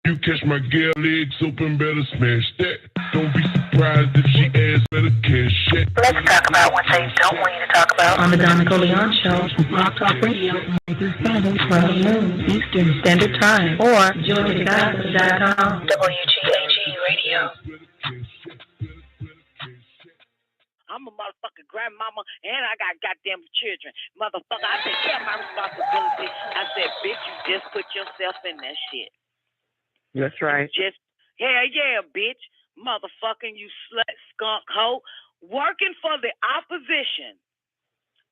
You catch my girl legs open, better smash that. Don't be surprised if she asks, better cash shit. Let's talk about what they don't want you to talk about. On the Nicoleone Show, Blog Talk Radio, 9 through 7, 12 noon Eastern Standard Time, or GeorgiaGospel.com. WGAG Radio. I'm a motherfucking grandmama, and I got goddamn children. Motherfucker, I take care of my responsibility. I said, bitch, you just put yourself in that shit. That's right. Just, hell yeah, bitch. Motherfucking you slut, skunk, hoe. Working for the opposition,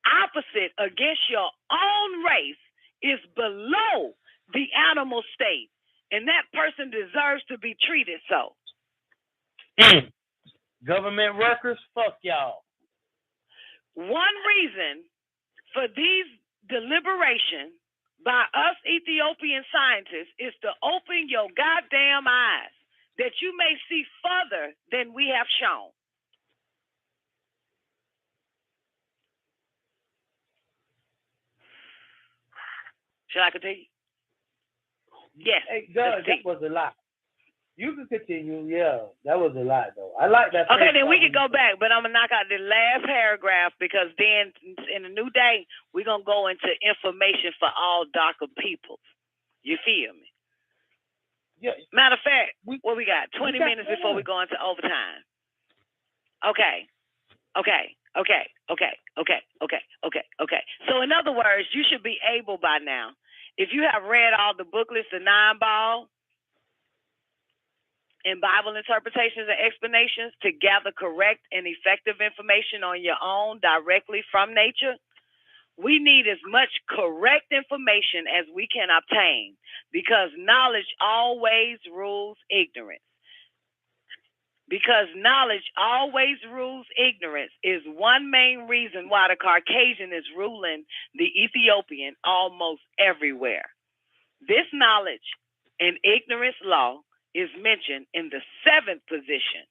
opposite against your own race, is below the animal state. And that person deserves to be treated so. Government workers, fuck y'all. One reason for these deliberations by us Ethiopian scientists is to open your goddamn eyes that you may see further than we have shown. Shall I continue? Yes. Hey, Doug, that was a lot. You can continue. Yeah, that was a lot, though. I like that. Okay, then we can go back, but I'm going to knock out the last paragraph because then in a new day, we're going to go into information for all darker people. You feel me? Yeah. Matter of fact, what we got? 20 minutes before we go into overtime. Okay. So in other words, you should be able by now, if you have read all the booklets, the 9-ball, and Bible interpretations and explanations to gather correct and effective information on your own directly from nature. We need as much correct information as we can obtain because knowledge always rules ignorance. Because knowledge always rules ignorance is one main reason why the Caucasian is ruling the Ethiopian almost everywhere. This knowledge and ignorance law is mentioned in the 7th position.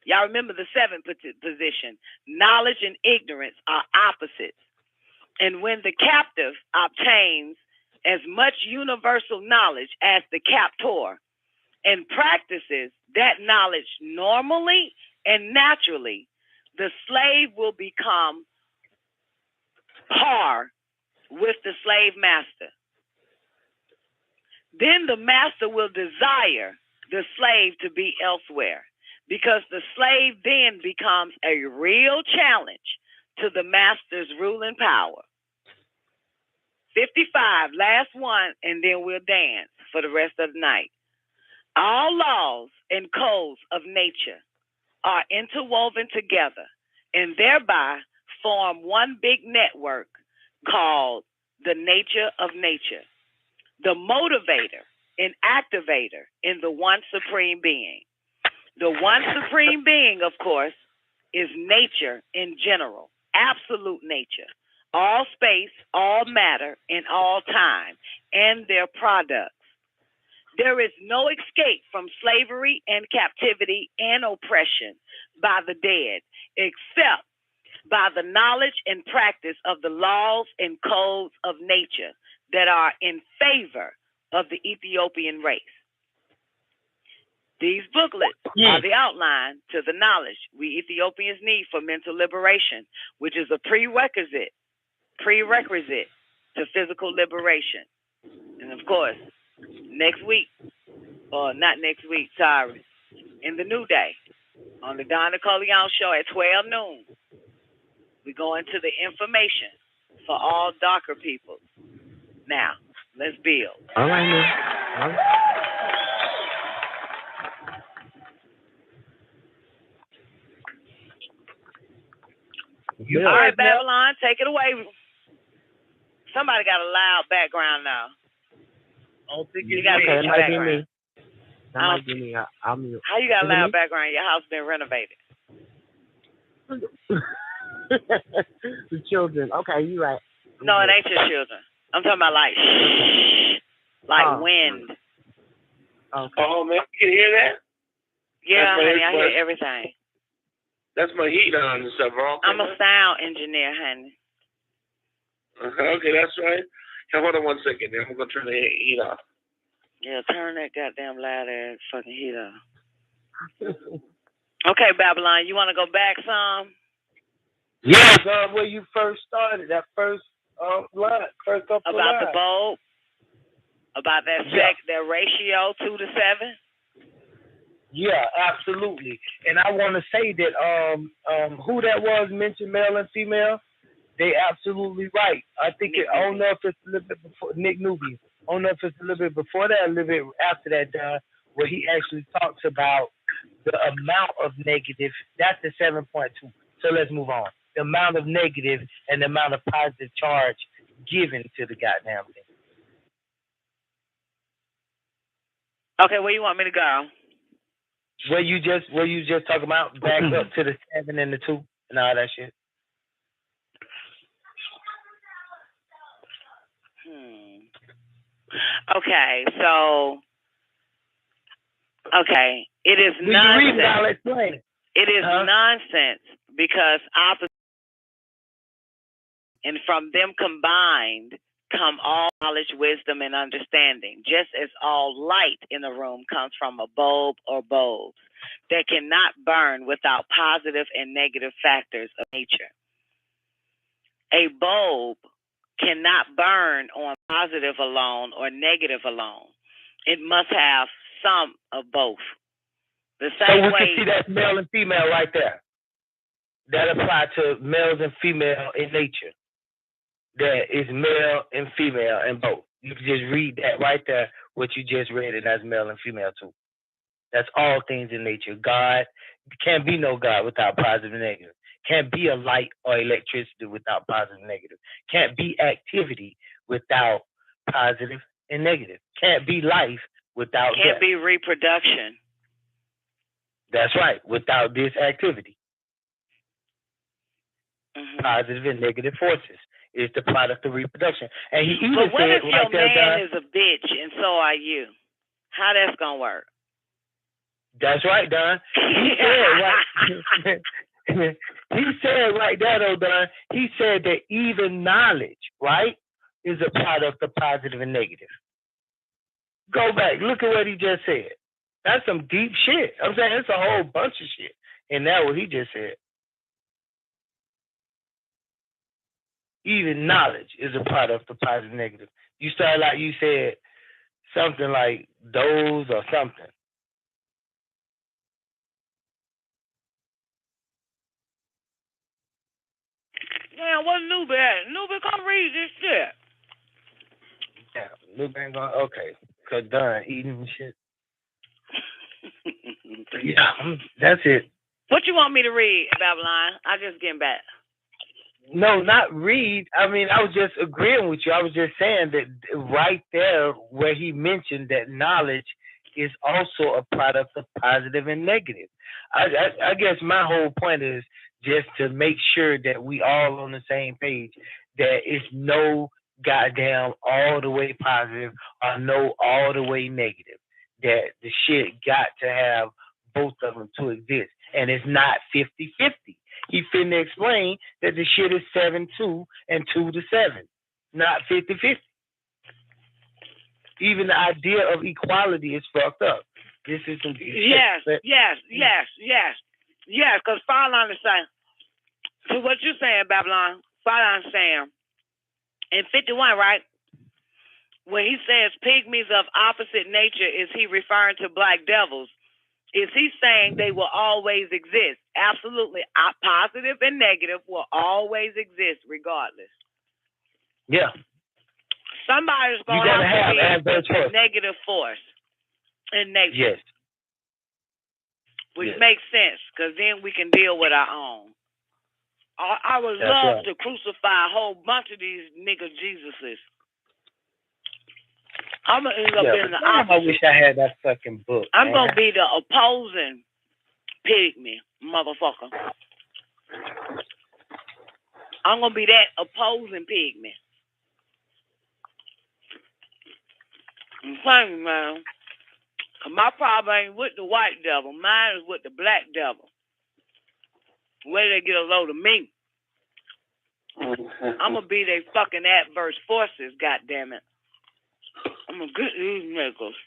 Y'all remember the 7th position. Knowledge and ignorance are opposites. And when the captive obtains as much universal knowledge as the captor and practices that knowledge normally and naturally, the slave will become par with the slave master. Then the master will desire the slave to be elsewhere because the slave then becomes a real challenge to the master's ruling power. 55, last one, and then we'll dance for the rest of the night. All laws and codes of nature are interwoven together and thereby form one big network called the nature of nature, the motivator and activator in the one supreme being. The one supreme being, of course, is nature in general, absolute nature, all space, all matter, and all time, and their products. There is no escape from slavery and captivity and oppression by the dead, except by the knowledge and practice of the laws and codes of nature that are in favor of the Ethiopian race. These booklets are the outline to the knowledge we Ethiopians need for mental liberation, which is a prerequisite to physical liberation. And of course, next week, or not next week, sorry, in the new day, on the Don Nicoleone Show at 12 noon, we go into the information for all darker people. Now, let's build. All right, man. All right. All right, Babylon, take it away. Somebody got a loud background now. I don't think you got to that your might be background. me. That might be me. I'll mute. How you got a Is it loud me? background? Your house been renovated. The children. Okay, you right. No, it ain't your children. I'm talking about like wind. Okay. Oh, man, you can hear that? Yeah, That's honey, I hear everything. That's my heat on and stuff, bro. I'm a sound engineer, honey. Okay, that's right. Hey, hold on 1 second there. I'm going to turn the heat off. Yeah, turn that goddamn loud ass fucking heat up. Okay, Babylon, you want to go back some? Yes, where you first started, that first line, first couple About lines. the bulb? About that that ratio 2 to 7? Yeah, absolutely. And I want to say that who that was mentioned, male and female, they absolutely right. I think I don't know if it's a little bit before Nick Newby. I don't know if it's a little bit before that, a little bit after that, where he actually talks about the amount of negative. That's the 7.2. So let's move on. The amount of negative and the amount of positive charge given to the goddamn thing. Okay, where you want me to go? Where you just talk about back up to the 7 and the 2 and all that shit. Okay, so it is nonsense. It is nonsense because opposite, and from them combined come all knowledge, wisdom, and understanding. Just as all light in the room comes from a bulb or bulbs that cannot burn without positive and negative factors of nature. A bulb cannot burn on positive alone or negative alone. It must have some of both. The same so we way, can see that's male and female right there. That apply to males and female in nature. That is male and female in both. You can just read that right there, what you just read, and that's male and female too. That's all things in nature. God, can't be no God without positive and negative. Can't be a light or electricity without positive and negative. Can't be activity without positive and negative. Can't be life without can't death. be reproduction. That's right, without this activity. Mm-hmm. Positive and negative forces is the product of reproduction. And he even but what said if your right there, man Don, is a bitch and so are you? How that's gonna work? That's right, Don. He said right. He said right there, though, Don. He said that even knowledge, right, is a product of positive and negative. Go back, look at what he just said. That's some deep shit. I'm saying it's a whole bunch of shit, and that's what he just said. Even knowledge is a product of positive and negative. You started like you said something like those or something. Man, what's Newbie at? Newbie, come read this shit. Yeah, Luke ain't going. Okay, cause done eating and shit. Yeah, that's it. What you want me to read, Babylon? I just getting back. No, not read. I mean, I was just agreeing with you. I was just saying that right there where he mentioned that knowledge is also a product of positive and negative. I guess my whole point is just to make sure that we all on the same page, that it's no goddamn all the way positive or no all the way negative. That the shit got to have both of them to exist. And it's not 50-50. He finna explain that the shit is 7-2 and 2 to 7, not 50-50. Even the idea of equality is fucked up. This is some Yes, because follow understand. So what you saying, Babylon, follow understand. In 51, right? When he says pygmies of opposite nature, is he referring to black devils? Is he saying they will always exist? Absolutely. Positive and negative will always exist regardless. Yeah. Somebody's going to have to be a negative force in nature. Yes. Which makes sense, because then we can deal with our own. I would love to crucify a whole bunch of these nigga Jesuses. I'm going to end up in the opposite. I wish I had that fucking book. I'm going to be the opposing pygmy, motherfucker. I'm going to be that opposing pygmy. I'm telling you, man. My problem ain't with the white devil. Mine is with the black devil. Where they get a load of me. I'm going to be their fucking adverse forces, goddammit. I'm going to get these niggas.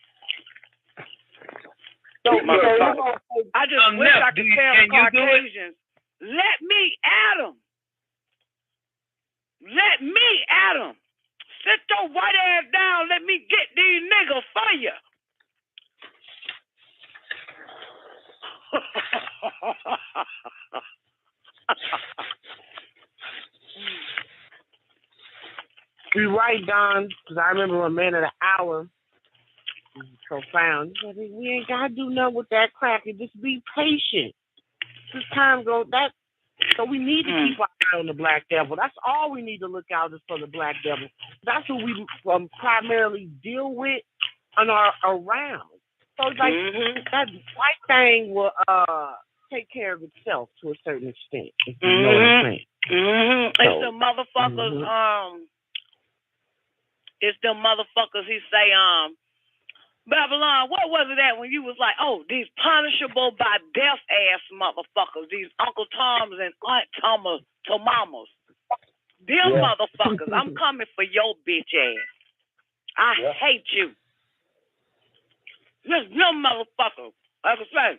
motherfucker. I just wish I could tell the Caucasians, let me at them. Let me at them. Sit your white ass down. Let me get these niggas for you. You're right, Don, because I remember a man of the hour, profound. He said, we ain't got to do nothing with that crack. Just be patient. This time goes, so we need to keep our eye on the black devil. That's all we need to look out is for the black devil. That's what we primarily deal with and are around. So it's like that white thing will take care of itself to a certain extent. If you know what I'm saying. It's the motherfuckers. It's the motherfuckers. He say, Babylon, what was it that when you was like, oh, these punishable by death ass motherfuckers, these Uncle Toms and Aunt Tomamas, them motherfuckers, I'm coming for your bitch ass. I hate you. This them motherfuckers, like I say,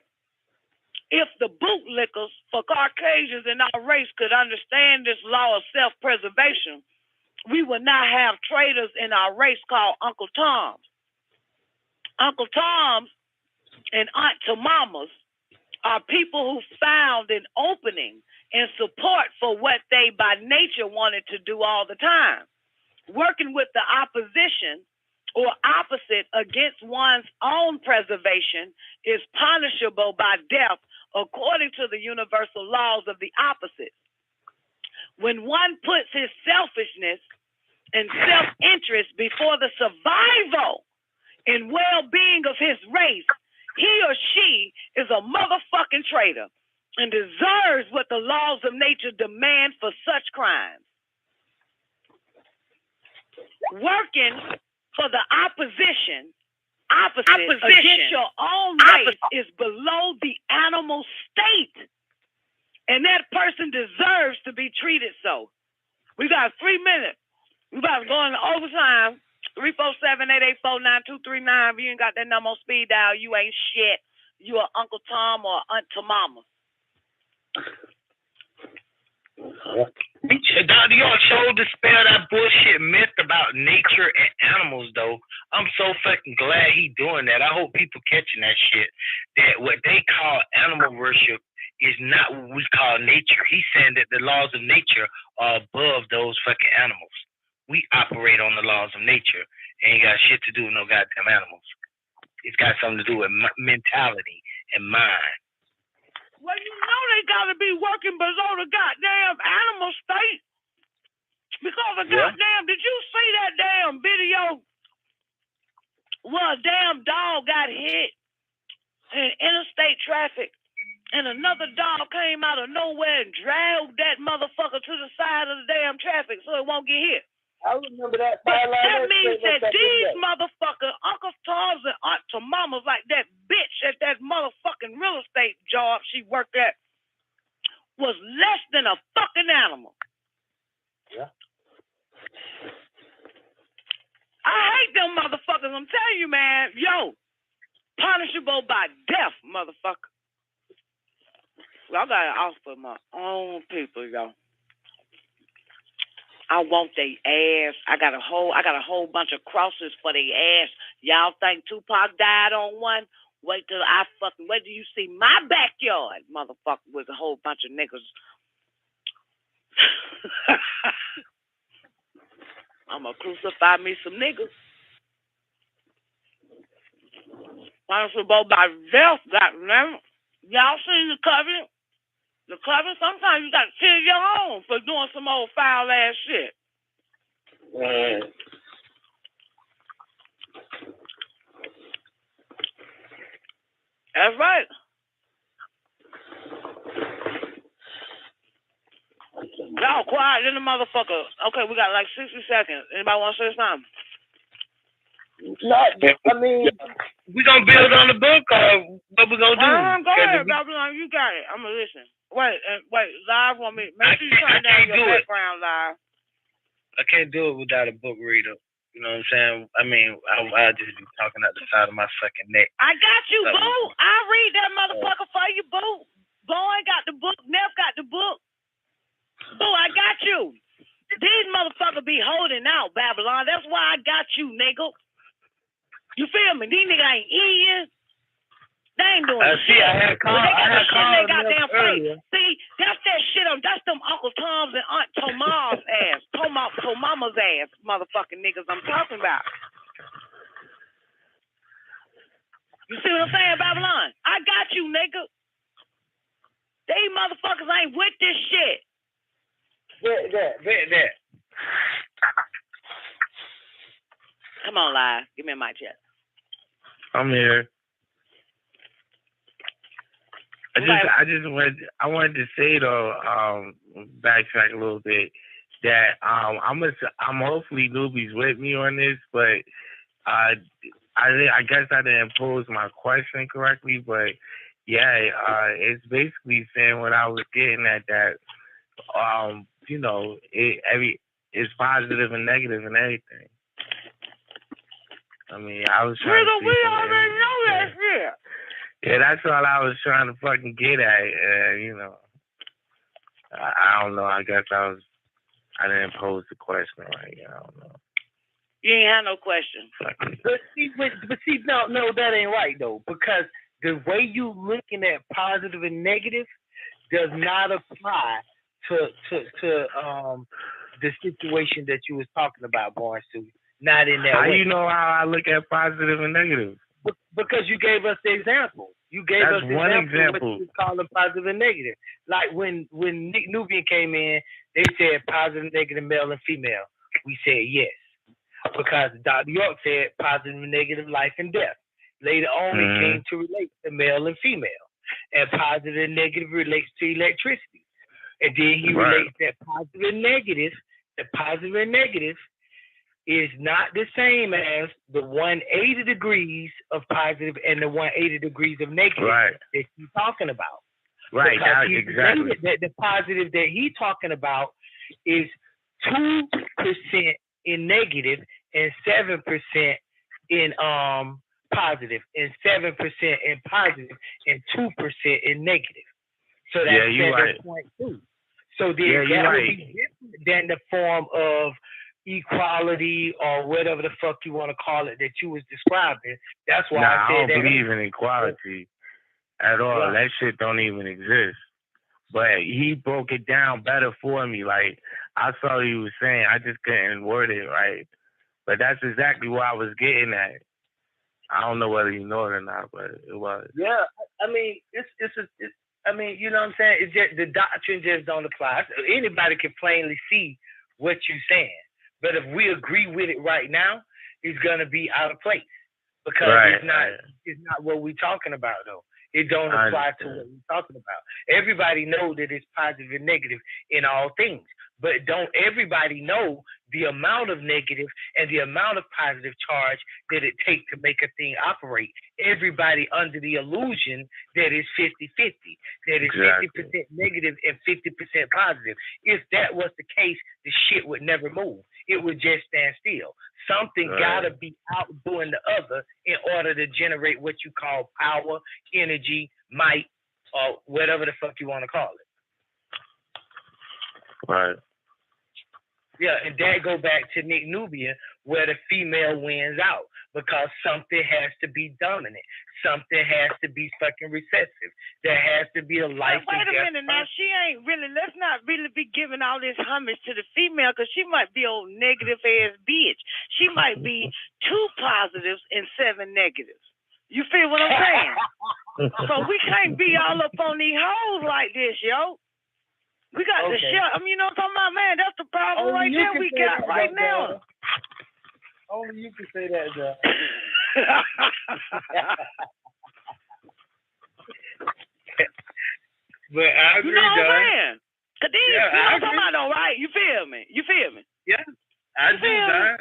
if the bootlickers for Caucasians in our race could understand this law of self-preservation, we would not have traitors in our race called Uncle Toms. Uncle Toms and Aunt Tomamas are people who found an opening and support for what they by nature wanted to do all the time. Working with the opposition or opposite against one's own preservation is punishable by death according to the universal laws of the opposite. When one puts his selfishness and self-interest before the survival and well-being of his race, he or she is a motherfucking traitor and deserves what the laws of nature demand for such crimes. Working for the opposition against your own race is below the animal state, and that person deserves to be treated so. We got 3 minutes. We about to go into overtime. 347-884-9239. If you ain't got that number on speed dial, you ain't shit. You are Uncle Tom or Aunt Tomama. Y'all show dispel that bullshit myth about nature and animals, though. I'm so fucking glad he doing that. I hope people catching that shit. That what they call animal worship is not what we call nature. He's saying that the laws of nature are above those fucking animals. We operate on the laws of nature. Ain't got shit to do with no goddamn animals. It's got something to do with mentality and mind. Well, you know they gotta be working below the goddamn animal state. Because goddamn, did you see that damn video where a damn dog got hit in interstate traffic and another dog came out of nowhere and dragged that motherfucker to the side of the damn traffic so it won't get hit? I remember that. That means that these motherfuckers, Uncle Toms and Aunt Tomamas, like that bitch at that motherfucking real estate job she worked at, was less than a fucking animal. Yeah. I hate them motherfuckers. I'm telling you, man. Yo, punishable by death, motherfucker. I got it off for my own people, yo. I want they ass. I got a whole bunch of crosses for they ass. Y'all think Tupac died on one? Wait till you see my backyard, motherfucker, with a whole bunch of niggas. I'ma crucify me some niggas. Punishable by death, goddamn. Y'all seen the Covenant? The Covenant, sometimes you got to kill your own for doing some old foul ass shit. That's right. Y'all quiet in the motherfucker. Okay, we got like 60 seconds. Anybody want to say something? No, I mean, we gonna build on the book, or what we gonna do? Go ahead, Babylon. You got it. I'm gonna listen. Wait, live on me. Make sure you turn down your background live. I can't do it without a book reader. You know what I'm saying? I mean, I'll just be talking out the side of my fucking neck. I got you, boo. I'll read that motherfucker for you, boo. Boy got the book. Neff got the book. Boo, I got you. These motherfuckers be holding out, Babylon. That's why I got you, nigga. You feel me? These niggas ain't eating. They ain't doing shit. I had called they goddamn earlier. face. See, that's that shit that's them Uncle Tom's and Aunt Toma's ass. Tomama's ass, motherfucking niggas I'm talking about. You see what I'm saying, Babylon? I got you, nigga. These motherfuckers ain't with this shit. Bet that. Come on, live. Give me a mic check. I'm here. I wanted to say though, backtrack a little bit, that I'm hopefully Newbie's with me on this, but I guess I didn't pose my question correctly, but yeah, it's basically saying what I was getting at, that you know, it's positive and negative and everything. I mean, I was trying to. We already know that shit. Yeah, that's all I was trying to fucking get at. You know, I don't know. I guess I didn't pose the question right. I don't know. You ain't have no question. But see, no, that ain't right though, because the way you looking at positive and negative does not apply to the situation that you was talking about, Born Suit. Not in that way. How you know how I look at positive and negative? Because you gave us the example. You gave us one example. What you call them positive and negative. Like when Nick Nubian came in, they said positive, negative, male and female. We said yes. Because Dr. York said positive and negative, life and death. Later on, it came to relate to male and female. And positive and negative relates to electricity. And then he relates that positive and negative. The positive and negative is not the same as the 180 degrees of positive and the 180 degrees of negative that he's talking about. Right, exactly. The positive that he's talking about is 2% in negative and 7% in positive, and 7% in positive and 2% in negative. So that's 7.2. So then that would be different than the form of equality or whatever the fuck you want to call it that you was describing. That's why I said that. I don't believe in equality at all. Right. That shit don't even exist. But he broke it down better for me. Like, I saw what he was saying. I just couldn't word it right. But that's exactly what I was getting at. I don't know whether you know it or not, but it was. Yeah, I mean, it's I mean, you know what I'm saying? It's just, the doctrine just don't apply. Anybody can plainly see what you're saying. But if we agree with it right now, it's gonna be out of place because it's not what we're talking about though. It don't apply to what we're talking about. Everybody knows that it's positive and negative in all things, but don't everybody know the amount of negative and the amount of positive charge that it takes to make a thing operate? Everybody under the illusion that it's 50-50, that it's 50% negative and 50% positive. If that was the case, the shit would never move. It would just stand still. Something gotta be outdoing the other in order to generate what you call power, energy, might, or whatever the fuck you want to call it. Right. Yeah, and that go back to Nick Nubian, where the female wins out because something has to be dominant. Something has to be fucking recessive. There has to be a life. Wait a minute now. She ain't really. Let's not really be giving all this homage to the female because she might be old negative ass bitch. She might be 2 positives and 7 negatives. You feel what I'm saying? So we can't be all up on these hoes like this, yo. We got to shut. I mean, you know what I'm talking about, man? That's the problem right there we got right now. Only you can say that, John. But I agree, John. You know what I'm saying? Cause these, you know what I'm talking about, though, right? You feel me? Yeah, I do, John.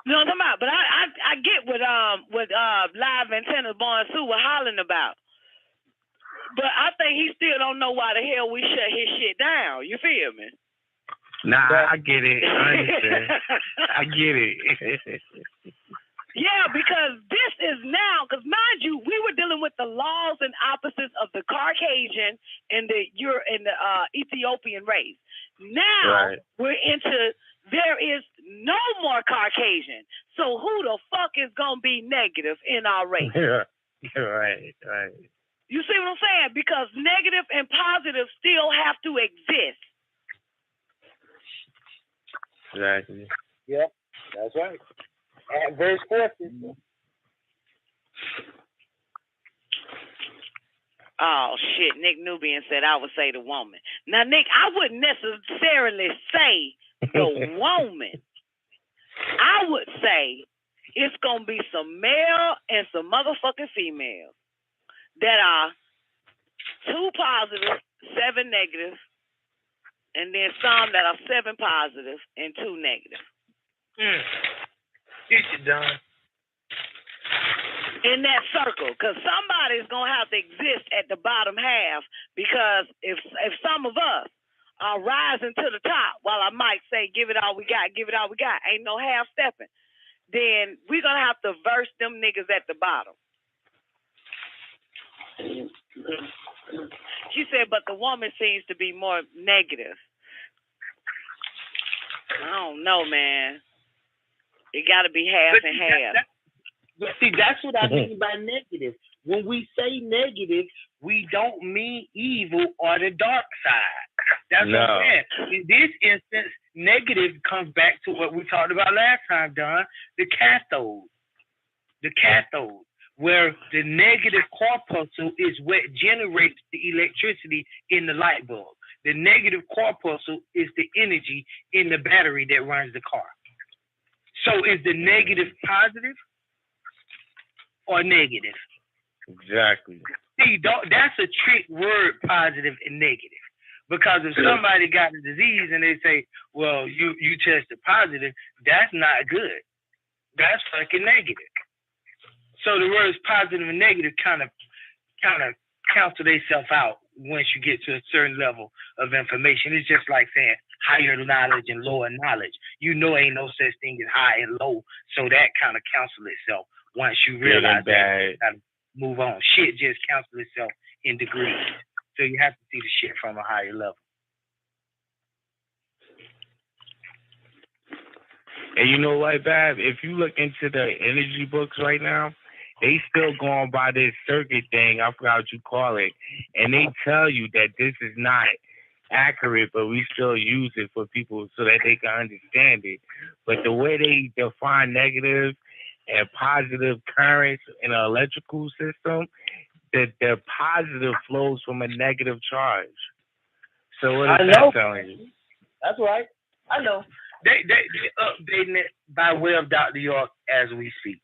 You know what I'm talking about? But I get what Live Antennas Born Sue were hollering about. But I think he still don't know why the hell we shut his shit down. You feel me? Nah, I get it. I understand. I get it. Yeah, because this is now, because mind you, we were dealing with the laws and opposites of the Caucasian and the Ethiopian race. Now we're into there is no more Caucasian. So who the fuck is gonna be negative in our race? Right. You see what I'm saying? Because negative and positive still have to exist. Exactly. Yeah, that's right. Adverse question. Oh shit! Nick Nubian said I would say the woman. Now, Nick, I wouldn't necessarily say the woman. I would say it's gonna be some male and some motherfucking female that are 2 positive, 7 negative, and then some that are 7 positive and 2 negative. Get you done. In that circle, because somebody's gonna have to exist at the bottom half. Because if some of us are rising to the top, while I might say give it all we got, ain't no half stepping, then we're gonna have to verse them niggas at the bottom. She said, but the woman seems to be more negative. I don't know, man. It got to be half and half. But see, that's what I mean by negative. When we say negative, we don't mean evil or the dark side. That's what I'm saying. In this instance, negative comes back to what we talked about last time, Don, the cathode. The cathode, where the negative corpuscle is what generates the electricity in the light bulb. The negative corpuscle is the energy in the battery that runs the car. So is the negative positive or negative? Exactly. See, that's a trick word, positive and negative. Because if somebody got a disease and they say, well, you tested positive, that's not good. That's fucking negative. So the words positive and negative kind of cancel themselves out once you get to a certain level of information. It's just like saying higher knowledge and lower knowledge. You know ain't no such thing as high and low, so that kind of cancels itself once you realize that you gotta move on. Shit just cancels itself in degrees. So you have to see the shit from a higher level. And you know what, Bab? If you look into the energy books right now, they still going by this circuit thing. I forgot what you call it. And they tell you that this is not accurate, but we still use it for people so that they can understand it. But the way they define negative and positive currents in an electrical system, the positive flows from a negative charge. So what is that telling you? That's right. I know. They updating it by way of Dr. York as we speak.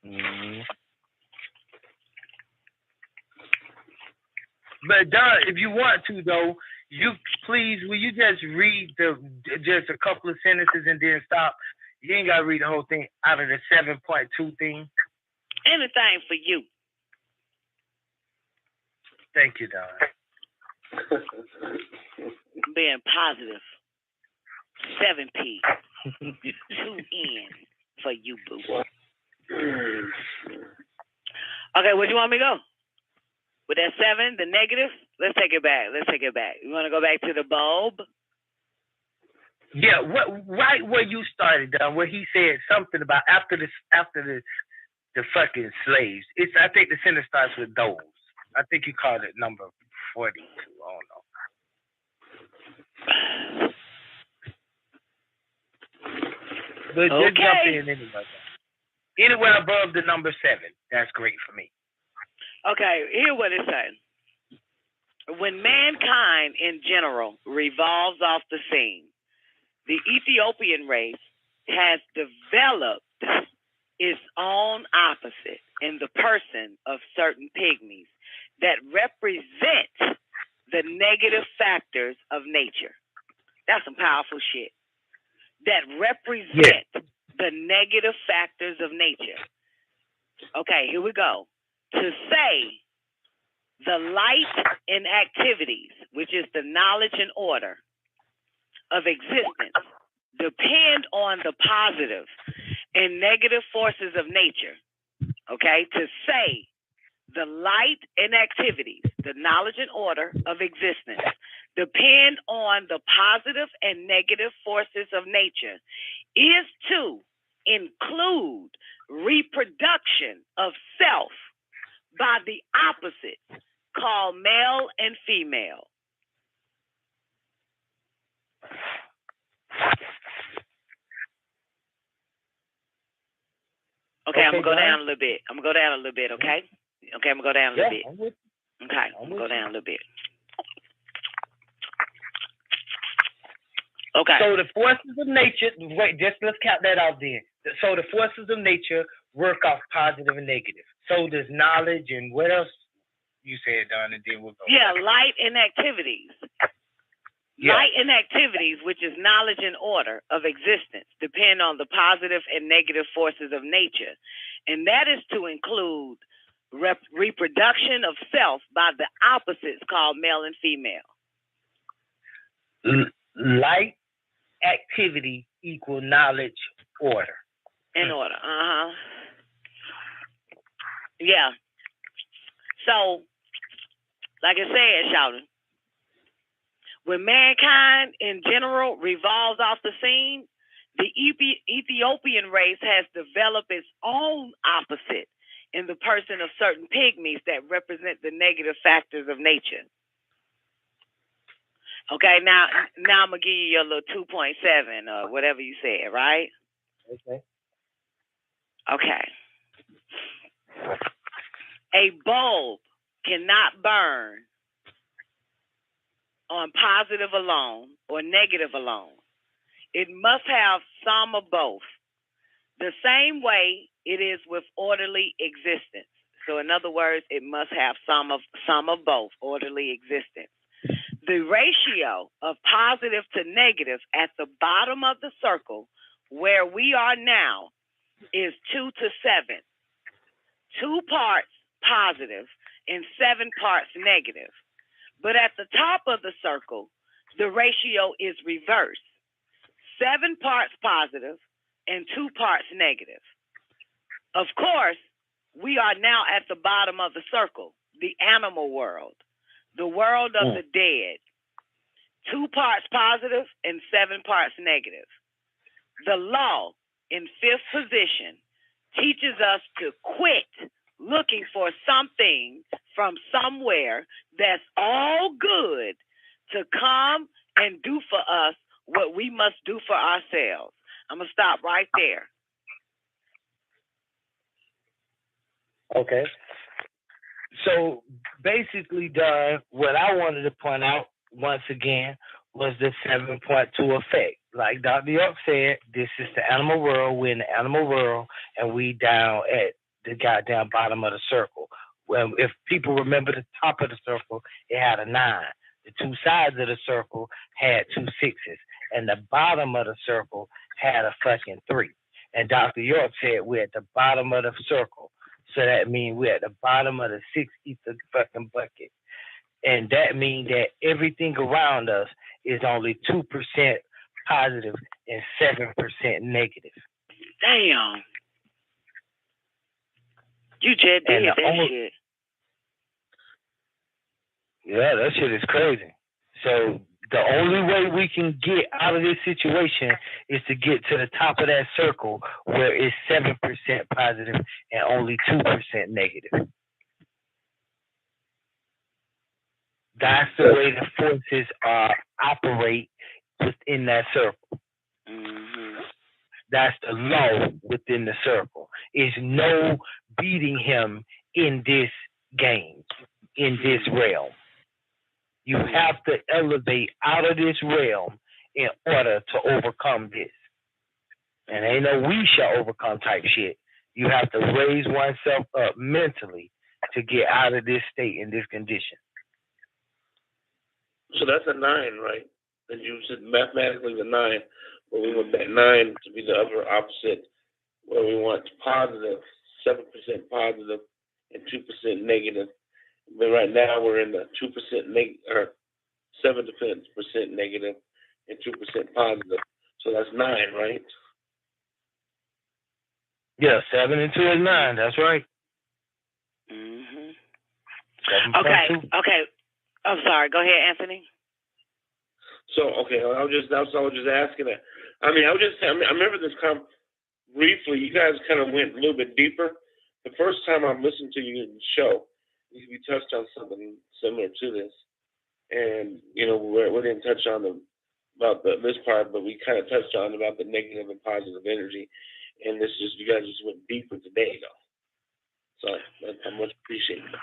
Mm-hmm. But Don, if you want to though, will you just read just a couple of sentences and then stop? You ain't gotta read the whole thing out of the 7.2 thing. Anything for you. Thank you, Don. Being positive. 7P. 2N for you, boo. Okay, where do you want me to go? With that 7, the negative? Let's take it back. You want to go back to the bulb? Yeah, right where you started, Don, where he said something about after the fucking slaves. I think the sentence starts with those. I think you called it number 42. I don't know. But just jump in anyway. Anywhere above the number 7, that's great for me. Okay, here's what it says. When mankind in general revolves off the scene, the Ethiopian race has developed its own opposite in the person of certain pygmies that represent the negative factors of nature. That's some powerful shit. That represent the negative factors of nature. Okay, here we go. To say The light and activities, which is the knowledge and order of existence, depend on the positive and negative forces of nature. Okay? To say the light and activities, the knowledge and order of existence, depend on the positive and negative forces of nature is to include reproduction of self by the opposites called male and female. Okay, I'm going to go down a little bit. Okay? Okay, I'm going to go down a little bit. Okay, I'm going to go down a little bit. Okay. So the forces of nature, let's count that out then. So the forces of nature work off positive and negative. So there's knowledge and what else you said, Don, and then we'll go. Yeah, light and activities. Yeah. Light and activities, which is knowledge and order of existence, depend on the positive and negative forces of nature. And that is to include reproduction of self by the opposites called male and female. Light, activity equal knowledge, order. And order, Yeah. So, like I said, Sheldon, when mankind in general revolves off the scene, the Ethiopian race has developed its own opposite in the person of certain pygmies that represent the negative factors of nature. Okay, now I'm going to give you your little 2.7 or whatever you said, right? Okay. Okay. A bulb cannot burn on positive alone or negative alone. It must have some of both. The same way it is with orderly existence. So in other words, it must have some of both, orderly existence. The ratio of positive to negative at the bottom of the circle where we are now is 2 to 7. 2 parts positive and 7 parts negative. But at the top of the circle, the ratio is reversed. 7 parts positive and 2 parts negative. Of course, we are now at the bottom of the circle, the animal world, the world of the dead. 2 parts positive and 7 parts negative. The law in 5th position teaches us to quit looking for something from somewhere that's all good to come and do for us what we must do for ourselves. I'm going to stop right there. Okay. So basically, Don, what I wanted to point out once again was the 7.2 effect. Like Dr. York said, this is the animal world. We're in the animal world, and we down at the goddamn bottom of the circle. Well, if people remember the top of the circle, it had a 9. The 2 sides of the circle had 2 6s, and the bottom of the circle had a fucking 3. And Dr. York said we're at the bottom of the circle. So that means we're at the bottom of the 6 ether fucking bucket. And that means that everything around us is only 2% positive and 7% negative. Damn. You just did that shit. Yeah, that shit is crazy. So the only way we can get out of this situation is to get to the top of that circle where it's 7% positive and only 2% negative. That's the way the forces operate within that circle. Mm-hmm. That's the law within the circle. Is no beating him in this game, in this realm. You have to elevate out of this realm in order to overcome this. And ain't no we shall overcome type shit. You have to raise oneself up mentally to get out of this state in this condition. So that's a 9, right? And you said mathematically the 9, but we want that 9 to be the other opposite, where we want positive, 7% positive and 2% negative. But right now we're in the 2% or 7% negative and 2% positive. So that's 9, right? Yeah, 7 and 2 is 9. That's right. Mhm. 7.2. Okay. I'm sorry. Go ahead, Anthony. So okay, I was just asking that. I remember this briefly. You guys kind of went a little bit deeper. The first time I listened to you in the show, we touched on something similar to this, and we didn't touch on this part, but we kind of touched on about the negative and positive energy, and you guys just went deeper today, though. So I much appreciate it.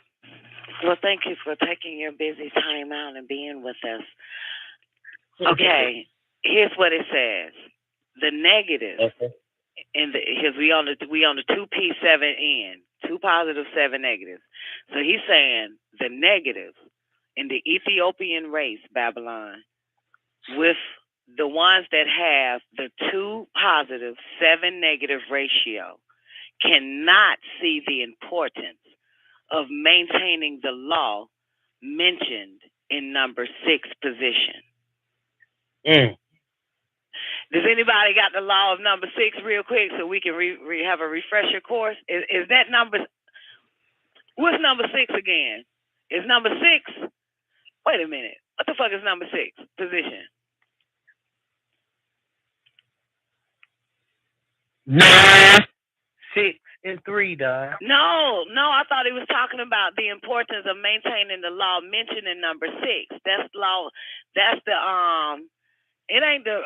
Well, thank you for taking your busy time out and being with us. Okay, here's what it says. The negative, because we on the 2P7N, 2 positive, 7 negative. So he's saying the negative in the Ethiopian race, Babylon, with the ones that have the 2 positive, 7 negative ratio, cannot see the importance of maintaining the law mentioned in number 6 position. Does anybody got the law of number 6 real quick so we can have a refresher course? Is that number? What's number 6 again? Is number 6? Wait a minute. What the fuck is number 6 position? 9, 6, and 3, Don. No. I thought he was talking about the importance of maintaining the law mentioned in number 6. That's law. That's the It ain't the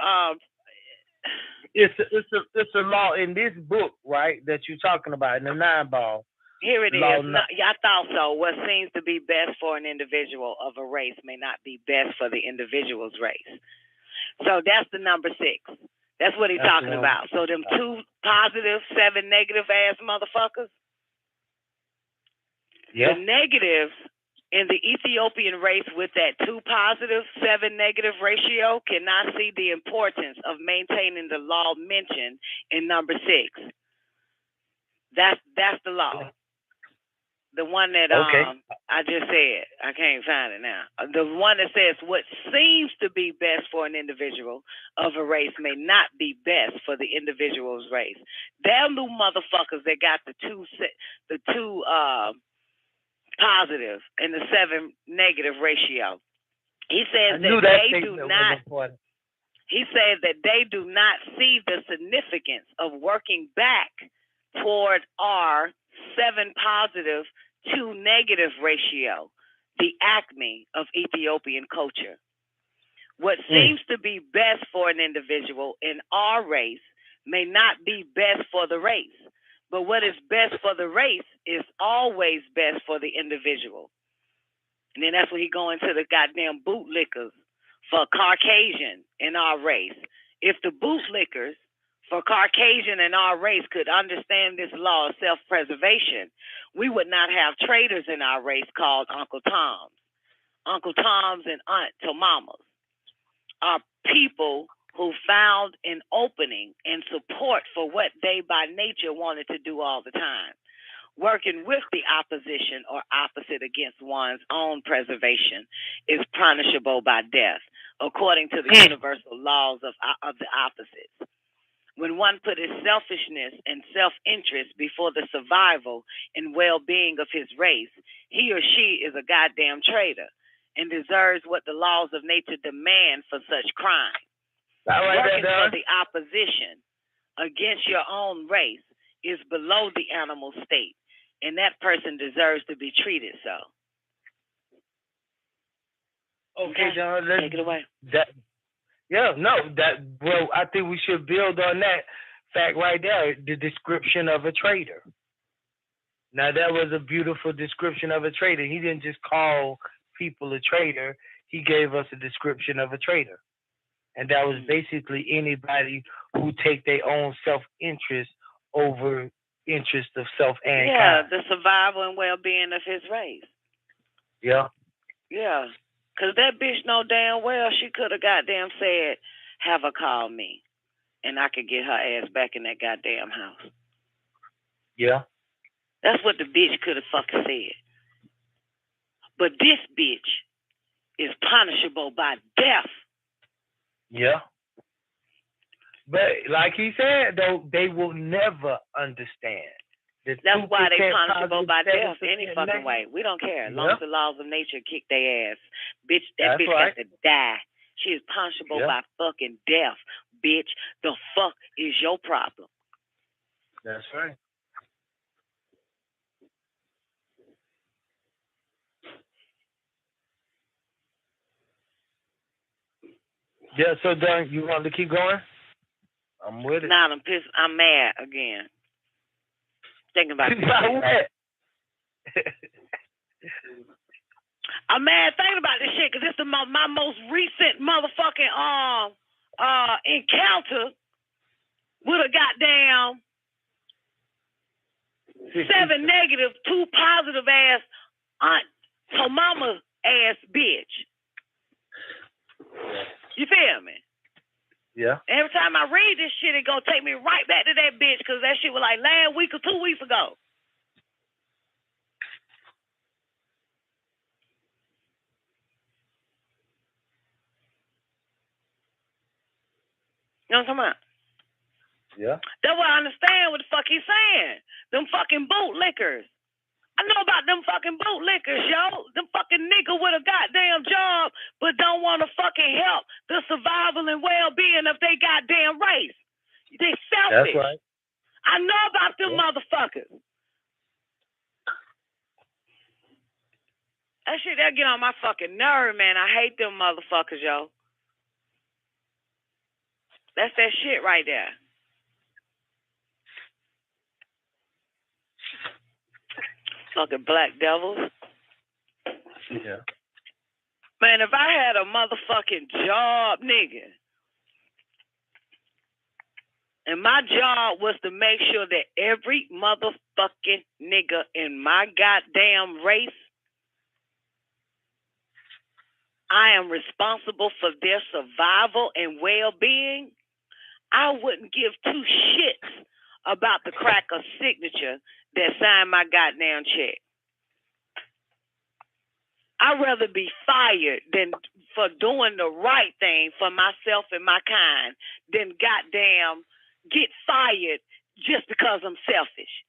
It's a law in this book, right, that you're talking about in the 9 ball. Here it is. I thought so. What seems to be best for an individual of a race may not be best for the individual's race. So that's the number 6. That's what he's talking about. So them 2 positive, 7 negative ass motherfuckers. Yeah. The negatives in the Ethiopian race with that 2 positive, 7 negative ratio cannot see the importance of maintaining the law mentioned in number 6. That's the law. The one that I just said. I can't find it now. The one that says what seems to be best for an individual of a race may not be best for the individual's race. Them new motherfuckers that got the 2 positive and the 7 negative ratio. He says that they do not. He says that they do not see the significance of working back toward our 7 positive, 2 negative ratio, the acme of Ethiopian culture. What seems to be best for an individual in our race may not be best for the race, but what is best for the race is always best for the individual. And then that's when he go into the goddamn bootlickers for Caucasian in our race. If the bootlickers for Caucasian in our race could understand this law of self-preservation, we would not have traitors in our race called Uncle Toms. Uncle Toms and Aunt Tomamas are people who found an opening and support for what they by nature wanted to do all the time. Working with the opposition or opposite against one's own preservation is punishable by death, according to the universal laws of the opposites. When one put his selfishness and self-interest before the survival and well-being of his race, he or she is a goddamn traitor and deserves what the laws of nature demand for such crime. Working for the opposition against your own race is below the animal state, and that person deserves to be treated so. Okay, John, take it away. I think we should build on that fact right there, the description of a traitor. Now, that was a beautiful description of a traitor. He didn't just call people a traitor. He gave us a description of a traitor. And that was basically anybody who take their own self-interest over interest of self-mankind. Yeah, the survival and well-being of his race. Yeah. Yeah. Because that bitch know damn well she could have goddamn said, have her call me, and I could get her ass back in that goddamn house. Yeah. That's what the bitch could have fucking said. But this bitch is punishable by death. Yeah. But like he said, though, they will never understand. That's why they 2% punishable by death 7% any fucking negative. way. We don't care. As long as the laws of nature kick their ass. Bitch, that That's bitch right. got to die. She is punishable by fucking death. Bitch, the fuck is your problem? That's right. Yeah, so Don, you want to keep going? I'm with it. Nah, I'm pissed. I'm mad again. Thinking about this shit. I'm mad thinking about this shit because this is my most recent motherfucking encounter with a goddamn 7 negative, 2 positive ass aunt, her mama ass bitch. You feel me? Yeah. Every time I read this shit, it gonna take me right back to that bitch because that shit was like last week or 2 weeks ago. You know what I'm talking about? Yeah. That's what I understand what the fuck he's saying. Them fucking bootlickers. I know about them fucking bootlickers, yo. Them fucking nigga with a goddamn job but don't want to fucking help the survival and well-being of their goddamn race. They selfish. That's right. I know about them motherfuckers. That shit, that get on my fucking nerve, man. I hate them motherfuckers, yo. That's that shit right there. Fucking black devils. Yeah. Man, if I had a motherfucking job, nigga, and my job was to make sure that every motherfucking nigga in my goddamn race, I am responsible for their survival and well-being, I wouldn't give 2 shits about the cracker signature that signed my goddamn check. I'd rather be fired than for doing the right thing for myself and my kind than goddamn get fired just because I'm selfish.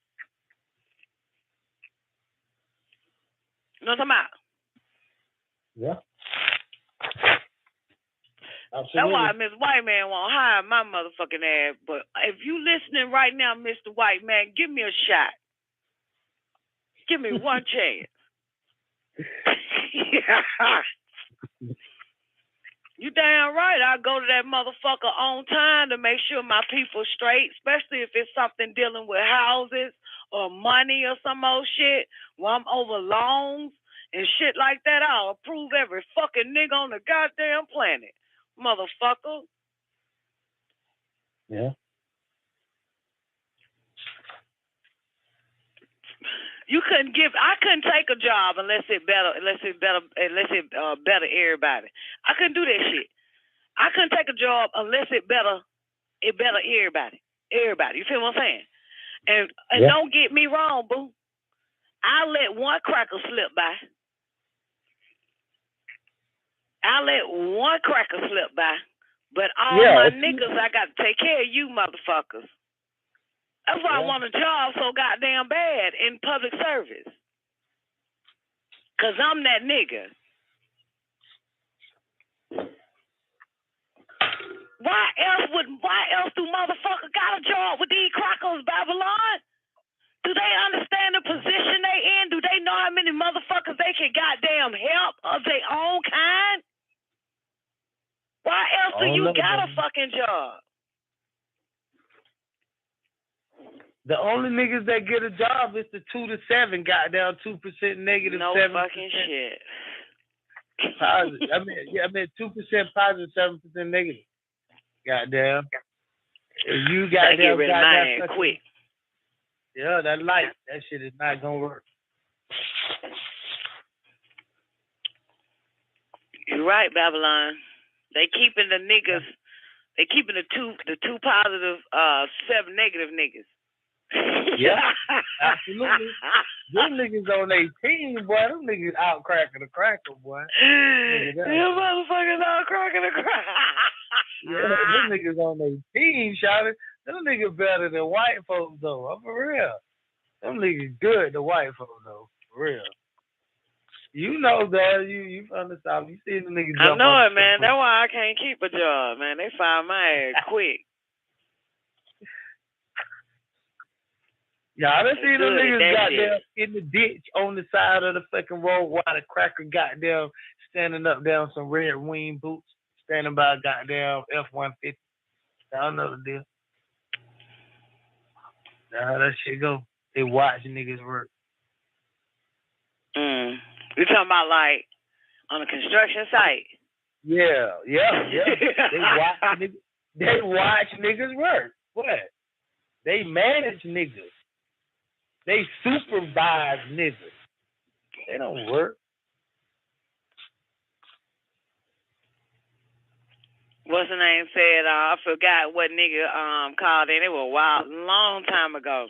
You know what I'm talking about? Yeah. Absolutely. That's why Miss White Man won't hire my motherfucking ass. But if you listening right now, Mr. White Man, give me a shot. Give me one chance. You damn right. I go to that motherfucker on time to make sure my people straight, especially if it's something dealing with houses or money or some old shit. While I'm over loans and shit like that, I'll approve every fucking nigga on the goddamn planet. Motherfucker. Yeah. I couldn't take a job unless it better everybody. I couldn't do that shit. I couldn't take a job unless it better everybody. Everybody. You feel what I'm saying? And don't get me wrong, boo. I let one cracker slip by. But all my niggas, I got to take care of you motherfuckers. That's why I want a job so goddamn bad in public service. Because I'm that nigga. Why else do motherfuckers got a job with these crackers, Babylon? Do they understand the position they in? Do they know how many motherfuckers they can goddamn help of their own kind? Why else do you got a fucking job? The only niggas that get a job is the 2 to 7, goddamn 2% negative, no 7%. No fucking shit. Positive. I mean 2% positive, 7% negative. Goddamn. If you gotta get rid of mine goddamn quick. Yeah, that light, that shit is not gonna work. You're right, Babylon. They keeping the two positive, 7 negative niggas. Yeah, absolutely. Them niggas on their team, boy. Them niggas out cracking the cracker, boy. Them motherfuckers out cracking the cracker. Yeah, them niggas on their team, shouting. Them niggas better than white folks, though. I'm for real. Them niggas good to white folks, though. For real. You know that. You from the South. You see the niggas I jump know on it, man. That's why I can't keep a job, man. They fire my ass quick. Yeah, I done seen them niggas goddamn shit. in the ditch on the side of the fucking road while the cracker goddamn standing up down some red wing boots, standing by goddamn F-150. I know the deal. That's how that shit go. They watch niggas work. You talking about like on a construction site? Yeah. They watch niggas work. What? They manage niggas. They supervise niggas. They don't work. What's the name said? I forgot what nigga called in. It was a while, long time ago.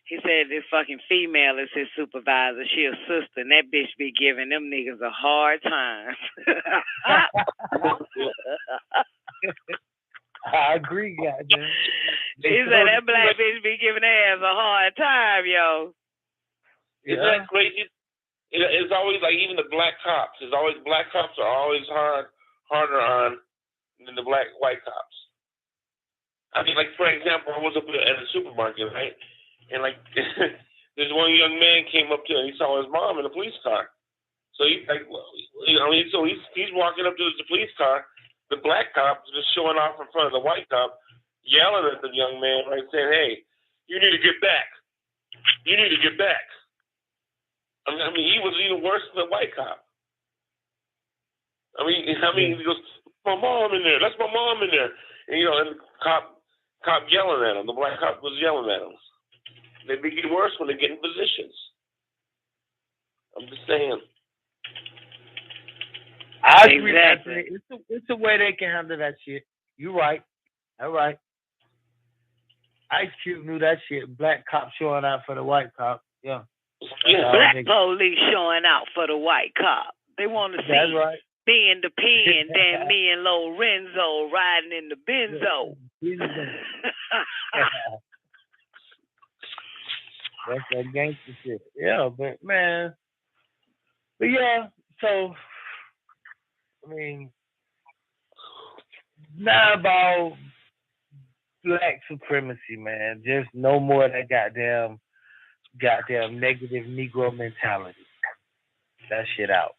He said this fucking female is his supervisor. She a sister, and that bitch be giving them niggas a hard time. I agree, goddamn. He said that black bitch be giving their ass a hard time, yo. Isn't that crazy? It's always like even the black cops. It's always black cops are always harder on than the white cops. I mean, like for example, I was up at a supermarket, right? And like this one young man came up to him. He saw his mom in a police car. So he's like, so he's walking up to the police car. The black cop is just showing off in front of the white cop, yelling at the young man, right, saying, "Hey, you need to get back. You need to get back." I mean, he was even worse than the white cop. I mean, he goes, "My mom in there. That's my mom in there." And and the cop yelling at him. The black cop was yelling at him. They get worse when they get in positions. I'm just saying. I agree. Exactly. It's the way they can handle that shit. You right. All right. Ice Cube knew that shit. Black cop showing out for the white cop. Yeah. Black police showing out for the white cop. They want to see me in the pen, then me and Lorenzo riding in the Benzo. That's that gangster shit. Yeah, but man. But yeah, so I mean, not about black supremacy, man. Just no more of that goddamn negative Negro mentality. That shit out.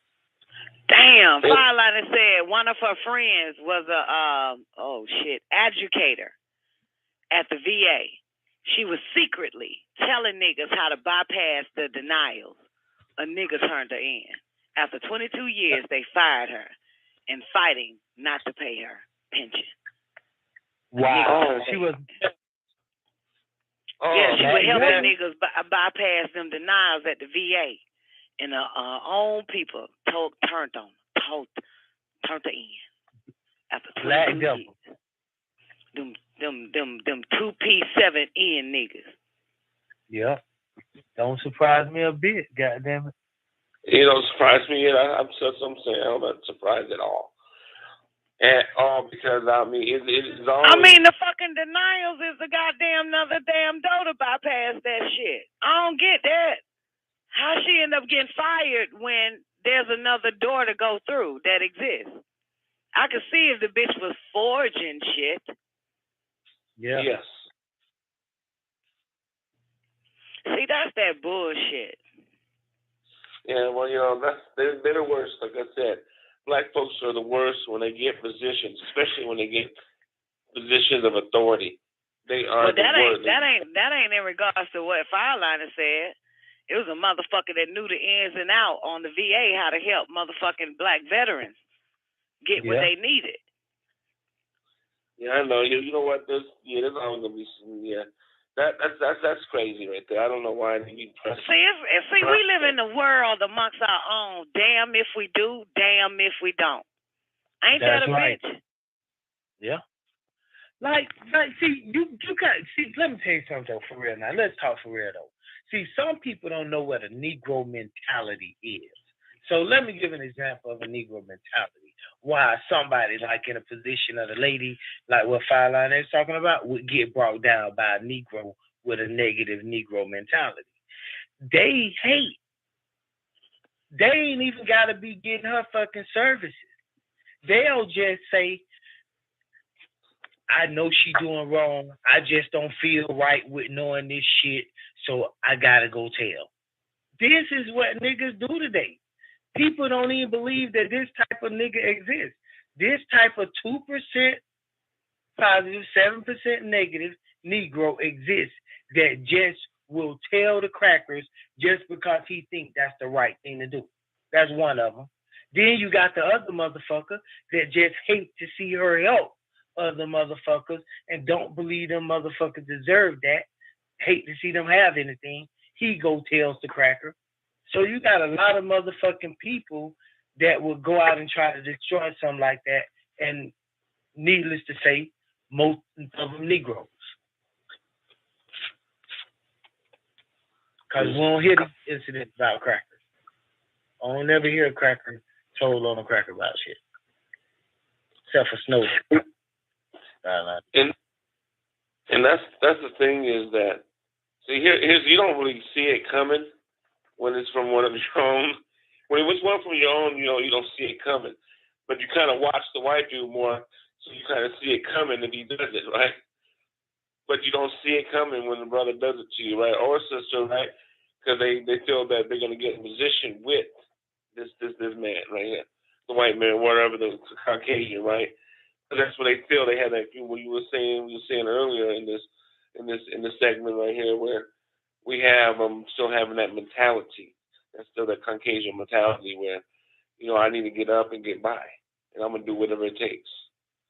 Damn, Fireliner said one of her friends was a educator at the VA. She was secretly telling niggas how to bypass the denials. A nigga turned her in. After 22 years, they fired her and fighting not to pay her pension. Wow. She was... she was helping niggas bypass them denials at the VA. And her own people turned her in. After 22 years. Them 2P7 in niggas. Yeah. Don't surprise me a bit, goddamn it. You don't surprise me yet. I'm saying I'm not surprised at all. At all, because I mean it's always... I mean the fucking denials is the goddamn another damn door to bypass that shit. I don't get that. How she end up getting fired when there's another door to go through that exists? I could see if the bitch was forging shit. Yeah. Yes. See, that's that bullshit. Yeah, well, they're the worst. Like I said, black folks are the worst when they get positions, especially when they get positions of authority. They are the worst. That ain't in regards to what Fireliner said. It was a motherfucker that knew the ins and out on the VA how to help motherfucking black veterans get what they needed. Yeah, I know. You know what? There's always gonna be some. Yeah, that's crazy right there. I don't know why they be pressing. See, we live in the world amongst our own. Damn if we do, damn if we don't. Ain't that a bitch? Yeah. See, you got, see, let me tell you something, though, for real now. Let's talk for real, though. See, some people don't know what a Negro mentality is. So let me give an example of a Negro mentality. Why somebody like in a position of the lady, like what Fireline is talking about, would get brought down by a Negro with a negative Negro mentality. They hate. They ain't even got to be getting her fucking services. They'll just say, I know she doing wrong. I just don't feel right with knowing this shit, so I gotta go tell. This is what niggas do today. People don't even believe that this type of nigga exists. This type of 2% positive, 7% negative Negro exists that just will tell the crackers just because he thinks that's the right thing to do. That's one of them. Then you got the other motherfucker that just hate to see her help other motherfuckers and don't believe them motherfuckers deserve that. Hate to see them have anything. He go tells the cracker. So you got a lot of motherfucking people that will go out and try to destroy something like that. And needless to say, most of them Negroes. Because we don't hear these incidents about crackers. I don't never hear a cracker told on a cracker about shit. Except for snow. And that's the thing is that, see, here's you don't really see it coming when it's from one of your own. When it's one from your own, you don't see it coming. But you kind of watch the white dude more, so you kind of see it coming if he does it, right? But you don't see it coming when the brother does it to you, right? Or sister, right? Because they feel that they're going to get in position with this man right here, the white man, whatever, the Caucasian, right? That's what they feel. They have that. What we were saying earlier in this segment right here, where we have still having that mentality. That's still that Caucasian mentality where, I need to get up and get by, and I'm gonna do whatever it takes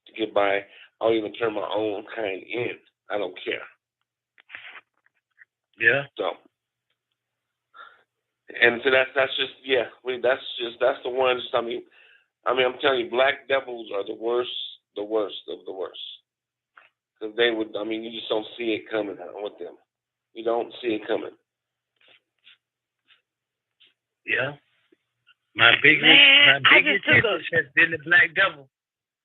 to get by. I'll even turn my own kind in. I don't care. Yeah. So, and so that's the ones. I mean, I'm telling you, black devils are the worst of the worst. Because they would, you just don't see it coming with them. You don't see it coming. Yeah. My biggest interest has been the black devil.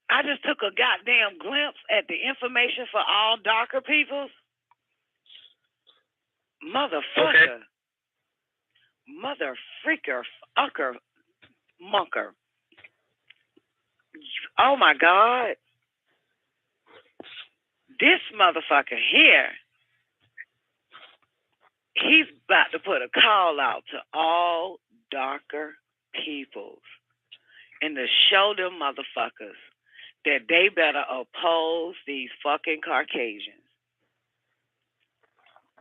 I just took a goddamn glimpse at the information for all darker peoples. Motherfucker. Okay. Mother freaker, fucker, munker. Oh my God. This motherfucker here, he's about to put a call out to all darker peoples and to show them motherfuckers that they better oppose these fucking Caucasians.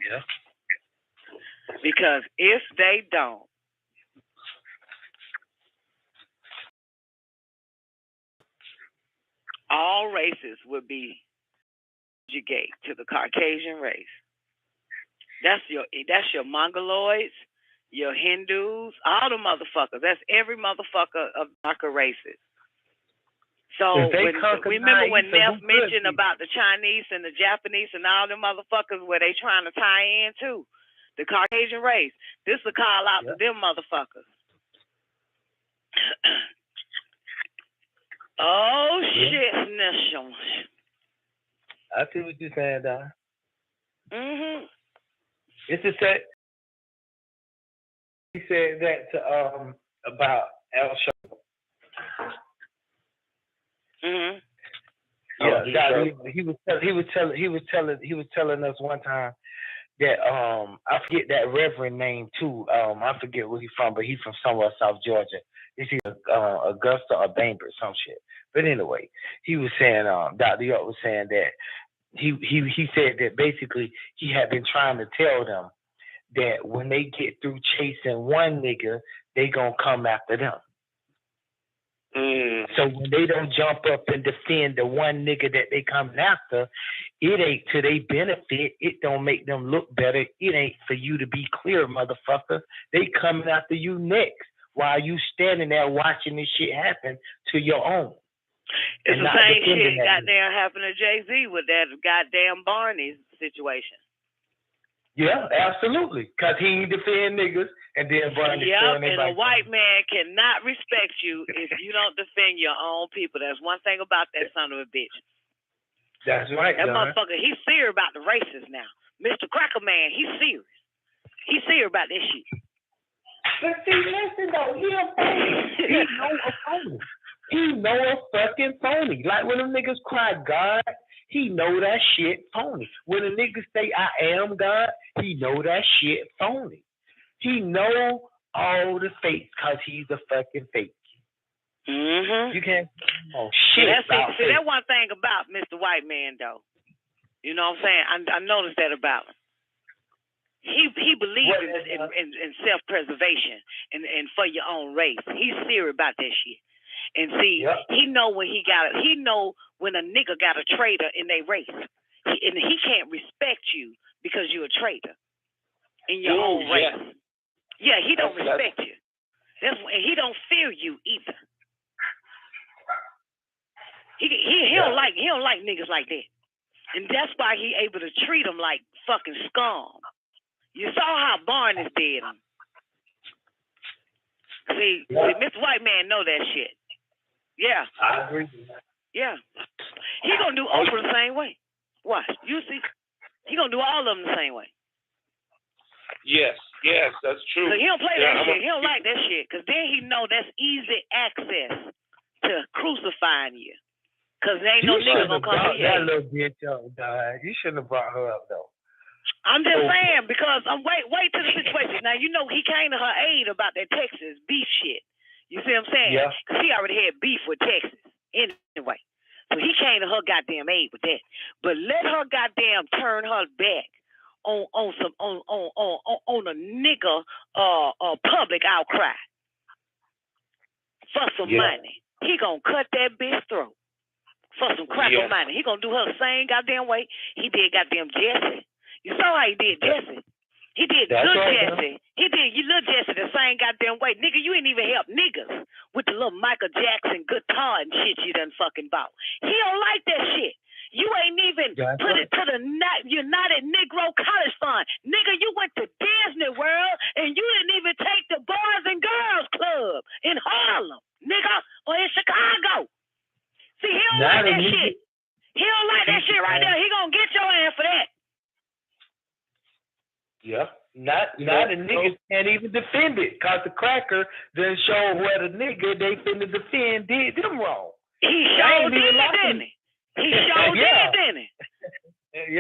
Yeah. Because if they don't, all races would be subjugate to the Caucasian race. That's your Mongoloids, your Hindus, all the motherfuckers. That's every motherfucker of darker races. So remember when Neff mentioned about the Chinese and the Japanese and all the motherfuckers where they trying to tie in too, the Caucasian race. This is a call out to them motherfuckers. Oh shit, Nisham. I see what you're saying, Don. Mhm. It's just that he said that to about Al Shaw. Mhm. Yeah, he was telling us one time that I forget that reverend name too. I forget where he's from, but he's from somewhere South Georgia. It's either Augusta or Bainbridge, some shit. But anyway, he was saying, Dr. York was saying that he said that basically he had been trying to tell them that when they get through chasing one nigga, they gonna come after them. So when they don't jump up and defend the one nigga that they coming after, it ain't to their benefit. It don't make them look better. It ain't for you to be clear, motherfucker. They coming after you next while you standing there watching this shit happen to your own. It's the same shit goddamn happened to Jay-Z with that goddamn Barney situation. Yeah, absolutely. Because he ain't defend niggas, and then Barney and a white man cannot respect you if you don't defend your own people. That's one thing about that son of a bitch. That's right, that motherfucker, he's serious about the races now. Mr. Cracker Man, he's serious. He's serious about this shit. But see, listen though, he a phony. He know a fucking phony. Like when them niggas cry God, he know that shit phony. When a nigga say I am God, he know that shit phony. He know all the fakes because he's a fucking fake. Mm-hmm. You can't. Oh shit! See, that one thing about Mr. White Man though. You know what I'm saying? I noticed that about him. He believes in self-preservation and for your own race. He's serious about that shit. And see, he know when he know when a nigga got a traitor in their race, and he can't respect you because you're a traitor in your own race. Yeah, he don't respect you. And he don't fear you either. He don't like niggas like that, and that's why he able to treat them like fucking scum. You saw how Barnes did him. See, Mr. White Man know that shit. Yeah. I agree. Yeah. He gonna do Oprah the same way. Watch. You see. He gonna do all of them the same way. Yes, that's true. So he don't play that shit. He don't like that shit. Because then he know that's easy access to crucifying you. Because there ain't no nigga gonna come to you. That little bitch up, dog. You shouldn't have brought her up, though. I'm just saying, because wait to the situation. Now, you know, he came to her aid about that Texas beef shit. You see what I'm saying? Yeah. Because he already had beef with Texas anyway. So he came to her goddamn aid with that. But let her goddamn turn her back on a nigga public outcry for some money. He gonna cut that bitch throat for some cracker money. He gonna do her the same goddamn way he did goddamn Jesse. You saw how he did Jesse. He did good Jesse. He did you little Jesse the same goddamn way. Nigga, you ain't even help niggas with the little Michael Jackson guitar and shit you done fucking bought. He don't like that shit. You ain't even put it to the United Negro College Fund. Nigga, you went to Disney World and you didn't even take the Boys and Girls Club in Harlem, nigga, or in Chicago. See, he don't like that shit. He don't like that shit right there. He gonna get your ass for that. Yeah. Now the niggas can't even defend it because the cracker done show what a nigga they finna defend did them wrong. He sure did, didn't he? He sure did, didn't he?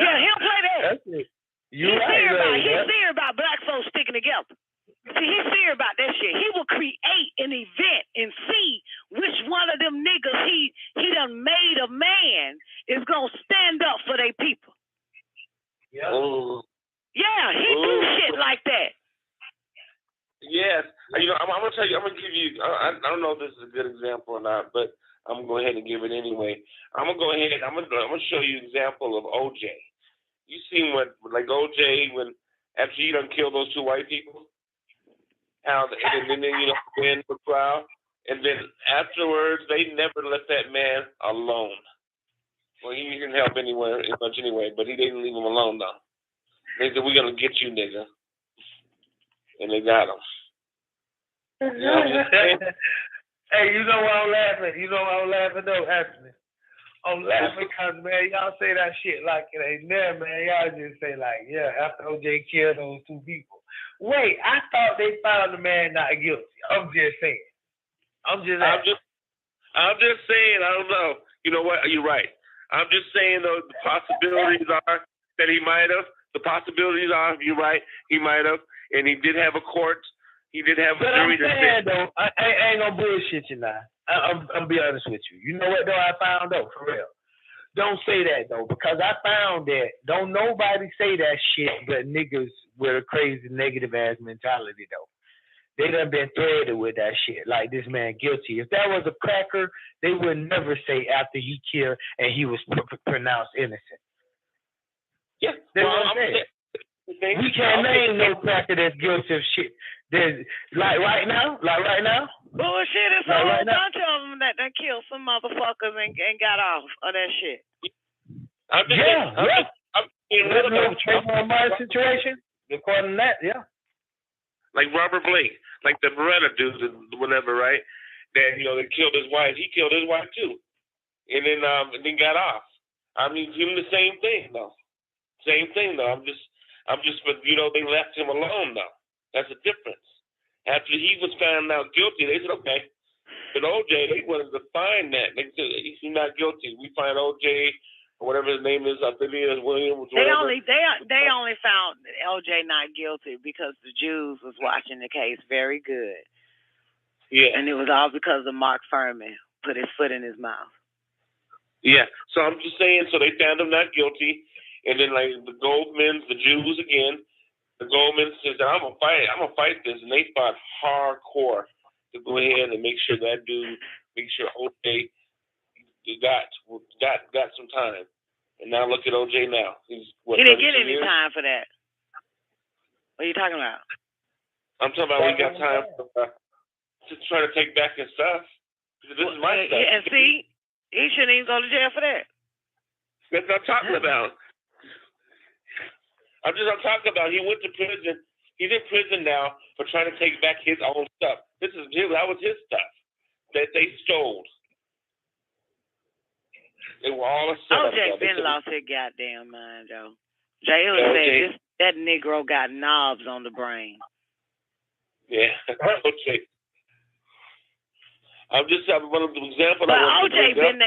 Yeah, he'll play that. That's it. He's serious about black folks sticking together. See, he's serious about that shit. He will create an event and see which one of them niggas he done made a man is gonna stand up for their people. Yeah. Yeah, he do shit like that. Yes. You know, I'm going to tell you, I'm going to give you, I don't know if this is a good example or not, but I'm going to go ahead and give it anyway. I'm going to go ahead, I'm going to show you an example of OJ. You seen what, like OJ, when, after he done killed those two white people, how, and then, you know, in the crowd, and then afterwards, they never left that man alone. Well, he didn't help anywhere, much anyway, but he didn't leave him alone, though. They said, we're going to get you, nigga. And they got him. You know what I'm saying? Hey, you know why I'm laughing? You know why I'm laughing, though, actually? I'm laughing because, man, y'all say that shit like it ain't there, man. Y'all just say, like, yeah, after OJ killed those two people. Wait, I thought they found the man not guilty. I'm just saying. I'm just saying, I don't know. You know what? You're right. I'm just saying, though, the possibilities are that he might have. The possibilities are, you're right, he might have, and he did have a court. He did have a jury. But I'm saying, though, I ain't gonna bullshit you now. I'm be honest with you. You know what, though, I found, though, for real. Don't say that, though, because I found that don't nobody say that shit but niggas with a crazy negative-ass mentality, though. They done been threaded with that shit, like this man guilty. If that was a cracker, they would never say after he killed and he was pronounced innocent. Yeah, we can't name no cracker that's guilty of shit. There's like right now. Bullshit, it's a whole bunch of them that killed some motherfuckers and got off of that shit. I'm being real about my situation. According to that, yeah. Like Robert Blake, like the Beretta dude, whatever, right? That they killed his wife. He killed his wife too, and then got off. I mean, doing the same thing though. Same thing though. I'm just, but they left him alone though. That's the difference. After he was found out guilty, they said, okay. But OJ, they wanted to find that. They said he's not guilty. We find OJ. Or whatever his name is, I think it is Williams. They only found OJ not guilty because the Jews was watching the case very good. Yeah, and it was all because of Mark Furman put his foot in his mouth. Yeah, so I'm just saying. So they found him not guilty, and then like the Goldmans, the Jews again. The Goldmans says, "I'm gonna fight this," and they fought hardcore to go ahead and make sure that dude, OJ. He got some time, and now look at OJ now. He didn't get any time for that. What are you talking about? I'm talking about when he got time to try to take back his stuff. This is my stuff. And see, he shouldn't even go to jail for that. That's what I'm talking about. I'm talking about he went to prison. He's in prison now for trying to take back his own stuff. That was his stuff that they stole. They were all a setup. OJ been lost his goddamn mind, though. Jay said that Negro got knobs on the brain. Yeah, OJ. I'm just having one of the examples. But OJ been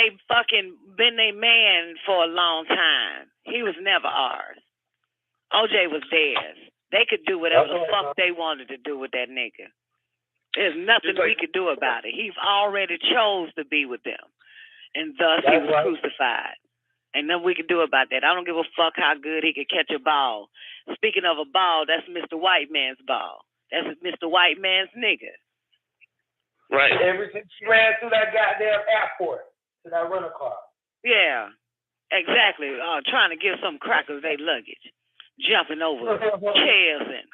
they man for a long time. He was never ours. OJ was theirs. They could do whatever the fuck they wanted to do with that nigga. There's nothing we could do about it. He already chose to be with them. And thus he was crucified. And nothing we can do about that. I don't give a fuck how good he could catch a ball. Speaking of a ball, that's Mr. White Man's ball. That's Mr. White Man's nigga. Right. Ever since she ran through that goddamn airport to that rental car. Yeah, exactly. Trying to give some crackers their luggage. Jumping over chairs and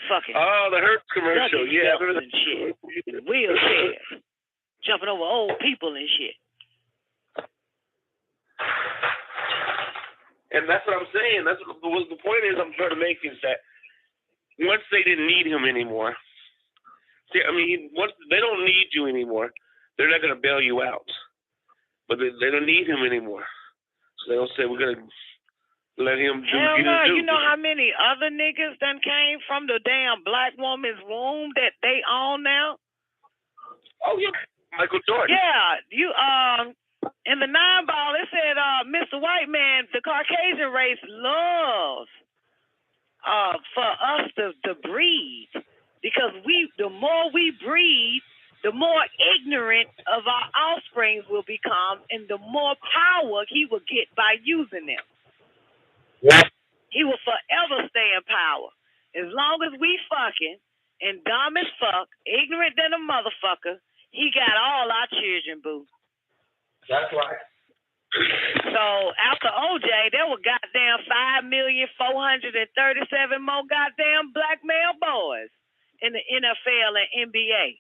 fucking. Oh, the Hertz commercial. Yeah. And shit. And wheelchairs. Jumping over old people and shit. And that's what I'm saying. That's what the point is I'm trying to make is that once they didn't need him anymore, once they don't need you anymore, they're not going to bail you out. But they don't need him anymore. So they'll say, we're going to let him do hell no, do. You know how many other niggas done came from the damn black woman's womb that they own now? Oh, yeah. Michael Jordan. Yeah, you in the 9-ball it said Mr. White Man, the Caucasian race loves for us to breed because the more we breed, the more ignorant of our offspring will become, and the more power he will get by using them. Yeah. He will forever stay in power as long as we fucking and dumb as fuck, ignorant than a motherfucker. He got all our children, boo. That's right. So after OJ, there were goddamn 5,437,000 more goddamn black male boys in the NFL and NBA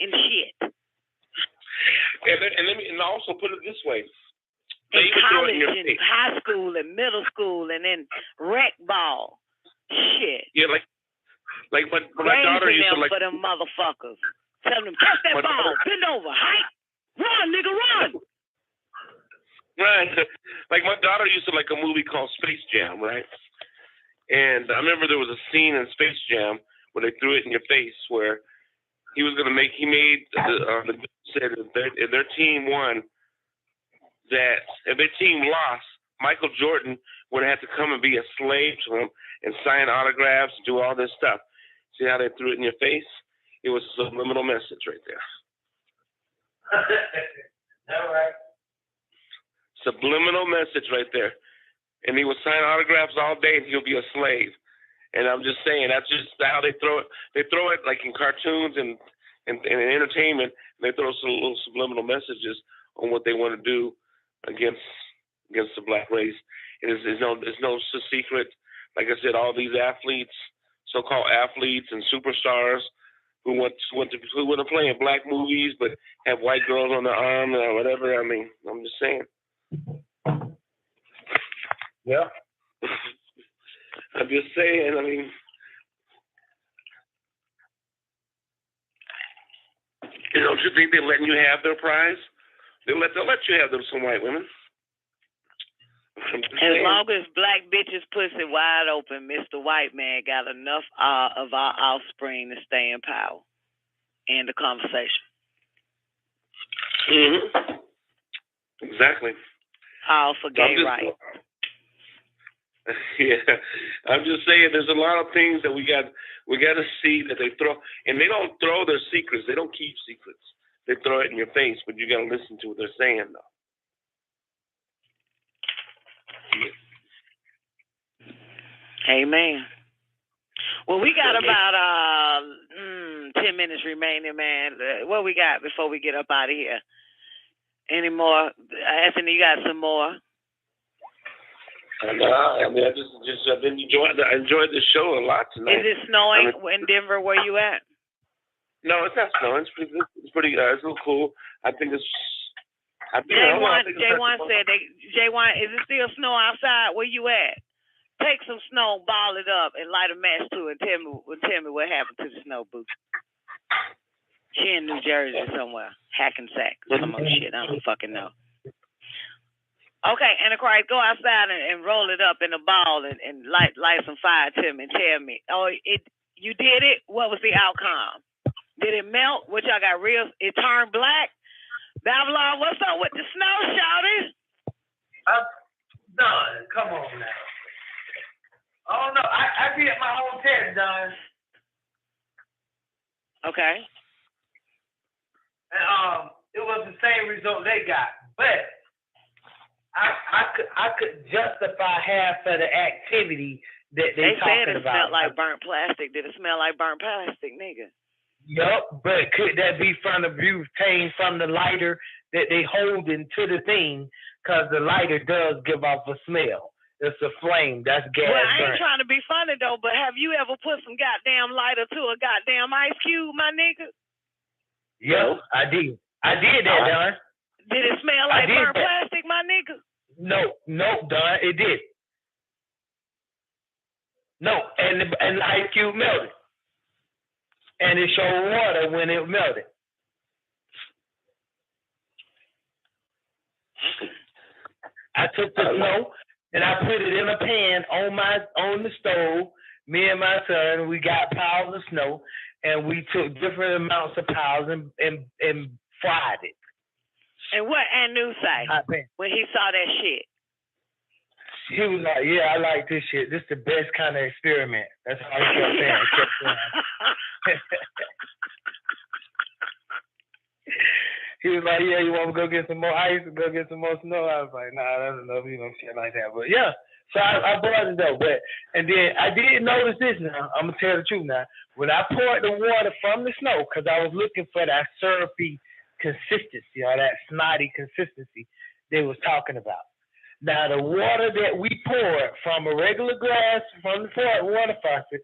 and shit. And also put it this way. In college and high school and middle school and in rec ball. Shit. Yeah, like my daughter used to like for them motherfuckers. Tell them, catch that ball, bend over, hike, run, nigga, run. Right. Like my daughter used to like a movie called Space Jam, right? And I remember there was a scene in Space Jam where they threw it in your face where he made said if their team won, that if their team lost, Michael Jordan would have to come and be a slave to him and sign autographs and do all this stuff. See how they threw it in your face? It was a subliminal message right there. All right. Subliminal message right there. And he would sign autographs all day and he'll be a slave. And I'm just saying, that's just how they throw it. They throw it like in cartoons and entertainment. They throw some little subliminal messages on what they want to do against the black race. It's no secret. Like I said, all these athletes, so-called athletes and superstars, who want to play in black movies but have white girls on their arm or whatever. I mean, I'm just saying. Yeah. I'm just saying. I mean, don't you think they're letting you have their prize? They'll let you have some white women. As long as black bitches pussy wide open, Mr. White Man got enough of our offspring to stay in power. End the conversation. Mm-hmm. Exactly. All for gay rights. Yeah, I'm just saying. There's a lot of things that we got to see that they throw, and they don't throw their secrets. They don't keep secrets. They throw it in your face, but you got to listen to what they're saying, though. Amen. Well, we got about 10 minutes remaining, man. What we got before we get up out of here? Any more? Anthony, you got some more? I mean, I've been enjoyed the show a lot tonight. Is it snowing in Denver? Where you at? No, it's not snowing. It's pretty it's a little cool. I think it's. J1 said, J1, is it still snow outside? Where you at? Take some snow, ball it up, and light a match to it, and tell me what happened to the snow boots. She in New Jersey somewhere, Hackensack, some other shit. I don't fucking know. Okay, Antichrist, go outside and roll it up in a ball and light some fire to me and tell me. Oh, you did it? What was the outcome? Did it melt? What y'all got real? It turned black? Babylon, what's up with the snow, shawty? Done. Come on now. Oh, no. I get my whole test done. Okay. And it was the same result they got. But I could justify half of the activity that they said talking it about. smelled like burnt plastic. Did it smell like burnt plastic, nigga? Yup, but could that be from the butane from the lighter that they holding to the thing? Because the lighter does give off a smell. It's a flame. That's gas. Well, I ain't burnt. trying to be funny, though, but have you ever put some goddamn lighter to a goddamn ice cube, my nigga? Yep, I did. I did that, Don. Did it smell like burnt plastic, my nigga? No, Don, it did. No, and the ice cube melted. And it showed water when it melted. I took the snow and I put it in a pan on the stove. Me and my son, we got piles of snow, and we took different amounts of piles and fried it. And what Anu say when he saw that shit? He was like, "Yeah, I like this shit. This is the best kind of experiment." That's all he kept saying. He was like, "Yeah, you want to go get some more ice and go get some more snow?" I was like, "Nah, that's enough, shit like that." But yeah, so I brought it up. And then I did notice this now. I'm gonna tell the truth now. When I poured the water from the snow, because I was looking for that syrupy consistency or that snotty consistency they was talking about. Now the water that we poured from a regular glass from the water faucet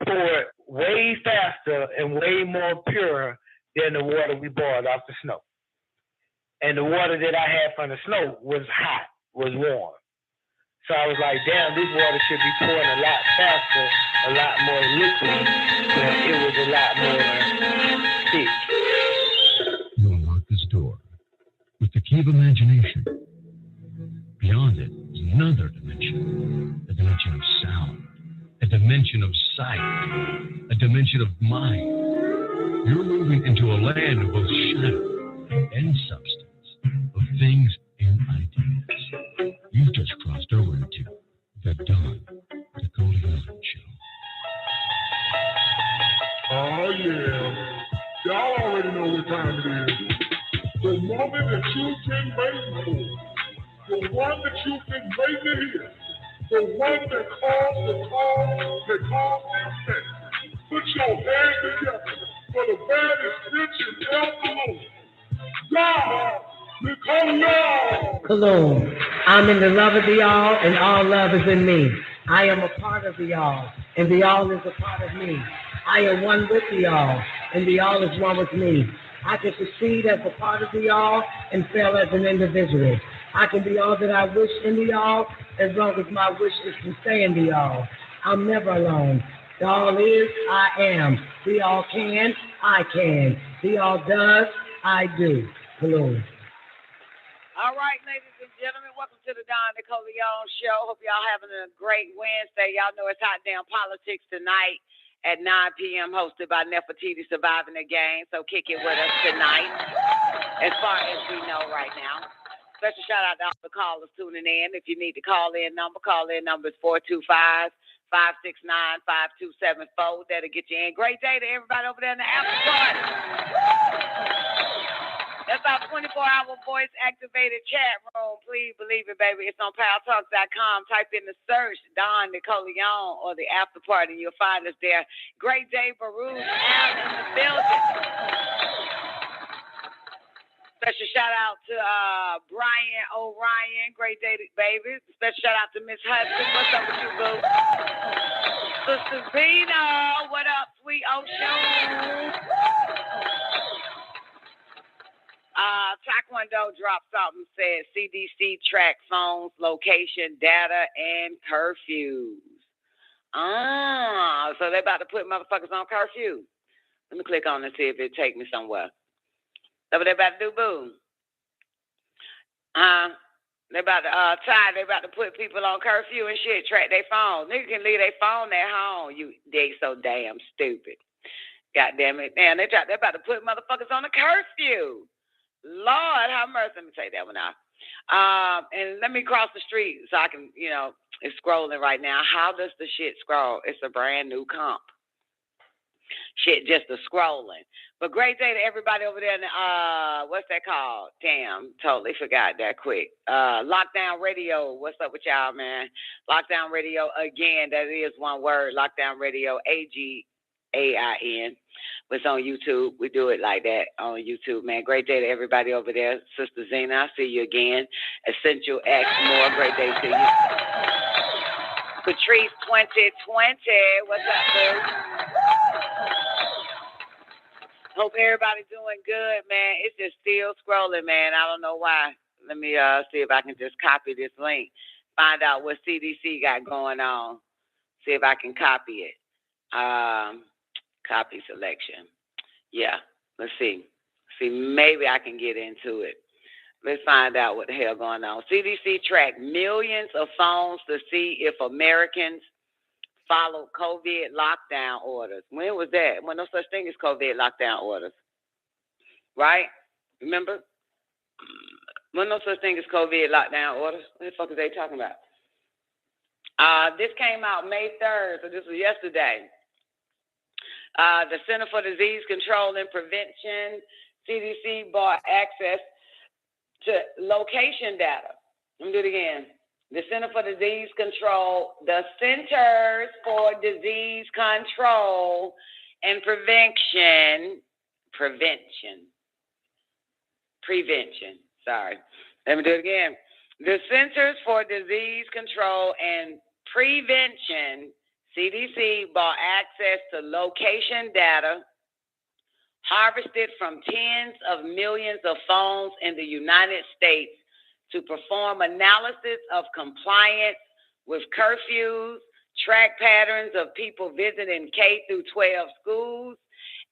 poured way faster and way more pure than the water we boiled off the snow. And the water that I had from the snow was hot, was warm. So I was like, damn, this water should be pouring a lot faster, a lot more liquid, but it was a lot more thick. You unlock this door with the key of imagination. Beyond it is another dimension, a dimension of sound, a dimension of sight, a dimension of mind. You're moving into a land of both shadow and substance, of things and ideas. You've just crossed over into the Nicoleone Show. Oh, yeah. Y'all already know what time it is. The moment that you've been waiting for. The one that you've been waiting to hear. The one that calls the call, that calls the effect. Put your hands together for the baddest bitch in El Cologne. Nicoleone! Cologne. I'm in the love of the all, and all love is in me. I am a part of the all. and the all is a part of me. I am one with the all, and the all is one with me. I can succeed as a part of the all and fail as an individual. I can be all that I wish in the all as long as my wish is to stay in the all. I'm never alone. The all is, I am. The all can, I can. The all does, I do. Hello. All right, ladies and gentlemen, welcome to the Don Nicoleone Show. Hope y'all having a great Wednesday. Y'all know it's Hot Damn Politics tonight at 9 p.m. hosted by Nefertiti Surviving the Game. So kick it with us tonight, as far as we know right now. Special shout out to all the callers tuning in. If you need to call in number is 425-569-5274. That'll get you in. Great day to everybody over there in the after party. That's our 24-hour voice-activated chat room. Please believe it, baby. It's on powertalks.com. Type in the search, Don Nicoleone, or the after party. You'll find us there. Great day, Baruch out in the building. Special shout-out to Brian O'Ryan. Great day, baby. Special shout-out to Miss Hudson. What's up with you, boo? Sister Zena. What up, sweet ocean? Taekwondo dropped something, said CDC track phones, location, data, and curfews. So they're about to put motherfuckers on curfew. Let me click on and see if it take me somewhere. That's what they about to do, boo. They about to they about to put people on curfew and shit, track their phone. Niggas can leave their phone at home. They so damn stupid. God damn it. Man, they about to put motherfuckers on a curfew. Lord, have mercy. Let me take that one out. And let me cross the street so I can, it's scrolling right now. How does the shit scroll? It's a brand new comp. Shit, just the scrolling. But great day to everybody over there in the, what's that called? Damn, totally forgot that quick. Lockdown Radio. What's up with y'all, man? Lockdown Radio, again, that is one word. Lockdown Radio, AGAIN. It's on YouTube. We do it like that on YouTube, man. Great day to everybody over there. Sister Zena, I see you again. Essential X, more. Great day to you. Patrice 2020. What's up, dude? Hope everybody's doing good, man. It's just still scrolling, man. I don't know why. Let me see if I can just copy this link. Find out what CDC got going on. See if I can copy it. Copy selection. Yeah, let's see. Maybe I can get into it. Let's find out what the hell going on. CDC tracked millions of phones to see if Americans followed COVID lockdown orders. When was that? When no such thing as COVID lockdown orders. Right? Remember? When no such thing as COVID lockdown orders. What the fuck is they talking about? This came out May 3rd, so this was yesterday. The Center for Disease Control and Prevention, CDC, bought access to location data. Let me do it again. The Centers for Disease Control and Prevention. Sorry. Let me do it again. The Centers for Disease Control and Prevention, CDC, bought access to location data harvested from tens of millions of phones in the United States to perform analysis of compliance with curfews, track patterns of people visiting K through 12 schools,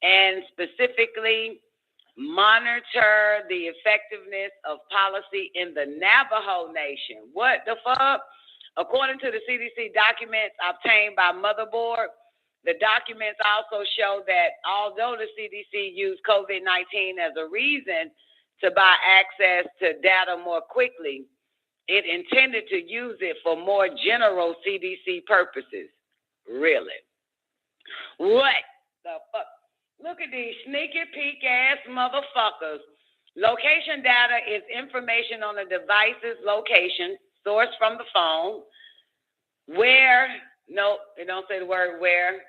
and specifically monitor the effectiveness of policy in the Navajo Nation. What the fuck? According to the CDC documents obtained by Motherboard, the documents also show that although the CDC used COVID-19 as a reason to buy access to data more quickly, it intended to use it for more general CDC purposes. Really? What the fuck? Look at these sneaky peek ass motherfuckers. Location data is information on a device's location sourced from the phone. Where? Nope, they don't say the word where.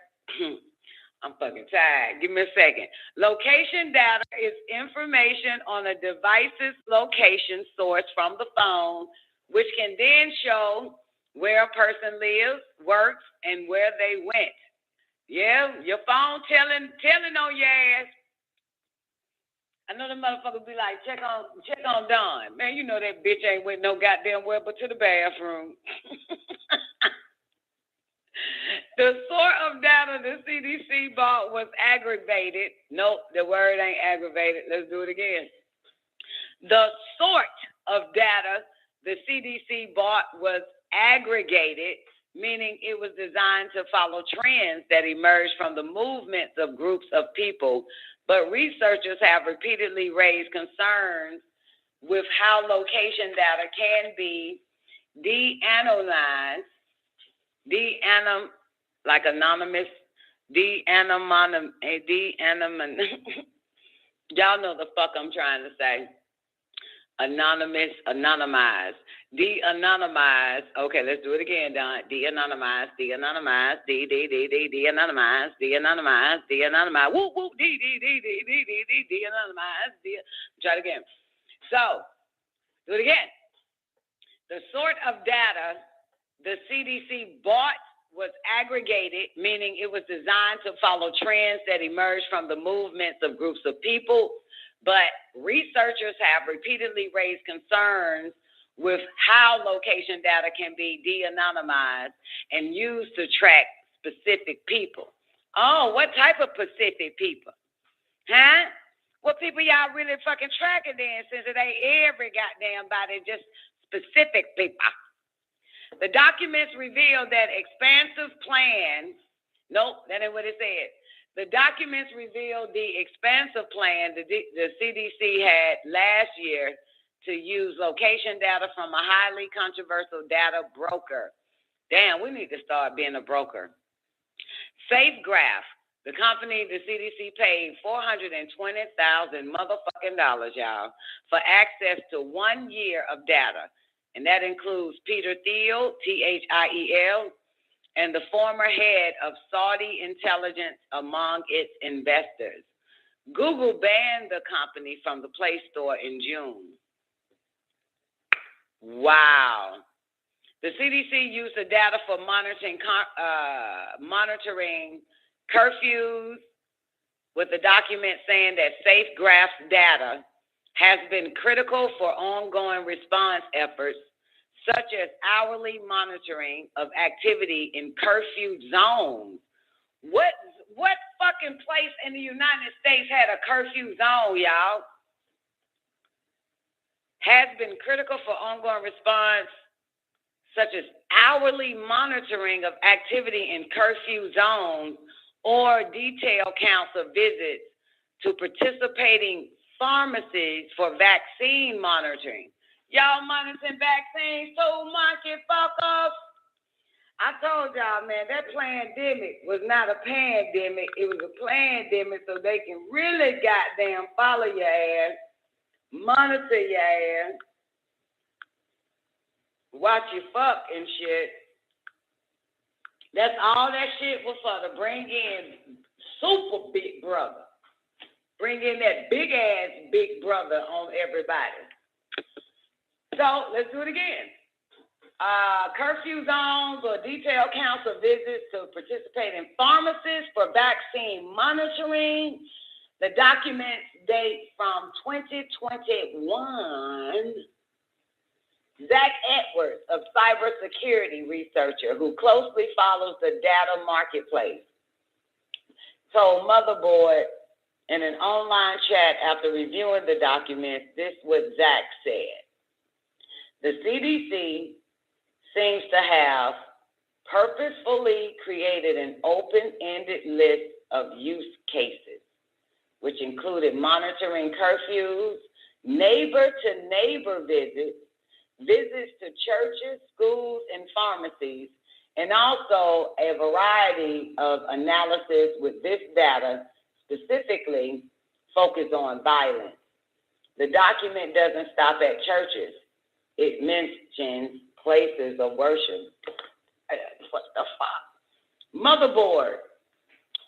I'm fucking tired. Give me a second. Location data is information on a device's location sourced from the phone, which can then show where a person lives, works, and where they went. Yeah, your phone telling on your ass. I know the motherfucker be like, check on Dawn. Man, you know that bitch ain't went no goddamn well but to the bathroom. The sort of data the CDC bought was aggravated. Nope, the word ain't aggravated. Let's do it again. The sort of data the CDC bought was aggregated, meaning it was designed to follow trends that emerged from the movements of groups of people. But researchers have repeatedly raised concerns with how location data can be de-anonymized, like anonymous, de-anonymized. Y'all know the fuck I'm trying to say. Anonymized. De-anonymized. Okay, let's do it again, Don. De-anonymized, de-anonymized, de-anonymized, de-anonymized, de-anonymized. Whoop, whoop, de-anonymized. Try it again. So, do it again. The sort of data the CDC bought was aggregated, meaning it was designed to follow trends that emerged from the movements of groups of people. But researchers have repeatedly raised concerns with how location data can be de-anonymized and used to track specific people. Oh, what type of specific people? Huh? What people y'all really fucking tracking then, since it ain't every goddamn body, just specific people? The documents revealed that expansive plans, nope, that ain't what it said. The documents revealed the expansive plan the CDC had last year to use location data from a highly controversial data broker. Damn, we need to start being a broker. SafeGraph, the company the CDC paid $420,000 motherfucking dollars, y'all, for access to 1 year of data. And that includes Peter Thiel, Thiel, and the former head of Saudi intelligence among its investors. Google banned the company from the Play Store in June. Wow. The CDC used the data for monitoring curfews, with the document saying that SafeGraph's data has been critical for ongoing response efforts, such as hourly monitoring of activity in curfew zones. What fucking place in the United States had a curfew zone, y'all? Has been critical for ongoing response, such as hourly monitoring of activity in curfew zones or detailed counts of visits to participating pharmacies for vaccine monitoring. Y'all monitoring vaccines too, monkey fuckers? I told y'all, man, that pandemic was not a pandemic. It was a plandemic, so they can really goddamn follow your ass, monitor your ass, watch you fuck and shit. That's all that shit was for, to bring in super big brother. Bring in that big ass big brother on everybody. So let's do it again. Curfew zones or detailed counts of visits to participate in pharmacies for vaccine monitoring. The documents date from 2021. Zach Edwards, a cybersecurity researcher who closely follows the data marketplace, told Motherboard in an online chat after reviewing the documents, this is what Zach said. The CDC seems to have purposefully created an open-ended list of use cases, which included monitoring curfews, neighbor-to-neighbor visits, visits to churches, schools, and pharmacies, and also a variety of analysis with this data specifically focused on violence. The document doesn't stop at churches. It mentions places of worship. What the fuck? Motherboard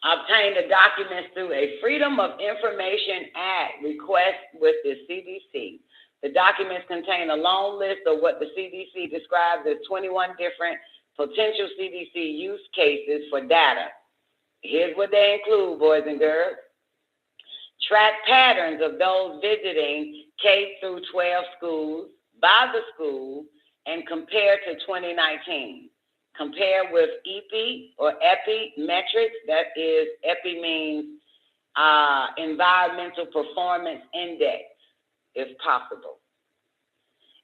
obtained the documents through a Freedom of Information Act request with the CDC. The documents contain a long list of what the CDC describes as 21 different potential CDC use cases for data. Here's what they include, boys and girls. Track patterns of those visiting K through 12 schools by the school and compare to 2019. Compare with EPI or EPI metrics. That is, EPI means Environmental Performance Index, if possible.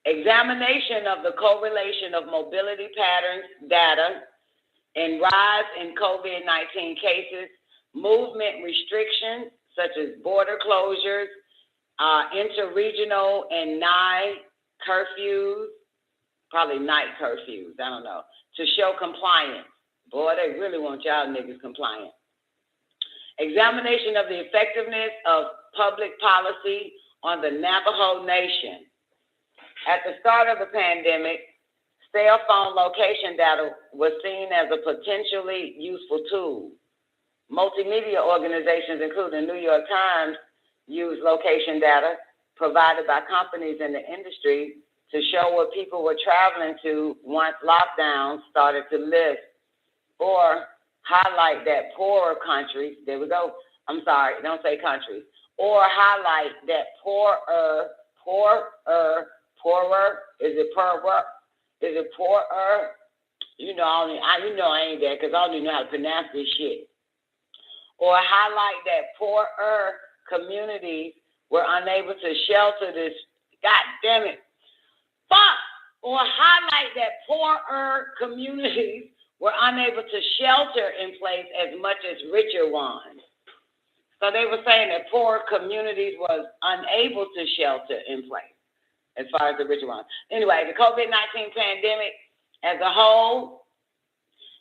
Examination of the correlation of mobility patterns data and rise in COVID-19 cases, movement restrictions such as border closures, interregional and night curfews, probably night curfews, I don't know, to show compliance. Boy, they really want y'all niggas compliant. Examination of the effectiveness of public policy on the Navajo Nation. At the start of the pandemic, cell phone location data was seen as a potentially useful tool. Multimedia organizations, including the New York Times, use location data provided by companies in the industry to show what people were traveling to once lockdowns started to lift, or highlight that poorer countries, there we go, I'm sorry, don't say countries, or highlight that poorer, is it poorer? You know, I ain't there because I don't even know how to pronounce this shit. Or highlight that poorer communities were unable to shelter this, God damn it, fuck! Or highlight that poorer communities were unable to shelter in place as much as richer ones. So they were saying that poor communities was unable to shelter in place as far as the richer ones. Anyway, the COVID-19 pandemic as a whole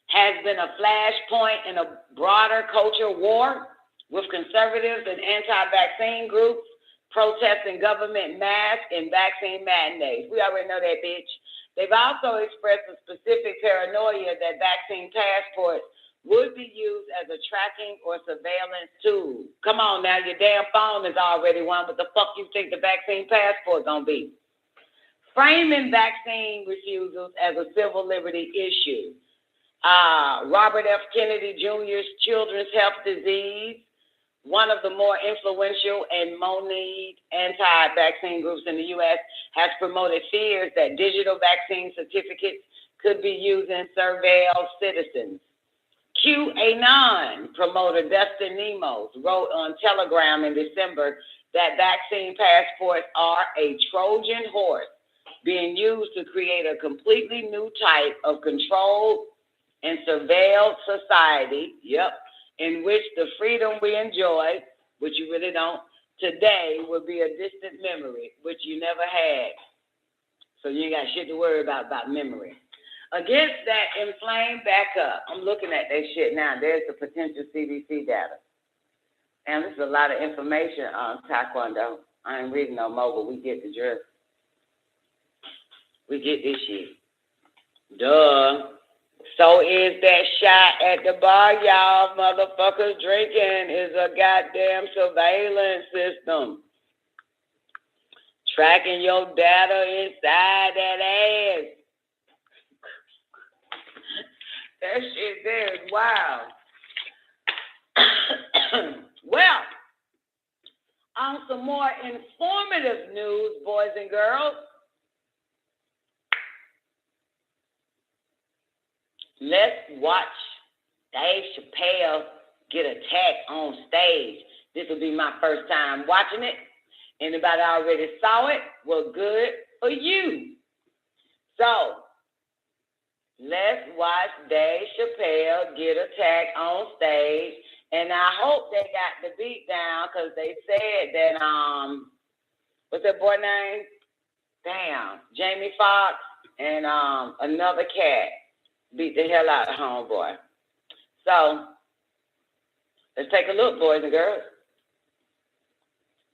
has been a flashpoint in a broader culture war with conservatives and anti-vaccine groups protesting government masks and vaccine mandates. We already know that, bitch. They've also expressed a specific paranoia that vaccine passports would be used as a tracking or surveillance tool. Come on now, your damn phone is already one. What the fuck you think the vaccine passport gonna be? Framing vaccine refusals as a civil liberty issue. Robert F. Kennedy Jr.'s Children's Health Disease, one of the more influential and moneyed anti-vaccine groups in the U.S., has promoted fears that digital vaccine certificates could be used in surveilled citizens. QAnon promoter Dustin Nemos wrote on Telegram in December that vaccine passports are a Trojan horse being used to create a completely new type of controlled and surveilled society, in which the freedom we enjoy, which you really don't, today will be a distant memory, which you never had. So you ain't got shit to worry about memory. Against that inflamed backup, I'm looking at that shit now. There's the potential CDC data. And this is a lot of information on Taekwondo. I ain't reading no more, but we get the drift. We get this shit. Duh. So is that shot at the bar, y'all motherfuckers drinking is a goddamn surveillance system. Tracking your data inside that ass. That shit there is wild. Well, on some more informative news, boys and girls, let's watch Dave Chappelle get attacked on stage. This will be my first time watching it. Anybody already saw it? Well, good for you. So, let's watch Dave Chappelle get attacked on stage. And I hope they got the beat down because they said that, what's that boy name? Damn, Jamie Foxx and another cat beat the hell out of homeboy. So, let's take a look, boys and girls.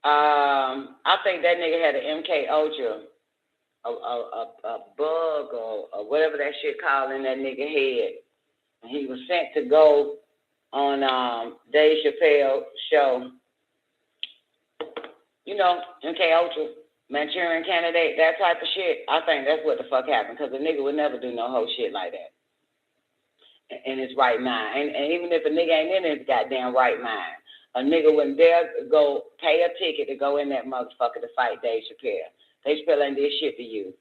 I think that nigga had an MK Ultra, a bug or whatever that shit called in that nigga head. And he was sent to go on Dave Chappelle's show. You know, MK Ultra, Manchurian Candidate, that type of shit. I think that's what the fuck happened because the nigga would never do no whole shit like that. in his right mind. And even if a nigga ain't in his goddamn right mind, a nigga wouldn't dare go pay a ticket to go in that motherfucker to fight Dave Chappelle. Dave Chappelle ain't did shit to you.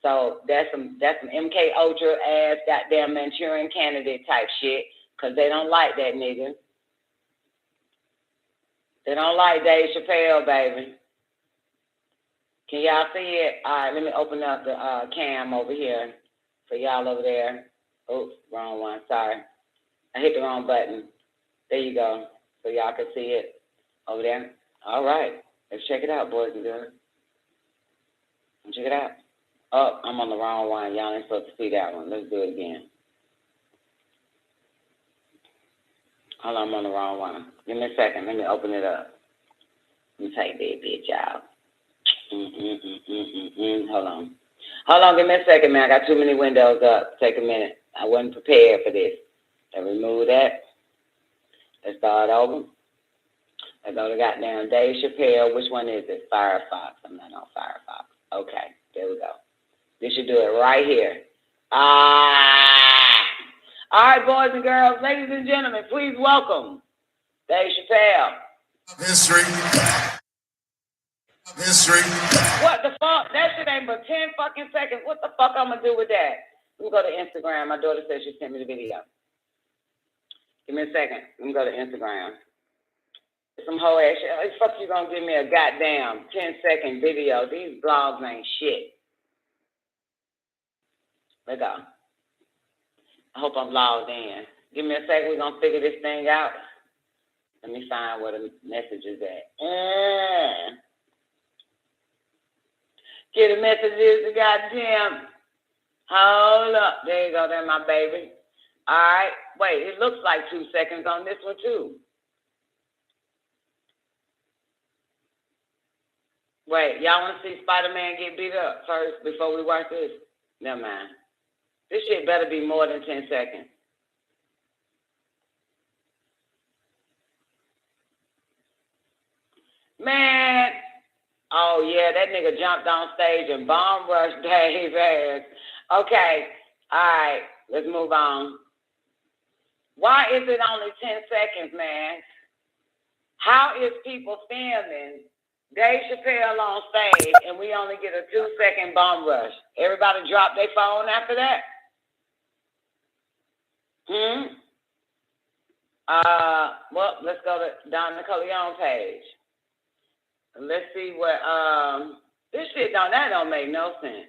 So that's some MK Ultra ass goddamn Manchurian candidate type shit, because they don't like that nigga. They don't like Dave Chappelle, baby. Can y'all see it? All right, let me open up the cam over here for y'all over there. Oops, wrong one. Sorry. I hit the wrong button. There you go. So y'all can see it over there. All right. Let's check it out, boys and girls. Check it out. Oh, I'm on the wrong one. Y'all ain't supposed to see that one. Let's do it again. Hold on, I'm on the wrong one. Give me a second. Let me open it up. Let me take that bitch out. Hold on, give me a second, man. I got too many windows up. Take a minute. I wasn't prepared for this. I remove that. Let's start over. I go to goddamn Dave Chappelle. Which one is it? Firefox. I'm not on Firefox. Okay, there we go. This should do it right here. All right, boys and girls, ladies and gentlemen, please welcome Dave Chappelle. History. What the fuck? That shit ain't but 10 fucking seconds. What the fuck I'm gonna do with that? Let me go to Instagram. My daughter said she sent me the video. Give me a second. Let me go to Instagram. Some whole ass shit. How the fuck you gonna give me a goddamn 10-second video? These blogs ain't shit. Let go. I hope I'm logged in. Give me a second. We're gonna figure this thing out. Let me find where the message is at. Get the messages, the goddamn. Hold up. There you go. There, my baby. All right. Wait, it looks like 2 seconds on this one, too. Wait, y'all want to see Spider-Man get beat up first before we watch this? Never mind. This shit better be more than 10 seconds. Man. Oh, yeah, that nigga jumped on stage and bomb rushed Dave's ass. Okay, all right, let's move on. Why is it only 10 seconds, man? How is people filming Dave Chappelle on stage and we only get a 2-second bomb rush? Everybody drop their phone after that? Well, let's go to Don Nicoleone page. Let's see what, this shit don't make no sense.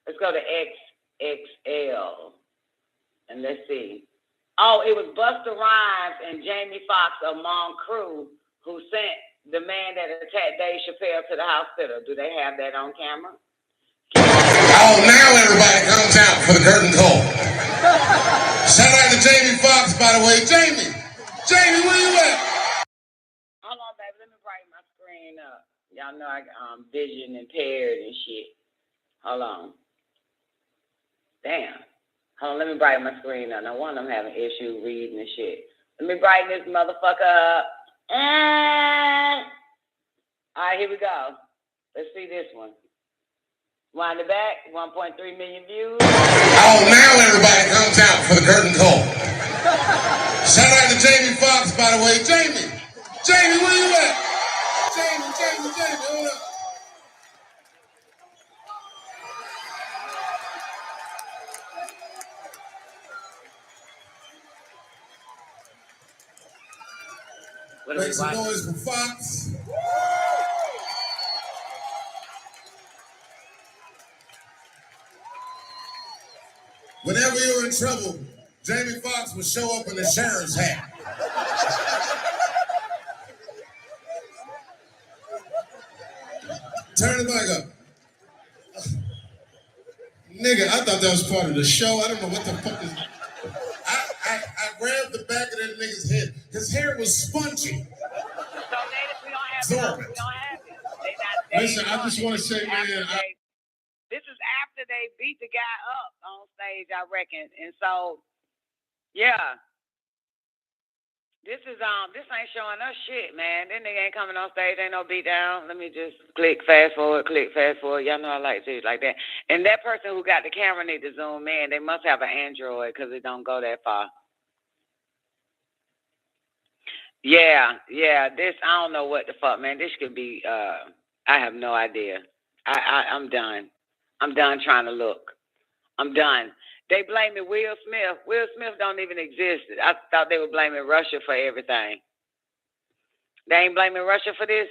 Let's go to XXL, and let's see. Oh, it was Busta Rhymes and Jamie Foxx of Mon Crew who sent the man that attacked Dave Chappelle to the hospital. Do they have that on camera? Oh, now everybody comes out for the curtain call. Shout out to Jamie Foxx, by the way. Jamie, where you at? Hold on, baby. Let me brighten my screen up. Y'all know I'm vision impaired and shit. Hold on. Damn. Hold on, let me brighten my screen up. No wonder I'm having issue reading and shit. Let me brighten this motherfucker up. All right, here we go. Let's see this one. Wind it back. 1.3 million views. Oh, now everybody comes out for the curtain call. Shout out to Jamie Foxx, by the way. Jamie, where you at? Jamie, hold up. Make some noise for Fox. Whenever you're in trouble, Jamie Foxx will show up in the sheriff's hat. Turn the mic up. Nigga, I thought that was part of the show. I don't know what the fuck is. I grabbed the back of that nigga's head. His hair was spongy. So, ladies, we don't have it. Listen, I just want to say, man. This is after they beat the guy up on stage, I reckon. And so, yeah. This ain't showing us shit, man. This nigga ain't coming on stage, ain't no beat down. Let me just click fast forward. Y'all know I like to like that. And that person who got the camera need to zoom in. They must have an Android because it don't go that far. Yeah. This, I don't know what the fuck, man. This could be, I have no idea. I'm done. I'm done trying to look. I'm done. They blaming Will Smith. Will Smith don't even exist. I thought they were blaming Russia for everything. They ain't blaming Russia for this?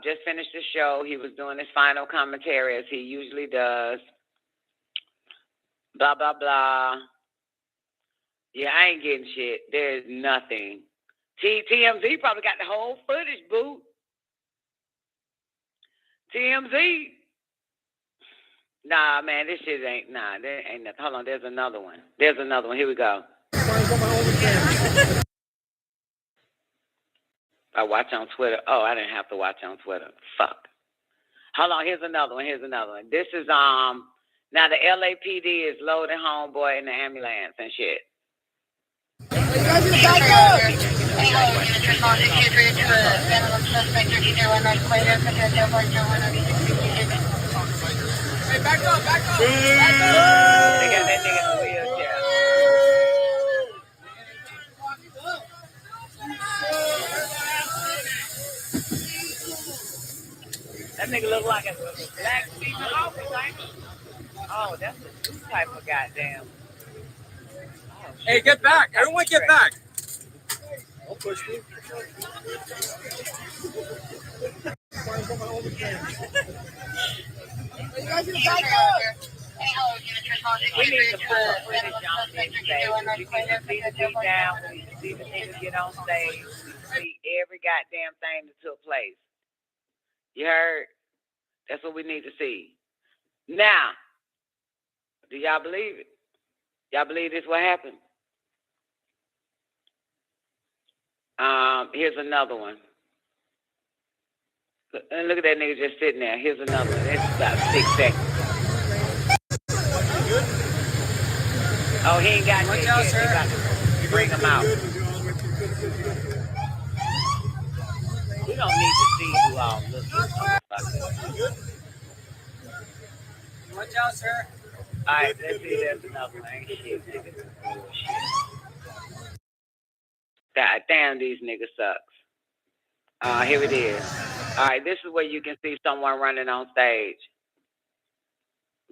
Just finished the show. He was doing his final commentary as he usually does. Blah, blah, blah. Yeah, I ain't getting shit. There's nothing. TMZ probably got the whole footage, boo. TMZ. Nah, man, this shit ain't, there ain't nothing. Hold on, there's another one. Here we go. I watch on Twitter. Oh, I didn't have to watch on Twitter. Fuck. Hold on, here's another one. This is, now the LAPD is loading homeboy in the ambulance and shit. Hey, back up. They got that nigga in the wheelchair. That nigga look like a black Stephen Hawking, ain't he? Oh, that's a new type of goddamn. Oh, hey, get back. Everyone get back. Don't push me. We need to pull footage on this stage. We need to see the beat down. We need to see the niggas get on stage. We need to see every goddamn thing that took place. You heard? That's what we need to see. Now, do y'all believe it? Y'all believe this what happened? Here's another one. And look at that nigga just sitting there. Here's another one. It's about 6 seconds. Oh, he ain't got it yet. They got to bring him out. We don't need to see who all looks like. Watch out, sir. All right, let's see. There's another one. Ain't shit, nigga. Bullshit. God damn, these niggas sucks. Here it is. All right, this is where you can see someone running on stage.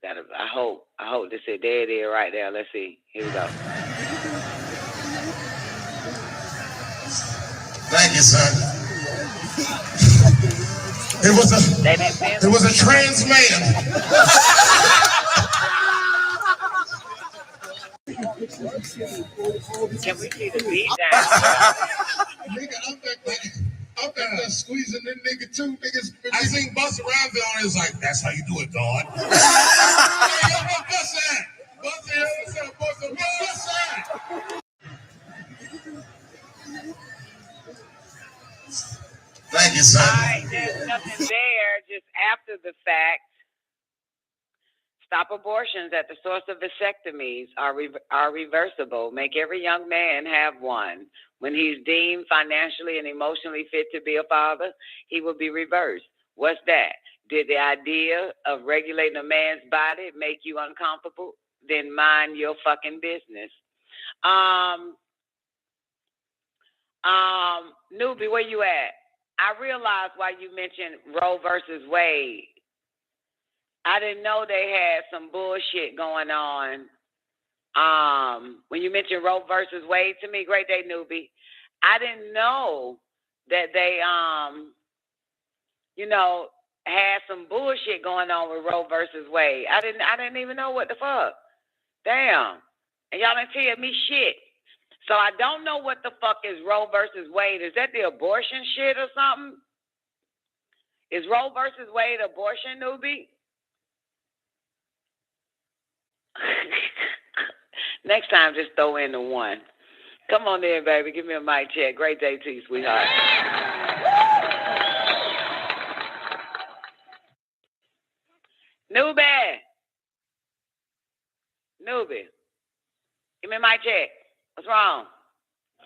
I hope this is there it is right there. Let's see. Here we go. Thank you, son. It was a trans man. Can we see the beat down? Nigga, I'm back there squeezing that nigga too. Niggas, I seen Busta Rhymes on it. It's like, that's how you do it, God. Thank you, son. All right, there's nothing there. Just after the fact, stop abortions at the source of vasectomies are reversible. Make every young man have one. When he's deemed financially and emotionally fit to be a father, he will be reversed. What's that? Did the idea of regulating a man's body make you uncomfortable? Then mind your fucking business. Newbie, where you at? I realized why you mentioned Roe versus Wade. I didn't know they had some bullshit going on. When you mentioned Roe versus Wade to me, great day, newbie. I didn't know that they, had some bullshit going on with Roe versus Wade. I didn't even know what the fuck. Damn. And y'all didn't tell me shit. So I don't know what the fuck is Roe versus Wade. Is that the abortion shit or something? Is Roe versus Wade abortion, newbie? Next time, just throw in the one. Come on in, baby. Give me a mic check. Great day to you, sweetheart. Newbie. Give me a mic check. What's wrong?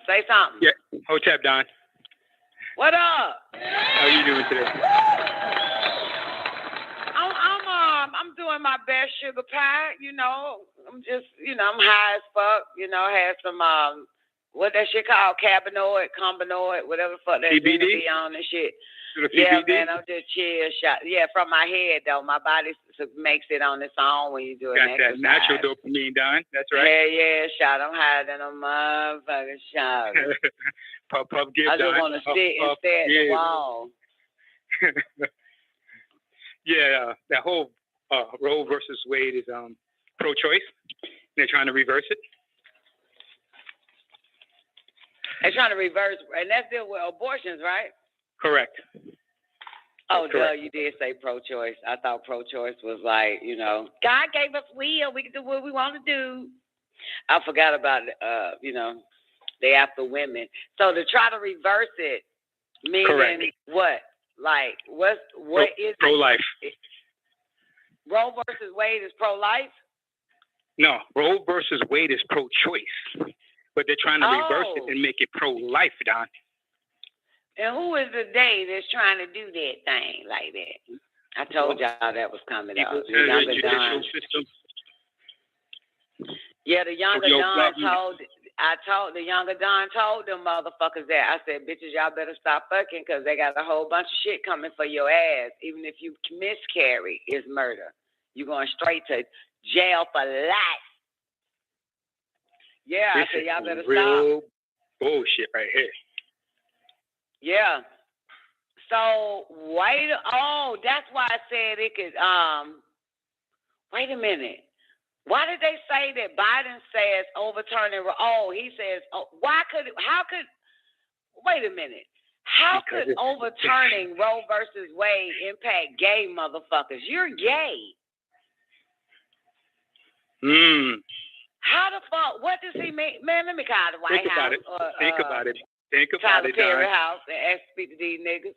Say something. Yeah. Hotep, Don. What up? How are you doing today? I'm doing my best, sugar pie. You know, I'm just, I'm high as fuck. You know, had some what that shit called, combinoid, whatever the fuck that CBD? be on and shit. Yeah, man, I'm just chill shot. Yeah, from my head though. My body makes it on its own when you do an exercise. Got that natural dopamine, Don. That's right. Yeah, shot. I'm higher than a motherfucking shot. Puff, give, I just Don. want to sit and stare at the wall. Yeah, that whole Roe versus Wade is pro-choice. They're trying to reverse it. They're trying to reverse, and that's deal with abortions, right? Correct. Oh, duh, you did say pro-choice. I thought pro-choice was like, God gave us will. We can do what we want to do. I forgot about, they after women. So to try to reverse it, meaning correct. What? Like, what is pro-life? Roe versus Wade is pro-life? No, Roe versus Wade is pro-choice. But they're trying to reverse it and make it pro-life, Don. And who is the day that's trying to do that thing like that? I told y'all that was coming up. The younger Don. Yeah, the younger Don the younger Don told them motherfuckers that. I said, bitches, y'all better stop fucking because they got a whole bunch of shit coming for your ass. Even if you miscarry, it's murder. You're going straight to jail for life. Yeah, I said, y'all better real stop. Bullshit right here. Yeah. So that's why I said it could. Wait a minute. Why did they say that Biden says overturning? He says. Wait a minute. How could overturning Roe versus Wade impact gay motherfuckers? You're gay. How the fuck? What does he mean? Man, let me call the White House. Think about it. Think about Tyler it, Perry Don. House and speak to these niggas.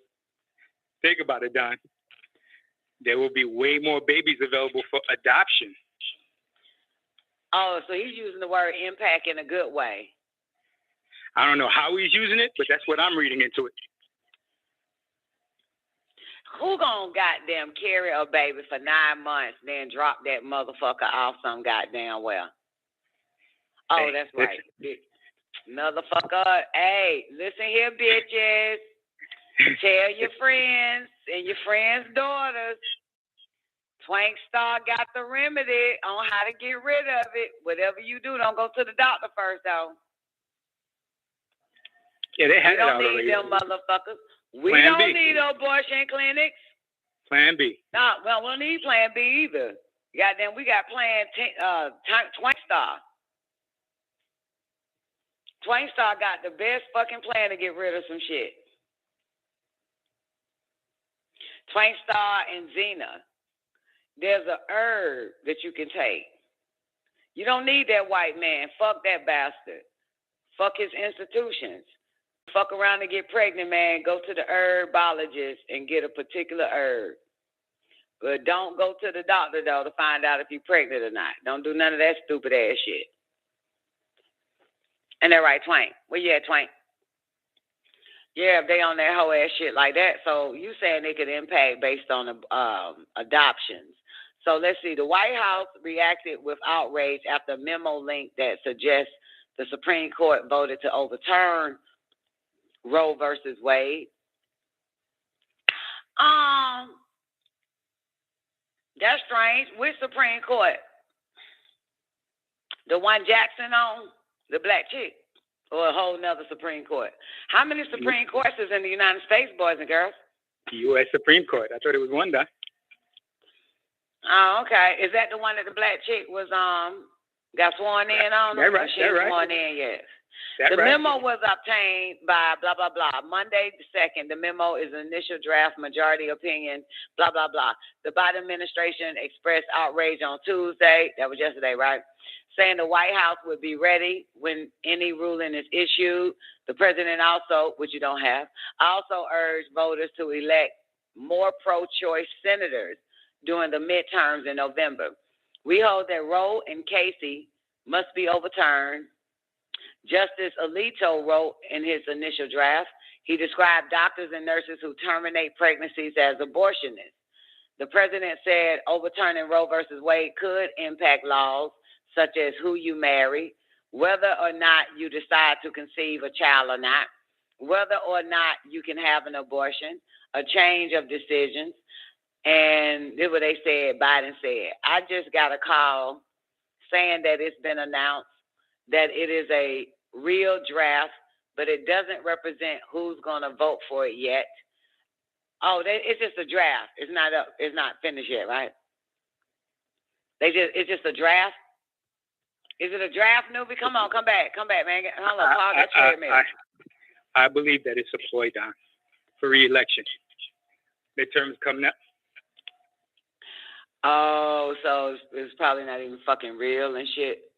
Think about it, Don. There will be way more babies available for adoption. Oh, so he's using the word impact in a good way. I don't know how he's using it, but that's what I'm reading into it. Who gonna goddamn carry a baby for 9 months, then drop that motherfucker off some goddamn well? Oh, that's right. Motherfucker, hey, listen here, bitches. Tell your friends and your friends' daughters. Twank Star got the remedy on how to get rid of it. Whatever you do, don't go to the doctor first, though. Yeah, they had it already. We don't need them motherfuckers. We Plan don't B. need abortion clinics. Plan B. No, we don't need Plan B either. Goddamn, we got Plan Twank Star. Twank Star got the best fucking plan to get rid of some shit. Twank Star and Xena. There's a herb that you can take. You don't need that white man. Fuck that bastard. Fuck his institutions. Fuck around and get pregnant, man. Go to the herbologist and get a particular herb. But don't go to the doctor, though, to find out if you're pregnant or not. Don't do none of that stupid ass shit. And they're right, Twank. Where you at, Twank? Yeah, if they on that whole ass shit like that. So you saying it could impact based on adoptions. So let's see. The White House reacted with outrage after a memo link that suggests the Supreme Court voted to overturn Roe versus Wade. That's strange. Which Supreme Court? The one Jackson on? The black chick? Or a whole nother Supreme Court? How many Supreme Courts is in the United States, boys and girls? The U.S. Supreme Court. I thought it was one, though. Oh, okay. Is that the one that the black chick was got sworn in on? That's right. She was sworn in, yes. The memo was obtained by blah, blah, blah. Monday the 2nd, the memo is an initial draft majority opinion, blah, blah, blah. The Biden administration expressed outrage on Tuesday. That was yesterday, right? Saying the White House would be ready when any ruling is issued. The president also, which you don't have, also urged voters to elect more pro-choice senators during the midterms in November. We hold that Roe and Casey must be overturned. Justice Alito wrote in his initial draft, he described doctors and nurses who terminate pregnancies as abortionists. The president said overturning Roe versus Wade could impact laws such as who you marry, whether or not you decide to conceive a child or not, whether or not you can have an abortion, a change of decisions. And this is what they said, Biden said. I just got a call saying that it's been announced that it is a real draft, but it doesn't represent who's going to vote for it yet. Oh, it's just a draft. It's not up. It's not finished yet, right? It's just a draft. Is it a draft, Newbie? Come on, come back, man. Hold on, Paul got treadmill. I believe that it's a ploy, Don, for re-election. Midterms coming up. Oh, so it's probably not even fucking real and shit.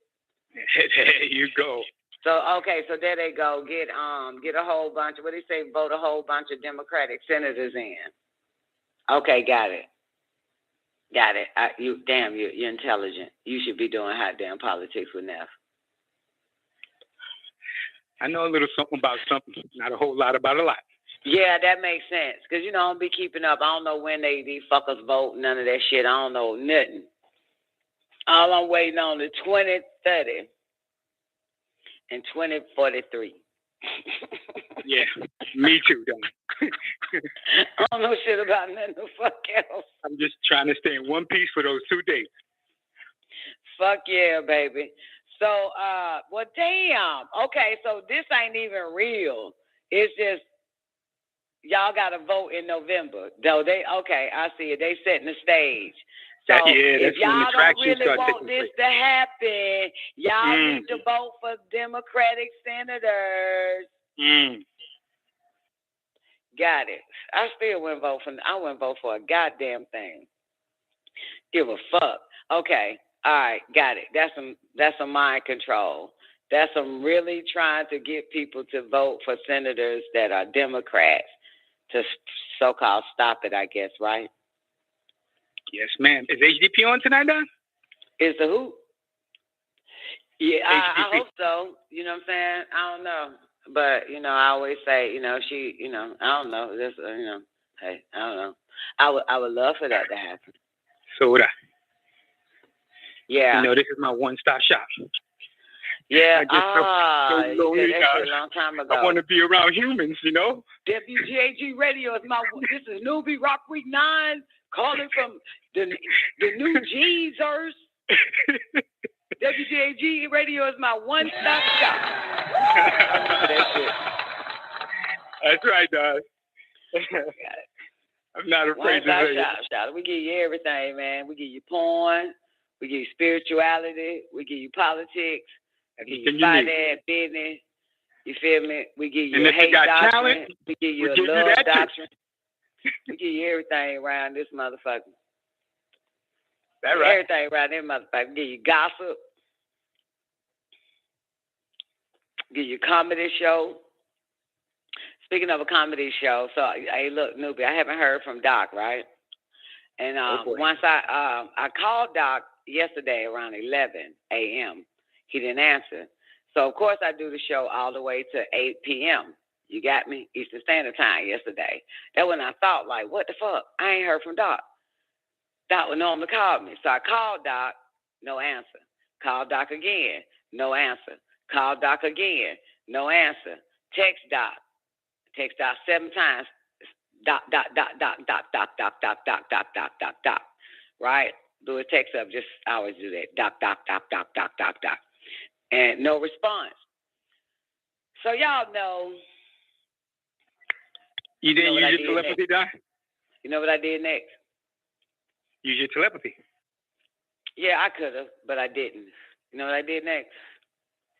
There you go. So okay, so there they go. Get a whole bunch. What do you say? Vote a whole bunch of Democratic senators in. Okay, got it. You're intelligent. You should be doing hot damn politics with Neff. I know a little something about something, not a whole lot about a lot. Yeah, that makes sense. Because, I don't be keeping up. I don't know when these fuckers vote, none of that shit. I don't know nothing. All I'm waiting on is 2030 and 2043. Yeah, me too, Don. I don't know shit about nothing the fuck else. I'm just trying to stay in one piece for those 2 days. Fuck yeah, baby. So, well, damn. Okay, so this ain't even real. It's just, y'all got to vote in November. Okay, I see it. They setting the stage. So if y'all don't really want this to happen, y'all need to vote for Democratic senators. Got it. I still wouldn't vote for a goddamn thing. Give a fuck. Okay. All right. Got it. That's some mind control. That's some really trying to get people to vote for senators that are Democrats to so-called stop it, I guess, right? Yes, ma'am. Is HDP on tonight, Don? Is the who? Yeah, I hope so. You know what I'm saying? I don't know. But, I always say, she, I don't know. This, hey, I don't know. I would love for that to happen. So would I. Yeah. This is my one-stop shop. Yeah. I just so lonely, a long time ago. I want to be around humans, WGAG Radio is this is Newbie Rock Week 9, calling from the New Jeezers. WGAG Radio is my one-stop shop. That's right, Don. I'm not afraid to say it. Shout. We give you everything, man. We give you porn. We give you spirituality. We give you politics. We give you finance, business. You feel me? We give you hate doctrine. Talent, we give you love doctrine. We give you everything around this motherfucker. That's right. Everything around this motherfucker. We give you gossip. Give you comedy show. Speaking of a comedy show, so hey, look, Newbie, I haven't heard from Doc, right? And once I called Doc yesterday around 11 a.m., he didn't answer. So of course I do the show all the way to 8 p.m. You got me? Eastern Standard Time yesterday. That when I thought, like, what the fuck? I ain't heard from Doc. Doc would normally call me. So I called Doc, no answer. Called Doc again, no answer. Call Doc again, no answer. Text Doc 7 times. Doc. Right? Do a text up. Just I always do that. Doc. And no response. So y'all know. You didn't use your telepathy, Doc? You know what I did next? Use your telepathy. Yeah, I could have, but I didn't. You know what I did next?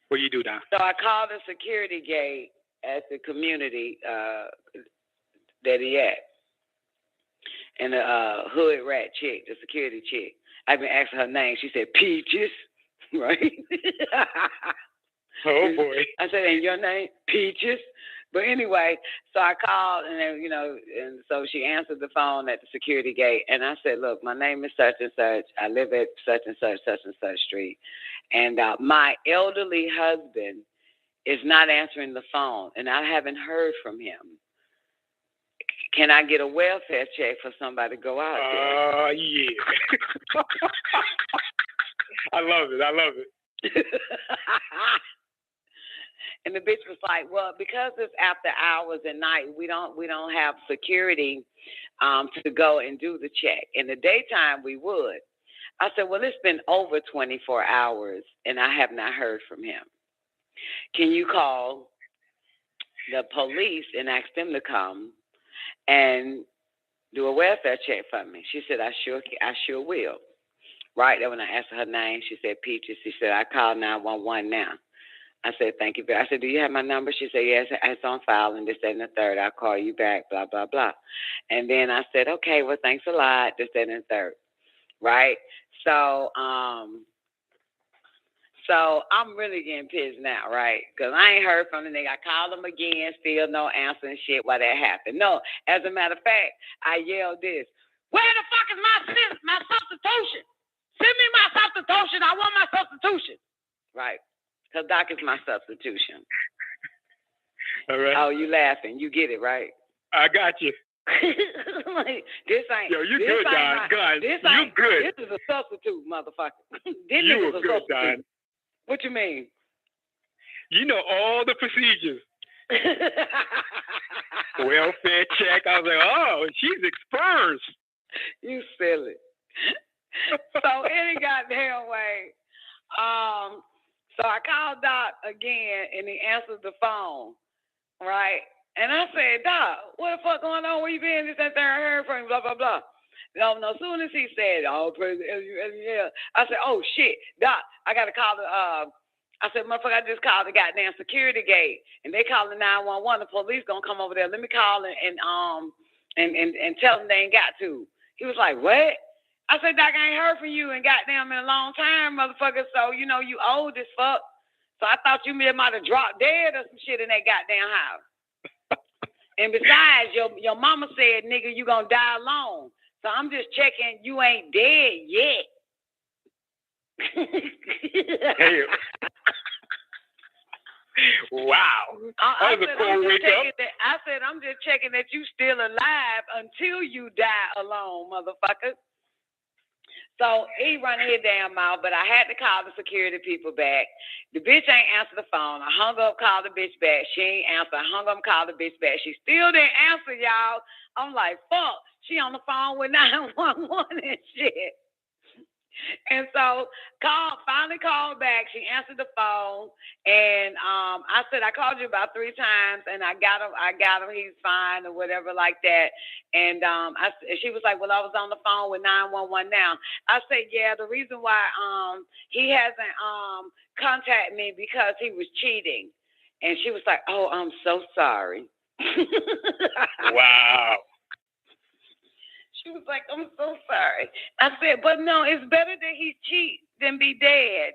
What you do, Don? So I called the security gate at the community that he at. And the hood rat chick, the security chick, I've been asking her name. She said, Peaches, right? Oh, boy. I said, and your name? Peaches? But anyway, so I called, and then, and so she answered the phone at the security gate, and I said, look, my name is such and such. I live at such and such street. And my elderly husband is not answering the phone, and I haven't heard from him. Can I get a welfare check for somebody to go out there? Yeah. I love it. And the bitch was like, well, because it's after hours at night, we don't have security to go and do the check. In the daytime, we would. I said, well, it's been over 24 hours, and I have not heard from him. Can you call the police and ask them to come and do a welfare check for me? She said, I sure will. Right there when I asked her name, she said, Peaches. She said, I called 911 now. I said, thank you. I said, do you have my number? She said, yes, it's on file and this, that, and the third. I'll call you back, blah, blah, blah. And then I said, okay, well, thanks a lot, this, that, and the third. Right? So I'm really getting pissed now, right? Because I ain't heard from the nigga. I called him again, still no answer and shit why that happened. No, as a matter of fact, I yelled this. Where the fuck is my substitution? Send me my substitution. I want my substitution. Right. Because Doc is my substitution. All right. Oh, you laughing. You get it, right? I got you. Like, this ain't. Yo, you good, Don. You good. This is a substitute, motherfucker. You were good, Don. What you mean? You know all the procedures. Welfare check. I was like, oh, she's exposed. You silly. So any goddamn way. So I called Doc again, and he answered the phone, right? And I said, Doc, what the fuck going on? Where you been? This, that, there, I heard from you, blah, blah, blah. No, as soon as he said, oh, yeah, I said, oh, shit, Doc, I got to call the, I said, motherfucker, I just called the goddamn security gate, and they calling 911. The police gonna come over there. Let me call and tell them they ain't got to. He was like, what? I said, Doc, I ain't heard from you in goddamn in a long time, motherfucker. So, you know, you old as fuck. So I thought you might have dropped dead or some shit in that goddamn house. And besides, your mama said, nigga, you gonna die alone. So I'm just checking you ain't dead yet. Hey. Wow. That was a cool wake up. I said, I'm just checking that you still alive until you die alone, motherfucker. So he run his damn mouth, but I had to call the security people back. The bitch ain't answer the phone. I hung up, called the bitch back. She ain't answer. I hung up, called the bitch back. She still didn't answer, y'all. I'm like, fuck. She on the phone with 911 and shit. And so finally called back. She answered the phone, and I said, I called you about 3 times, and I got him. He's fine or whatever like that. And she was like, well, I was on the phone with 911 now. I said, yeah, the reason why he hasn't contacted me because he was cheating. And she was like, oh, I'm so sorry. Wow. She was like, I'm so sorry. I said, but no, it's better that he cheat than be dead.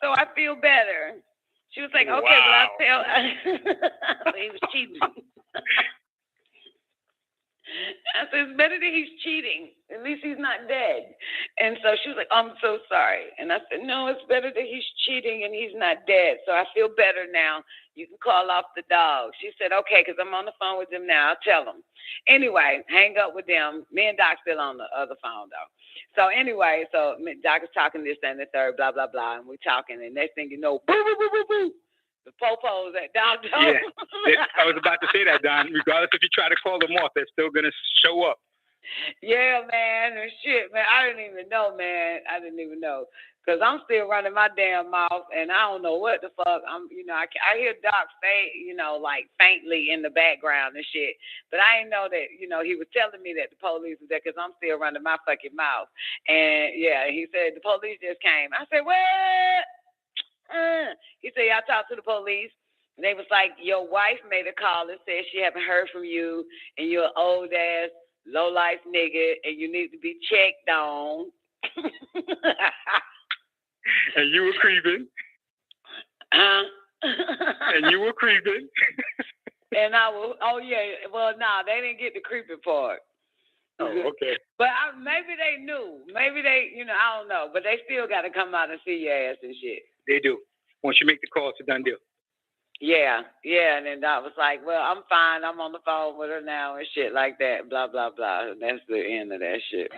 So I feel better. She was like, okay, wow. well, so he was cheating. I said, it's better that he's cheating. At least he's not dead. And so she was like, I'm so sorry. And I said, no, it's better that he's cheating and he's not dead. So I feel better now. You can call off the dog. She said, okay, because I'm on the phone with them now. I'll tell them. Anyway, hang up with them. Me and Doc still on the other phone, though. So anyway, so Doc is talking this and the third, blah, blah, blah. And we're talking. And next thing you know, boo, boo, boo, boo, boo. The popos at Doc. Yeah, I was about to say that, Don. Regardless if you try to call them off, they're still going to show up. Yeah, man. And shit, man. I didn't even know, man. I didn't even know. Because I'm still running my damn mouth, and I don't know what the fuck. I hear Doc say, like faintly in the background and shit. But I didn't know that, he was telling me that the police was there because I'm still running my fucking mouth. And, yeah, he said the police just came. I said, what? He said, y'all talked to the police. And they was like, your wife made a call and said she haven't heard from you, and you're an old-ass, low-life nigga, and you need to be checked on. And you were creeping. And you were creeping. And I was, oh, yeah. Well, they didn't get the creeping part. Oh, okay. But maybe they knew. Maybe they, I don't know. But they still got to come out and see your ass and shit. They do. Once you make the call, it's a done deal. Yeah, and then Doc was like, well, I'm fine. I'm on the phone with her now and shit like that, blah, blah, blah. And that's the end of that shit.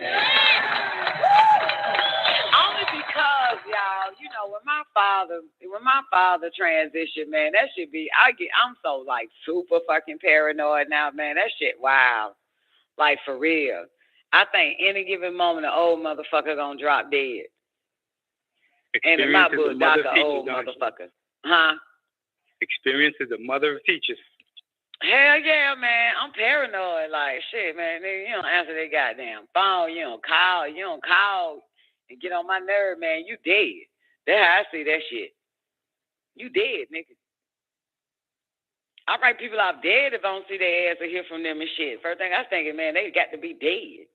Only because, y'all, you know, when my father transitioned, man, that should be, I'm so, like, super fucking paranoid now, man. That shit, wow. Like, for real. I think any given moment, an old motherfucker gonna drop dead. And in my book, Doc, an old motherfucker. Huh? Experience is the mother of teachers. Hell yeah, man. I'm paranoid. Like, shit, man. Nigga, you don't answer that goddamn phone. You don't call and get on my nerve, man. You dead. That's how I see that shit. You dead, nigga. I write people off dead if I don't see their ass or hear from them and shit. First thing I was thinking, man, they got to be dead.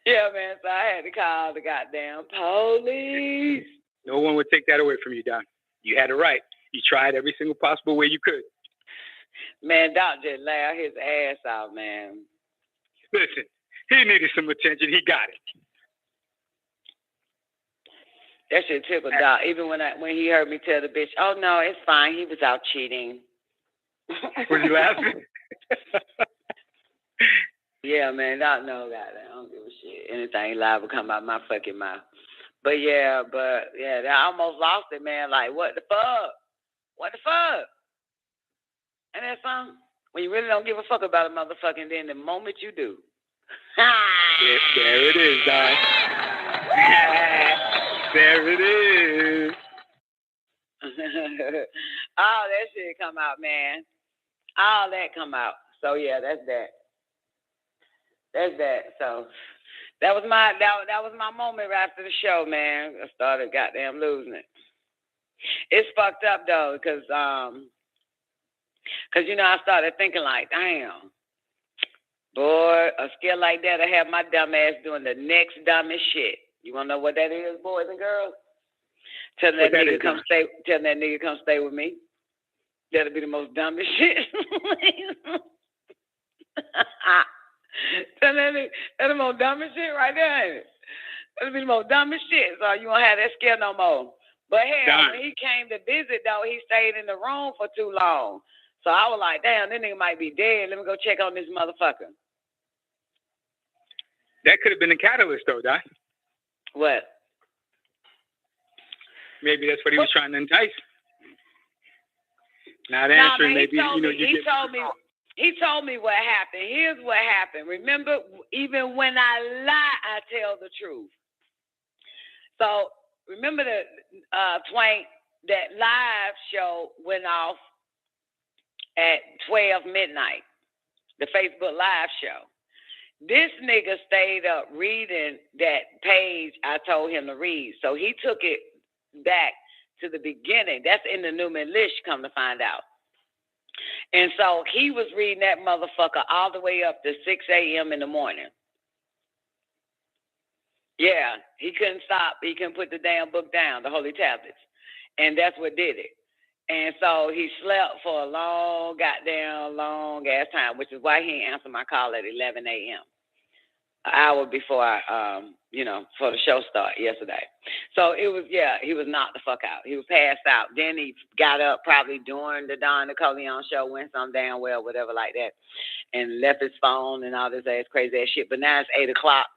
Yeah, man, so I had to call the goddamn police. No one would take that away from you, Doc. You had it right. You tried every single possible way you could. Man, Doc just laughed his ass out, man. Listen, he needed some attention. He got it. That shit tickled Doc. Even when he heard me tell the bitch, oh, no, it's fine. He was out cheating. Was he laughing? Yeah, man, Doc know that. I don't give a shit. Anything live will come out my fucking mouth. But yeah, I almost lost it, man. Like, what the fuck? What the fuck? And that's something. When you really don't give a fuck about a motherfucker, and then the moment you do. There it is, Doc. There it is. All that shit come out, man. All that come out. So yeah, that's that. That's that. So that was my moment right after the show, man. I started goddamn losing it. It's fucked up though, cause you know I started thinking like, damn, boy, a skill like that'll have my dumb ass doing the next dumbest shit. You wanna know what that is, boys and girls? Tell that nigga come stay with me. That'll be the most dumbest shit. That's the most dumbest shit right there, ain't it? That'll be the most dumbest shit. So you won't have that skill no more. But hell, when he came to visit, though, he stayed in the room for too long. So I was like, damn, this nigga might be dead. Let me go check on this motherfucker. That could have been a catalyst, though, Doc. What? Maybe that's what he was trying to entice. Not answering, man, maybe, He told me what happened. Here's what happened. Remember, even when I lie, I tell the truth. So remember the Twain, that live show went off at 12 midnight, the Facebook live show. This nigga stayed up reading that page I told him to read. So he took it back to the beginning. That's in the Newman list, come to find out. And so he was reading that motherfucker all the way up to 6 a.m. in the morning. Yeah, he couldn't stop. He couldn't put the damn book down, the Holy Tablets. And that's what did it. And so he slept for a long ass time, which is why he didn't answer my call at 11 a.m. An hour before before the show started yesterday. So it was, he was knocked the fuck out. He was passed out. Then he got up probably during the Don Nicoleone show, went some damn well, whatever like that, and left his phone and all this ass crazy ass shit. But now it's 8 o'clock,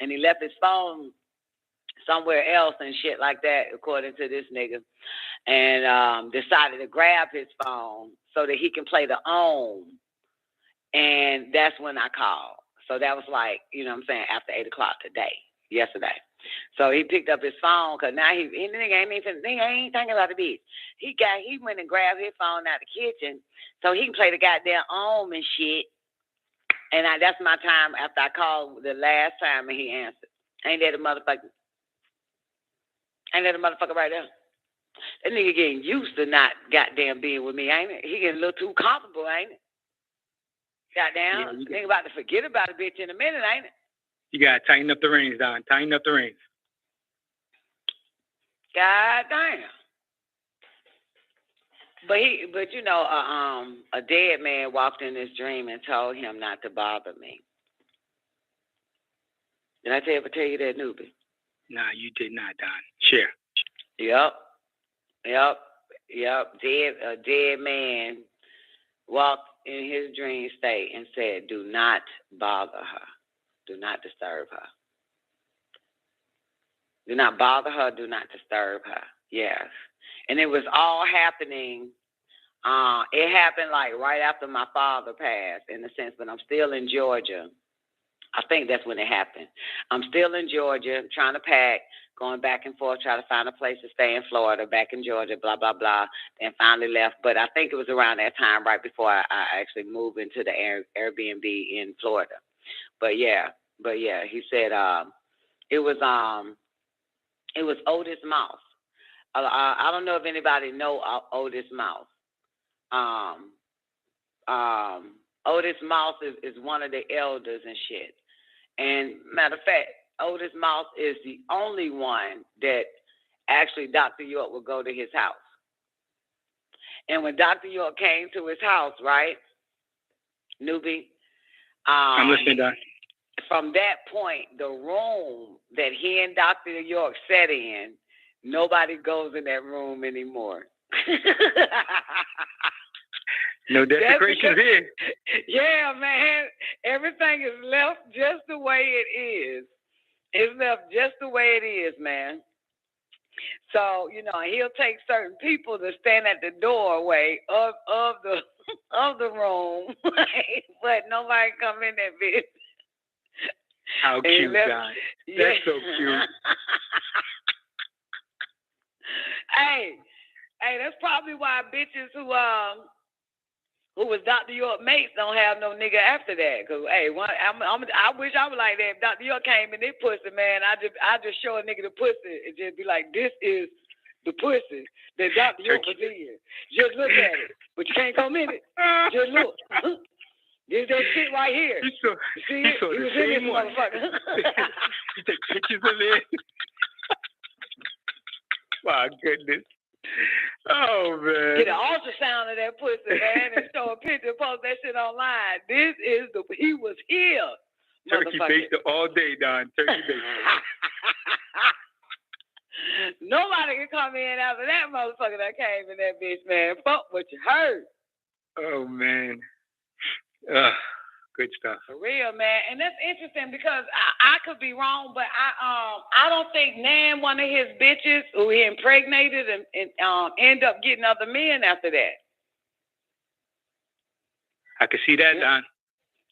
and he left his phone somewhere else and shit like that, according to this nigga, and decided to grab his phone so that he can play the OM. And that's when I called. So that was like, you know what I'm saying, after 8 o'clock yesterday. So he picked up his phone, because now he ain't thinking about the bitch. He went and grabbed his phone out the kitchen so he can play the goddamn OM and shit. And that's my time after I called the last time and he answered. Ain't that a motherfucker right there? That nigga getting used to not goddamn being with me, ain't it? He getting a little too comfortable, ain't it? Goddamn. Nigga about to forget about a bitch in a minute, ain't it? You gotta tighten up the reins, Don. Tighten up the reins. God damn. But a dead man walked in his dream and told him not to bother me. Did I ever tell you that, newbie? Nah, you did not, Don. Share. Yep. A dead man walked in his dream state and said, "Do not bother her. Do not disturb her. Do not bother her. Do not disturb her." Yes. And it was all happening. It happened like right after my father passed, in a sense, but I'm still in Georgia. I think that's when it happened. I'm still in Georgia, trying to pack, going back and forth, trying to find a place to stay in Florida, back in Georgia, blah, blah, blah, and finally left. But I think it was around that time, right before I actually moved into the Airbnb in Florida. But yeah, he said it was Otis Mouse. I don't know if anybody know Otis Mouse. Otis Mouse is one of the elders and shit. And matter of fact, Otis Mouse is the only one that actually Dr. York would go to his house. And when Dr. York came to his house, right, Newbie? I'm listening, Doc. From that point, the room that he and Dr. York sat in, nobody goes in that room anymore. No desecration here. Yeah, man. Everything is left just the way it is. It's left just the way it is, man. So, he'll take certain people to stand at the doorway of the room, but nobody come in that bitch. How cute, Don. That's so cute. Hey, that's probably why bitches who was Dr. York mates don't have no nigga after that. Cause I wish I was like that. If Dr. York came in this pussy, man, I just show a nigga the pussy and just be like, this is the pussy that Dr. York was in. Just look at it, but you can't come in it. Just look. This that shit right here. You see it? He was in this motherfucker. You take pictures of it. My goodness. Oh, man. Get an ultrasound of that pussy, man, and show a picture, post that shit online. He was here. Turkey based all day, Don. Turkey based. Nobody can come in after that motherfucker that came in that bitch, man. Fuck what you heard. Oh, man. Good stuff. For real, man. And that's interesting because I could be wrong, but I don't think nan one of his bitches who he impregnated and end up getting other men after that. I can see that, Don.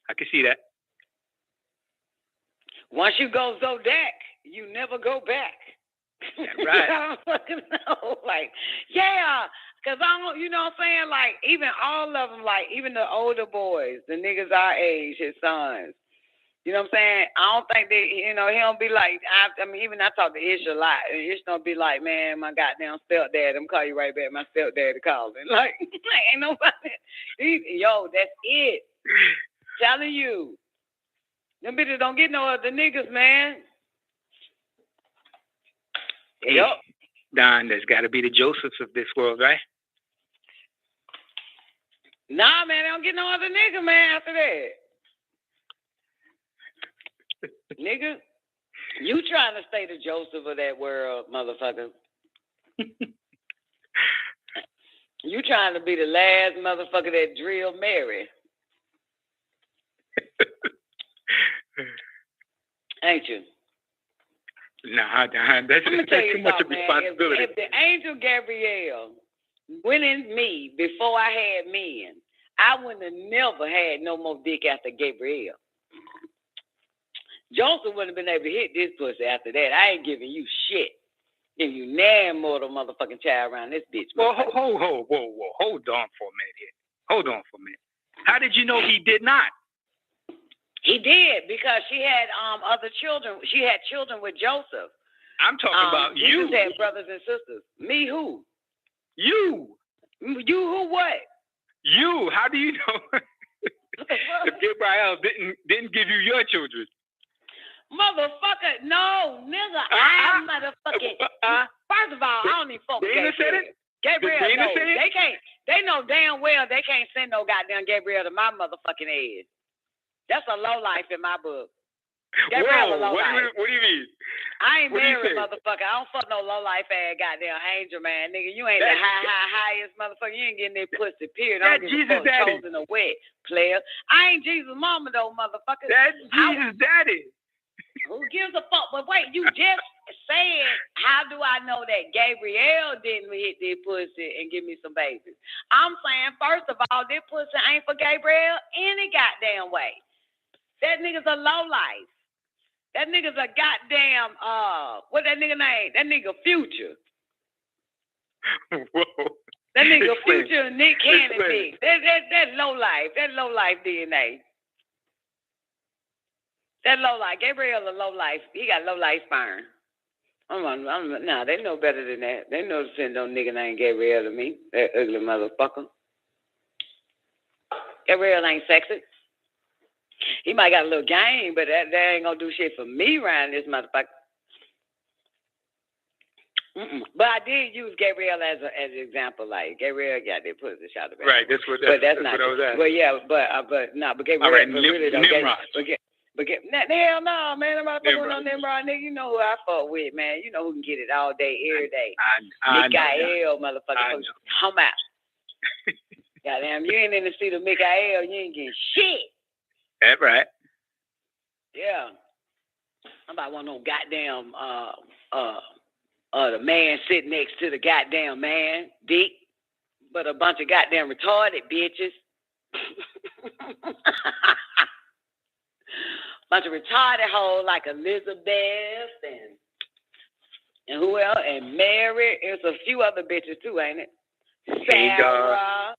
I can see that. Once you go Zodiac, you never go back. Yeah, right. I don't fucking know. Like, yeah. Because I don't, you know what I'm saying? Like, even all of them, like, even the older boys, the niggas our age, his sons. You know what I'm saying? I don't think they, he don't be like, I mean, even I talk to Ish a lot. And Ish don't be like, man, my goddamn stepdad, I'm call you right back, my stepdad calling. Like, ain't nobody. Yo, that's it. Telling you. Them bitches don't get no other niggas, man. Hey, yup. Don, there's got to be the Josephs of this world, right? Nah, man, they don't get no other nigga, man, after that. Nigga, you trying to stay the Joseph of that world, motherfucker. You trying to be the last motherfucker that drilled Mary. Ain't you? Nah, Don, that's too much of responsibility. If the angel Gabrielle went in me before I had men, I wouldn't have never had no more dick after Gabrielle. Joseph wouldn't have been able to hit this pussy after that. I ain't giving you shit. Give you nan mortal motherfucking child around this bitch. Well, whoa. Hold on for a minute here. Hold on for a minute. How did you know he did not? He did, because she had other children. She had children with Joseph. I'm talking about you. Jesus had brothers and sisters. Me who? You. You who what? You. How do you know if Gabriel didn't give you your children? Motherfucker, no, nigga, I motherfucking. First of all, I don't even fuck with Gabriel. Said it? Gabriel, no, said it? They can't. They know damn well they can't send no goddamn Gabriel to my motherfucking ass. That's a low life in my book. Whoa, what do you mean? I ain't married, motherfucker. I don't fuck no low-life ass goddamn angel, man. Nigga, you ain't the highest motherfucker. You ain't getting that pussy, period. I don't give a fuck chosen or wet, player. I ain't Jesus' mama, though, motherfucker. That's Jesus' daddy. Who gives a fuck? But wait, you just said, how do I know that Gabrielle didn't hit this pussy and give me some babies? I'm saying, first of all, this pussy ain't for Gabrielle any goddamn way. That nigga's a lowlife. That nigga's a goddamn, what that nigga name? That nigga Future. Whoa. That nigga Future Nick Cannon big. That low life. That low life DNA. That low life. Gabriel a low life. He got low life sperm. Nah, they know better than that. They know to send no nigga named Gabriel to me. That ugly motherfucker. Gabriel ain't sexy. He might got a little game, but that ain't gonna do shit for me around this motherfucker. But I did use Gabriel as an example. Like Gabriel got their pussy shot about. Right, that's what I was at. But yeah, but Gabriel. All right, really though. Nimrod. Hell no, man. I'm not fucking on Nimrod, nigga. You know who I fuck with, man. You know who can get it all day, every day. Nicoleone, motherfucker. Come out. Goddamn, you ain't in the seat of Nicoleone, you ain't getting shit. That's right. Yeah. I'm about one of them goddamn the man sitting next to the goddamn man, dick, but a bunch of goddamn retarded bitches. Bunch of retarded hoes like Elizabeth and who else? And Mary. There's a few other bitches too, ain't it? Sarah.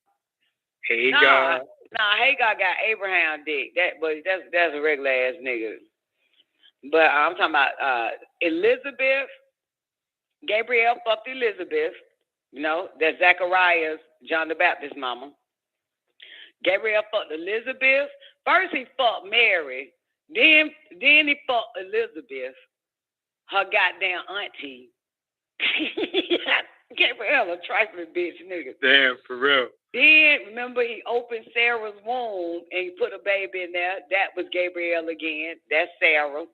Hagar. Nah, Hagar got Abraham dick. That's a regular ass nigga. But I'm talking about Elizabeth. Gabriel fucked Elizabeth. You know, that's Zachariah's John the Baptist mama. Gabriel fucked Elizabeth. First he fucked Mary. Then he fucked Elizabeth, her goddamn auntie. Gabriel a trifling bitch nigga. Damn, for real. Then, remember, he opened Sarah's womb and he put a baby in there. That was Gabriel again. That's Sarah.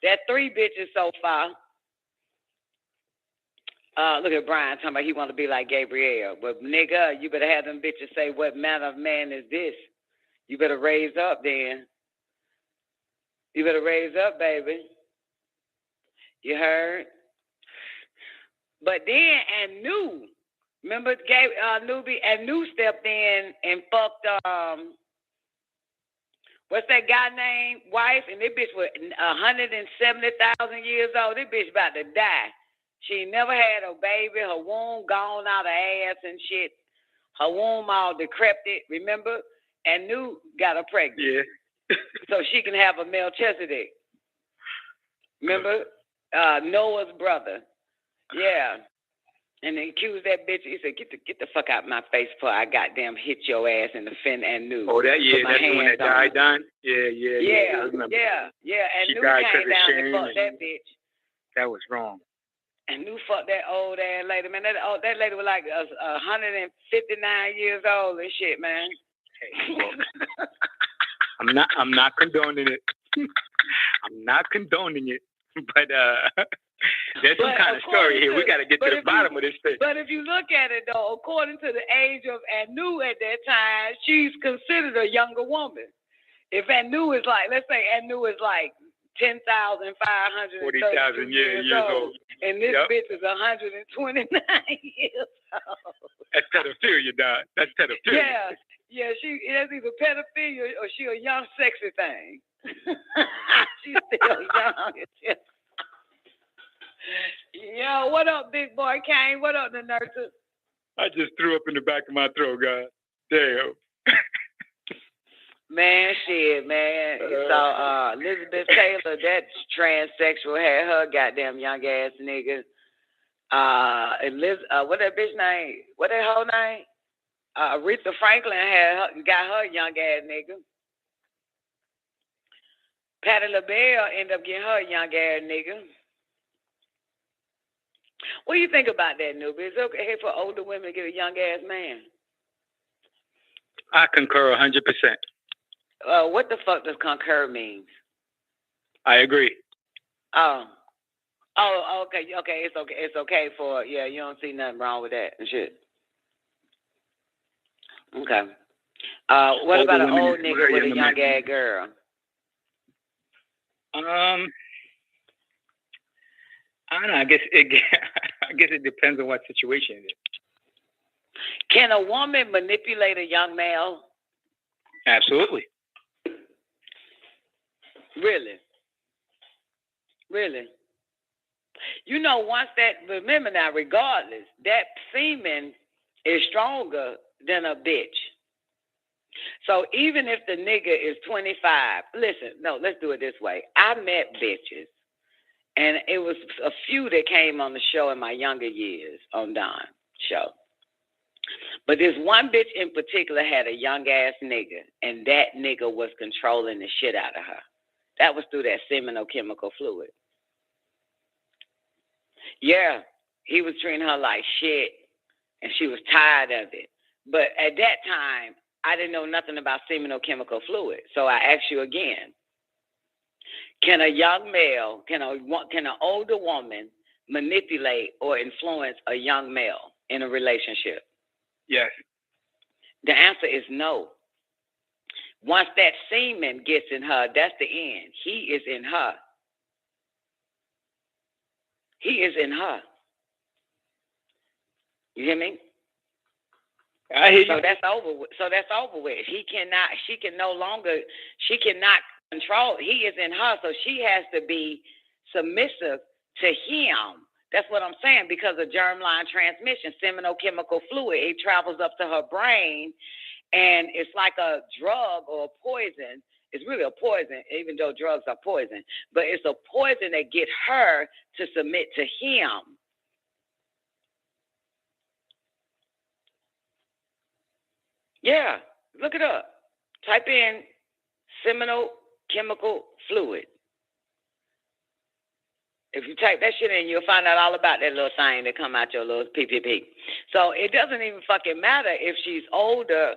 That's 3 bitches so far. Look at Brian talking about he want to be like Gabriel. But, nigga, you better have them bitches say, what manner of man is this? You better raise up then. You better raise up, baby. You heard? But then, Anu. Remember, Anu stepped in and fucked, what's that guy named? Wife, and this bitch was 170,000 years old. This bitch about to die. She never had a baby. Her womb gone out of ass and shit. Her womb all decrepit, remember? Anu got her pregnant. Yeah. So she can have a Melchizedek. Remember? Noah's brother. Yeah. And they accused that bitch. He said, get the fuck out of my face before I goddamn hit your ass in the fin and new. Oh, that's the one that died, Don? Yeah. And New came down and fucked that bitch. That was wrong. And New fucked that old ass lady, man. That lady was like 159 years old and shit, man. Hey, look, I'm not condoning it. I'm not condoning it. But there's some kind of story here. We got to get to the bottom of this thing. But if you look at it, though, according to the age of Anu at that time, she's considered a younger woman. If Anu is like, let's say Anu is like 10,500 40,000 years old. And this bitch is 129 years old. That's pedophilia, Dad. That's pedophilia. Yeah, that's either pedophilia or she a young, sexy thing. She's still young. Yo, what up, big boy Kane? What up, the nurses? I just threw up in the back of my throat, God. Damn. Man, shit, man. So, Elizabeth Taylor, that transsexual, had her goddamn young ass nigga. What that bitch name? What that whole name? Aretha Franklin got her young ass nigga. Patti LaBelle ended up getting her young ass nigga. What do you think about that, Newbie? Is it okay for older women to get a young ass man? I concur 100%. What the fuck does concur mean? I agree. Oh, okay. It's okay for, yeah, you don't see nothing wrong with that and shit. Okay. What about an old nigga with a young ass girl? I don't know. I guess it depends on what situation it is. Can a woman manipulate a young male? Absolutely. Really? You know, remember now, regardless, that semen is stronger than a bitch. So even if the nigga is 25, let's do it this way. I met bitches, and it was a few that came on the show in my younger years on Don's show. But this one bitch in particular had a young ass nigga, and that nigga was controlling the shit out of her. That was through that seminal chemical fluid. Yeah, he was treating her like shit, and she was tired of it. But at that time, I didn't know nothing about seminal chemical fluid. So I ask you again, can a young male, can an older woman manipulate or influence a young male in a relationship? Yes. The answer is no. Once that semen gets in her, that's the end. He is in her. He is in her. You hear me? I hear you. So that's over with. She cannot control. He is in her, so she has to be submissive to him. That's what I'm saying, because of germline transmission, seminal chemical fluid. It travels up to her brain, and it's like a drug or a poison. It's really a poison, even though drugs are poison. But it's a poison that gets her to submit to him. Yeah, look it up. Type in seminal chemical fluid. If you type that shit in, you'll find out all about that little thing that come out your little PPP. So it doesn't even fucking matter if she's older.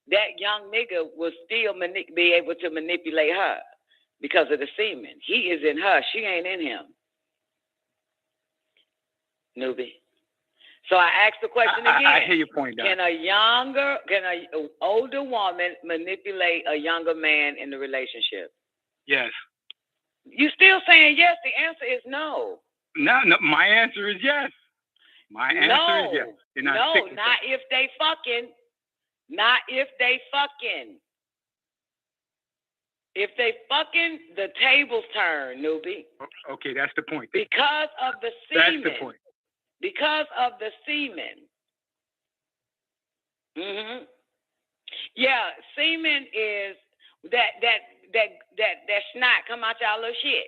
That young nigga will still be able to manipulate her because of the semen. He is in her. She ain't in him. Newbie. So I asked the question again. I hear your point, Don. Can an older woman manipulate a younger man in the relationship? Yes. You still saying yes? The answer is no. No, my answer is yes. My answer is yes. Not if they fucking. Not if they fucking. If they fucking, the tables turn, newbie. Okay, that's the point. Because of the semen. That's the point. Because of the semen. Mm-hmm. Yeah, semen is that snot come out y'all little shit,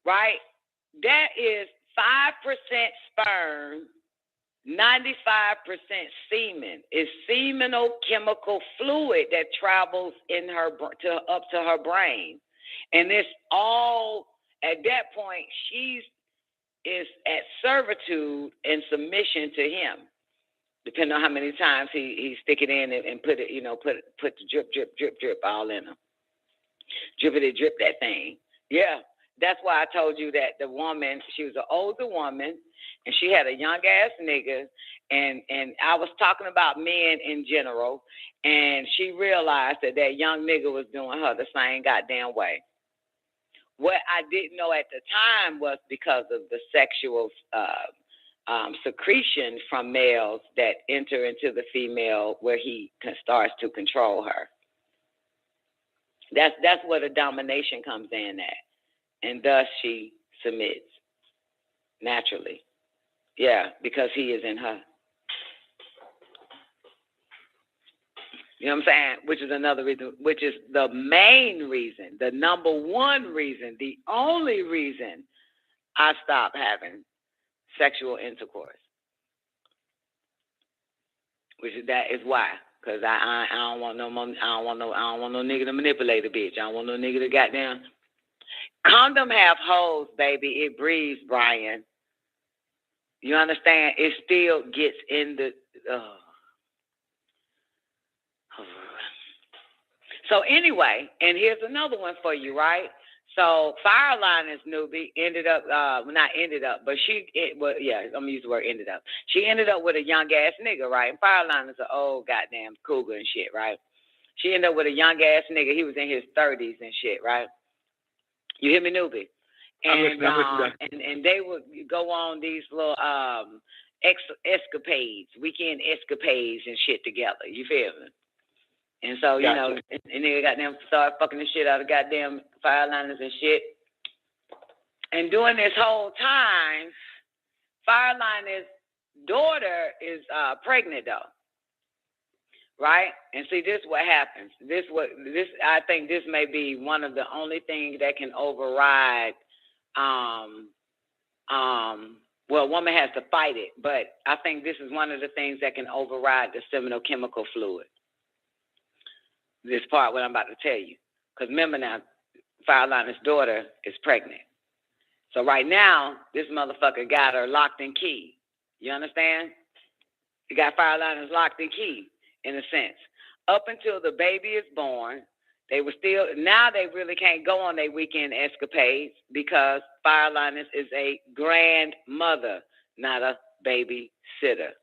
right? That is 5% sperm, 95% semen. It's seminal chemical fluid that travels in her up to her brain, and it's all at that point she is at servitude and submission to him, depending on how many times he stick it in and put it, put the drip all in him. Drippity drip that thing. Yeah, that's why I told you that the woman, she was an older woman, and she had a young ass nigga, and I was talking about men in general, and she realized that young nigga was doing her the same goddamn way. What I didn't know at the time was because of the sexual secretion from males that enter into the female where he starts to control her. That's where the domination comes in at. And thus she submits naturally. Yeah, because he is in her. You know what I'm saying? Which is another reason, which is the main reason, the number one reason, the only reason I stopped having sexual intercourse. That is why. Because I don't want no more, I don't want no nigga to manipulate a bitch. I don't want no nigga to goddamn. Condom have holes, baby. It breathes, Brian. You understand? It still gets in the. So anyway, and here's another one for you, right? So Fireliners newbie ended up, not ended up, but I'm gonna use the word ended up. She ended up with a young ass nigga, right? And Fireliners an old goddamn cougar and shit, right? She ended up with a young ass nigga. He was in his 30s and shit, right? You hear me, newbie? And they would go on these little escapades, weekend escapades and shit together. You feel me? And so, you know, and they goddamn started fucking the shit out of goddamn Fireliners and shit. And during this whole time, Fireliner's daughter is pregnant though. Right? And see, this is what happens. I think this may be one of the only things that can override well, a woman has to fight it, but I think this is one of the things that can override the seminal chemical fluid. This part, what I'm about to tell you. Because remember now, Fireliner's daughter is pregnant. So right now, this motherfucker got her locked and key. You understand? He got Fireliner's locked and key, in a sense. Up until the baby is born, they were still, now they really can't go on their weekend escapades because Fireliners is a grandmother, not a babysitter.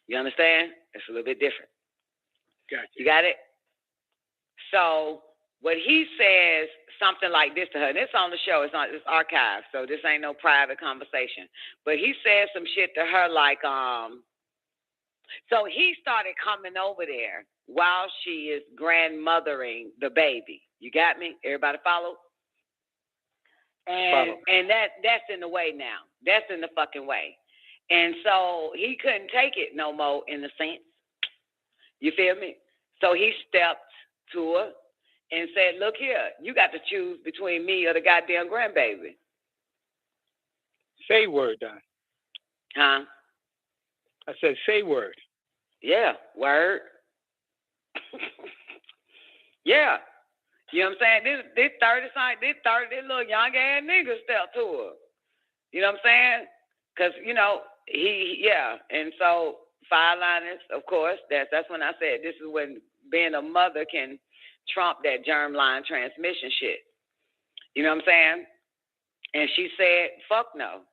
You understand? It's a little bit different. Gotcha. You got it? So what he says, something like this to her, and it's on the show, it's archived, so this ain't no private conversation. But he says some shit to her like, so he started coming over there while she is grandmothering the baby. You got me? Everybody follow? And that's in the way now. That's in the fucking way. And so he couldn't take it no more in a sense. You feel me? So he stepped to her and said, look here, you got to choose between me or the goddamn grandbaby. Say word, Don. Huh? I said, say word. Yeah, word. Yeah. You know what I'm saying? This 30 little young ass nigga stepped to her. You know what I'm saying? Because, you know, and so Fireliners, of course, that's when I said this is when being a mother can trump that germline transmission shit. You know what I'm saying? And she said, fuck no.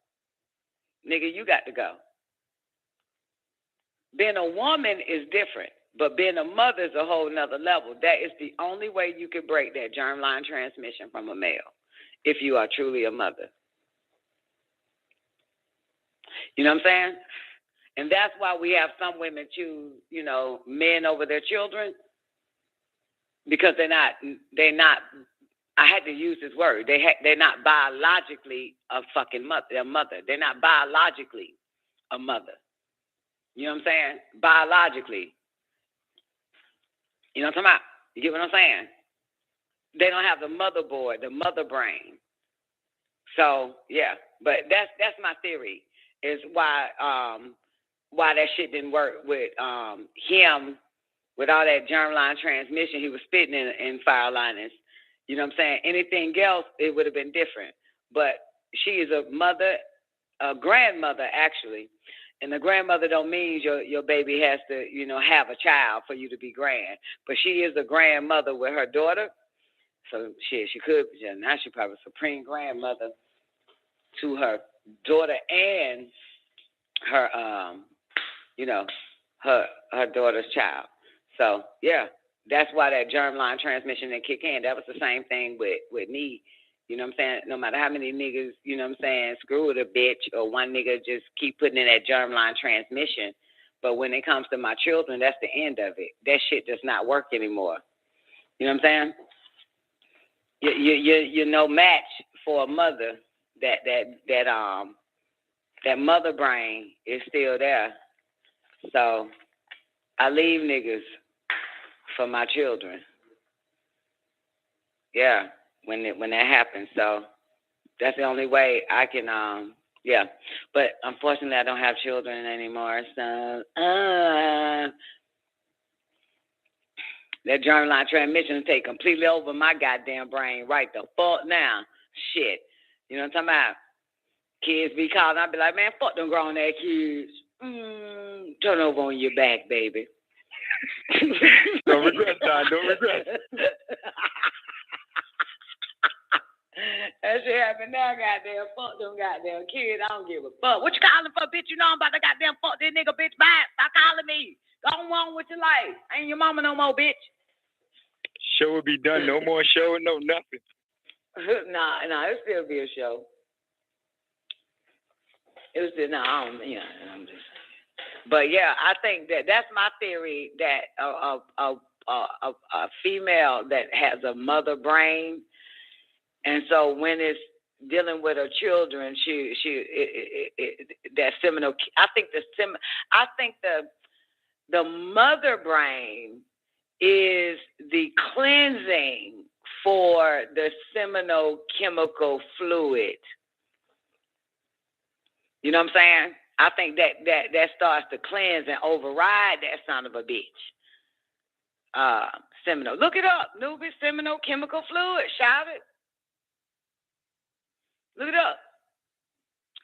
Nigga, you got to go. Being a woman is different, but being a mother is a whole nother level. That is the only way you can break that germline transmission from a male, if you are truly a mother. You know what I'm saying? And that's why we have some women choose, you know, men over their children, because they're not, I had to use this word, they're not biologically a fucking mother, they're mother. They're not biologically a mother. You know what I'm saying? Biologically. You know what I'm talking about? You get what I'm saying? They don't have the motherboard, the mother brain. So, yeah. But that's my theory, is why that shit didn't work with him, with all that germline transmission he was spitting in Fireliners. You know what I'm saying? Anything else, it would have been different. But she is a mother, a grandmother, actually. And the grandmother don't mean your baby has to, you know, have a child for you to be grand. But she is a grandmother with her daughter. So she could, now she's probably a supreme grandmother to her daughter and her, you know, her daughter's child. So, yeah, that's why that germline transmission didn't kick in. That was the same thing with me. You know what I'm saying? No matter how many niggas, you know what I'm saying, screw it a bitch, or one nigga just keep putting in that germline transmission. But when it comes to my children, that's the end of it. That shit does not work anymore. You know what I'm saying? You're no match for a mother. That mother brain is still there. So I leave niggas for my children. Yeah. When that happens, so that's the only way I can, yeah. But unfortunately, I don't have children anymore, so that germline transmission take completely over my goddamn brain right the fuck now. Shit, you know what I'm talking about? Kids be calling, I be like, man, fuck them grown ass kids. Turn over on your back, baby. Don't regret, Don. Don't regret. That shit happen now, goddamn. Fuck them goddamn kids. I don't give a fuck. What you calling for, bitch? You know I'm about to goddamn fuck this nigga, bitch. Bye. Stop calling me. Go on with your life. I ain't your mama no more, bitch. Show will be done. No more show, no nothing. Nah, it'll still be a show. It was still, I'm just. But yeah, I think that's my theory, that a female that has a mother brain, and so when it's dealing with her children, that seminal. I think the mother brain is the cleansing for the seminal chemical fluid. You know what I'm saying? I think that starts to cleanse and override that son of a bitch. Seminal. Look it up. Newbie seminal chemical fluid. Shout it. Look it up.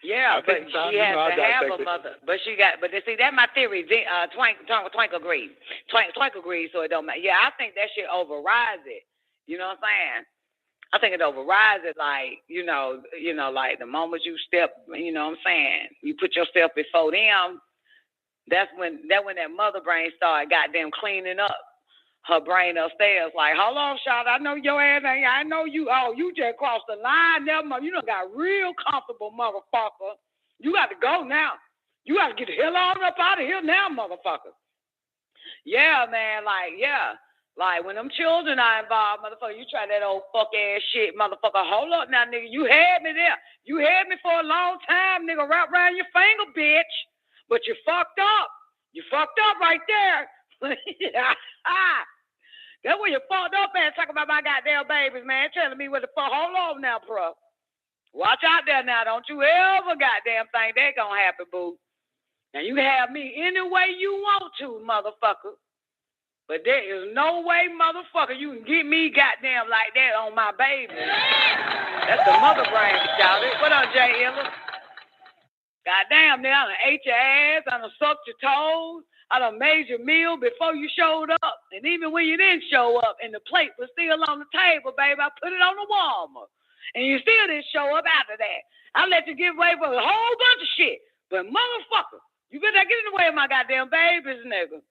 Yeah, but she has to have a mother. But see, that's my theory. Twinkle agrees. Twinkle agrees, so it don't matter. Yeah, I think that shit overrides it. You know what I'm saying? I think it overrides it, like, like the moment you step, you know what I'm saying, you put yourself before them, that's when that mother brain started goddamn cleaning up her brain upstairs. Like, hold on, Shot, I know your ass ain't, I know you, you just crossed the line, you done got real comfortable, motherfucker. You got to go now. You got to get the hell on up out of here now, motherfucker. Yeah, man, like, when them children are involved, motherfucker, you try that old fuck-ass shit, motherfucker. Hold up now, nigga. You had me there. You had me for a long time, nigga. Wrap around your finger, bitch. But you fucked up. You fucked up right there. That's where you fucked up at, talking about my goddamn babies, man. Telling me what the fuck. Hold on now, bro. Watch out there now. Don't you ever goddamn think that gonna happen, boo. Now, you can have me any way you want to, motherfucker. But there is no way, motherfucker, you can get me goddamn like that on my baby. That's the mother brain, shouted. What up, Jay Illa? Goddamn, now I done ate your ass, I done sucked your toes, I done made your meal before you showed up. And even when you didn't show up and the plate was still on the table, baby, I put it on the warmer. And you still didn't show up after that. I let you give away for a whole bunch of shit. But motherfucker, you better get in the way of my goddamn babies, nigga.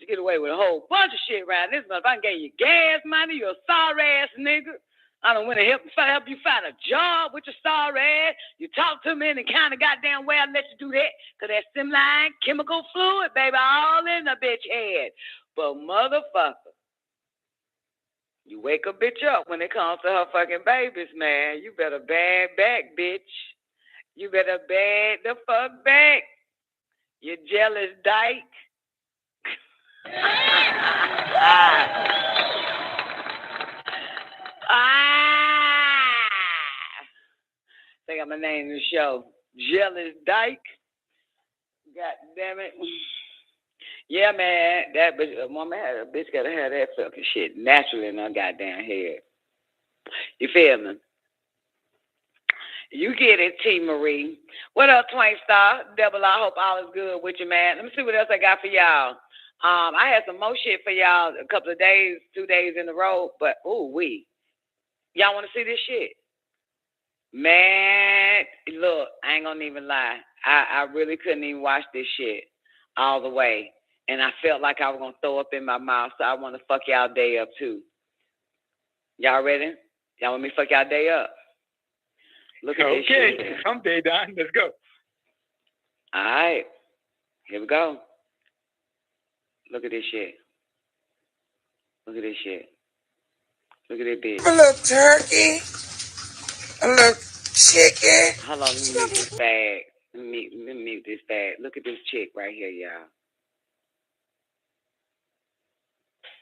You get away with a whole bunch of shit around this month. I gave you gas money, you a sorry ass nigga. I done went to help you find a job with your sorry ass. You talk to me in the kind of goddamn way I let you do that. Because that stimline chemical fluid, baby, all in the bitch head. But motherfucker, you wake a bitch up when it comes to her fucking babies, man. You better bag back, bitch. You better bag the fuck back. You jealous dyke. I think I'm gonna name the show Jealous Dyke. God damn it. Yeah, man, that bitch, a bitch gotta have that fucking shit naturally in her goddamn head. You feel me? You get it, T. Marie. What up, Twain Star? Double, I hope all is good with you, man. Let me see what else I got for y'all. I had some more shit for y'all a couple of days, 2 days in a row, but y'all want to see this shit? Man, look, I ain't gonna even lie. I really couldn't even watch this shit all the way, and I felt like I was gonna throw up in my mouth, so I want to fuck y'all day up too. Y'all ready? Y'all want me to fuck y'all day up? Look at this shit. Okay, I'm day done. Let's go. All right, here we go. Look at this shit. Look at this shit. Look at this bitch. A little turkey. A little chicken. Hold on, let me mute this bag. Let me mute this bag. Look at this chick right here, y'all.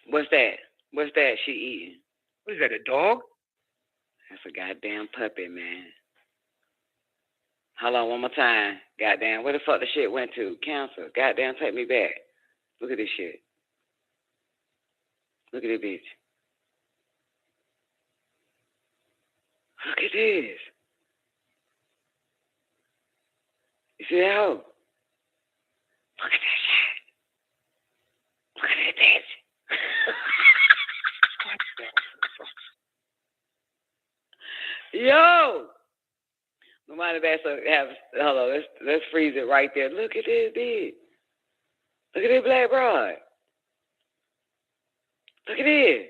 What's that? What's that she eating? What is that, a dog? That's a goddamn puppy, man. Hold on, one more time. Goddamn, where the fuck the shit went to? Cancel. Goddamn, take me back. Look at this shit. Look at this bitch. Look at this. You see that hoe? Look at that shit. Look at that bitch. Yo. Nobody better have. Hold on. Let's freeze it right there. Look at this bitch. Look at this black broad. Look at this.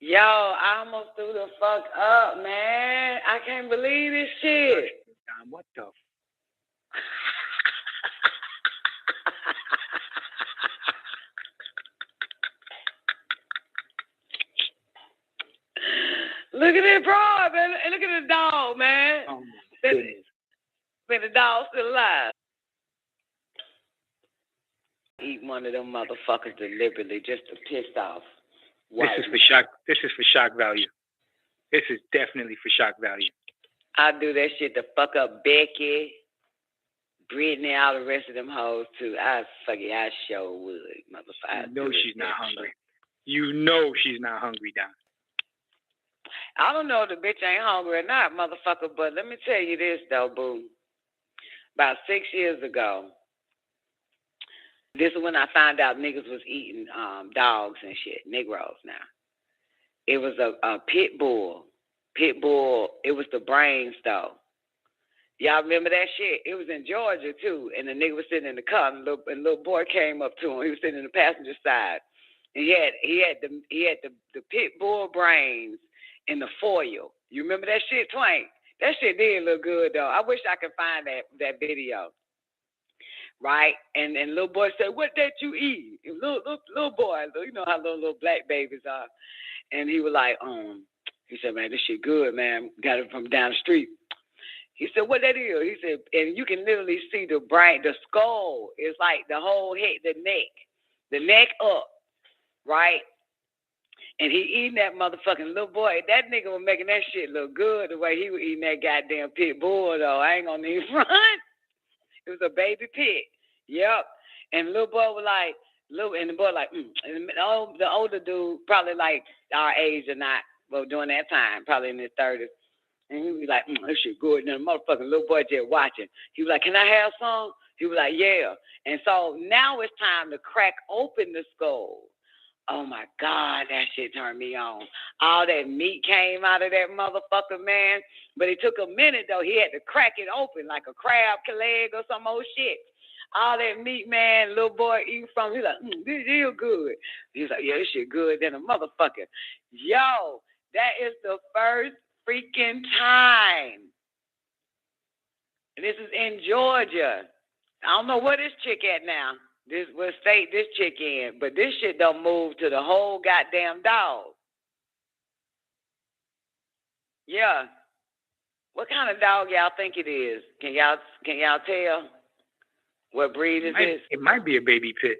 Yo, I almost threw the fuck up, man. I can't believe this shit. What the? Look at it, broad, man. And look at the dog, man. Oh, my goodness. Man, the dog's still alive. Eat one of them motherfuckers deliberately just to piss off. This is for shock. This is for shock value. This is definitely for shock value. I do that shit to fuck up Becky, Brittany, all the rest of them hoes too. I sure would, motherfucker. You know she's not hungry. You know she's not hungry, Don. I don't know if the bitch ain't hungry or not, motherfucker, but let me tell you this, though, boo. About 6 years ago, this is when I found out niggas was eating dogs and shit, Negroes now. It was a pit bull. Pit bull, it was the brains, though. Y'all remember that shit? It was in Georgia, too, and the nigga was sitting in the car, and little boy came up to him. He was sitting in the passenger side. And he had the pit bull brains in the foil. You remember that shit, Twank? That shit did look good, though. I wish I could find that video. Right? And little boy said, "What that you eat?" Little boy, you know how little black babies are. And he was like, he said, "Man, this shit good, man. Got it from down the street." He said, "What that is?" He said, and you can literally see the brain, the skull is like the whole head, the neck up, right? And he eating that motherfucking little boy. That nigga was making that shit look good the way he was eating that goddamn pit bull, though. I ain't gonna even front. It was a baby pig. Yep. And little boy was like, and the boy like, And the older dude, probably like our age or not, well, during that time, probably in his 30s. And he was like, this shit good. And the motherfucking little boy just watching. He was like, "Can I have some?" He was like, "Yeah." And so now it's time to crack open the skull. Oh, my God, that shit turned me on. All that meat came out of that motherfucker, man. But it took a minute, though. He had to crack it open like a crab leg or some old shit. All that meat, man, little boy eating from, he's like, this is good. He's like, "Yeah, this shit good than a motherfucker." Yo, that is the first freaking time. And this is in Georgia. I don't know where this chick at now. What state this chick in, but this shit don't move to the whole goddamn dog. Yeah. What kind of dog y'all think it is? Can y'all tell what breed it is? It might be a baby pit.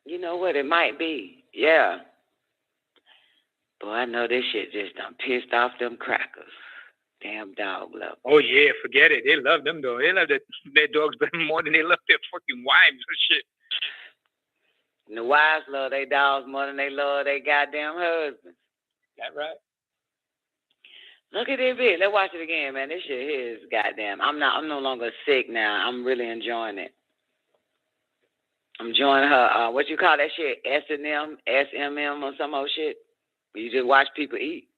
You know what? It might be. Yeah. Boy, I know this shit just done pissed off them crackers. Damn dog love. Oh, yeah, forget it. They love them, though. They love their dogs more than they love their fucking wives and shit. And the wives love their dogs more than they love their goddamn husbands. That right? Look at this bitch. Let's watch it again, man. This shit here is goddamn. I'm no longer sick now. I'm really enjoying it. I'm enjoying her, what you call that shit? S&M, SMM or some old shit? Where you just watch people eat.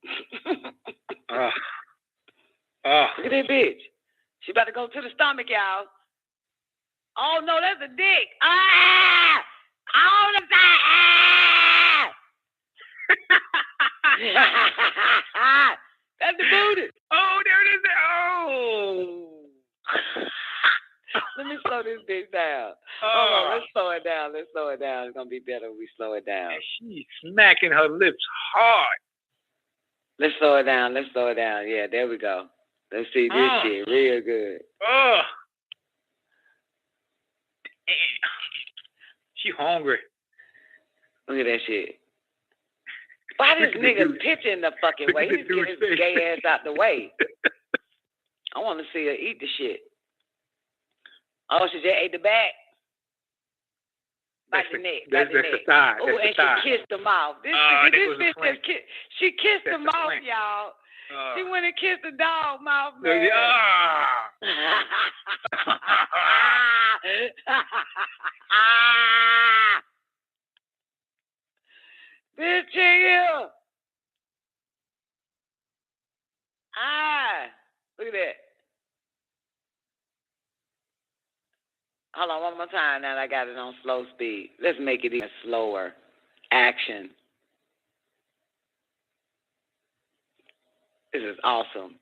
Look at that bitch. She about to go to the stomach, y'all. Oh, no, that's a dick. Ah! On the side. Ah! That's the booty. Oh, there it is. Oh. Let me slow this bitch down. Hold on, let's slow it down. It's going to be better when we slow it down. She's smacking her lips hard. Let's slow it down. Yeah, there we go. Let's see this shit real good. Oh. Damn. She hungry. Look at that shit. Why this nigga pitching the fucking way? He just get his gay ass out the way. I want to see her eat the shit. Oh, she just ate the back. Bite the neck. That's the thigh. Oh, and she kissed the mouth. This bitch just she kissed the mouth, y'all. She went and kissed the dog mouth, man. Bitch, here. Hold on, one more time. Now I got it on slow speed. Let's make it even slower. Action. This is awesome.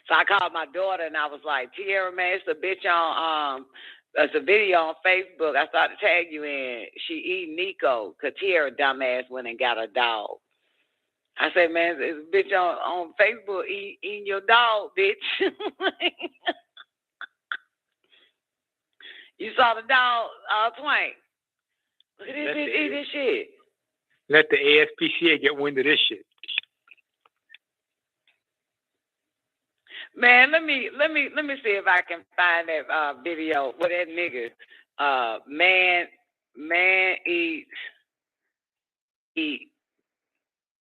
So I called my daughter and I was like, Tierra, man, it's a video on Facebook. I started to tag you in. She eat Nico, because Tierra, dumbass, went and got a dog. I said, man, it's a bitch on Facebook eating your dog, bitch. You saw the dog, Twank. Look at this bitch eat this shit. Let the ASPCA get wind of this shit. Man, let me see if I can find that video with that nigga. Man eat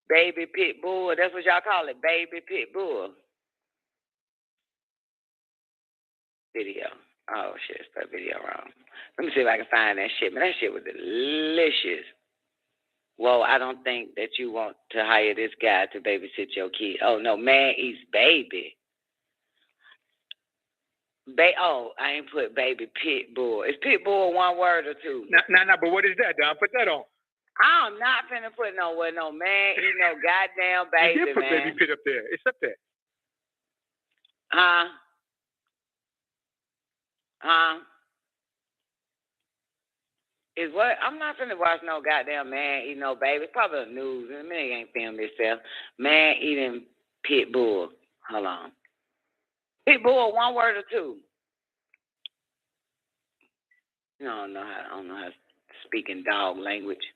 baby pit bull. That's what y'all call it, baby pit bull. Video. Oh shit, spelled video wrong. Let me see if I can find that shit. Man, that shit was delicious. Well, I don't think that you want to hire this guy to babysit your kid. Oh no, man eats baby. I ain't put baby pit bull. Is pit bull one word or two? No, but what is that, Don? Put that on. I'm not finna put no man eat no goddamn baby, you did put man. baby pit up there. It's up there. Is what? I'm not finna watch no goddamn man eat no baby. It's probably the news. The man ain't filmed itself. Man eating pit bull. Hold on. Pit bull, one word or two? I don't know how to speak in dog language.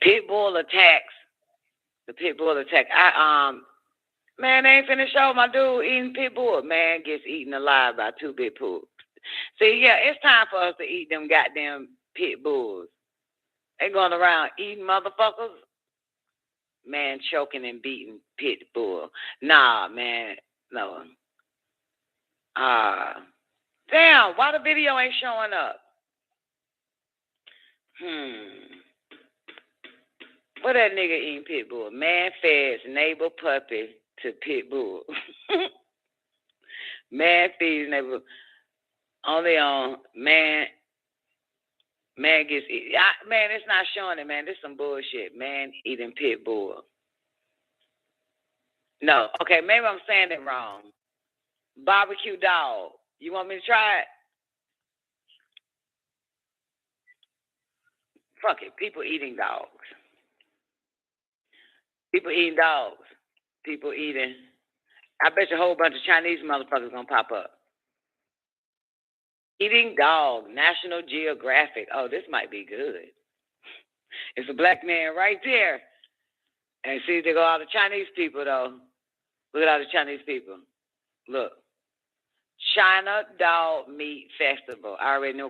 Pit bull attacks. The pit bull attack. Man, they ain't finna show my dude eating pit bull. Man gets eaten alive by two big bulls. See, yeah, it's time for us to eat them goddamn pit bulls. They going around eating motherfuckers. Man choking and beating pit bull. Nah, man. No. Damn, why the video ain't showing up? What that nigga eating pit bull? Man feds neighbor puppy to pit bull. Man feeds neighbor. Only on man gets eat. Man, it's not showing it, man. This some bullshit. Man eating pit bull. No, okay, maybe I'm saying it wrong. Barbecue dog. You want me to try it? Fuck it. People eating dogs. People eating dogs. People eating. I bet you a whole bunch of Chinese motherfuckers gonna pop up. Eating dog. National Geographic. Oh, this might be good. It's a black man right there. And see, they go all the Chinese people, though. Look at all the Chinese people. Look. China Dog Meat Festival.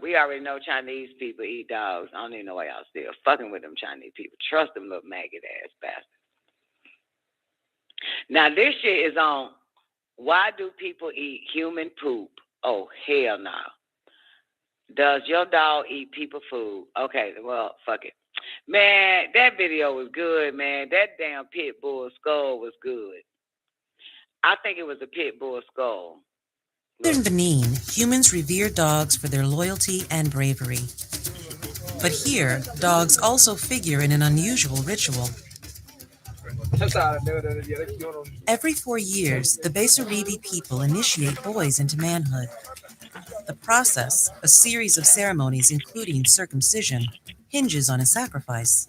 We already know Chinese people eat dogs. I don't even know why y'all still fucking with them Chinese people. Trust them little maggot ass bastards. Now, this shit is on why do people eat human poop? Oh, hell no. Does your dog eat people food? Okay, well, fuck it. Man, that video was good, man. That damn pit bull skull was good. I think it was a pit bull skull. In Benin, humans revere dogs for their loyalty and bravery. But here, dogs also figure in an unusual ritual. Every 4 years, the Besaribi people initiate boys into manhood. The process, a series of ceremonies including circumcision, hinges on a sacrifice.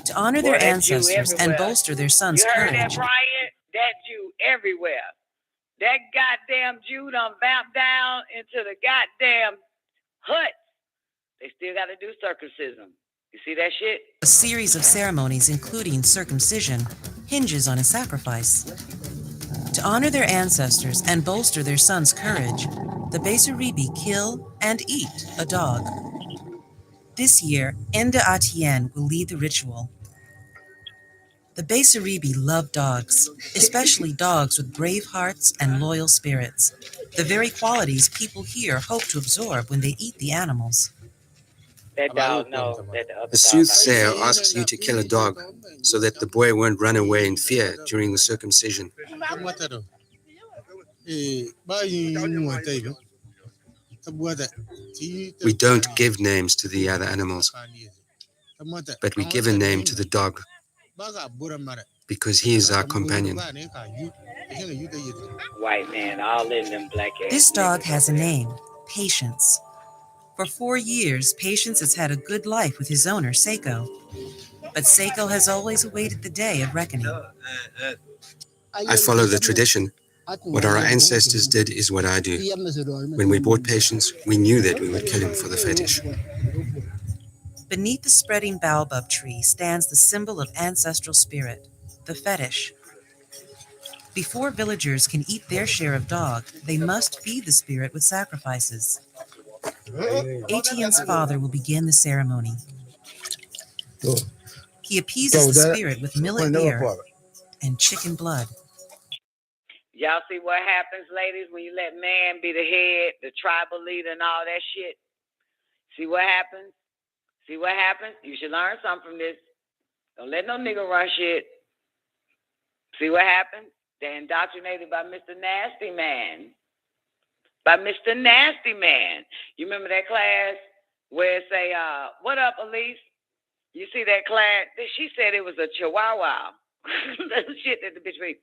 To honor their ancestors and bolster their sons' courage. You heard that, Brian? That Jew everywhere. That goddamn Jew done vamped down into the goddamn hut. They still got to do circumcision. You see that shit? A series of ceremonies including circumcision hinges on a sacrifice. To honor their ancestors and bolster their sons' courage, the Besaribi kill and eat a dog. This year, Enda Atien will lead the ritual. The Besaribi love dogs, especially dogs with brave hearts and loyal spirits, the very qualities people here hope to absorb when they eat the animals. That dog knows that the other The soothsayer asks you to kill a dog so that the boy won't run away in fear during the circumcision. We don't give names to the other animals, but we give a name to the dog because he is our companion. White man, all in them black ass. This dog has a name, Patience. For 4 years, Patience has had a good life with his owner, Seiko. But Seiko has always awaited the day of reckoning. I follow the tradition. What our ancestors did is what I do. When we bought Patience, we knew that we would kill him for the fetish. Beneath the spreading baobab tree stands the symbol of ancestral spirit, the fetish. Before villagers can eat their share of dog, they must feed the spirit with sacrifices. Etienne's father will begin the ceremony. He appeases the spirit with millet beer and chicken blood. Y'all see what happens, ladies, when you let man be the head, the tribal leader, and all that shit? See what happens? See what happens? You should learn something from this. Don't let no nigga run shit. See what happens? They're indoctrinated by Mr. Nasty Man. By Mr. Nasty Man. You remember that class where it say, what up, Elise? You see that class? She said it was a chihuahua. That's the shit that the bitch read.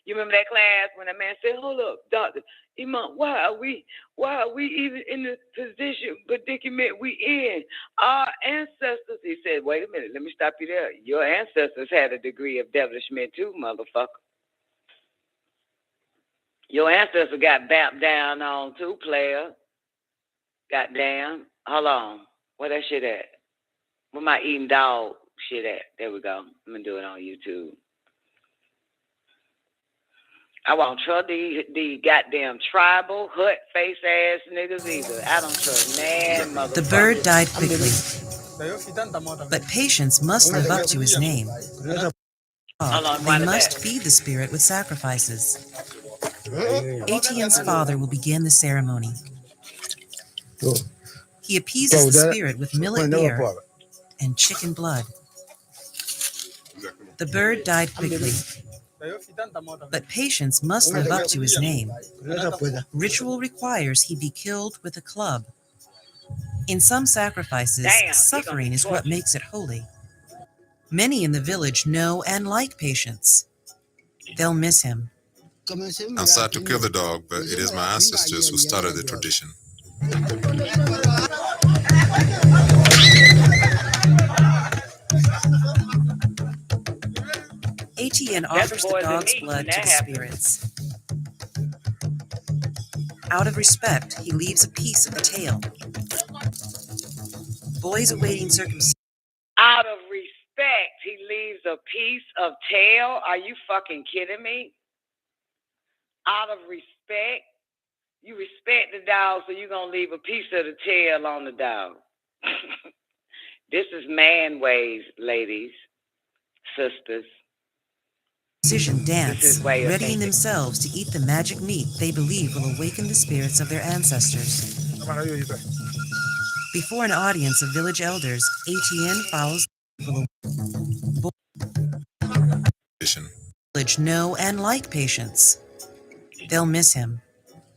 You remember that class when a man said, hold up, doctor, Imam, why are we even in the position, predicament we in? Our ancestors, he said, wait a minute, let me stop you there. Your ancestors had a degree of devilishment too, motherfucker. Your ancestors got bapped down on too, player. Goddamn. Hold on. Where that shit at? Where my eating dog shit at? There we go. I'm gonna do it on YouTube. I won't trust the goddamn tribal, hut face ass niggas either. I don't trust man, motherfucker. The bird died quickly, but Patience must live up to his name. They must feed the spirit with sacrifices. Etienne's father will begin the ceremony. He appeases the spirit with millet beer and chicken blood. The bird died quickly, but Patience must live up to his name. Ritual requires he be killed with a club. In some sacrifices, suffering is what makes it holy. Many in the village know and like Patience. They'll miss him. I'm sad to kill the dog, but it is my ancestors who started the tradition. Etienne offers the dog's blood to the spirits. Out of respect, he leaves a piece of the tail. Boys awaiting circumcision. Out of respect, he leaves a piece of tail? Are you fucking kidding me? Out of respect? You respect the dog, so you're going to leave a piece of the tail on the dog. This is man ways, ladies, sisters. Circumcision dance, readying themselves to eat the magic meat they believe will awaken the spirits of their ancestors. Before an audience of village elders, Etienne follows the village know and like Patience. They'll miss him.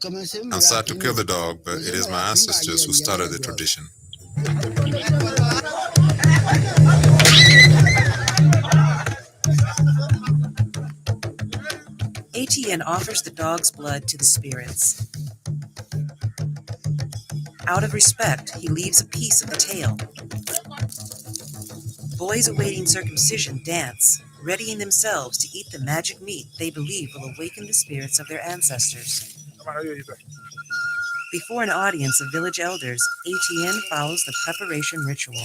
I'm sad to kill the dog, but it is my ancestors who started the tradition. Etienne offers the dog's blood to the spirits. Out of respect, he leaves a piece of the tail. Boys awaiting circumcision dance, readying themselves to eat the magic meat they believe will awaken the spirits of their ancestors. Before an audience of village elders, Etienne follows the preparation ritual.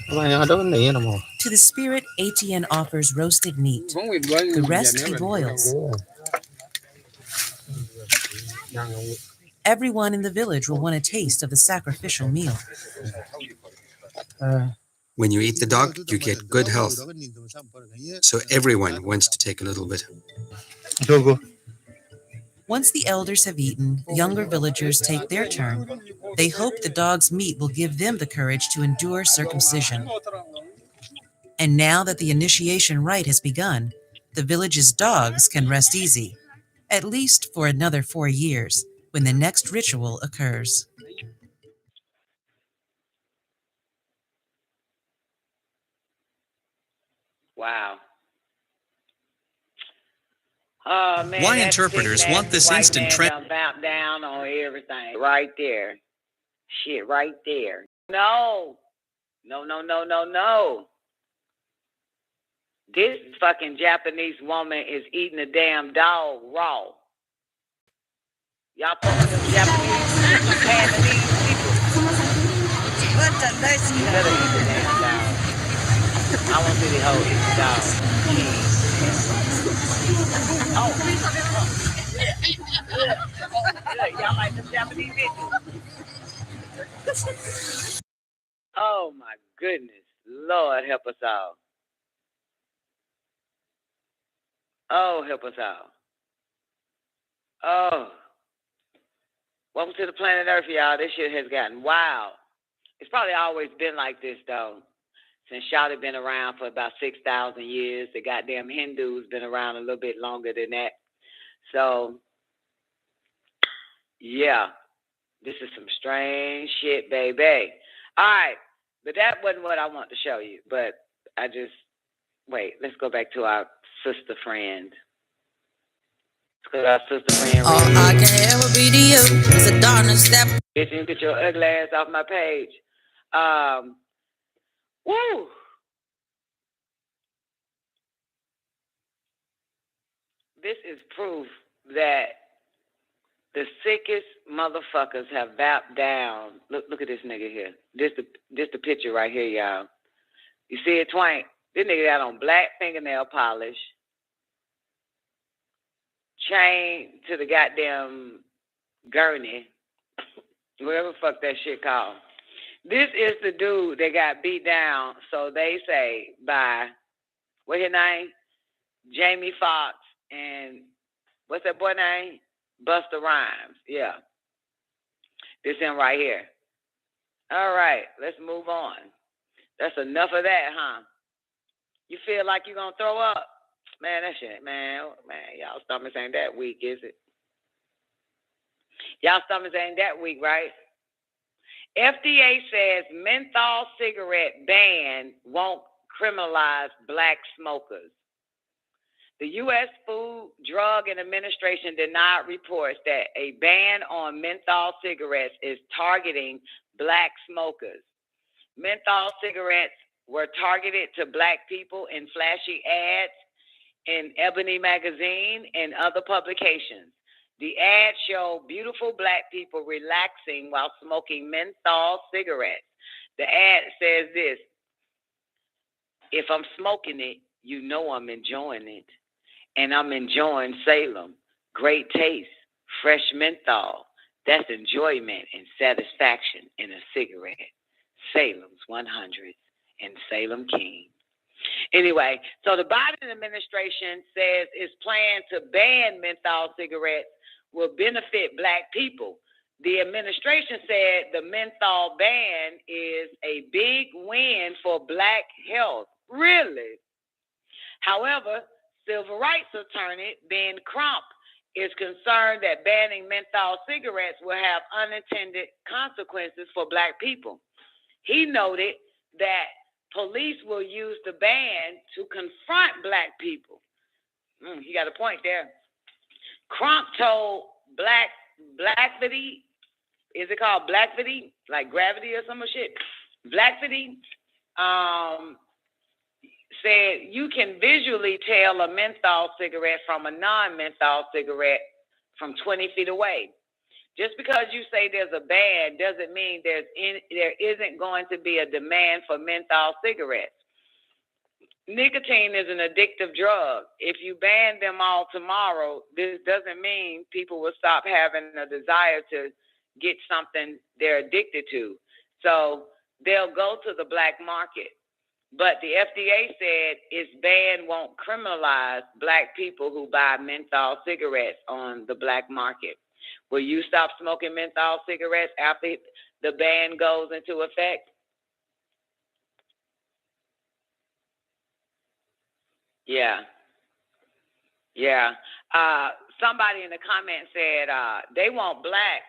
To the spirit, Etienne offers roasted meat. The rest he boils. Everyone in the village will want a taste of the sacrificial meal. When you eat the dog, you get good health. So everyone wants to take a little bit. Once the elders have eaten, younger villagers take their turn. They hope the dog's meat will give them the courage to endure circumcision. And now that the initiation rite has begun, the village's dogs can rest easy. at least for another 4 years, when the next ritual occurs. Wow. Oh man, Why that interpreters sick, want this nasty white instant man trend? done bounced down on everything right there. Shit, right there. No. This fucking Japanese woman is eating a damn dog raw. Y'all fucking them Japanese people. What the lesson? You better eat the damn dog. I want to see the whole eat the dog. Y'all like them Japanese bitches? Oh my goodness. Lord help us all. Oh, help us all. Oh. Welcome to the planet Earth, y'all. This shit has gotten wild. It's probably always been like this, though. Since Chappelle been around for about 6,000 years, the goddamn Hindus been around a little bit longer than that. So, yeah, this is some strange shit, baby. All right, but that wasn't what I want to show you. But wait, let's go back to our sister friend. All I can ever be to you is a darkness that. Bitch, you get your ugly ass off my page. Woo! This is proof that the sickest motherfuckers have bowed down. Look at this nigga here. This the picture right here, y'all. You see it, Twank? This nigga got on black fingernail polish, chain to the goddamn gurney, whatever the fuck that shit called. This is the dude that got beat down, so they say, by, what his name? Jamie Foxx and, what's that boy name? Busta Rhymes. Yeah. This him right here. All right, let's move on. That's enough of that, huh? You feel like you're going to throw up? Man, that shit, man, y'all stomachs ain't that weak, is it? Y'all stomachs ain't that weak, right? FDA says menthol cigarette ban won't criminalize black smokers. The U.S. Food, Drug, and Administration denied reports that a ban on menthol cigarettes is targeting black smokers. Menthol cigarettes were targeted to black people in flashy ads in Ebony magazine and other publications. The ads show beautiful black people relaxing while smoking menthol cigarettes. The ad says this: if I'm smoking it, you know I'm enjoying it. And I'm enjoying Salem. Great taste, fresh menthol. That's enjoyment and satisfaction in a cigarette. Salem's 100 and Salem King. Anyway, so the Biden administration says its plan to ban menthol cigarettes will benefit black people. The administration said the menthol ban is a big win for black health. Really? However, civil rights attorney Ben Crump is concerned that banning menthol cigarettes will have unintended consequences for black people. He noted that police will use the ban to confront black people. He got a point there. Crump told Blackfity, is it called Blackfity? Like gravity or some shit? Blackfity said you can visually tell a menthol cigarette from a non-menthol cigarette from 20 feet away. Just because you say there's a ban doesn't mean there isn't going to be a demand for menthol cigarettes. Nicotine is an addictive drug. If you ban them all tomorrow, this doesn't mean people will stop having a desire to get something they're addicted to. So they'll go to the black market. But the FDA said its ban won't criminalize black people who buy menthol cigarettes on the black market. Will you stop smoking menthol cigarettes after the ban goes into effect? Yeah. Yeah. Somebody in the comments said they want black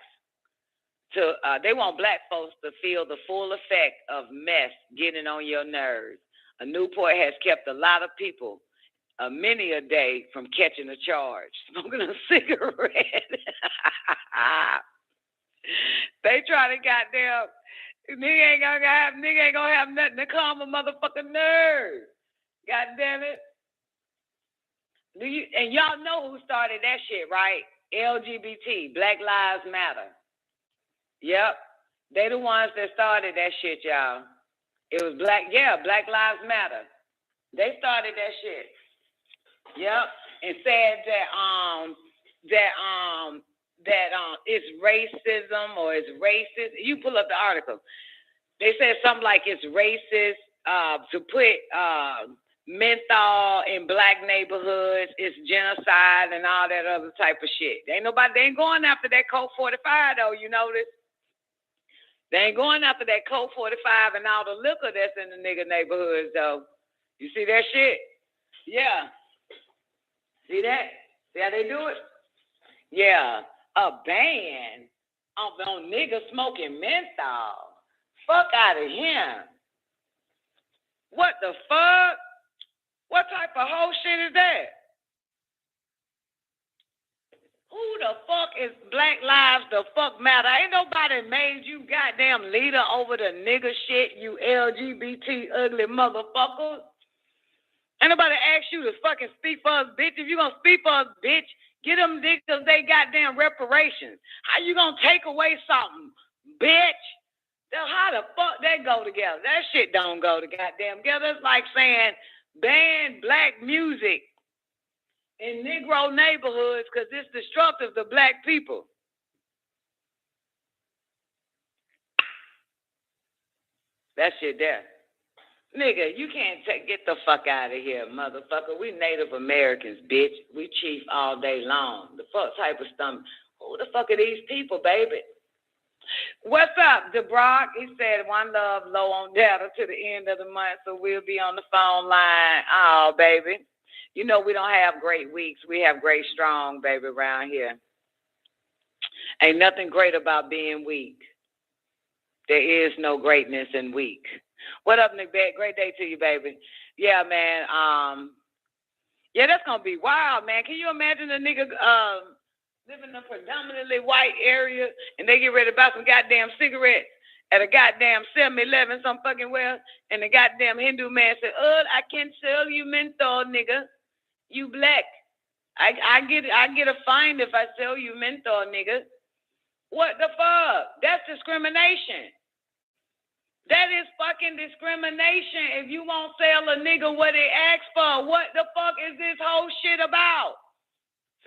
folks to feel the full effect of mess getting on your nerves. A Newport has kept a lot of people, many a day, from catching a charge, smoking a cigarette. They try to goddamn nigga ain't gonna have nothing to calm a motherfucking nerve. God damn it. And y'all know who started that shit, right? LGBT, Black Lives Matter. Yep. They the ones that started that shit, y'all. It was Black Lives Matter. They started that shit. Yep. And said that it's racism or it's racist. You pull up the article. They said something like it's racist to put menthol in black neighborhoods, it's genocide and all that other type of shit. They ain't going after that Colt 45 though, you notice? They ain't going after that Colt 45 and all the liquor that's in the nigga neighborhoods though. You see that shit? Yeah. See that? See how they do it? Yeah. A ban on niggas smoking menthol. Fuck out of here. What the fuck? What type of whole shit is that? Who the fuck is Black Lives the fuck matter? Ain't nobody made you goddamn leader over the nigga shit, you LGBT ugly motherfucker. Ain't nobody asked you to fucking speak for us, bitch. If you gonna speak for us, bitch, get them niggas they goddamn reparations. How you gonna take away something, bitch? How the fuck that go together? That shit don't go together. It's like saying ban black music in Negro neighborhoods because it's destructive to black people. That shit there. Nigga, you can't get the fuck out of here, motherfucker. We Native Americans, bitch. We chief all day long. The fuck type of stomach. Who the fuck are these people, baby? What's up, DeBrock? He said, one love, low on data to the end of the month, so we'll be on the phone line. Oh, baby. You know we don't have great weeks. We have great strong, baby, around here. Ain't nothing great about being weak. There is no greatness in weak. What up, Nick? Great day to you, baby. Yeah, man. Yeah, that's going to be wild, man. Can you imagine a nigga living in a predominantly white area and they get ready to buy some goddamn cigarettes at a goddamn 7-Eleven some fucking well, and the goddamn Hindu man said, I can't sell you menthol, nigga. You black. I get a fine if I sell you menthol, nigga. What the fuck? That's discrimination. That is fucking discrimination if you won't sell a nigga what they asked for. What the fuck is this whole shit about?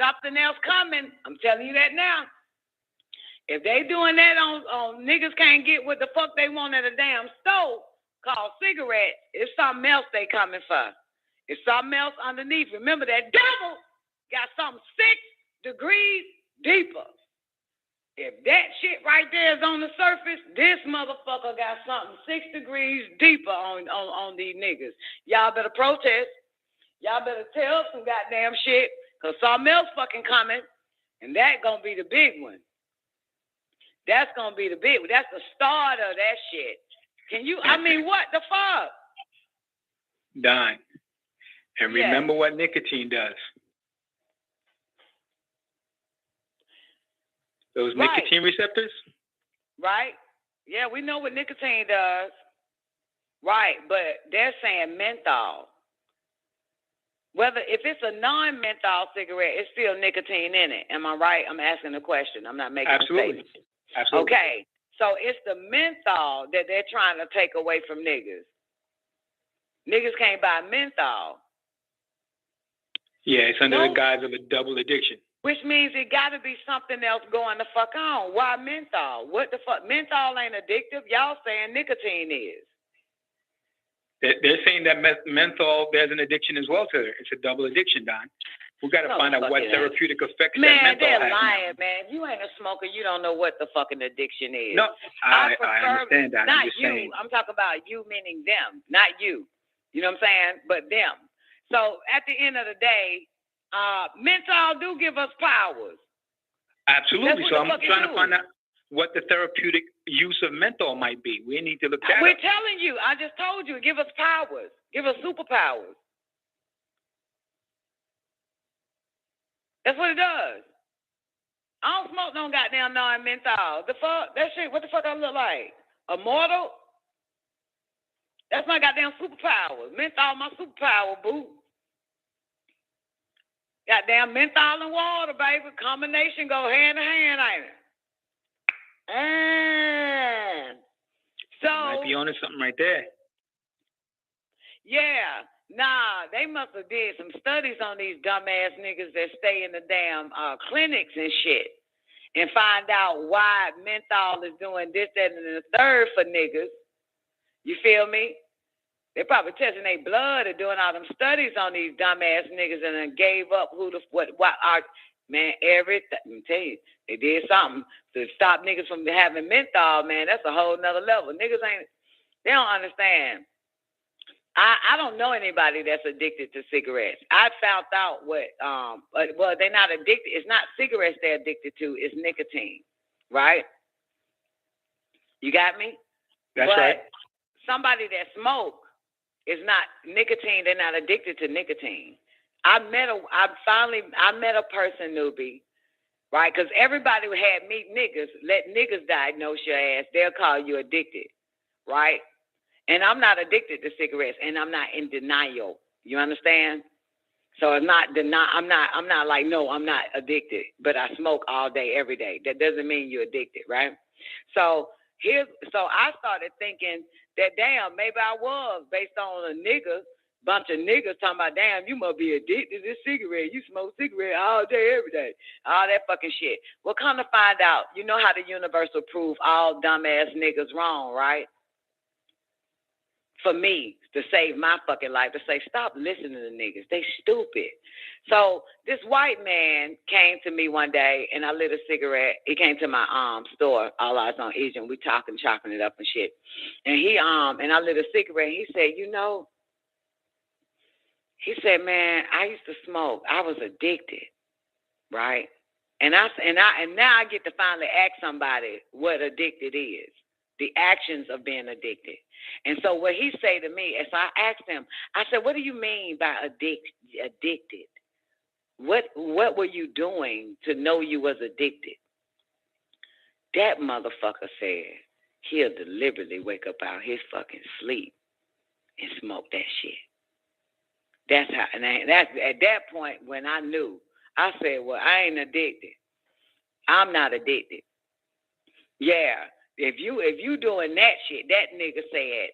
Something else coming. I'm telling you that now. If they doing that on niggas can't get what the fuck they want at a damn store called cigarettes, it's something else they coming for. It's something else underneath. Remember that devil got something 6 degrees deeper. If that shit right there is on the surface, this motherfucker got something 6 degrees deeper on these niggas. Y'all better protest. Y'all better tell some goddamn shit, because something else fucking coming, and that gonna be the big one. That's gonna be the big one. That's the start of that shit. What the fuck? Done. And remember what nicotine does. Those nicotine receptors? Right. Yeah, we know what nicotine does. Right, but they're saying menthol. If it's a non-menthol cigarette, it's still nicotine in it. Am I right? I'm asking a question. I'm not making a statement. Absolutely. Okay, so it's the menthol that they're trying to take away from niggas. Niggas can't buy menthol. Yeah, it's under the guise of a double addiction. Which means it got to be something else going the fuck on. Why menthol? What the fuck? Menthol ain't addictive. Y'all saying nicotine is. They're saying that menthol, there's an addiction as well to it. It's a double addiction, Don. We've got to find out what therapeutic effects that menthol has. Man, they're lying, man. If you ain't a smoker, you don't know what the fucking addiction is. No, I understand that. Not you. I'm talking about you, meaning them, not you. You know what I'm saying? But them. So at the end of the day, menthol do give us powers. Absolutely. So I'm trying to find out what the therapeutic use of menthol might be. We need to look at it. We're telling you. I just told you. Give us powers. Give us superpowers. That's what it does. I don't smoke no goddamn non-menthol. The fuck? That shit, what the fuck I look like? Immortal? That's my goddamn superpower. Menthol, my superpower, boo. Goddamn menthol and water, baby. Combination go hand in hand, ain't it? So might be onto something right there. Yeah. Nah, they must have did some studies on these dumbass niggas that stay in the damn clinics and shit and find out why menthol is doing this, that, and the third for niggas. You feel me? They probably testing their blood or doing all them studies on these dumbass niggas and then gave up man, everything. I'm tell you, they did something to stop niggas from having menthol, man. That's a whole nother level. Niggas they don't understand. I don't know anybody that's addicted to cigarettes. I found out well, they're not addicted. It's not cigarettes they're addicted to. It's nicotine, right? You got me? That's right. Somebody that smoke is not nicotine. They're not addicted to nicotine. I met a person, newbie, right? Because everybody who had meet niggas, let niggas diagnose your ass. They'll call you addicted, right? And I'm not addicted to cigarettes, and I'm not in denial. You understand? So it's not I'm not like, no, I'm not addicted, but I smoke all day, every day. That doesn't mean you're addicted, right? So I started thinking that, damn, maybe I was based on a bunch of niggas talking about, damn, you must be addicted to this cigarette. You smoke cigarette all day, every day. All that fucking shit. Well, come to find out, you know how the universe will prove all dumbass niggas wrong, right? For me to save my fucking life, to say, stop listening to niggas. They stupid. So this white man came to me one day and I lit a cigarette. He came to my store, All Eyes on Asian. We talking, chopping it up and shit. And and I lit a cigarette. He said, man, I used to smoke. I was addicted, right? And now I get to finally ask somebody what addicted is. The actions of being addicted. And so what he say to me, as I asked him, I said, what do you mean by addicted? What were you doing to know you was addicted? That motherfucker said he'll deliberately wake up out his fucking sleep and smoke that shit. That's how, and that's at that point when I knew, I said, well, I ain't addicted. I'm not addicted. Yeah. If you doing that shit, that nigga said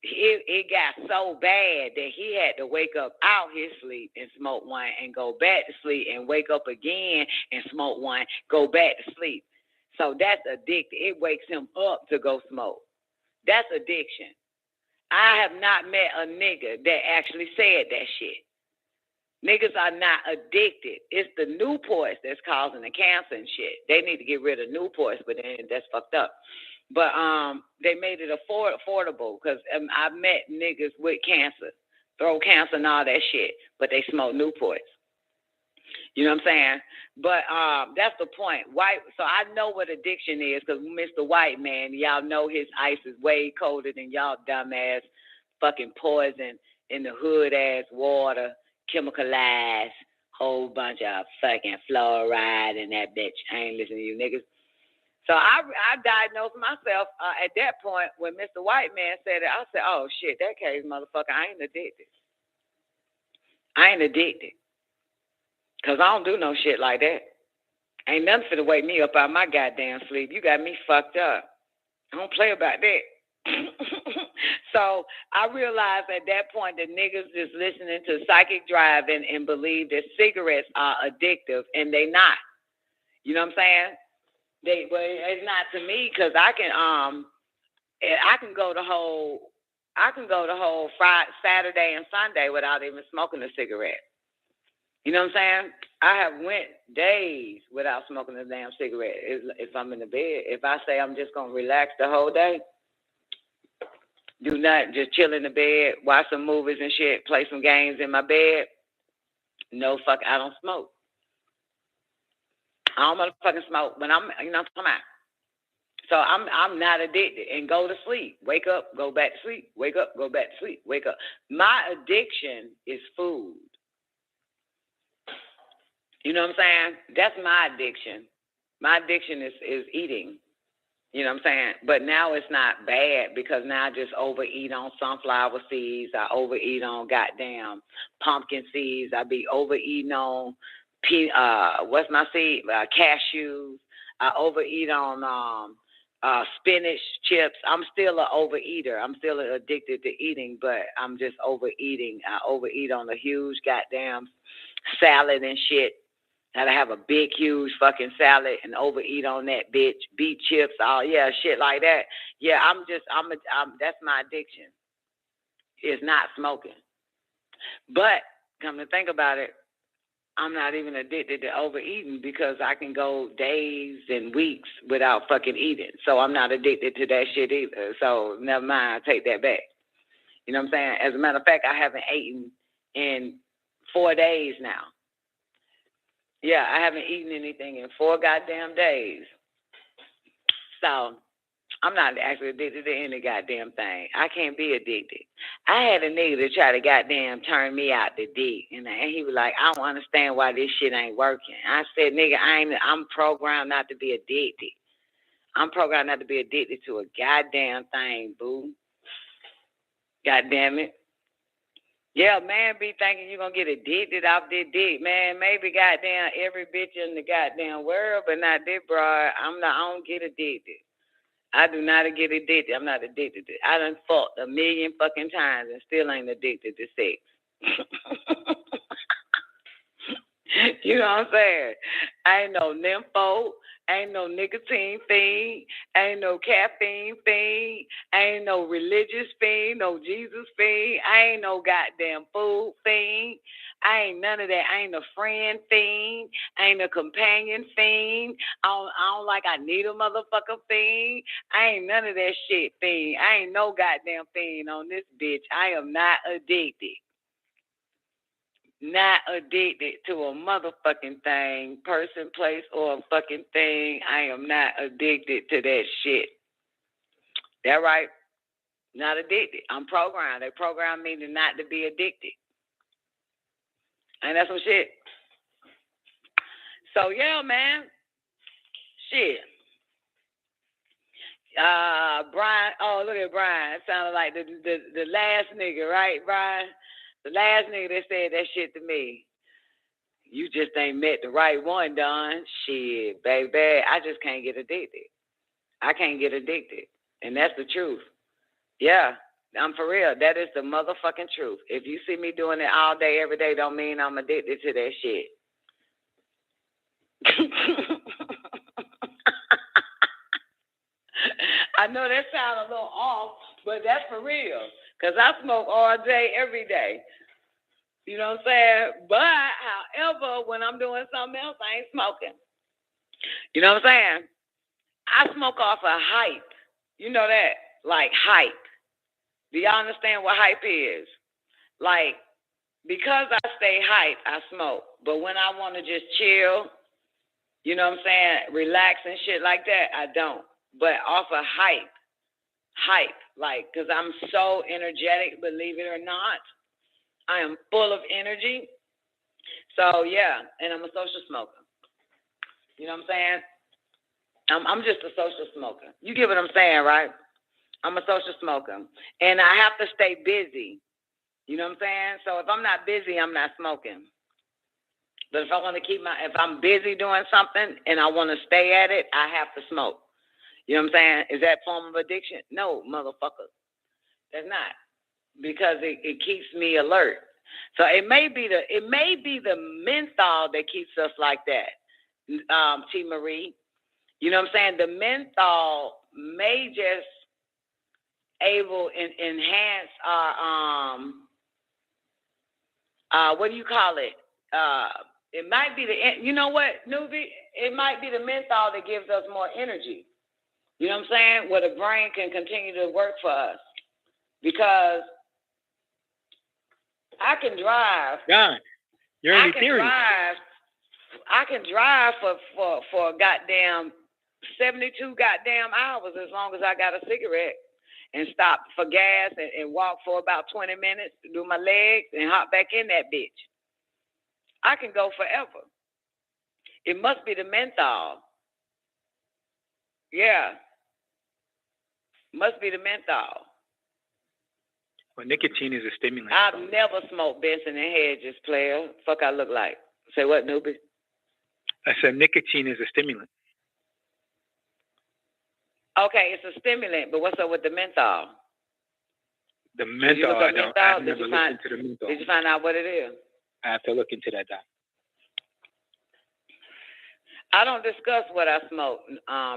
it got so bad that he had to wake up out his sleep and smoke one and go back to sleep and wake up again and smoke one, go back to sleep. So that's addicted. It wakes him up to go smoke. That's addiction. I have not met a nigga that actually said that shit. Niggas are not addicted. It's the Newports that's causing the cancer and shit. They need to get rid of Newports, but then that's fucked up. But they made it affordable because I've met niggas with cancer, throat cancer and all that shit, but they smoke Newports. You know what I'm saying? But that's the point. So I know what addiction is because Mr. White Man, y'all know his ice is way colder than y'all dumbass fucking poison in the hood ass water, chemicalized, whole bunch of fucking fluoride in that bitch. I ain't listening to you niggas. So I diagnosed myself at that point when Mr. White Man said it. I said, oh shit, that case, motherfucker, I ain't addicted. I ain't addicted. Because I don't do no shit like that. Ain't nothing finna wake me up out of my goddamn sleep. You got me fucked up. I don't play about that. So I realized at that point that niggas is listening to psychic driving and believe that cigarettes are addictive, and they not. You know what I'm saying? It's not to me because I can go the whole Friday, Saturday, and Sunday without even smoking a cigarette. You know what I'm saying? I have went days without smoking a damn cigarette if I'm in the bed. If I say I'm just going to relax the whole day, do nothing, just chill in the bed, watch some movies and shit, play some games in my bed, No fuck, I don't smoke. I don't motherfucking smoke, but I'm, you know, come on. So I'm not addicted. And go to sleep, wake up, go back to sleep, wake up, go back to sleep, wake up. My addiction is food. You know what I'm saying? That's my addiction. My addiction is eating. You know what I'm saying? But now it's not bad because now I just overeat on sunflower seeds. I overeat on goddamn pumpkin seeds. I be overeating on what's my seed? Cashews. I overeat on spinach chips. I'm still an overeater. I'm still addicted to eating, but I'm just overeating. I overeat on a huge goddamn salad and shit. Gotta have a big, huge fucking salad and overeat on that bitch. Beet chips, shit like that. Yeah, I'm that's my addiction. It's not smoking. But come to think about it, I'm not even addicted to overeating because I can go days and weeks without fucking eating. So I'm not addicted to that shit either. So never mind, I take that back. You know what I'm saying? As a matter of fact, I haven't eaten in 4 days now. Yeah, I haven't eaten anything in 4 goddamn days. So I'm not actually addicted to any goddamn thing. I can't be addicted. I had a nigga to try to goddamn turn me out the dick. And he was like, I don't understand why this shit ain't working. I said, nigga, I'm programmed not to be addicted. I'm programmed not to be addicted to a goddamn thing, boo. Goddamn it. Yeah, man be thinking you're going to get addicted off this dick. Man, maybe goddamn every bitch in the goddamn world, but not this broad. I don't get addicted. I do not get addicted. I'm not addicted to it. I done fucked 1 million fucking times and still ain't addicted to sex. You know what I'm saying? I ain't no nympho. Ain't no nicotine fiend. Ain't no caffeine fiend. Ain't no religious fiend. No Jesus fiend. I ain't no goddamn food fiend. I ain't none of that. I ain't a friend fiend. I ain't a companion fiend. I don't like I need a motherfucker fiend. I ain't none of that shit fiend. I ain't no goddamn fiend on this bitch. I am not addicted. Not addicted to a motherfucking thing, person, place, or a fucking thing. I am not addicted to that shit. That right? Not addicted. I'm programmed. They programmed me to not to be addicted. And that's some shit. So yeah, man. Shit. Brian. Oh, look at Brian. Sounded like the last nigga, right, Brian? The last nigga that said that shit to me. You just ain't met the right one, Don. Shit, baby. I just can't get addicted. I can't get addicted. And that's the truth. Yeah, I'm for real. That is the motherfucking truth. If you see me doing it all day, every day, don't mean I'm addicted to that shit. I know that sounds a little off, but that's for real. Because I smoke all day, every day. You know what I'm saying? But, however, when I'm doing something else, I ain't smoking. You know what I'm saying? I smoke off of hype. You know that? Like hype. Do y'all understand what hype is? Like, because I stay hype, I smoke. But when I want to just chill, you know what I'm saying, relax and shit like that, I don't. But off of hype, like, because I'm so energetic, believe it or not. I am full of energy. So, yeah, and I'm a social smoker. You know what I'm saying? I'm just a social smoker. You get what I'm saying, right? I'm a social smoker. And I have to stay busy. You know what I'm saying? So if I'm not busy, I'm not smoking. But if I want to if I'm busy doing something and I want to stay at it, I have to smoke. You know what I'm saying? Is that form of addiction? No, motherfucker. That's not. Because it keeps me alert. So it may be the menthol that keeps us like that, T. Marie. You know what I'm saying? The menthol may just able enhance our what do you call it? It might be you know what, Newbie? It might be the menthol that gives us more energy. You know what I'm saying? Where the brain can continue to work for us. Because I can drive. Don, Your only theory. I can drive for a goddamn 72 goddamn hours as long as I got a cigarette and stop for gas and walk for about 20 minutes to do my legs and hop back in that bitch. I can go forever. It must be the menthol. Yeah. Must be the menthol. Well, nicotine is a stimulant. I've never smoked Benson and Hedges, player. Fuck I look like. Say what, newbie? I said nicotine is a stimulant. Okay, it's a stimulant, but what's up with the menthol? The menthol, I've never looked into the menthol. Did you find out what it is? I have to look into that, Doc. I don't discuss what I smoke,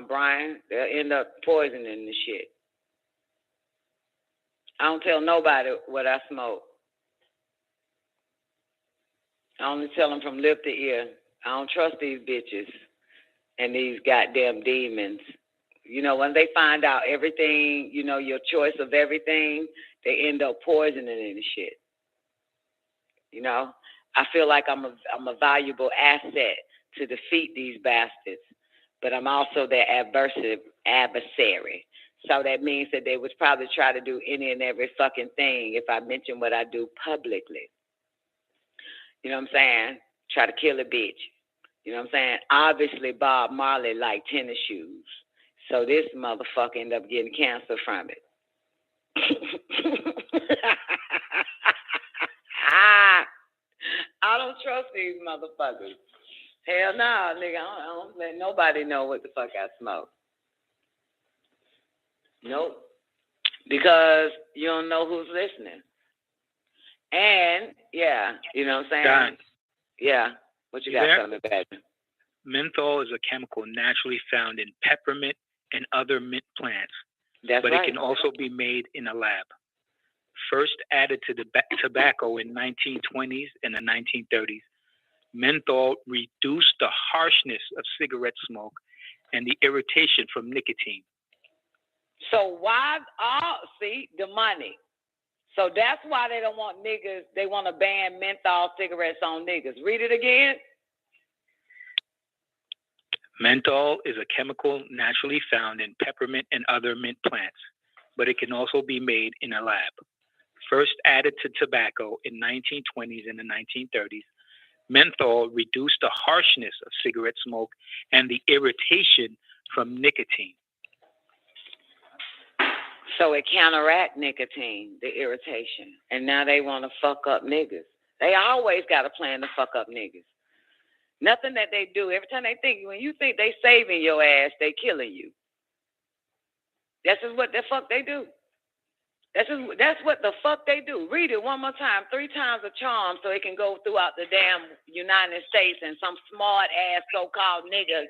Brian. They'll end up poisoning the shit. I don't tell nobody what I smoke. I only tell them from lip to ear. I don't trust these bitches and these goddamn demons. You know, when they find out everything, you know, your choice of everything, they end up poisoning it and shit. You know, I feel like I'm a valuable asset to defeat these bastards, but I'm also their adversary. So that means that they would probably try to do any and every fucking thing if I mention what I do publicly. You know what I'm saying? Try to kill a bitch. You know what I'm saying? Obviously, Bob Marley liked tennis shoes. So this motherfucker ended up getting cancer from it. I don't trust these motherfuckers. Hell no, nigga. I don't let nobody know what the fuck I smoke. Nope. Because you don't know who's listening. And, yeah, you know what I'm saying? Don, yeah. What you got to tell me about it? Menthol is a chemical naturally found in peppermint and other mint plants. That's but right. It can also be made in a lab. First added to the tobacco in 1920s and the 1930s, menthol reduced the harshness of cigarette smoke and the irritation from nicotine. So why, see, the money. So that's why they don't want niggas, they want to ban menthol cigarettes on niggas. Read it again. Menthol is a chemical naturally found in peppermint and other mint plants, but it can also be made in a lab. First added to tobacco in 1920s and the 1930s, menthol reduced the harshness of cigarette smoke and the irritation from nicotine. So it counteract nicotine, the irritation. And now they want to fuck up niggas. They always got a plan to fuck up niggas. Nothing that they do, every time they think, when you think they saving your ass, they killing you. That's just what the fuck they do. That's what the fuck they do. Read it one more time, 3 times a charm, so it can go throughout the damn United States, and some smart ass so-called nigga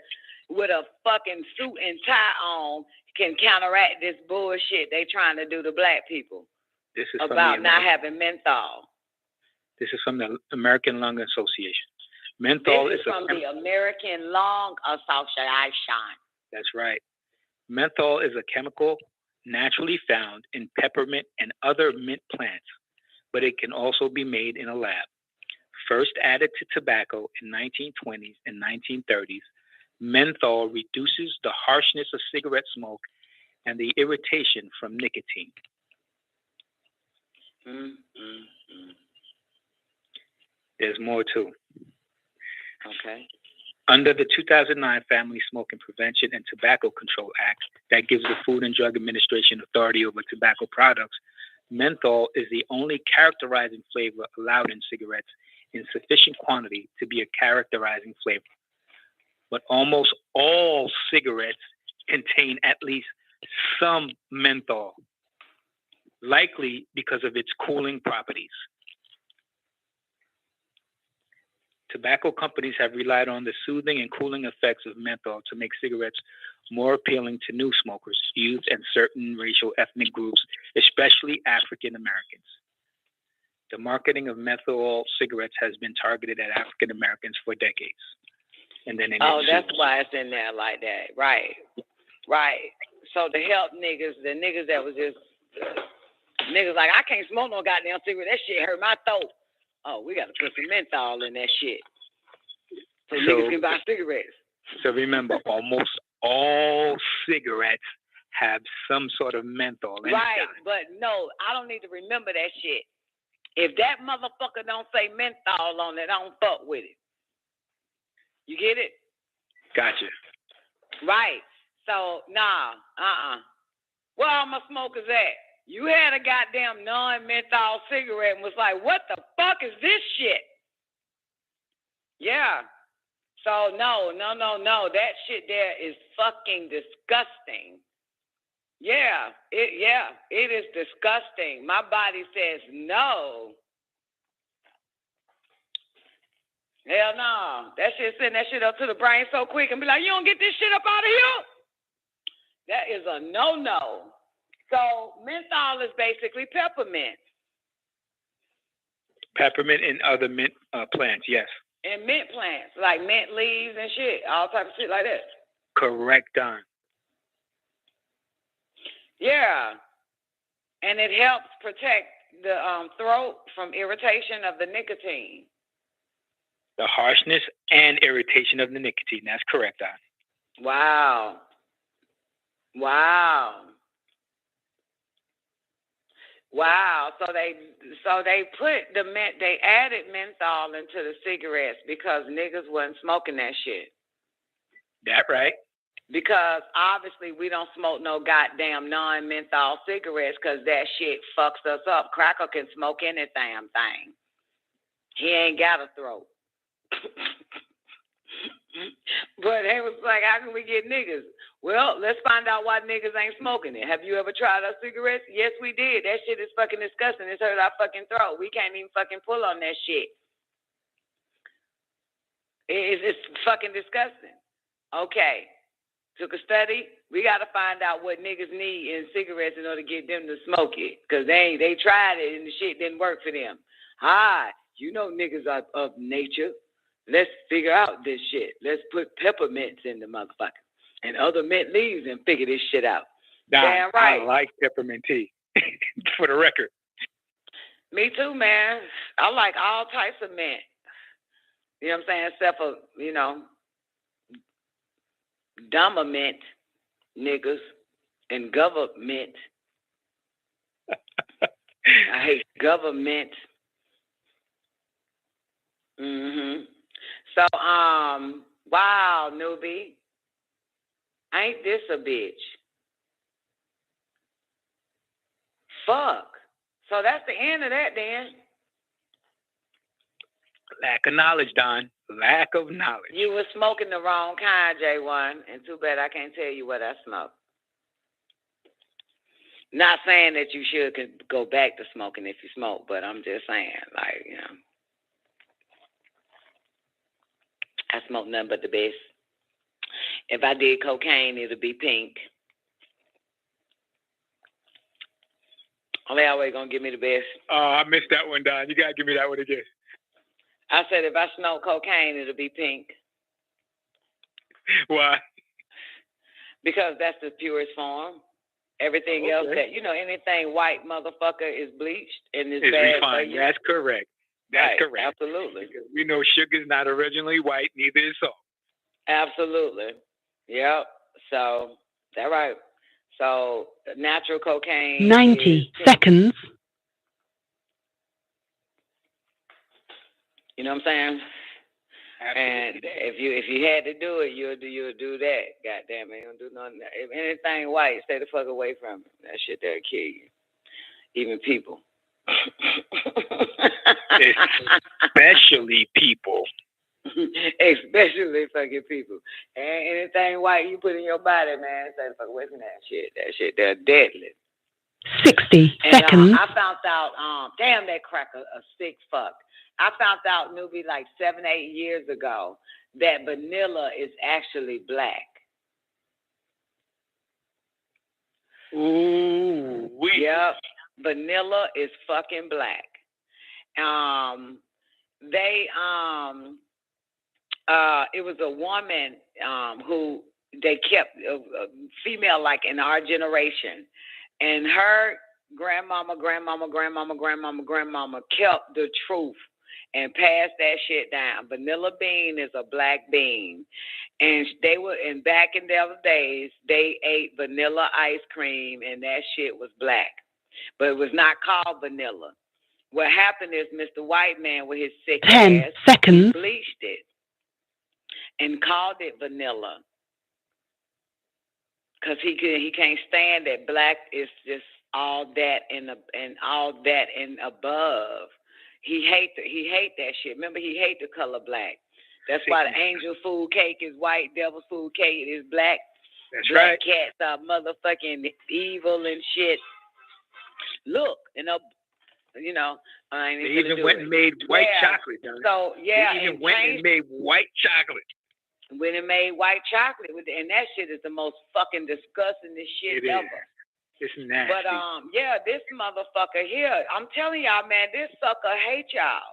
with a fucking suit and tie on can counteract this bullshit they trying to do to black people about not having menthol. This is from the American Lung Association. Menthol is from the American Lung Association. That's right. Menthol is a chemical naturally found in peppermint and other mint plants, but it can also be made in a lab. First added to tobacco in 1920s and 1930s, menthol reduces the harshness of cigarette smoke and the irritation from nicotine. There's more too. Okay. Under the 2009 Family Smoking Prevention and Tobacco Control Act that gives the Food and Drug Administration authority over tobacco products, menthol is the only characterizing flavor allowed in cigarettes in sufficient quantity to be a characterizing flavor. But almost all cigarettes contain at least some menthol, likely because of its cooling properties. Tobacco companies have relied on the soothing and cooling effects of menthol to make cigarettes more appealing to new smokers, youth, and certain racial ethnic groups, especially African Americans. The marketing of menthol cigarettes has been targeted at African Americans for decades. And then that's why it's in there like that. Right. Right. So to help niggas, the niggas that was just, niggas like, I can't smoke no goddamn cigarette. That shit hurt my throat. Oh, we got to put some menthol in that shit so niggas can buy cigarettes. So remember, almost all cigarettes have some sort of menthol in it. Right, but no, I don't need to remember that shit. If that motherfucker don't say menthol on it, I don't fuck with it. You get it? Gotcha. Right. So, nah, Where all my smokers at? You had a goddamn non-menthol cigarette and was like, what the fuck is this shit? Yeah. So, no. That shit there is fucking disgusting. Yeah, it is disgusting. My body says no. Hell no. That shit send that shit up to the brain so quick and be like, you don't get this shit up out of here? That is a no-no. So menthol is basically peppermint. Peppermint and other mint plants, yes. And mint plants, like mint leaves and shit, all type of shit like that. Correct, Don. Yeah. And it helps protect the throat from irritation of the nicotine. The harshness and irritation of the nicotine. That's correct, Don. Wow. So they put they added menthol into the cigarettes because niggas wasn't smoking that shit. That right. Because obviously we don't smoke no goddamn non-menthol cigarettes because that shit fucks us up. Cracker can smoke any damn thing. He ain't got a throat. But they was like, how can we get niggas? Well, let's find out why niggas ain't smoking it. Have you ever tried our cigarettes? Yes, we did. That shit is fucking disgusting. It's hurt our fucking throat. We can't even fucking pull on that shit. It's fucking disgusting. Okay. Took a study. We got to find out what niggas need in cigarettes in order to get them to smoke it. Because they tried it and the shit didn't work for them. Hi, you know niggas are of nature. Let's figure out this shit. Let's put peppermints in the motherfucker and other mint leaves and figure this shit out. Damn right. I like peppermint tea, for the record. Me too, man. I like all types of mint. You know what I'm saying? Except for, dumber mint niggas and government. I hate government. So, wow, newbie. Ain't this a bitch? Fuck. So that's the end of that then. Lack of knowledge, Don. Lack of knowledge. You were smoking the wrong kind, J1, and too bad I can't tell you what I smoke. Not saying that you could go back to smoking if you smoke, but I'm just saying, I smoke nothing but the best. If I did cocaine, it'll be pink. They always gonna give me the best. Oh, I missed that one, Don. You gotta give me that one again. I said if I smoke cocaine, it'll be pink. Why? Because that's the purest form. Everything else that anything white motherfucker is bleached and is bad refined. That's correct. That's correct. Absolutely. Because we know sugar's not originally white, neither is salt. Absolutely. Yep. So that's right. So natural cocaine. 90 seconds. You know what I'm saying? Absolutely. And if you had to do it, you'll do that. Goddamn it, you don't do nothing. If anything white, stay the fuck away from it. That shit that'll kill you. Even people. Especially people. Especially fucking people. And anything white you put in your body, man, stay the fuck away from that shit. That shit, they're deadly. 60 seconds. I found out, damn, that cracker, a sick fuck. I found out, newbie, like 7-8 years ago, that vanilla is actually black. Ooh, Yep, vanilla is fucking black. It was a woman who they kept a female like in our generation, and her grandmama kept the truth. and pass that shit down. Vanilla bean is a black bean. And back in the other days, they ate vanilla ice cream, and that shit was black. But it was not called vanilla. What happened is Mr. White Man with his sick 10 ass, seconds. he bleached it and called it vanilla. Because he can't stand that black is just all that and all that and above. He hate that shit. Remember, he hate the color black. That's why the angel food cake is white, devil's food cake is black. That's black right. Cats are motherfucking evil and shit. Look, I ain't they even went and made white chocolate. So yeah, they even went and made white chocolate. When it made white chocolate, and that shit is the most fucking disgusting shit ever. It's nasty. But this motherfucker here, I'm telling y'all, man, this sucker hate y'all.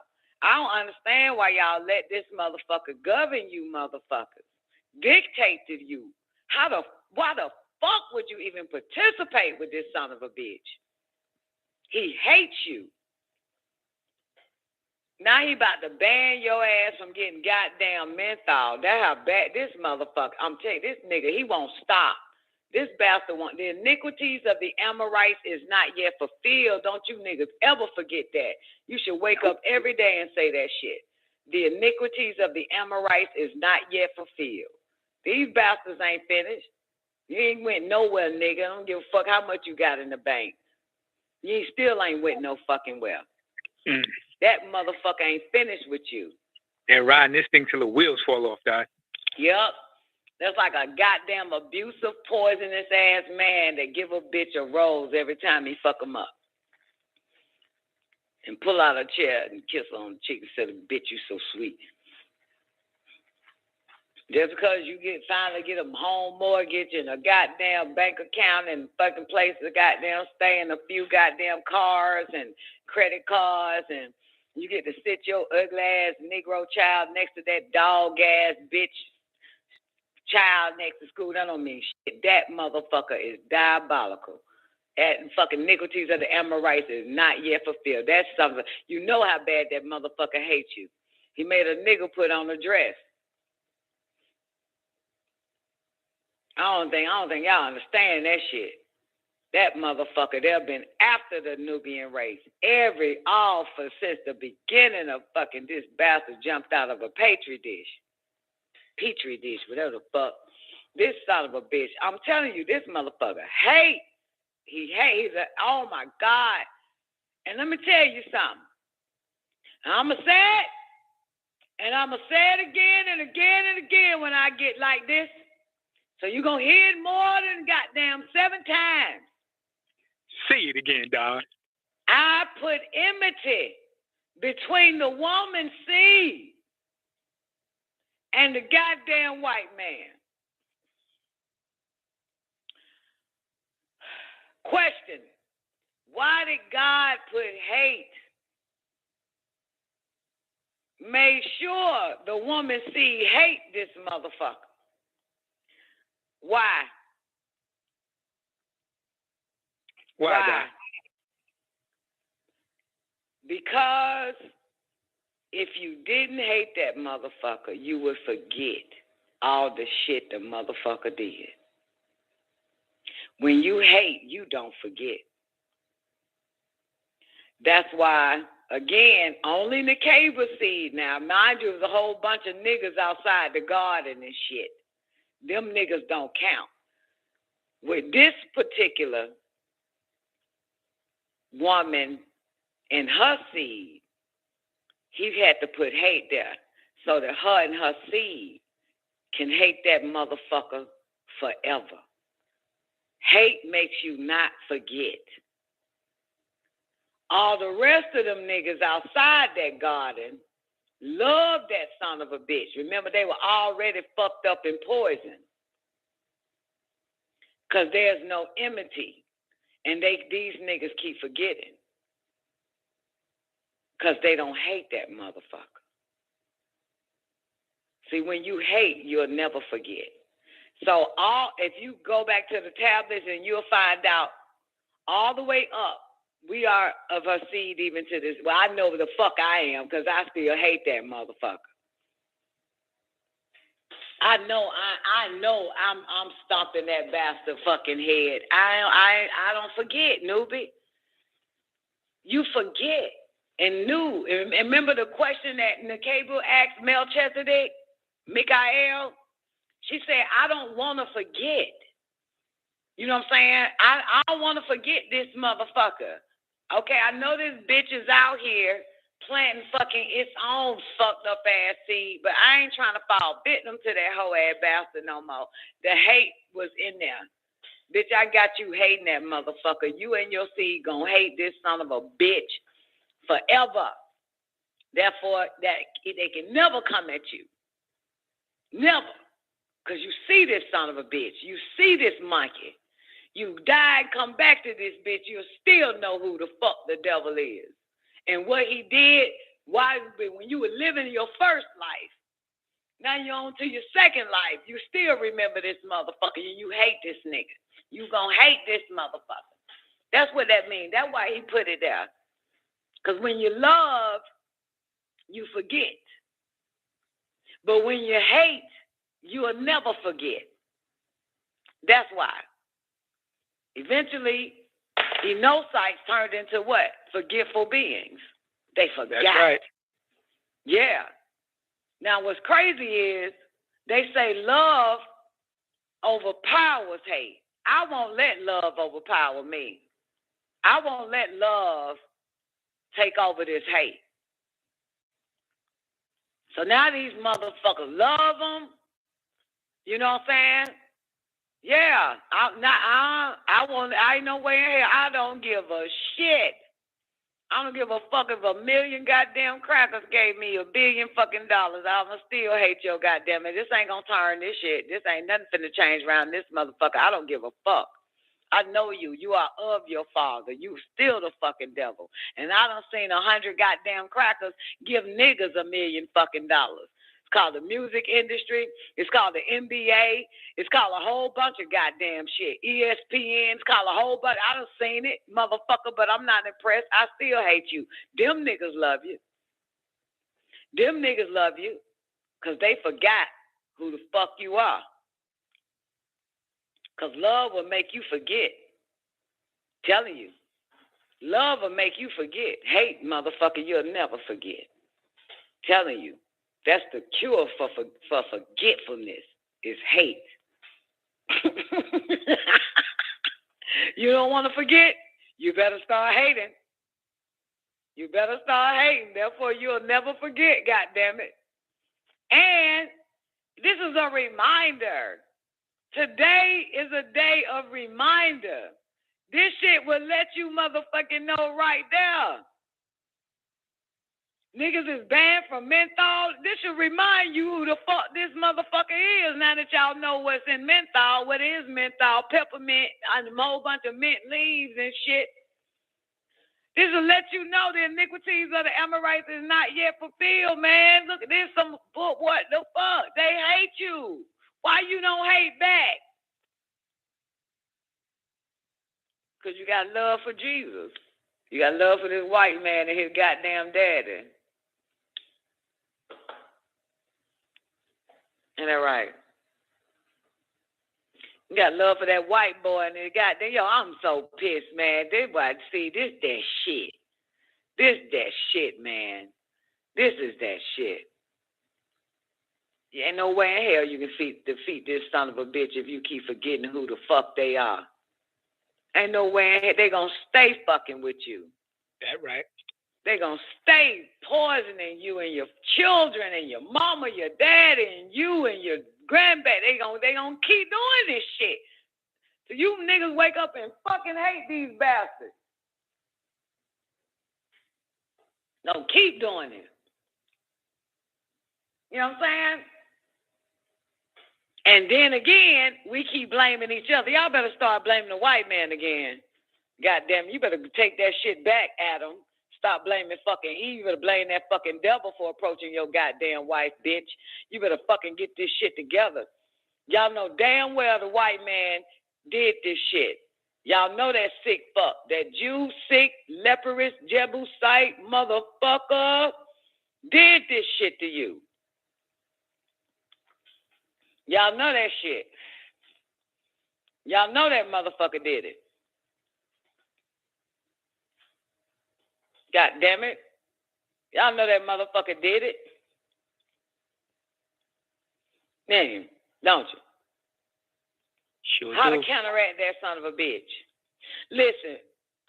I don't understand why y'all let this motherfucker govern you, motherfuckers, dictate to you. Why the fuck would you even participate with this son of a bitch? He hates you. Now he about to ban your ass from getting goddamn menthol. That's how bad this motherfucker. I'm telling you, this nigga, he won't stop. This bastard the iniquities of the Amorites is not yet fulfilled. Don't you niggas ever forget that. You should wake up every day and say that shit. The iniquities of the Amorites is not yet fulfilled. These bastards ain't finished. You ain't went nowhere, nigga. I don't give a fuck how much you got in the bank. You still ain't went no fucking well. That motherfucker ain't finished with you. They're riding this thing till the wheels fall off, Doc. Yup. That's like a goddamn abusive, poisonous ass man that give a bitch a rose every time he fuck him up. And pull out a chair and kiss her on the cheek and say, bitch, you so sweet. Just because you finally get a home mortgage and a goddamn bank account and fucking place to goddamn stay and a few goddamn cars and credit cards and you get to sit your ugly ass Negro child next to that dog ass bitch child next to school. That don't mean shit. That motherfucker is diabolical. That fucking iniquities of the Amorites is not yet fulfilled. That's something. You know how bad that motherfucker hates you. He made a nigga put on a dress. I don't think y'all understand that shit. That motherfucker, they've been after the Nubian race. Since the beginning of fucking this bastard jumped out of a petri dish, whatever the fuck. This son of a bitch, I'm telling you, this motherfucker hate. He's oh my God. And let me tell you something. I'm going to say it, and I'm going to say it again and again and again when I get like this. So you're going to hear it more than goddamn 7 times. Say it again, Don. I put enmity between the woman's seed and the goddamn white man. Question. Why did God put hate? Made sure the woman's seed hate this motherfucker. Why? Why? Because if you didn't hate that motherfucker, you would forget all the shit the motherfucker did. When you hate, you don't forget. That's why, again, only Nicoleone seed. Now, mind you, there's a whole bunch of niggas outside the garden and shit. Them niggas don't count. With this particular woman and her seed, he had to put hate there so that her and her seed can hate that motherfucker forever. Hate makes you not forget. All the rest of them niggas outside that garden loved that son of a bitch. Remember, they were already fucked up and poisoned. Because there's no enmity. And these niggas keep forgetting. Because they don't hate that motherfucker. See, when you hate, you'll never forget. So if you go back to the tablets and you'll find out all the way up, We are of her seed even to this. Well, I know the fuck I am because I still hate that motherfucker. I know I'm stomping that bastard fucking head. I don't forget, newbie. You forget and knew. And remember the question that Nicoleone asked Melchizedek, Michael? She said, I don't want to forget. You know what I'm saying? I don't want to forget this motherfucker. Okay, I know this bitch is out here planting fucking its own fucked up ass seed, but I ain't trying to fall victim to that whole ass bastard no more. The hate was in there. Bitch, I got you hating that motherfucker. You and your seed gonna hate this son of a bitch forever. Therefore, that they can never come at you. Never. Because you see this son of a bitch. You see this monkey. You died, come back to this bitch, you'll still know who the fuck the devil is. And what he did, why when you were living your first life, now you're on to your second life, you still remember this motherfucker and you hate this nigga. You gonna hate this motherfucker. That's what that means. That's why he put it there. Because when you love, you forget. But when you hate, you'll never forget. That's why. Eventually, Enocytes turned into what? Forgetful beings. They forgot. That's right. Yeah. Now, what's crazy is they say love overpowers hate. I won't let love overpower me. I won't let love take over this hate. So now these motherfuckers love them. You know what I'm saying? Yeah, I ain't no way in here. I don't give a shit. I don't give a fuck if 1 million goddamn crackers gave me $1 billion fucking dollars. I'ma still hate your goddamn it. This ain't gonna turn this shit. This ain't nothing finna change around this motherfucker. I don't give a fuck. I know you. You are of your father. You still the fucking devil. And I done seen 100 goddamn crackers give niggas $1 million fucking dollars. It's called the music industry. It's called the NBA. It's called a whole bunch of goddamn shit. ESPN. It's called a whole bunch. I done seen it, motherfucker, but I'm not impressed. I still hate you. Them niggas love you. Them niggas love you because they forgot who the fuck you are. Because love will make you forget. Telling you. Love will make you forget. Hate, motherfucker, you'll never forget. Telling you. That's the cure for forgetfulness is hate. You don't want to forget? You better start hating. You better start hating. Therefore, you'll never forget, goddammit. And this is a reminder. Today is a day of reminder. This shit will let you motherfucking know right there. Niggas is banned from menthol. This should remind you who the fuck this motherfucker is. Now that y'all know what's in menthol, what is menthol, peppermint, and a whole bunch of mint leaves and shit. This will let you know the iniquities of the Amorites is not yet fulfilled, man. Look at this. What the fuck? They hate you. Why you don't hate back? Because you got love for Jesus. You got love for this white man and his goddamn daddy. Ain't that right? You got love for that white boy and his goddamn, I'm so pissed, man. This that shit. This that shit, man. This is that shit. Ain't no way in hell you can defeat this son of a bitch if you keep forgetting who the fuck they are. Ain't no way in hell they gonna stay fucking with you. That right. They gonna stay poisoning you and your children and your mama, your daddy, and you and your grandbaby. They gonna keep doing this shit. So you niggas wake up and fucking hate these bastards. Don't keep doing it. You know what I'm saying? And then again, we keep blaming each other. Y'all better start blaming the white man again. Goddamn, you better take that shit back, Adam. Stop blaming fucking Eve. You better blame that fucking devil for approaching your goddamn wife, bitch. You better fucking get this shit together. Y'all know damn well the white man did this shit. Y'all know that sick fuck, that Jew, sick, leprous, Jebusite motherfucker did this shit to you. Y'all know that shit. Y'all know that motherfucker did it. God damn it. Y'all know that motherfucker did it. Man, don't you? Sure How do. to counteract that son of a bitch. Listen,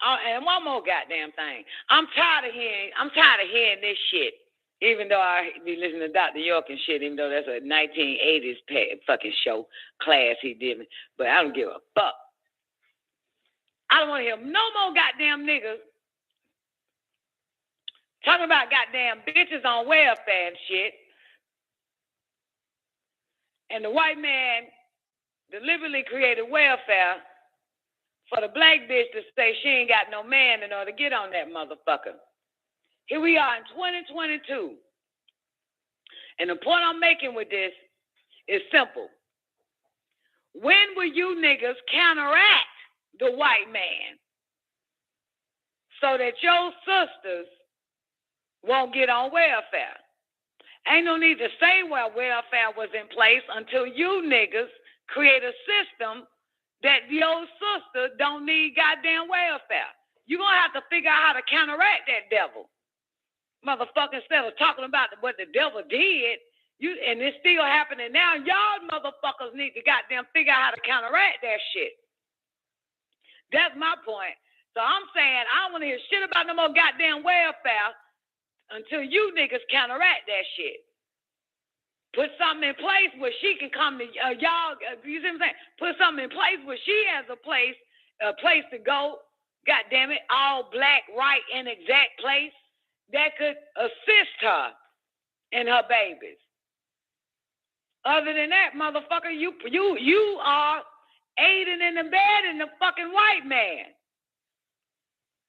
and one more goddamn thing. I'm tired of hearing this shit. Even though I be listening to Dr. York and shit, even though that's a 1980s fucking show class he did me. But I don't give a fuck. I don't want to hear no more goddamn niggas talking about goddamn bitches on welfare and shit. And the white man deliberately created welfare for the black bitch to say she ain't got no man in order to get on that motherfucker. Here we are in 2022. And the point I'm making with this is simple. When will you niggas counteract the white man so that your sisters won't get on welfare? Ain't no need to say well welfare was in place until you niggas create a system that your sister don't need goddamn welfare. You're going to have to figure out how to counteract that devil. Motherfucker, instead of talking about what the devil did, and it's still happening now, y'all motherfuckers need to goddamn figure out how to counteract that shit. That's my point. So I'm saying I don't want to hear shit about no more goddamn welfare until you niggas counteract that shit. Put something in place where she can come to y'all. You see what I'm saying? Put something in place where she has a place to go. God damn it, all black, right, and exact place that could assist her and her babies. Other than that, motherfucker, you are aiding and abetting the fucking white man.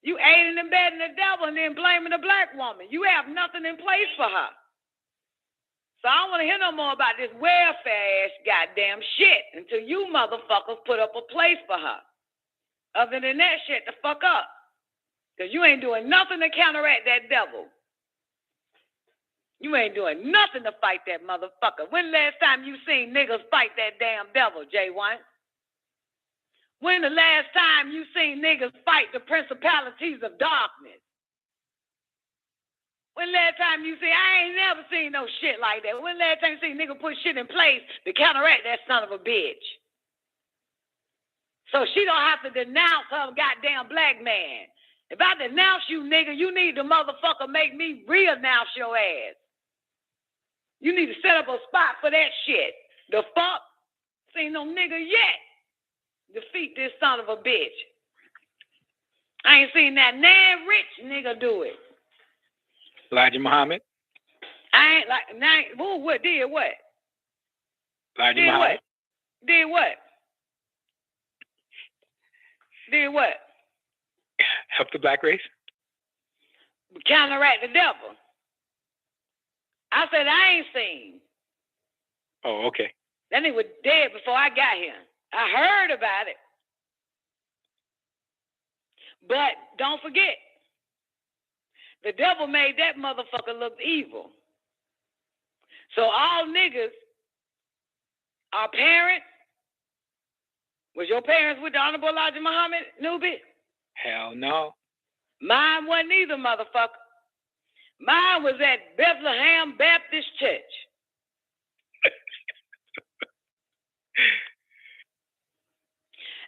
You aiding and abetting the devil and then blaming the black woman. You have nothing in place for her. So I don't want to hear no more about this welfare-ass goddamn shit until you motherfuckers put up a place for her. Other than that shit, the fuck up. Because you ain't doing nothing to counteract that devil. You ain't doing nothing to fight that motherfucker. When the last time you seen niggas fight that damn devil, J1? When the last time you seen niggas fight the principalities of darkness? When last time you see, I ain't never seen no shit like that. When last time you seen nigga put shit in place to counteract that son of a bitch? So she don't have to denounce her goddamn black man. If I denounce you, nigga, you need to motherfucker make me re-announce your ass. You need to set up a spot for that shit. The fuck? Seen no nigga yet defeat this son of a bitch. I ain't seen that nan rich nigga do it. Elijah Muhammad. I ain't like what did what? Elijah Muhammad. Did what? Did what? Help the black race. Counteract the devil. I said I ain't seen. Oh, okay. That nigga was dead before I got here. I heard about it. But don't forget, the devil made that motherfucker look evil. So all niggas, our parents, was your parents with the Honorable Elijah Muhammad, newbie? Hell no. Mine wasn't either, motherfucker. Mine was at Bethlehem Baptist Church.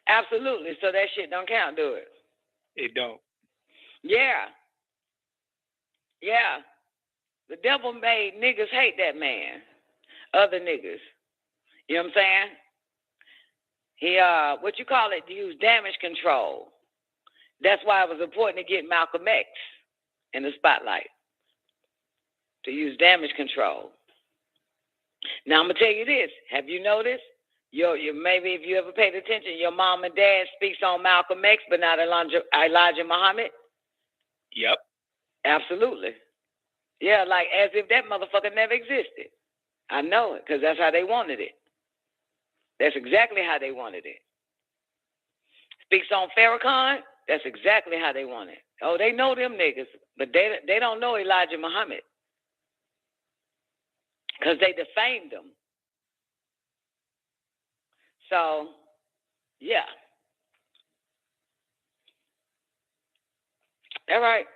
Absolutely. So that shit don't count, do it? It don't. Yeah. Yeah. The devil made niggas hate that man. Other niggas. You know what I'm saying? He, use damage control. That's why it was important to get Malcolm X in the spotlight. To use damage control. Now, I'm going to tell you this. Have you noticed? Maybe if you ever paid attention, your mom and dad speaks on Malcolm X, but not Elijah Muhammad? Yep. Absolutely. Yeah, like as if that motherfucker never existed. I know it, because that's how they wanted it. That's exactly how they wanted it. speaks on Farrakhan, that's exactly how they want it. Oh, they know them niggas, but they don't know Elijah Muhammad because they defamed him. So, yeah. All right.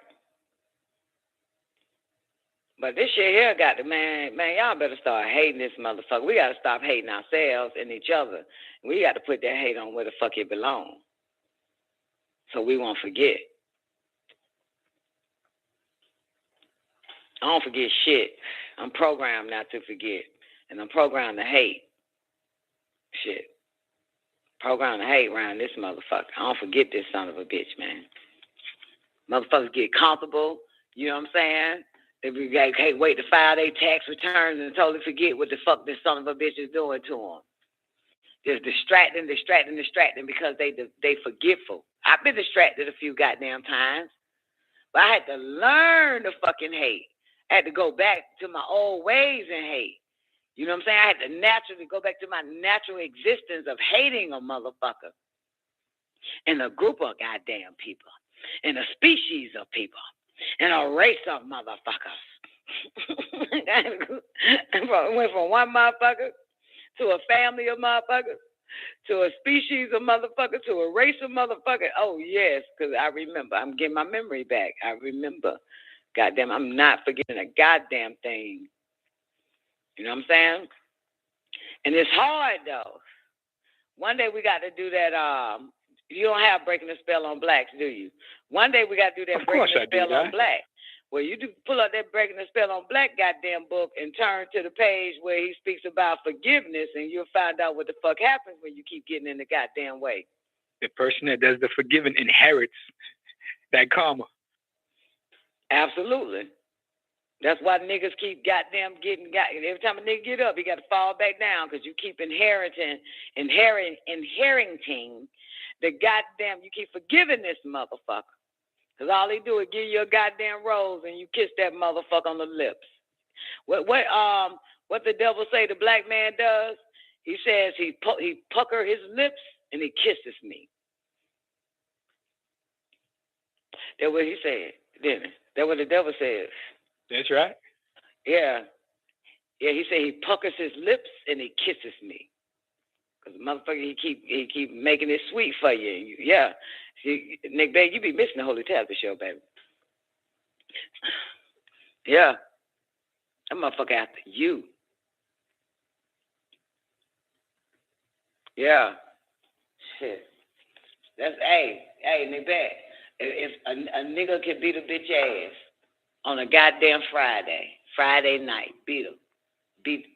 But this shit here got to, man, y'all better start hating this motherfucker. We got to stop hating ourselves and each other. We got to put that hate on where the fuck it belongs so we won't forget. I don't forget shit. I'm programmed not to forget. And I'm programmed to hate. Shit. Programmed to hate around this motherfucker. I don't forget this son of a bitch, man. Motherfuckers get comfortable. You know what I'm saying? They can't wait to file their tax returns and totally forget what the fuck this son of a bitch is doing to them. Just distracting because they forgetful. I've been distracted a few goddamn times. But I had to learn to fucking hate. I had to go back to my old ways and hate. You know what I'm saying? I had to naturally go back to my natural existence of hating a motherfucker. And a group of goddamn people. And a species of people. And a race of motherfuckers. I went from one motherfucker to a family of motherfuckers to a species of motherfuckers to a race of motherfuckers. Oh, yes, because I remember. I'm getting my memory back. I remember. Goddamn, I'm not forgetting a goddamn thing. You know what I'm saying? And it's hard, though. One day we got to do that. You don't have Breaking the Spell on Blacks, do you? One day we got to do that Breaking the Spell on Black. Well, you do pull up that Breaking the Spell on Black goddamn book and turn to the page where he speaks about forgiveness, and you'll find out what the fuck happens when you keep getting in the goddamn way. The person that does the forgiving inherits that karma. Absolutely. That's why niggas keep goddamn getting. Every time a nigga get up, he got to fall back down because you keep inheriting the goddamn. You keep forgiving this motherfucker. Because all he do is give you a goddamn rose and you kiss that motherfucker on the lips. What the devil say the black man does? He says he pucker his lips and he kisses me. That's what he said, didn't it? That's what the devil says. That's right. Yeah. Yeah, he said he puckers his lips and he kisses me. Because the motherfucker, he keep making it sweet for you. Yeah. See, Nick, babe, you be missing the Holy Tablet show, baby. Yeah. That motherfucker after you. Yeah. Shit. That's, hey, Nick, babe. If a nigga could beat a bitch ass on a goddamn Friday night, beat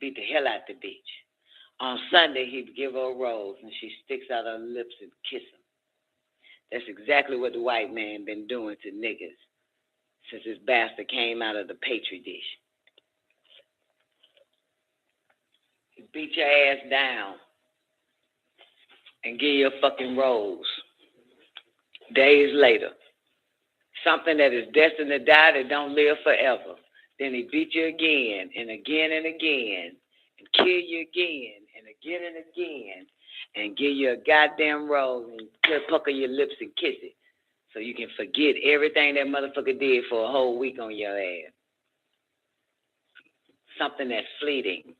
the hell out the bitch. On Sunday, he'd give her a rose, and she sticks out her lips and kiss him. That's exactly what the white man been doing to niggas since this bastard came out of the Petri dish. He beat your ass down and give you a fucking rose. Days later, something that is destined to die that don't live forever. Then he beat you again and again and again and kill you again and again and again and give you a goddamn rose and pucker your lips and kiss it so you can forget everything that motherfucker did for a whole week on your ass. Something that's fleeting,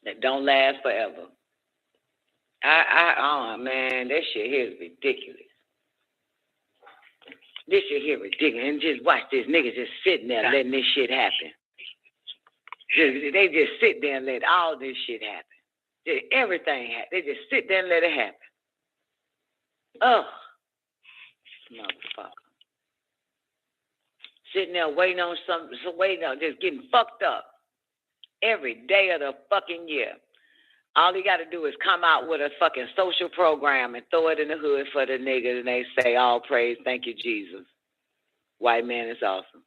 that don't last forever. Oh man, that shit here is ridiculous. This shit here ridiculous. And just watch this niggas just sitting there letting this shit happen. They just sit there and let all this shit happen. Everything happen. They just sit there and let it happen. Ugh. Motherfucker. Sitting there waiting on just getting fucked up every day of the fucking year. All he got to do is come out with a fucking social program and throw it in the hood for the niggas, and they say, all praise, thank you, Jesus. White man is awesome.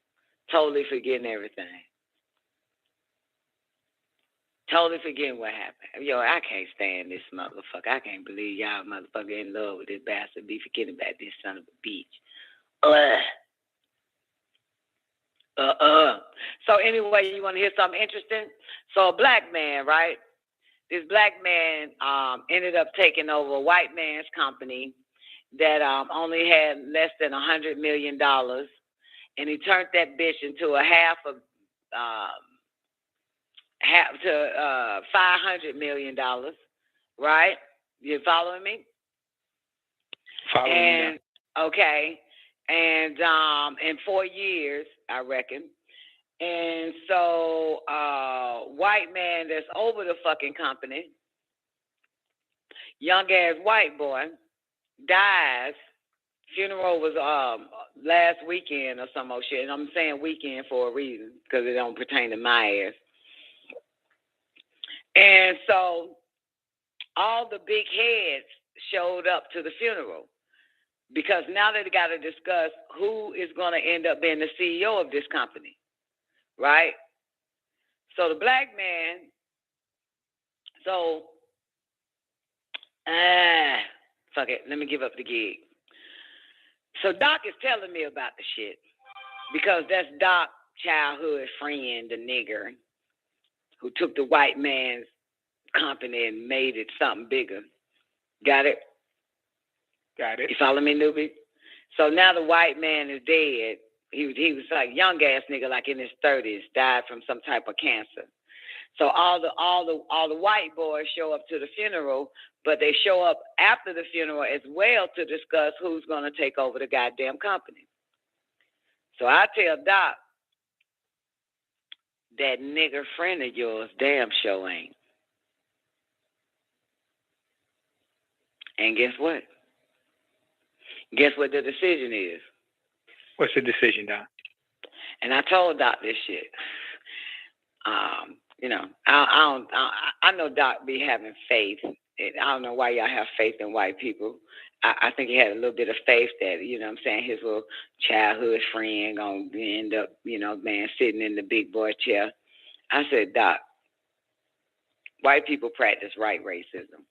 Totally forgetting everything. Totally forgetting what happened. Yo, I can't stand this motherfucker. I can't believe y'all motherfucker in love with this bastard. Be forgetting about this son of a bitch. So anyway, you want to hear something interesting? So a black man, right? This black man ended up taking over a white man's company, that only had less than $100 million, and he turned that bitch into a half to $500 million, right? You following me? Following me. Okay, and in 4 years, I reckon. And so, white man that's over the fucking company, young ass white boy, dies. Funeral was last weekend or some old shit. And I'm saying weekend for a reason because it don't pertain to my ass. And so, all the big heads showed up to the funeral because now they got to discuss who is going to end up being the CEO of this company. Right? So the black man, fuck it, let me give up the gig. So Doc is telling me about the shit because that's Doc's childhood friend, the nigger, who took the white man's company and made it something bigger. Got it? Got it. You follow me, newbie? So now the white man is dead. He was like young ass nigga, like in his 30s, died from some type of cancer. So all the white boys show up to the funeral, but they show up after the funeral as well to discuss who's gonna take over the goddamn company. So I tell Doc, that nigger friend of yours damn sure ain't. And guess what? Guess what the decision is? What's the decision, Doc? And I told Doc this shit. I know Doc be having faith. I don't know why y'all have faith in white people. I think he had a little bit of faith that, you know what I'm saying, his little childhood friend gonna end up, sitting in the big boy chair. I said, Doc, white people practice right racism.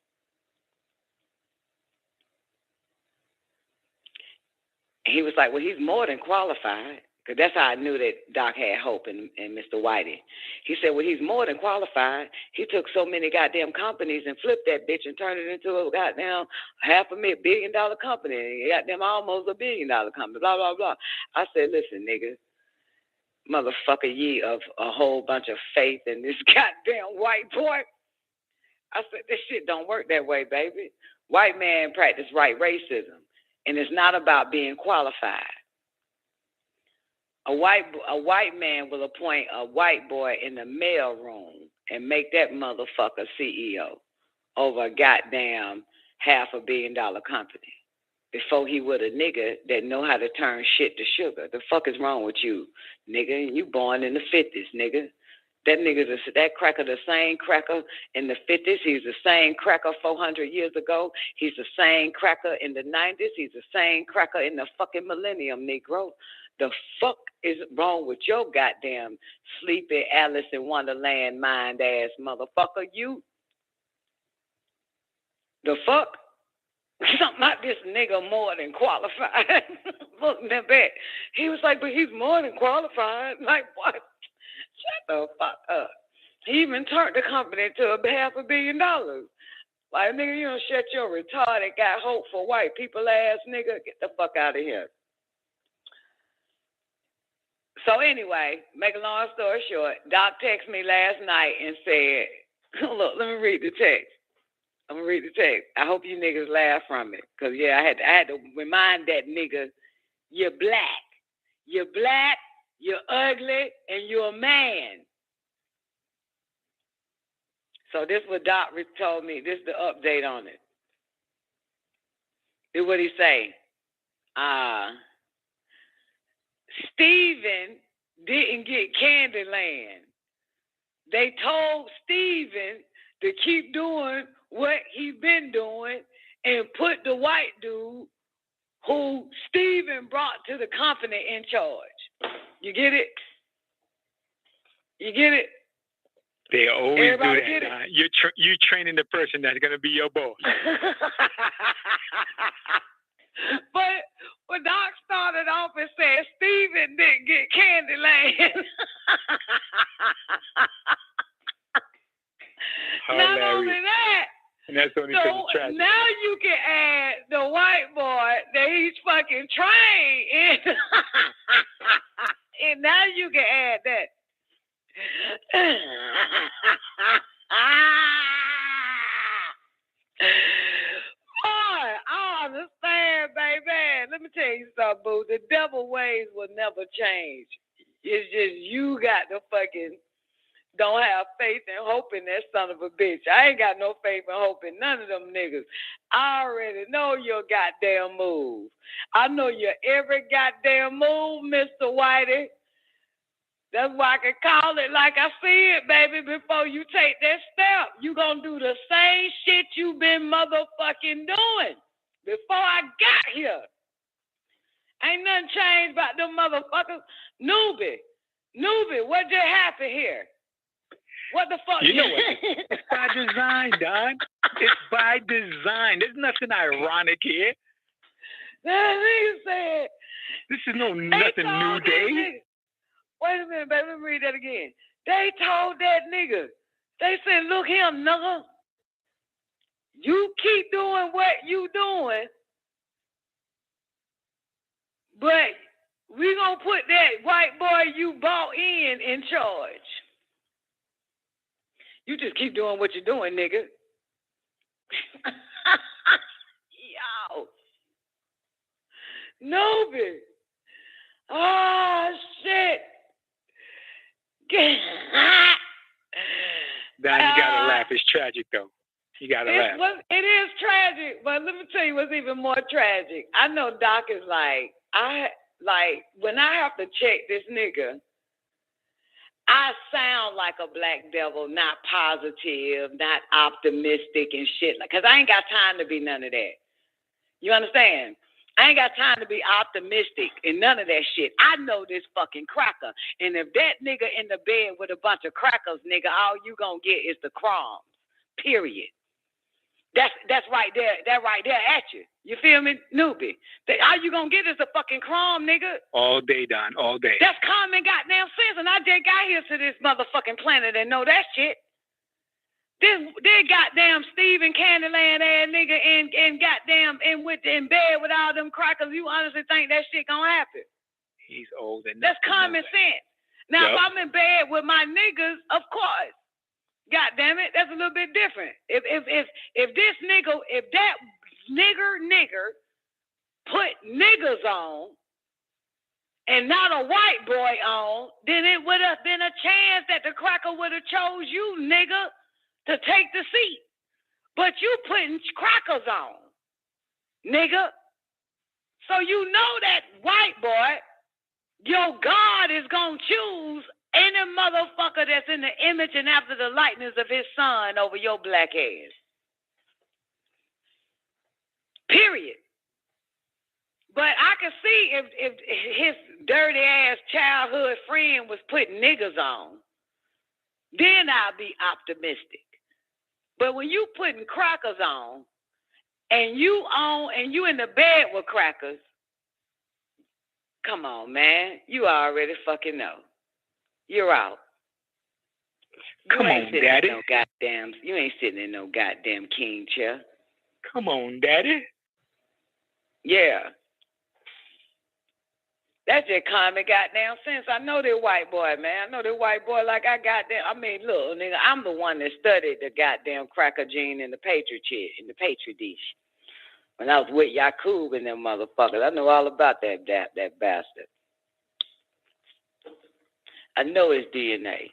He was like, well, he's more than qualified. Because that's how I knew that Doc had hope in Mr. Whitey. He said, well, he's more than qualified. He took so many goddamn companies and flipped that bitch and turned it into a goddamn $500 million company. Goddamn almost $1 billion company, blah, blah, blah. I said, listen, nigga, motherfucker, ye of a whole bunch of faith in this goddamn white boy. I said, this shit don't work that way, baby. White man practice right racism. And it's not about being qualified. A white man will appoint a white boy in the mail room and make that motherfucker CEO over a goddamn $500 million company before he would a nigga that know how to turn shit to sugar. The fuck is wrong with you, nigga? You born in the 50s, nigga. That cracker, the same cracker in the 50s. He's the same cracker 400 years ago. He's the same cracker in the 90s. He's the same cracker in the fucking millennium, Negro. The fuck is wrong with your goddamn sleepy Alice in Wonderland mind ass motherfucker? You? The fuck? Something like this nigga more than qualified. Look at that. He was like, but he's more than qualified. Like, what? Shut the fuck up. He even turned the company to $500 million. Like, nigga, you don't shut your retarded, got hope for white people ass nigga. Get the fuck out of here. So anyway, make a long story short, Doc texted me last night and said, look, let me read the text. I hope you niggas laugh from it. Because, yeah, I had to remind that nigga, you're black. You're black, you're ugly, and you're a man. So this is what Doc told me. This is the update on it. This is what he say. Steven didn't get Candyland. They told Steven to keep doing what he been doing and put the white dude who Steven brought to the company in charge. You get it? You get it? They always Everybody do that. You training the person that's going to be your boss. But Doc started off and said Steven didn't get Candyland. Not only that, that's only because it's tragic. Now you can add the white boy that he's fucking trained in. And now you can add that. Boy, I understand, baby. Let me tell you something, boo. The devil ways will never change. It's just you got to fucking don't have faith and hope in that son of a bitch. I ain't got no faith and hope in none of them niggas. I already know your goddamn move. I know your every goddamn move, Mr. Whitey. That's why I can call it like I see it, baby, before you take that step. You gonna do the same shit you been motherfucking doing before I got here. Ain't nothing changed about them motherfuckers. Newbie, what just happened here? What the fuck? You know what? It's by design, Don. It's by design. There's nothing ironic here. That nigga said. This is nothing new day. Wait a minute, baby. Let me read that again. They told that nigga. They said, look here, nigga. You keep doing what you doing, but we gonna put that white boy you bought in charge. You just keep doing what you're doing, nigga. Yo. Nobi. Oh, shit. Don, you gotta laugh. It's tragic, though. You gotta laugh. It is tragic, but let me tell you what's even more tragic. I know Doc is when I have to check this nigga, I sound like a black devil, not positive, not optimistic and shit. Because I ain't got time to be none of that. You understand? I ain't got time to be optimistic and none of that shit. I know this fucking cracker. And if that nigga in the bed with a bunch of crackers, nigga, all you gonna get is the crumbs. Period. That's right there. That right there at you. You feel me, newbie? All you gonna get is a fucking crumb, nigga. All day, Don. All day. That's common goddamn sense. And I just got here to this motherfucking planet and know that shit. This goddamn Stephen Candyland ass nigga in goddamn in bed with all them crackers. You honestly think that shit gonna happen? He's old and that's common sense. Now, if I'm in bed with my niggas, of course. God damn it, that's a little bit different. If that nigger put niggas on and not a white boy on, then it would have been a chance that the cracker would have chose you, nigga, to take the seat. But you putting crackers on, nigga. So you know that white boy, your God is gonna choose any motherfucker that's in the image and after the likeness of his son over your black ass. Period. But I can see if his dirty ass childhood friend was putting niggas on, then I'll be optimistic. But when you putting crackers on and you in the bed with crackers, come on, man. You already fucking know. You're out. Come on, Daddy. You ain't sitting in no goddamn king chair. Come on, Daddy. Yeah. That's just common goddamn sense. I know that white boy, man. I know that white boy like I goddamn. I mean, look, nigga, I'm the one that studied the goddamn cracker gene in the Petri dish. When I was with Yakub and them motherfuckers, I know all about that bastard. I know his DNA.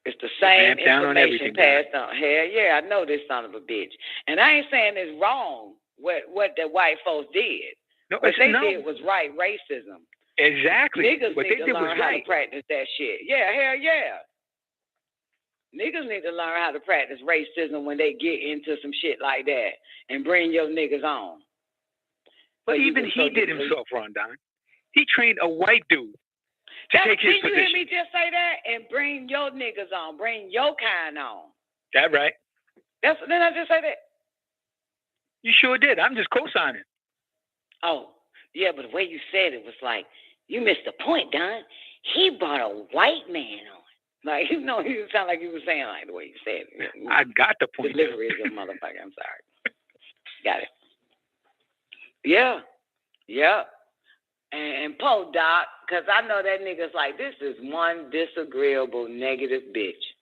It's the same information passed on. Hell yeah, I know this son of a bitch. And I ain't saying it's wrong what the white folks did. No, what they did was right racism. Exactly. Niggas what need they to did learn was how right. to practice that shit. Yeah, hell yeah. Niggas need to learn how to practice racism when they get into some shit like that and bring your niggas on. But even he did himself wrong, Don. He trained a white dude to take his position. Did you hear me just say that? And bring your niggas on. Bring your kind on. That right? Didn't I just say that? You sure did. I'm just co-signing. Oh, yeah, but the way you said it was like, you missed the point, Don. He brought a white man on. Like, you know, you sound like you were saying like the way you said it. I got the point. Delivery is a motherfucker. I'm sorry. Got it. Yeah. Yep. And Poe, Doc, because I know that nigga's like, this is one disagreeable, negative bitch.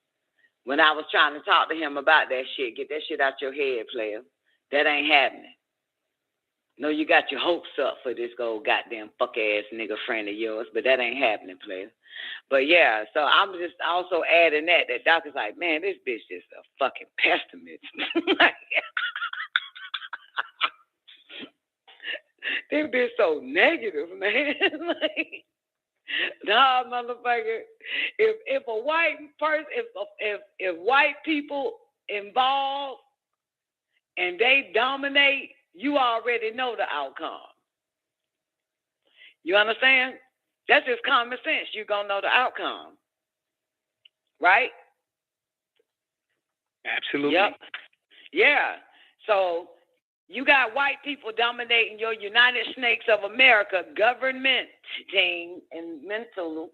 When I was trying to talk to him about that shit, get that shit out your head, player. That ain't happening. No, you got your hopes up for this old goddamn fuck-ass nigga friend of yours, but that ain't happening, player. But yeah, so I'm just also adding that Doc is like, man, this bitch is a fucking pessimist. This bitch so negative, man. Like, nah, motherfucker. If a white person, if white people involved and they dominate, you already know the outcome. You understand? That's just common sense. You're gonna know the outcome, right? Absolutely. Yep. Yeah. So you got white people dominating your United States of America government team and mental,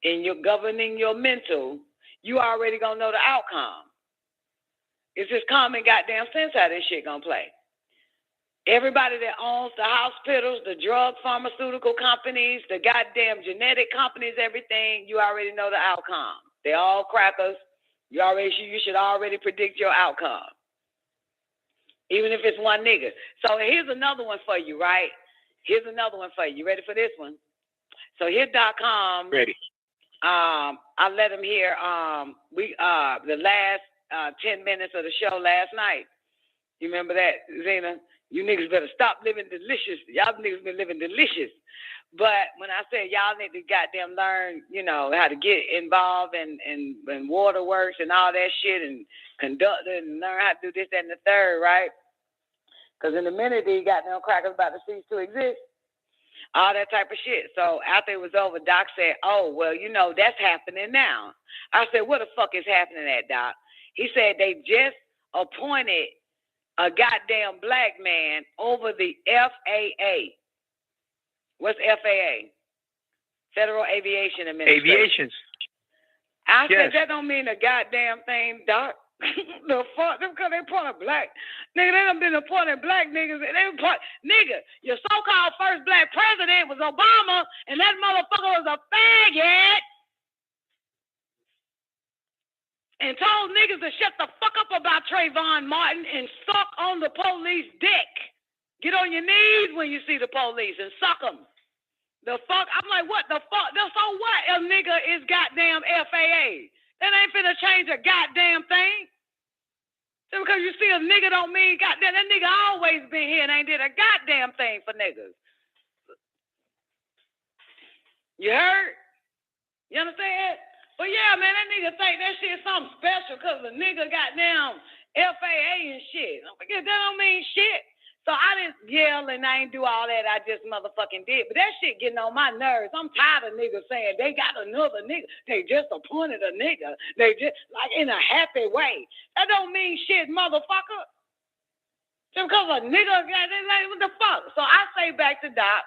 and you're governing your mental. You already gonna know the outcome. It's just common goddamn sense how this shit gonna play. Everybody that owns the hospitals, the drug pharmaceutical companies, the goddamn genetic companies, everything, you already know the outcome. They all crackers. You should already predict your outcome. Even if it's one nigga. So here's another one for you, right? Here's another one for you. You ready for this one? So here.com. Ready. I let him hear the last 10 minutes of the show last night. You remember that, Zena? You niggas better stop living delicious. Y'all niggas been living delicious. But when I say y'all need to goddamn learn, you know, how to get involved in waterworks and all that shit and conduct it and learn how to do this, that, and the third, right? Because in a minute, these goddamn crackers about to cease to exist. All that type of shit. So after it was over, Doc said, oh, well, you know, that's happening now. I said, what the fuck is happening at, Doc? He said they just appointed a goddamn black man over the FAA. What's FAA? Federal Aviation Administration. Aviations. I said that don't mean a goddamn thing, Doc. The fuck? Because they appointed black. Nigga, they done been appointing black niggas. Nigga, your so-called first black president was Obama, and that motherfucker was a faggot. And told niggas to shut the fuck up about Trayvon Martin and suck on the police dick. Get on your knees when you see the police and suck them. The fuck? I'm like, what the fuck? So what? A nigga is goddamn FAA. That ain't finna change a goddamn thing. Just because you see a nigga don't mean goddamn. That nigga always been here and ain't did a goddamn thing for niggas. You heard? You understand? But yeah, man, that nigga think that shit something special because the nigga got down FAA and shit. I forget, that don't mean shit. So I didn't yell and I ain't do all that. I just motherfucking did. But that shit getting on my nerves. I'm tired of niggas saying they got another nigga. They just appointed a nigga. They just, like, in a happy way. That don't mean shit, motherfucker. Just because a nigga got it, like, what the fuck? So I say back to Doc.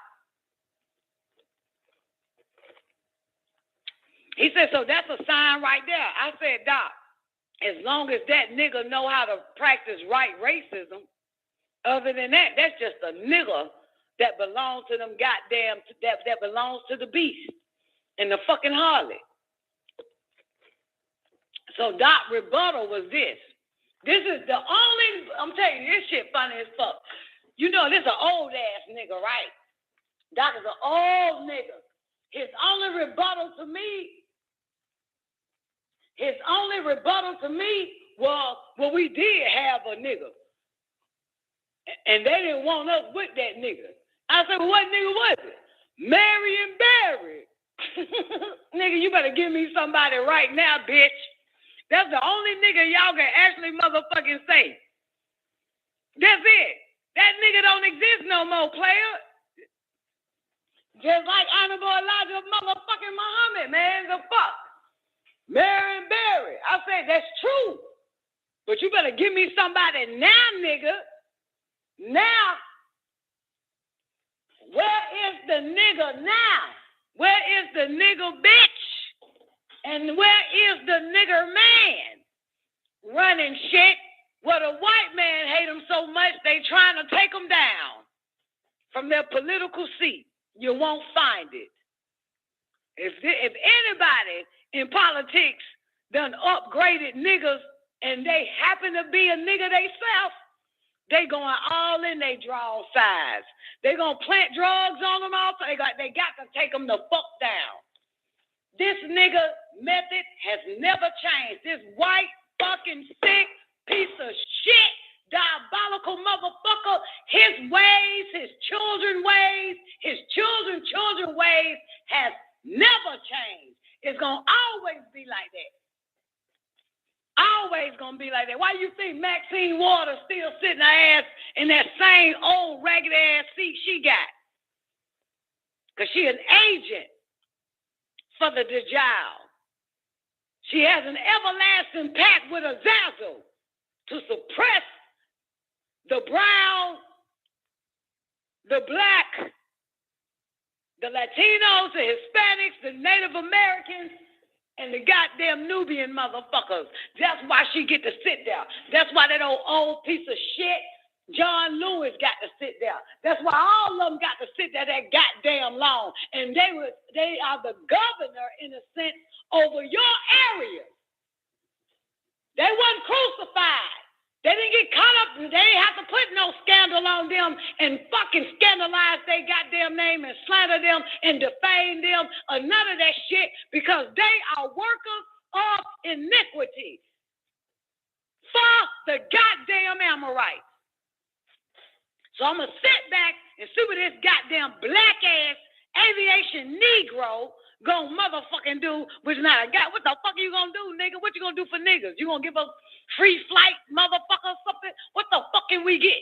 He said, so that's a sign right there. I said, Doc, as long as that nigga know how to practice right racism, other than that, that's just a nigga that belongs to them goddamn, that belongs to the beast and the fucking harlot. So Doc rebuttal was this. This is the only, I'm telling you, this shit funny as fuck. You know, this an old ass nigga, right? Doc is an old nigga. His only rebuttal to me was, well, we did have a nigga. And they didn't want us with that nigga. I said, well, what nigga was it? Marion Barry. Nigga, you better give me somebody right now, bitch. That's the only nigga y'all can actually motherfucking say. That's it. That nigga don't exist no more, player. Just like Honorable Elijah motherfucking Muhammad, man. The fuck? Marion Barry. I said, that's true. But you better give me somebody now, nigga. Now. Where is the nigga now? Where is the nigga, bitch? And where is the nigger man running shit? Well, the white man hate him so much, they trying to take him down from their political seat. You won't find it. If anybody in politics done upgraded niggas and they happen to be a nigga themselves, they going all in they draw size. They gonna plant drugs on them also. They got to take them the fuck down. This nigga method has never changed. This white fucking sick piece of shit, diabolical motherfucker, his ways, his children's ways, his children's ways has never changed. It's gonna always be like that. Always gonna be like that. Why you think Maxine Waters still sitting her ass in that same old ragged ass seat she got? Because she an agent for the Dajjal. She has an everlasting pact with Azazel to suppress the brown, the black, the Latinos, the Hispanics, the Native Americans, and the goddamn Nubian motherfuckers. That's why she get to sit there. That's why that old piece of shit, John Lewis, got to sit there. That's why all of them got to sit there that goddamn long. And they are the governor, in a sense, over your area. They wasn't crucified. They didn't get caught up. They didn't have to put no scandal on them and fucking scandalize their goddamn name and slander them and defame them or none of that shit, because they are workers of iniquity. Fuck the goddamn Amorites. So I'm going to sit back and see what this goddamn black-ass aviation Negro gonna motherfucking do, which not a guy. What the fuck are you gonna do, nigga? What you gonna do for niggas? You gonna give us free flight, motherfucker, something? What the fuck can we get?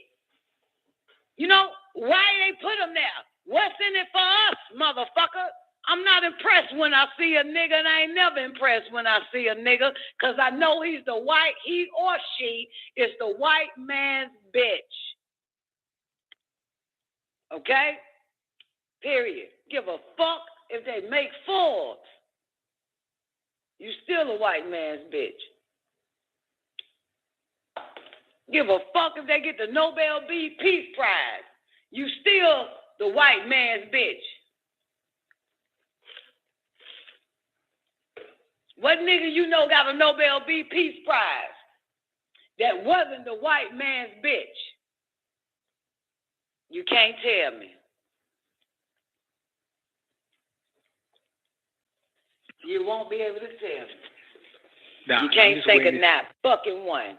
You know, why they put them there? What's in it for us, motherfucker? I'm not impressed when I see a nigga, and I ain't never impressed when I see a nigga, because I know he or she is the white man's bitch. Okay? Period. Give a fuck if they make Forbes. You still a white man's bitch. Give a fuck if they get the Nobel Peace Prize. You still the white man's bitch. What nigga you know got a Nobel Peace Prize that wasn't the white man's bitch? You can't tell me. You won't be able to tell me. Nah, you can't take a nap. Fucking one.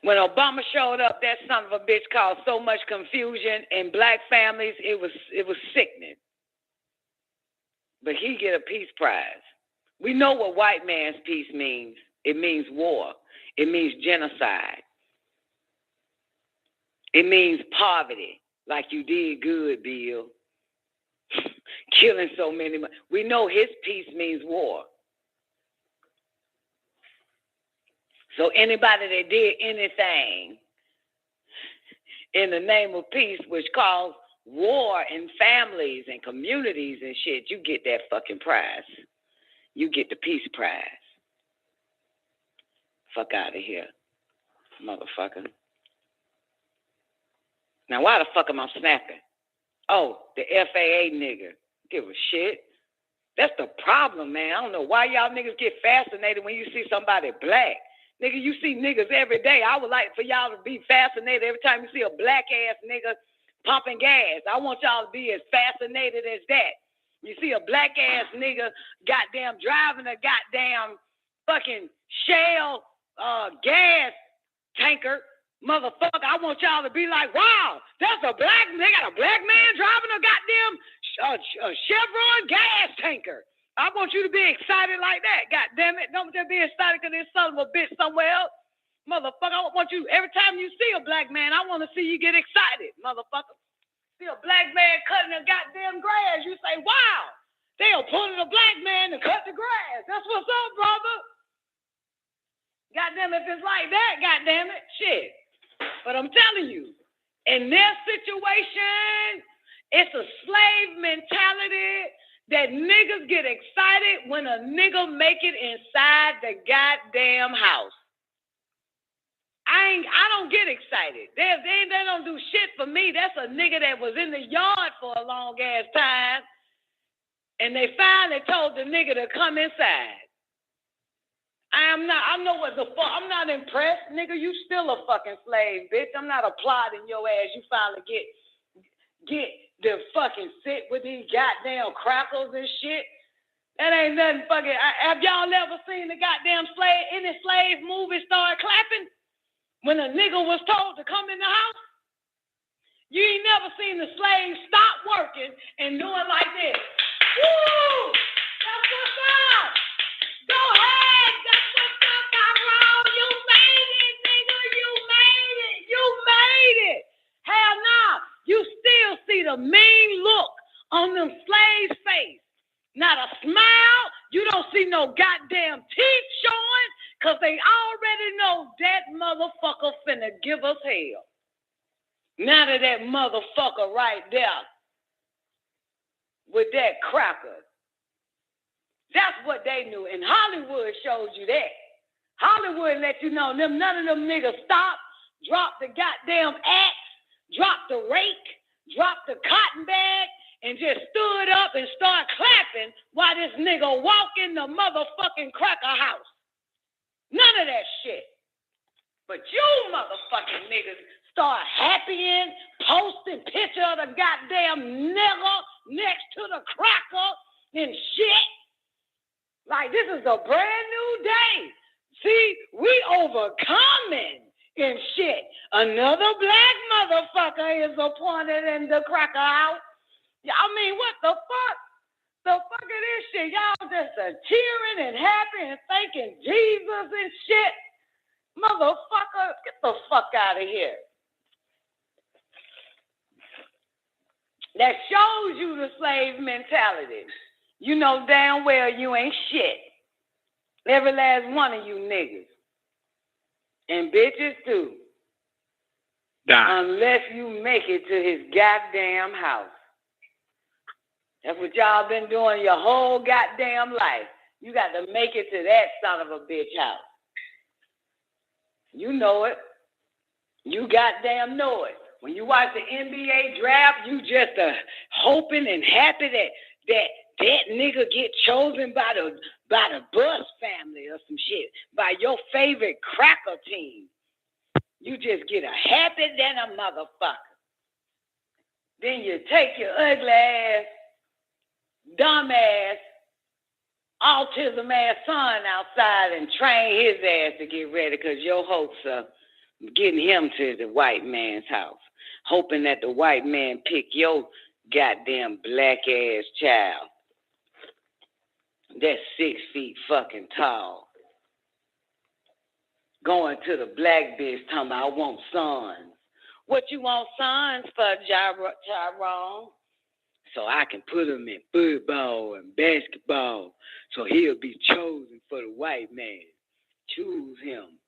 When Obama showed up, that son of a bitch caused so much confusion in black families, it was sickening. But he get a peace prize. We know what white man's peace means. It means war. It means genocide. It means poverty, like you did good, Bill. Killing so many. We know his peace means war. So anybody that did anything in the name of peace, which caused war in families and communities and shit, you get that fucking prize. You get the peace prize. Fuck out of here, motherfucker. Now, why the fuck am I snapping? Oh, the FAA nigga. Give a shit. That's the problem, man. I don't know why y'all niggas get fascinated when you see somebody black. Nigga, you see niggas every day. I would like for y'all to be fascinated every time you see a black-ass nigga pumping gas. I want y'all to be as fascinated as that. You see a black-ass nigga goddamn driving a goddamn fucking Shell gas tanker. Motherfucker, I want y'all to be like, wow, that's a black, they got a black man driving a goddamn Chevron gas tanker. I want you to be excited like that. God damn it. Don't just be excited because there's son of a bitch somewhere else. Motherfucker, I want you, every time you see a black man, I want to see you get excited, motherfucker. See a black man cutting a goddamn grass, you say, wow, they are pulling a black man to cut the grass. That's what's up, brother. Goddamn, if it's like that, goddamn it, shit. But I'm telling you, In their situation, it's a slave mentality that niggas get excited when a nigga make it inside the goddamn house. I don't get excited. They don't do shit for me. That's a nigga that was in the yard for a long ass time, and they finally told the nigga to come inside. I'm not impressed, nigga. You still a fucking slave, bitch. I'm not applauding your ass. You finally get to fucking sit with these goddamn crackers and shit. That ain't nothing fucking. Have y'all ever seen the goddamn any slave movie start clapping when a nigga was told to come in the house? You ain't never seen the slave stop working and doing like this. Woo! That's what's up. Go ahead. That's what's up, Tyrone. You made it, nigga. You made it. You made it. Hell no. You still see the mean look on them slaves' face. Not a smile. You don't see no goddamn teeth showing because they already know that motherfucker finna give us hell. Now that motherfucker right there with that cracker. That's what they knew. And Hollywood showed you that. Hollywood let you know none of them niggas stopped, dropped the goddamn axe, dropped the rake, dropped the cotton bag, and just stood up and started clapping while this nigga walked in the motherfucking cracker house. None of that shit. But you motherfucking niggas start happying, posting picture of the goddamn nigga next to the cracker and shit. Like this is a brand new day. See, we overcoming and shit. Another black motherfucker is appointed in the cracker house. I mean, what the fuck? The fuck is this shit? Y'all just cheering and happy and thanking Jesus and shit. Motherfucker, get the fuck out of here. That shows you the slave mentality. You know damn well you ain't shit. Every last one of you niggas. And bitches too. Unless you make it to his goddamn house. That's what y'all been doing your whole goddamn life. You got to make it to that son of a bitch house. You know it. You goddamn know it. When you watch the NBA draft, you just hoping and happy that nigga get chosen by the Bus family or some shit, by your favorite cracker team. You just get a happy than a motherfucker. Then you take your ugly ass, dumb ass, autism ass son outside and train his ass to get ready because your hopes are getting him to the white man's house, hoping that the white man pick your goddamn black ass child that's 6 feet fucking tall. Going to the black bitch talking about, I want sons. What you want sons for, Tyrone? So I can put him in football and basketball so he'll be chosen for the white man. Choose him.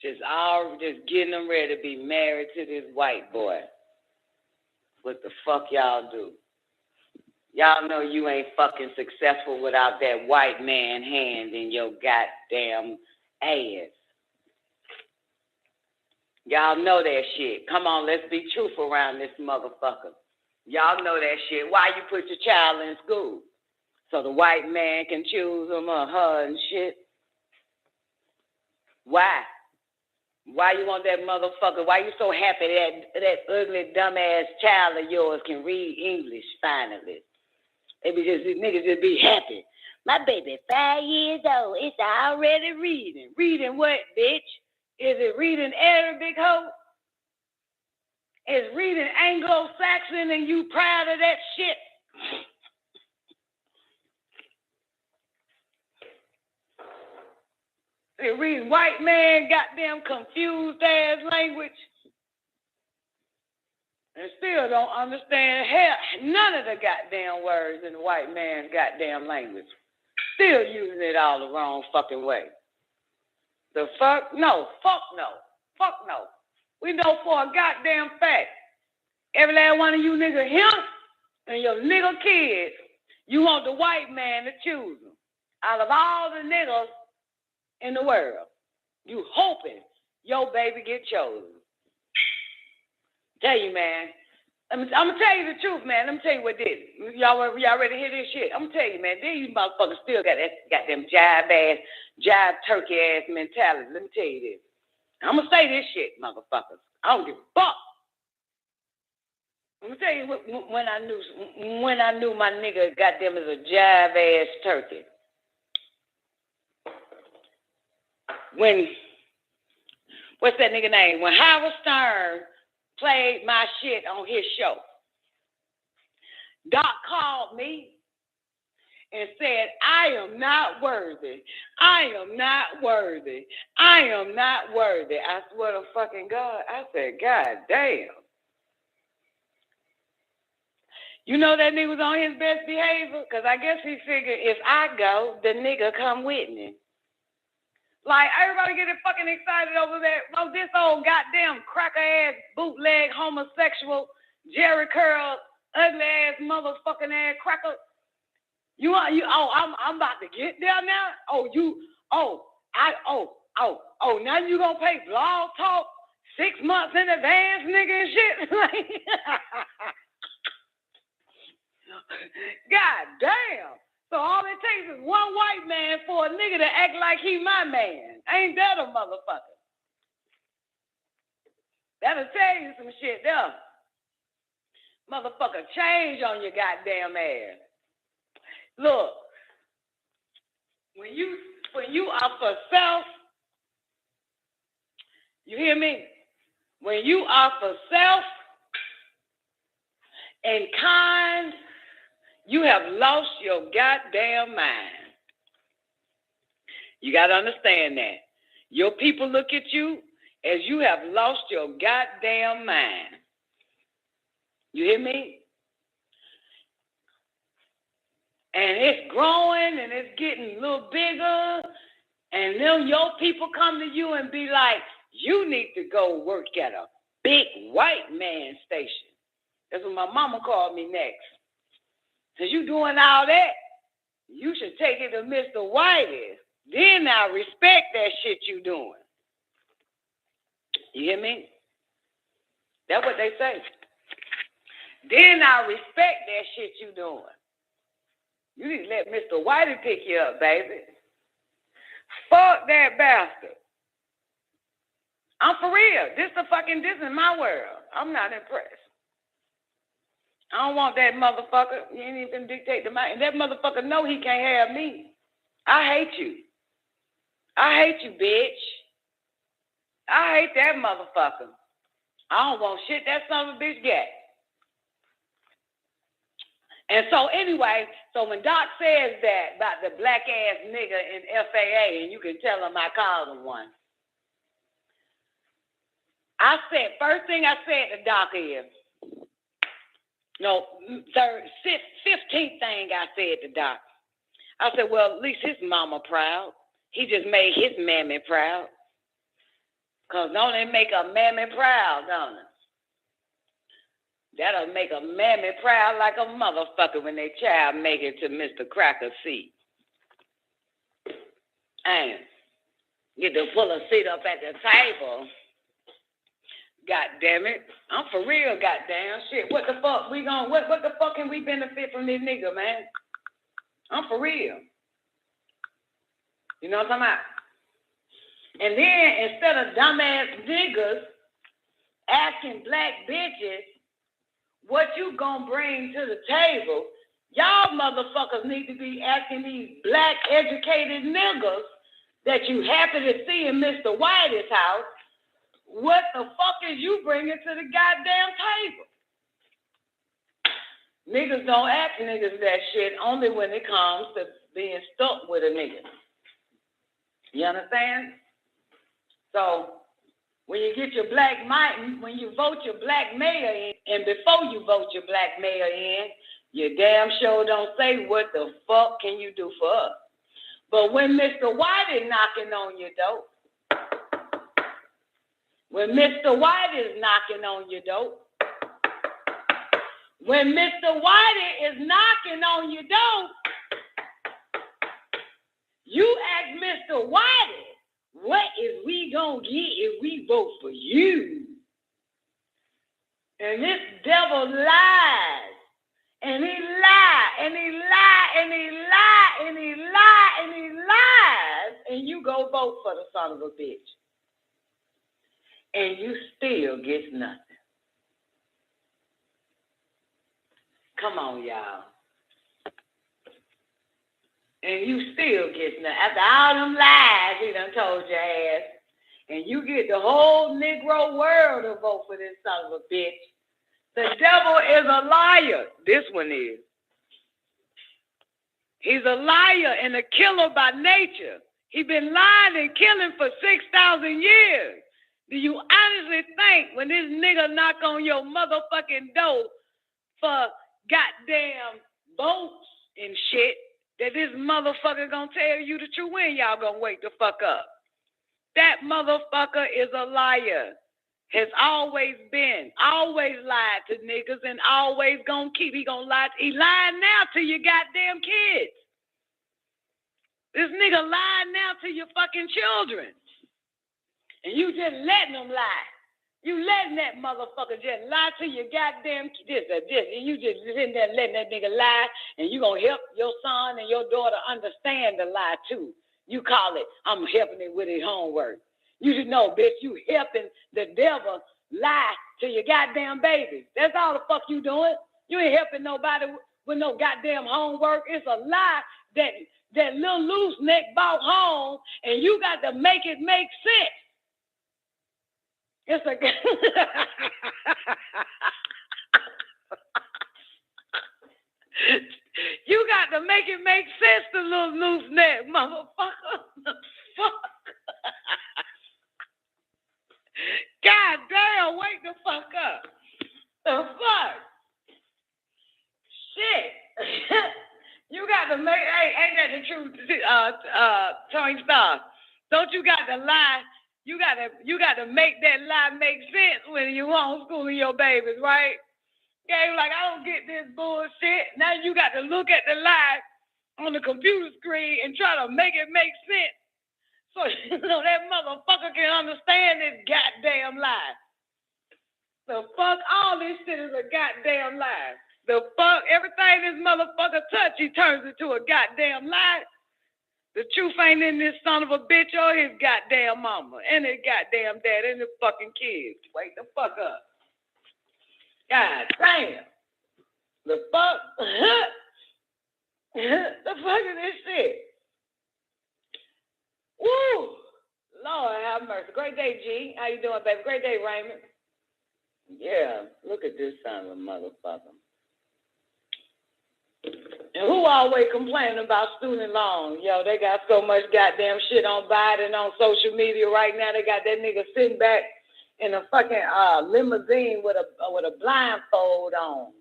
Just getting them ready to be married to this white boy. What the fuck y'all do? Y'all know you ain't fucking successful without that white man hand in your goddamn ass. Y'all know that shit. Come on, let's be truthful around this motherfucker. Y'all know that shit. Why you put your child in school? So the white man can choose him or her and shit? Why? Why you want that motherfucker? Why you so happy that ugly, dumbass child of yours can read English finally? Niggas just be happy. My baby 5 years old. It's already reading. Reading what, bitch? Is it reading Arabic, ho? Is reading Anglo-Saxon and you proud of that shit? They read white man goddamn confused ass language and still don't understand none of the goddamn words in the white man's goddamn language. Still using it all the wrong fucking way. The fuck? No. Fuck no. Fuck no. We know for a goddamn fact. Every last one of you niggas here and your nigga kids, you want the white man to choose them. Out of all the niggas in the world, you hoping your baby get chosen. Tell you, man. I'm gonna tell you the truth, man. Let me tell you what did it. Y'all ready to hear this shit? I'm gonna tell you, man. These motherfuckers still got that goddamn jive turkey ass mentality. Let me tell you this. I'm gonna say this shit, motherfuckers. I don't give a fuck. I'm gonna tell you when I knew my nigga goddamn is a jive ass turkey. When what's that nigga name? When Howard Stern played my shit on his show, Doc called me and said, I am not worthy. I am not worthy. I am not worthy. I swear to fucking God. I said, God damn. You know that nigga was on his best behavior? Because I guess he figured if I go, the nigga come with me. Like, everybody getting fucking excited over that. Oh, this old goddamn cracker-ass, bootleg, homosexual, Jerry curl, ugly-ass, motherfucking ass cracker. I'm about to get there now? Now you gonna pay blog talk 6 months in advance, nigga, and shit? God damn. So all it takes is one white man for a nigga to act like he my man. Ain't that a motherfucker? That'll tell you some shit there. Motherfucker, change on your goddamn ass. Look, when you are for self, you hear me? When you are for self and kind, you have lost your goddamn mind. You got to understand that. Your people look at you as you have lost your goddamn mind. You hear me? And it's growing and it's getting a little bigger. And then your people come to you and be like, you need to go work at a big white man station. That's what my mama called me next. Since you doing all that, you should take it to Mr. Whitey. Then I respect that shit you doing. You hear me? That's what they say. Then I respect that shit you doing. You need to let Mr. Whitey pick you up, baby. Fuck that bastard. I'm for real. This is my world. I'm not impressed. I don't want that motherfucker. You ain't even dictate to mine. And that motherfucker know he can't have me. I hate you. I hate you, bitch. I hate that motherfucker. I don't want shit that son of a bitch get. And so anyway, so when Doc says that about the black ass nigga in FAA, and you can tell him I called him one. First thing I said to Doc is, 15th thing I said to Doc. I said, well, at least his mama proud. He just made his mammy proud. Because don't it make a mammy proud, don't it? That'll make a mammy proud like a motherfucker when their child make it to Mr. Cracker's seat. And get to pull a seat up at the table. God damn it. I'm for real, goddamn shit. What the fuck what the fuck can we benefit from this nigga, man? I'm for real. You know what I'm talking about? And then instead of dumbass niggas asking black bitches what you gonna bring to the table, y'all motherfuckers need to be asking these black educated niggas that you happy to see in Mr. Whitey's house, what the fuck is you bringing to the goddamn table? Niggas don't ask niggas that shit only when it comes to being stuck with a nigga. You understand? So when you get your when you vote your black mayor in, and before you vote your black mayor in, you damn sure don't say what the fuck can you do for us. But when Mr. Whitey knocking on your door, When Mr. White is knocking on your door. When Mr. Whitey is knocking on your door, you ask Mr. Whitey, what is we gonna get if we vote for you? And this devil lies. And he lies, and he lies, and he lies, and he lies, and he lies, and you go vote for the son of a bitch. And you still get nothing. Come on, y'all. And you still get nothing. After all them lies he done told your ass, and you get the whole Negro world to vote for this son of a bitch. The devil is a liar. This one is. He's a liar and a killer by nature. He's been lying and killing for 6,000 years. Do you honestly think when this nigga knock on your motherfucking door for goddamn votes and shit, that this motherfucker gonna tell you the truth? When y'all gonna wake the fuck up? That motherfucker is a liar. Has always been, always lied to niggas and always gonna keep. He gonna lie. He lying now to your goddamn kids. This nigga lying now to your fucking children. And you just letting them lie. You letting that motherfucker just lie to your goddamn kids. And you just sitting there letting that nigga lie, and you gonna help your son and your daughter understand the lie too. You call it, I'm helping him with his homework. You should know, bitch, you helping the devil lie to your goddamn babies. That's all the fuck you doing. You ain't helping nobody with no goddamn homework. It's a lie that little loose neck bought home, and you got to make it make sense. It's a you got to make it make sense, the little loose neck motherfucker. Fuck. God damn, wake the fuck up. The fuck? Shit. You got to make, hey, ain't that the truth, Tony Starr? Don't you got to lie? You got to make that lie make sense when you homeschooling your babies, right? Yeah, like, I don't get this bullshit. Now you got to look at the lie on the computer screen and try to make it make sense. So that motherfucker can understand this goddamn lie. The fuck, all this shit is a goddamn lie. The fuck, everything this motherfucker touch, he turns into a goddamn lie. The truth ain't in this son of a bitch or his goddamn mama and his goddamn dad and his fucking kids. Wake the fuck up. God damn. The fuck? The fuck is this shit? Woo! Lord have mercy. Great day, G. How you doing, baby? Great day, Raymond. Yeah, look at this son of a motherfucker. And who always complaining about student loans? Yo, they got so much goddamn shit on Biden on social media right now. They got that nigga sitting back in a fucking limousine with a blindfold on.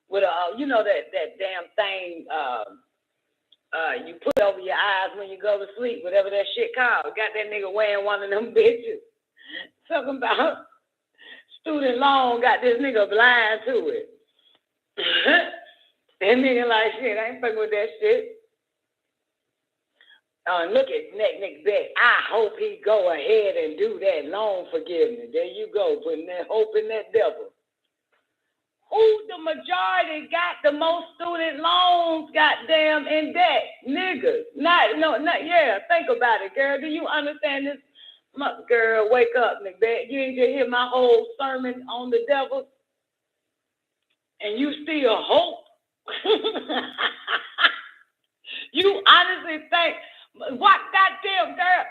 With a, you know that damn thing you put over your eyes when you go to sleep, whatever that shit called. Got that nigga wearing one of them bitches. Talking about student loan, got this nigga blind to it. That nigga like, shit, I ain't fucking with that shit. Look at Nick Beck. I hope he go ahead and do that loan forgiveness. There you go, putting that hope in that devil. Who the majority got the most student loans, goddamn, in debt? Niggas. Yeah, think about it, girl. Do you understand this? Girl, wake up, Nick Beck. You ain't just hear my whole sermon on the devil? And you still hope? You honestly think, what goddamn girl,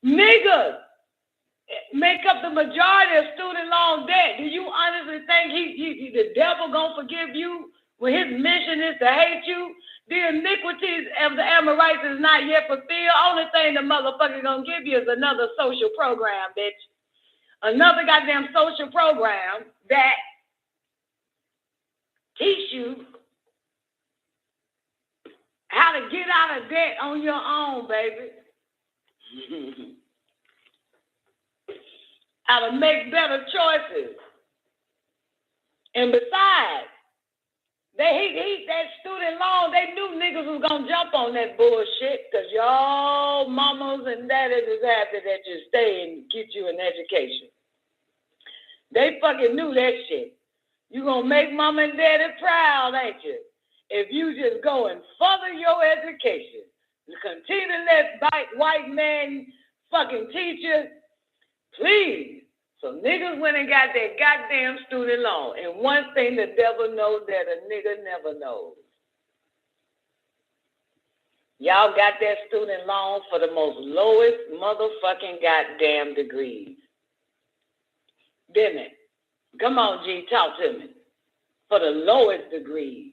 niggas make up the majority of student loan debt? Do you honestly think the devil gonna forgive you when his mission is to hate you? The iniquities of the Amorites is not yet fulfilled. Only thing the motherfucker gonna give you is another social program, bitch. Another goddamn social program that teach you how to get out of debt on your own, baby. how to make better choices. And besides, that student loan, they knew niggas was gonna jump on that bullshit because y'all mamas and daddies is happy that you stay and get you an education. They fucking knew that shit. You gonna make mama and daddy proud, ain't you? If you just go and further your education, you continue to let white man fucking teach you, please. So niggas went and got their goddamn student loan. And one thing the devil knows that a nigga never knows. Y'all got that student loan for the most lowest motherfucking goddamn degrees. Didn't it? Come on, G, talk to me. For the lowest degrees.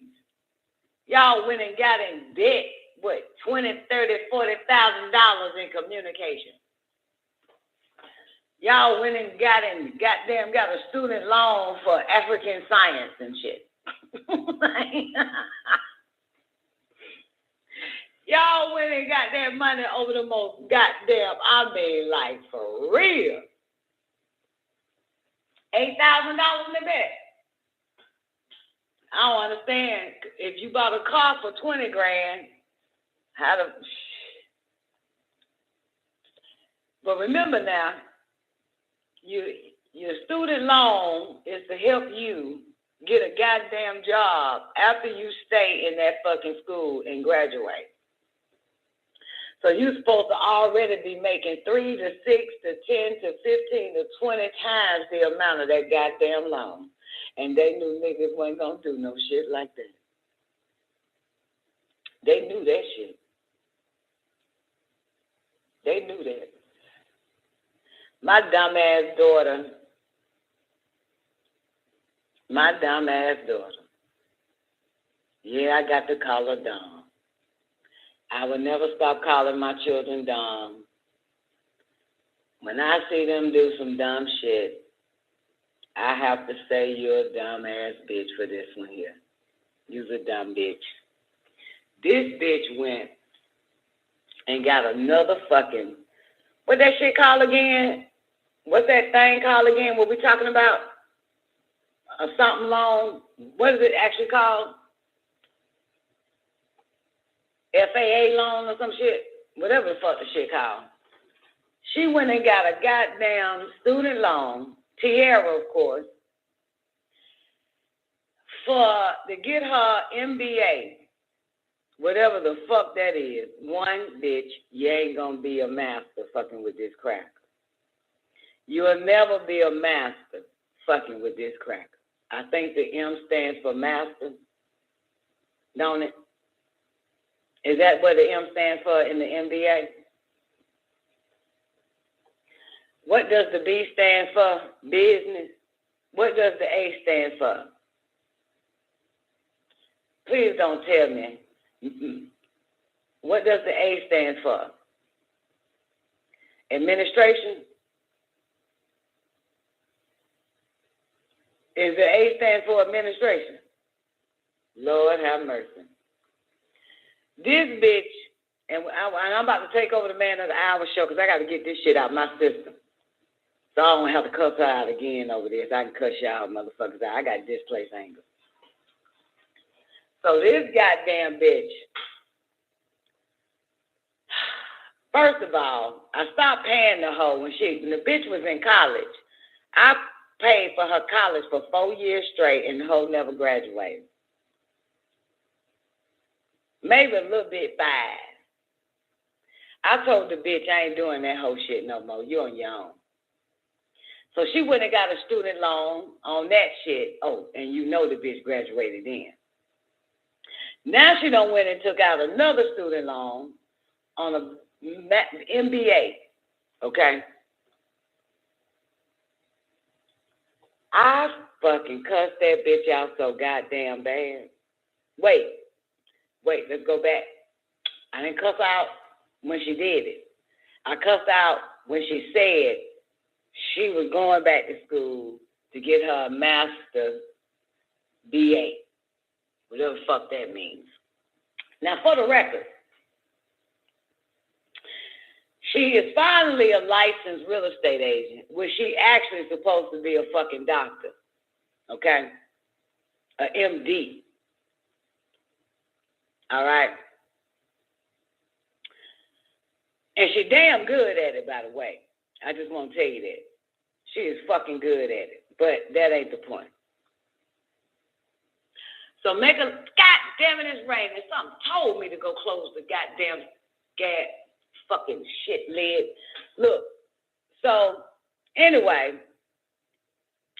Y'all went and got in debt, what, $20,000, $30,000, $40,000 in communication. Y'all went and got a student loan for African science and shit. Y'all went and got that money over the most goddamn, I mean, like for real. $8,000 in the bed. I don't understand. If you bought a car for $20,000, how to? But remember now, your student loan is to help you get a goddamn job after you stay in that fucking school and graduate. So you're supposed to already be making 3 to 6 to 10 to 15 to 20 times the amount of that goddamn loan. And they knew niggas wasn't gonna do no shit like that. They knew that shit. They knew that. My dumbass daughter. Yeah, I got to call her dumb. I will never stop calling my children dumb. When I see them do some dumb shit, I have to say you're a dumbass bitch for this one here. You're a dumb bitch. This bitch went and got another fucking, what that shit called again? What's that thing called again? What we talking about? Something loan. What is it actually called? FAA loan or some shit? Whatever the fuck the shit called. She went and got a goddamn student loan, Tiara, of course, to get her MBA. Whatever the fuck that is. One, bitch, you ain't gonna be a master fucking with this cracker. You'll never be a master fucking with this cracker. I think the M stands for master, don't it? Is that what the M stands for in the MBA? What does the B stand for? Business. What does the A stand for? Please don't tell me. What does the A stand for? Administration? Is the A stand for administration? Lord have mercy. This bitch, and I'm about to take over the Man of the Hour show because I got to get this shit out of my system. So I don't have to cuss her out again over this. I can cuss y'all motherfuckers out. I got displaced anger. So this goddamn bitch, first of all, I stopped paying the hoe when the bitch was in college. I paid for her college for 4 years straight and the hoe never graduated. Maybe a little bit 5. I told the bitch I ain't doing that whole shit no more. You on your own. So she went and got a student loan on that shit. Oh, and you know the bitch graduated then. Now she done went and took out another student loan on a MBA. Okay? I fucking cussed that bitch out so goddamn bad. Wait, let's go back. I didn't cuss out when she did it. I cussed out when she said she was going back to school to get her master's BA. Whatever the fuck that means. Now, for the record, She is finally a licensed real estate agent, which she actually is supposed to be a fucking doctor. Okay? A MD. All right? And she damn good at it, by the way. I just want to tell you that. She is fucking good at it. But that ain't the point. So make a, God damn it, it's raining. Something told me to go close the goddamn gas fucking shit lid. Look, so anyway,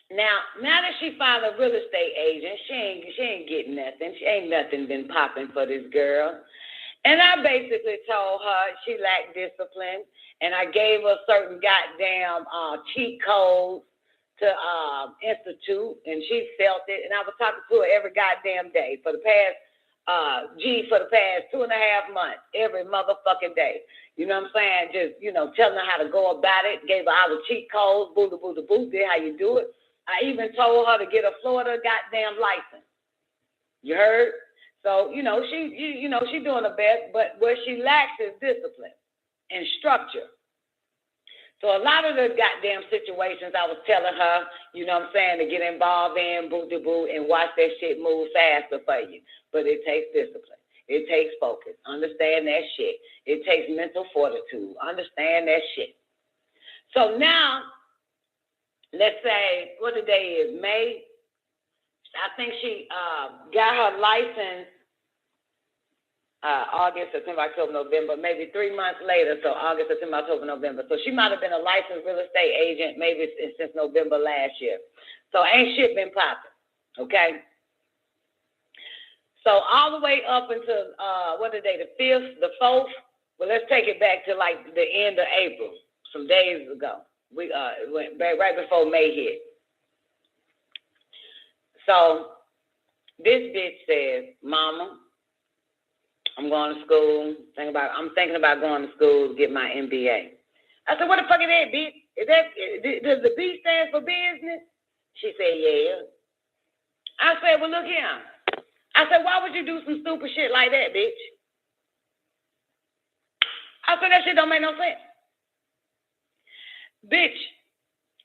now that she found a real estate agent, she ain't getting nothing. She ain't nothing been popping for this girl. And I basically told her she lacked discipline, and I gave her certain goddamn cheat codes to institute, and she felt it. And I was talking to her every goddamn day for the past 2.5 months, every motherfucking day. You know what I'm saying? Just, telling her how to go about it. Gave her all the cheat codes, boo, did how you do it. I even told her to get a Florida goddamn license. You heard? So, she doing her best, but what she lacks is discipline and structure. So a lot of the goddamn situations I was telling her, to get involved in, boo, and watch that shit move faster for you. But it takes discipline. It takes focus. Understand that shit. It takes mental fortitude. Understand that shit. So now, let's say, what the day is, May? I think she got her license August, September, October, November, maybe 3 months later. So August, September, October, November. So she might have been a licensed real estate agent maybe since November last year. So ain't shit been popping, okay? So all the way up until, the 5th, the 4th? Well, let's take it back to like the end of April, some days ago. We went back right before May hit. So this bitch says, Mama, I'm going to school. I'm thinking about going to school to get my MBA. I said, what the fuck is that, bitch? Does the B stand for business? She said, yeah. I said, well, look here. I said, why would you do some stupid shit like that, bitch? I said, that shit don't make no sense. Bitch,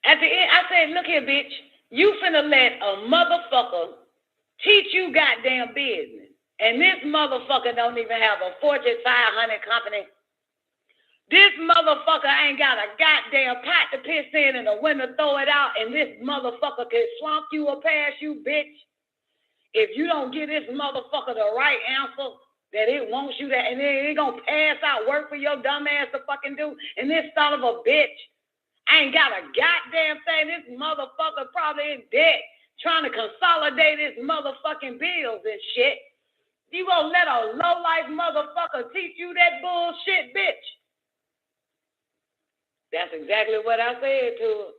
at the end, I said, look here, bitch. You finna let a motherfucker teach you goddamn business. And this motherfucker don't even have a Fortune 500 company. This motherfucker ain't got a goddamn pot to piss in and a window to throw it out, and this motherfucker can flunk you or pass you, bitch. If you don't give this motherfucker the right answer that it wants you to, and it ain't gonna pass out work for your dumb ass to fucking do, and this son of a bitch ain't got a goddamn thing. This motherfucker probably in debt trying to consolidate his motherfucking bills and shit. You gonna let a low-life motherfucker teach you that bullshit, bitch? That's exactly what I said to her.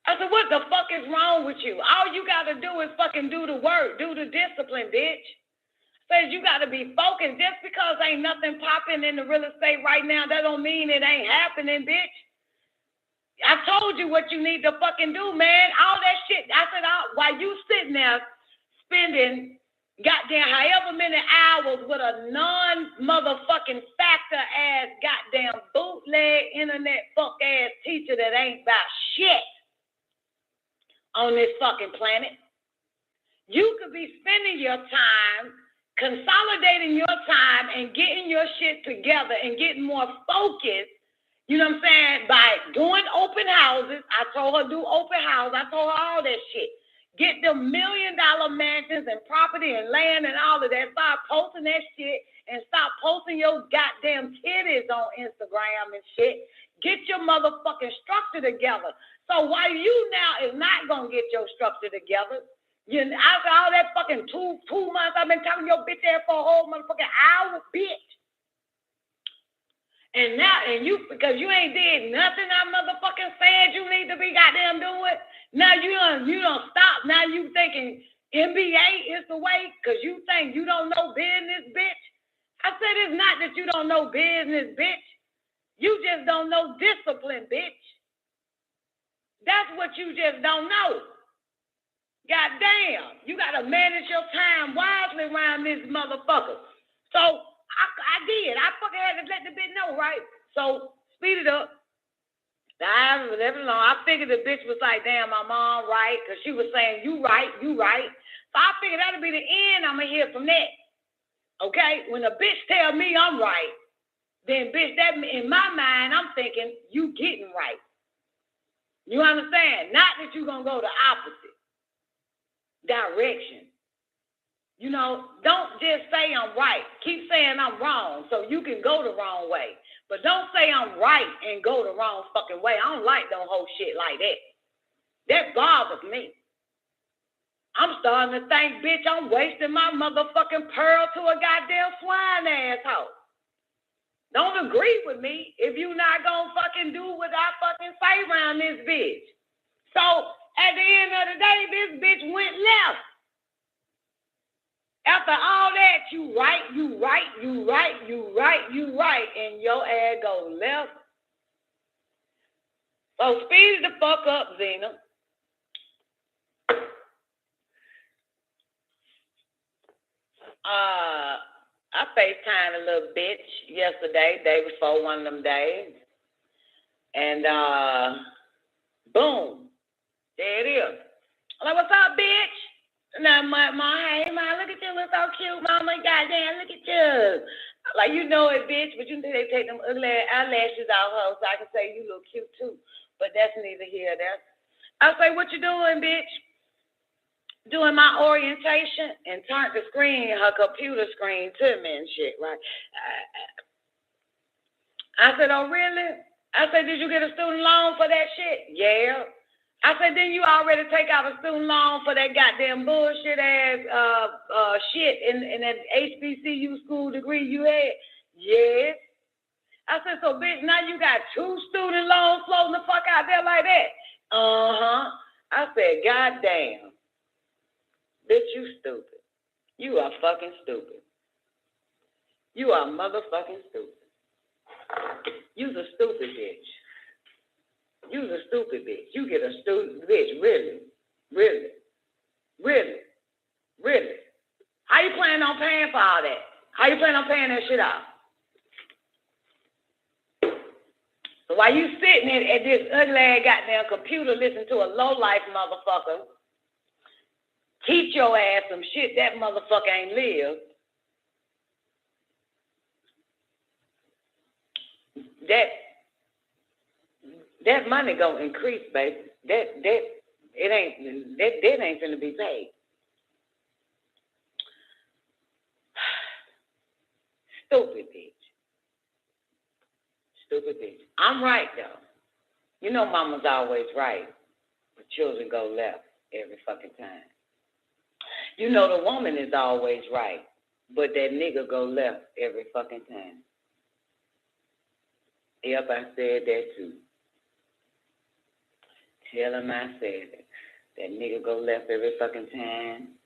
I said, what the fuck is wrong with you? All you gotta do is fucking do the work, do the discipline, bitch. Says you gotta be focused. Just because ain't nothing popping in the real estate right now, that don't mean it ain't happening, bitch. I told you what you need to fucking do, man. All that shit. I said, while you sitting there spending goddamn however many hours with a non-motherfucking factor-ass goddamn bootleg internet fuck-ass teacher that ain't about shit on this fucking planet. You could be spending your time, consolidating your time and getting your shit together and getting more focused, you know what I'm saying, by doing open houses. I told her do open houses. I told her all that shit. Get them $1 million mansions and property and land and all of that. Start posting that shit and stop posting your goddamn titties on Instagram and shit. Get your motherfucking structure together. So while you now is not going to get your structure together, after all that fucking two months I've been telling your bitch ass for a whole motherfucking hour, bitch. And now, because you ain't did nothing I motherfucking said you need to be goddamn doing. Now you don't stop. Now you thinking MBA is the way because you think you don't know business, bitch. I said it's not that you don't know business, bitch. You just don't know discipline, bitch. That's what you just don't know. Goddamn, you gotta manage your time wisely around this motherfucker. So I did. I fucking had to let the bitch know, right? So speed it up. I figured the bitch was like, damn, my mom right, because she was saying, you right. So I figured that'll be the end. I'm going to hear from that. Okay? When a bitch tell me I'm right, then bitch, that in my mind, I'm thinking, you getting right. You understand? Not that you're going to go the opposite direction. You know, don't just say I'm right. Keep saying I'm wrong so you can go the wrong way. But don't say I'm right and go the wrong fucking way. I don't like no whole shit like that. That bothers me. I'm starting to think, bitch, I'm wasting my motherfucking pearl to a goddamn swine asshole. Don't agree with me if you not gonna fucking do what I fucking say around this bitch. So at the end of the day, this bitch went left. After all that, you right, and your ass go left. So speed the fuck up, Zena. I FaceTimed a little bitch yesterday, day before one of them days. And boom, there it is. I'm like, what's up, bitch? And I'm like, hey, ma, look at you, look so cute, mama, goddamn, look at you. Like, you know it, bitch, but you know they take them ugly eyelashes out her so I can say you look cute, too. But that's neither here nor there. I say, what you doing, bitch? Doing my orientation, and turned the screen, her computer screen to me and shit, right? I said, oh, really? I said, did you get a student loan for that shit? Yeah. I said, didn't you already take out a student loan for that goddamn bullshit ass shit in that HBCU school degree you had? Yes. I said, so bitch, now you got 2 student loans floating the fuck out there like that? Uh-huh. I said, goddamn. Bitch, you stupid. You are fucking stupid. You are motherfucking stupid. You's a stupid bitch. You's a stupid bitch. You get a stupid bitch, really. How you planning on paying for all that? How you planning on paying that shit off? So while you sitting at this ugly goddamn computer listening to a low-life motherfucker teach your ass some shit that motherfucker ain't lived, that money gonna increase, baby. That ain't gonna be paid. Stupid bitch. I'm right though. You know mama's always right, but children go left every fucking time. You know the woman is always right, but that nigga go left every fucking time. Yep, I said that too. Tell him I said it. That nigga go left every fucking time.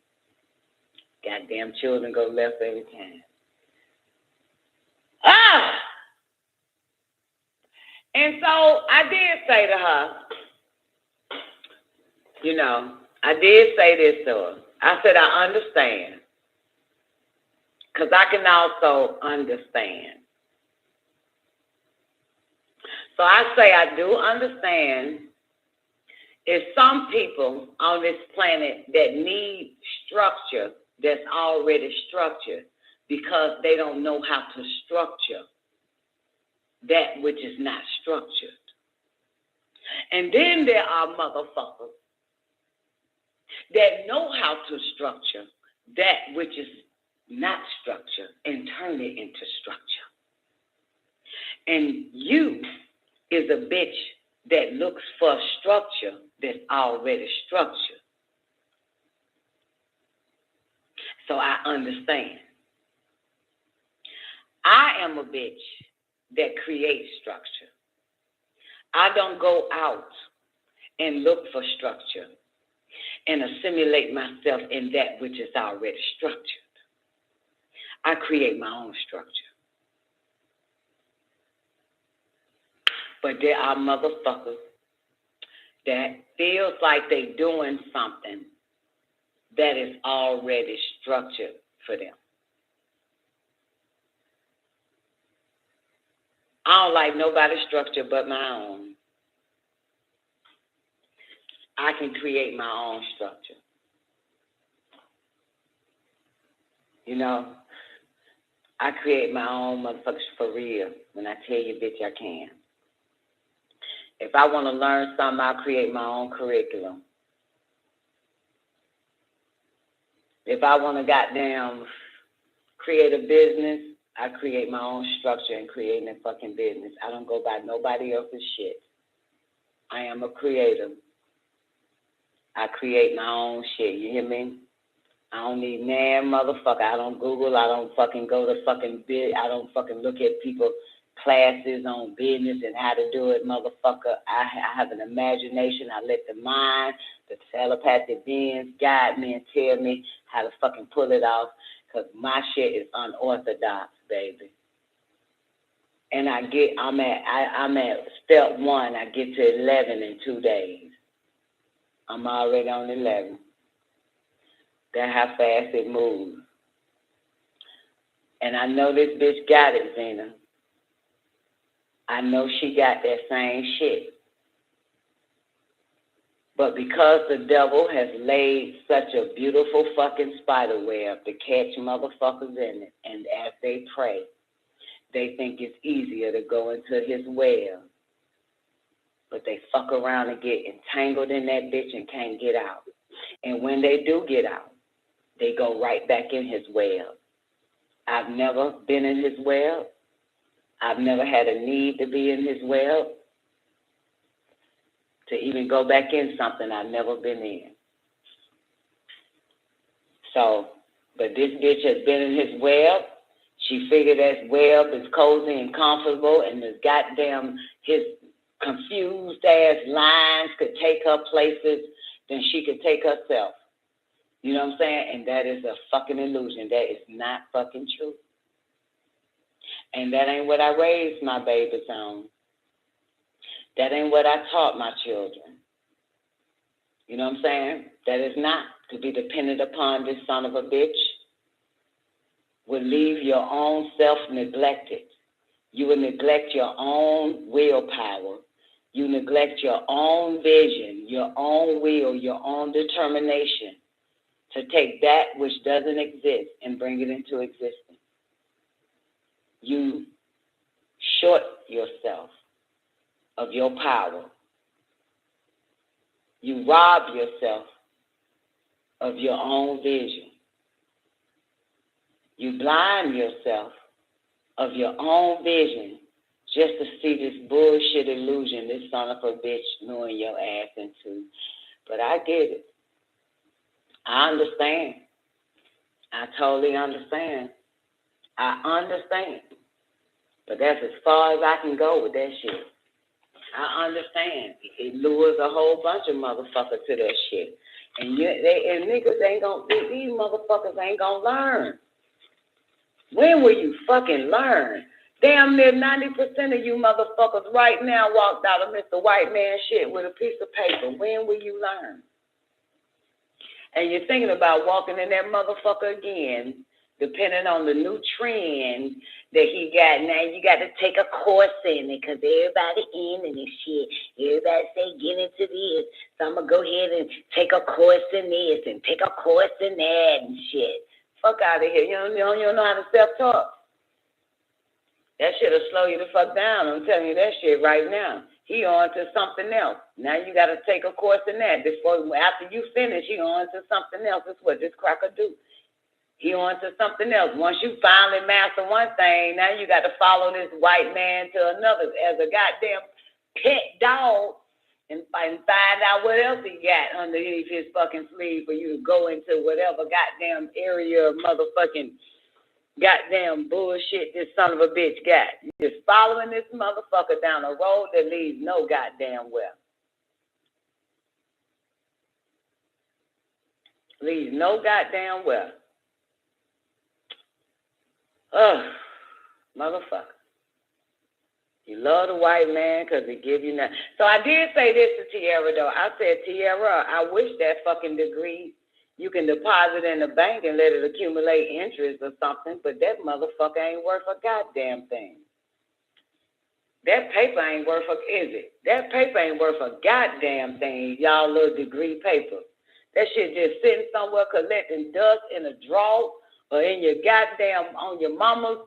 Goddamn children go left every time. And so I did say to her, I did say this to her. I said, I understand. Because I can also understand. So I say I do understand. There's some people on this planet that need structure that's already structured because they don't know how to structure that which is not structured. And then there are motherfuckers that know how to structure that which is not structured and turn it into structure. And you is a bitch that looks for structure that's already structured. So I understand. I am a bitch that creates structure. I don't go out and look for structure and assimilate myself in that which is already structured. I create my own structure. But there are motherfuckers that feels like they doing something that is already structured for them. I don't like nobody's structure but my own. I can create my own structure. You know, I create my own motherfuckers for real. When I tell you, bitch, I can. If I want to learn something, I'll create my own curriculum. If I want to goddamn create a business, I create my own structure and creating a fucking business. I don't go by nobody else's shit. I am a creator. I create my own shit. You hear me? I don't need motherfucker. I don't Google. I don't fucking go to fucking I don't fucking look at people classes on business and how to do it, motherfucker. I have an imagination. I let the mind, the telepathic beings guide me and tell me how to fucking pull it off, because my shit is unorthodox, baby. And I'm at step 1. I get to 11 in 2 days. I'm already on 11. That's how fast it moves. And I know this bitch got it, Zena. I know she got that same shit. But because the devil has laid such a beautiful fucking spider web to catch motherfuckers in it, and as they pray, they think it's easier to go into his web. But they fuck around and get entangled in that bitch and can't get out. And when they do get out, they go right back in his web. I've never been in his web. I've never had a need to be in his web. To even go back in something I've never been in. So, but this bitch has been in his web. She figured that web is cozy and comfortable, and the goddamn his confused ass lines could take her places than she could take herself. You know what I'm saying? And that is a fucking illusion. That is not fucking true. And that ain't what I raised my babies on. That ain't what I taught my children. You know what I'm saying? That is not to be dependent upon this son of a bitch. Will leave your own self neglected. You will neglect your own willpower. You neglect your own vision, your own will, your own determination to take that which doesn't exist and bring it into existence. You short yourself of your power. You rob yourself of your own vision. You blind yourself of your own vision just to see this bullshit illusion this son of a bitch luring your ass into. But I get it. I understand. I totally understand. I understand. But that's as far as I can go with that shit. I understand. It lures a whole bunch of motherfuckers to that shit. And niggas ain't gonna, these motherfuckers ain't gonna learn. When will you fucking learn? Damn near 90% of you motherfuckers right now walked out of Mr. White Man shit with a piece of paper. When will you learn? And you're thinking about walking in that motherfucker again, depending on the new trend that he got. Now you got to take a course in it because everybody in this shit. Everybody say get into this. So I'm going to go ahead and take a course in this and take a course in that and shit. Fuck out of here. You don't know how to self-talk. That shit will slow you the fuck down. I'm telling you that shit right now. He on to something else. Now you got to take a course in that. After you finish, he on to something else. That's what this cracker do. He on to something else. Once you finally master one thing, now you got to follow this white man to another as a goddamn pet dog and find out what else he got underneath his fucking sleeve for you to go into whatever goddamn area of motherfucking goddamn bullshit this son of a bitch got. You're just following this motherfucker down a road that leads no goddamn well. Leads no goddamn well. Ugh, motherfucker. You love the white man because he give you nothing. So I did say this to Tierra, though. I said, Tierra, I wish that fucking degree you can deposit in the bank and let it accumulate interest or something, but that motherfucker ain't worth a goddamn thing. That paper ain't worth is it? That paper ain't worth a goddamn thing, y'all little degree paper. That shit just sitting somewhere collecting dust in a drawer or in your goddamn, on your mama's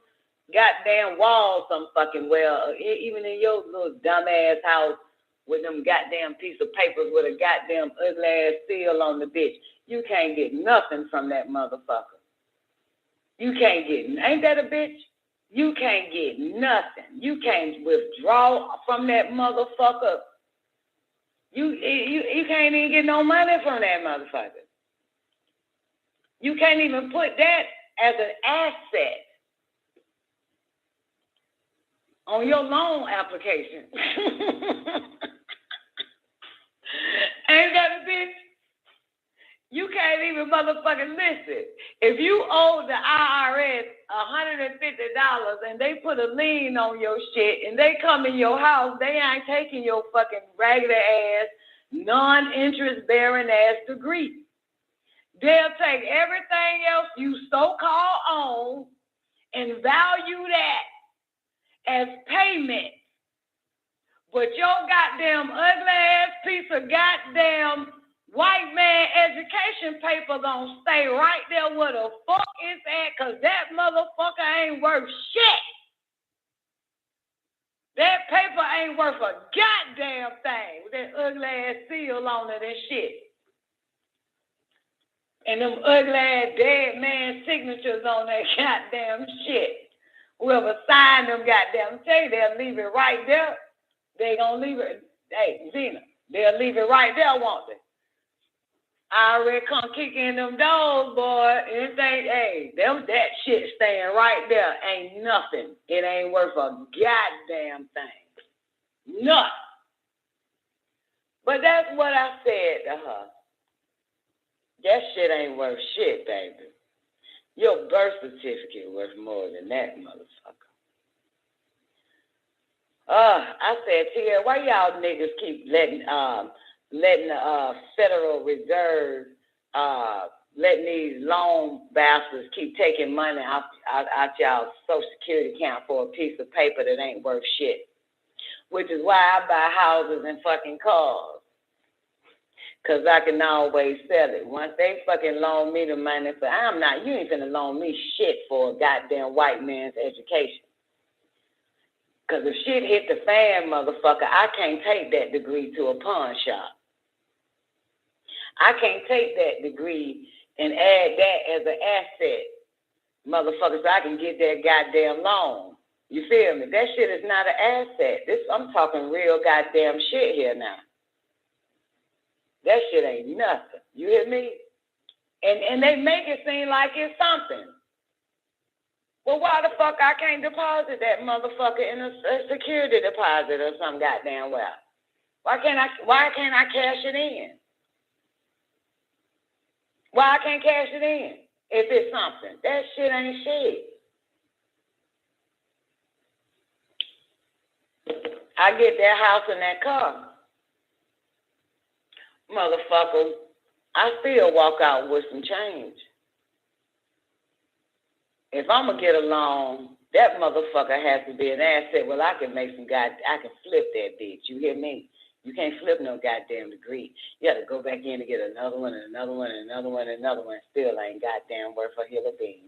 goddamn wall some fucking well, or even in your little dumbass house with them goddamn piece of papers with a goddamn ugly ass seal on the bitch. You can't get nothing from that motherfucker. You can't get, ain't that a bitch? You can't get nothing. You can't withdraw from that motherfucker. You can't even get no money from that motherfucker. You can't even put that as an asset on your loan application. Ain't that a bitch? You can't even motherfucking listen. If you owe the IRS $150 and they put a lien on your shit and they come in your house, they ain't taking your fucking regular ass, non-interest bearing ass degree. They'll take everything else you so-called own and value that as payment. But your goddamn ugly ass piece of goddamn white man education paper gonna stay right there where the fuck it's at, cause that motherfucker ain't worth shit. That paper ain't worth a goddamn thing with that ugly ass seal on it and shit. And them ugly ass dead man signatures on that goddamn shit. Whoever signed them goddamn say they'll leave it right there. They gonna leave it. Hey, Zena, they'll leave it right there, won't they? I already come kick in them doors, boy. Anything, hey, that shit staying right there ain't nothing. It ain't worth a goddamn thing. Nothing. But that's what I said to her. That shit ain't worth shit, baby. Your birth certificate worth more than that, motherfucker. I said, Tia, why y'all niggas keep letting the Federal Reserve, letting these loan bastards keep taking money out y'all's Social Security account for a piece of paper that ain't worth shit? Which is why I buy houses and fucking cars. Because I can always sell it. Once they fucking loan me the money for, you ain't finna loan me shit for a goddamn white man's education. Because if shit hit the fan, motherfucker, I can't take that degree to a pawn shop. I can't take that degree and add that as an asset, motherfucker, so I can get that goddamn loan. You feel me? That shit is not an asset. I'm talking real goddamn shit here now. That shit ain't nothing. You hear me? And they make it seem like it's something. Well, why the fuck I can't deposit that motherfucker in a security deposit or some goddamn well? Why can't I cash it in? Why I can't cash it in if it's something? That shit ain't shit. I get that house and that car. Motherfucker, I still walk out with some change. If I'm going to get a loan, that motherfucker has to be an asset. Well, I can I can flip that bitch. You hear me? You can't flip no goddamn degree. You got to go back in and get another one and another one and another one and another one. Still ain't goddamn worth a hill of beans.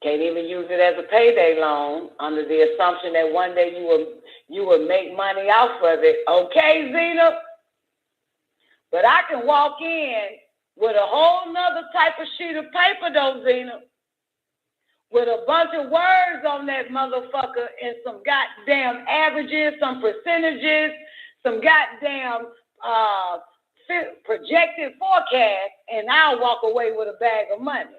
Can't even use it as a payday loan under the assumption that one day you will make money off of it. Okay, Zena? But I can walk in with a whole nother type of sheet of paper, though, Zena, with a bunch of words on that motherfucker and some goddamn averages, some percentages, some goddamn projected forecast, and I'll walk away with a bag of money.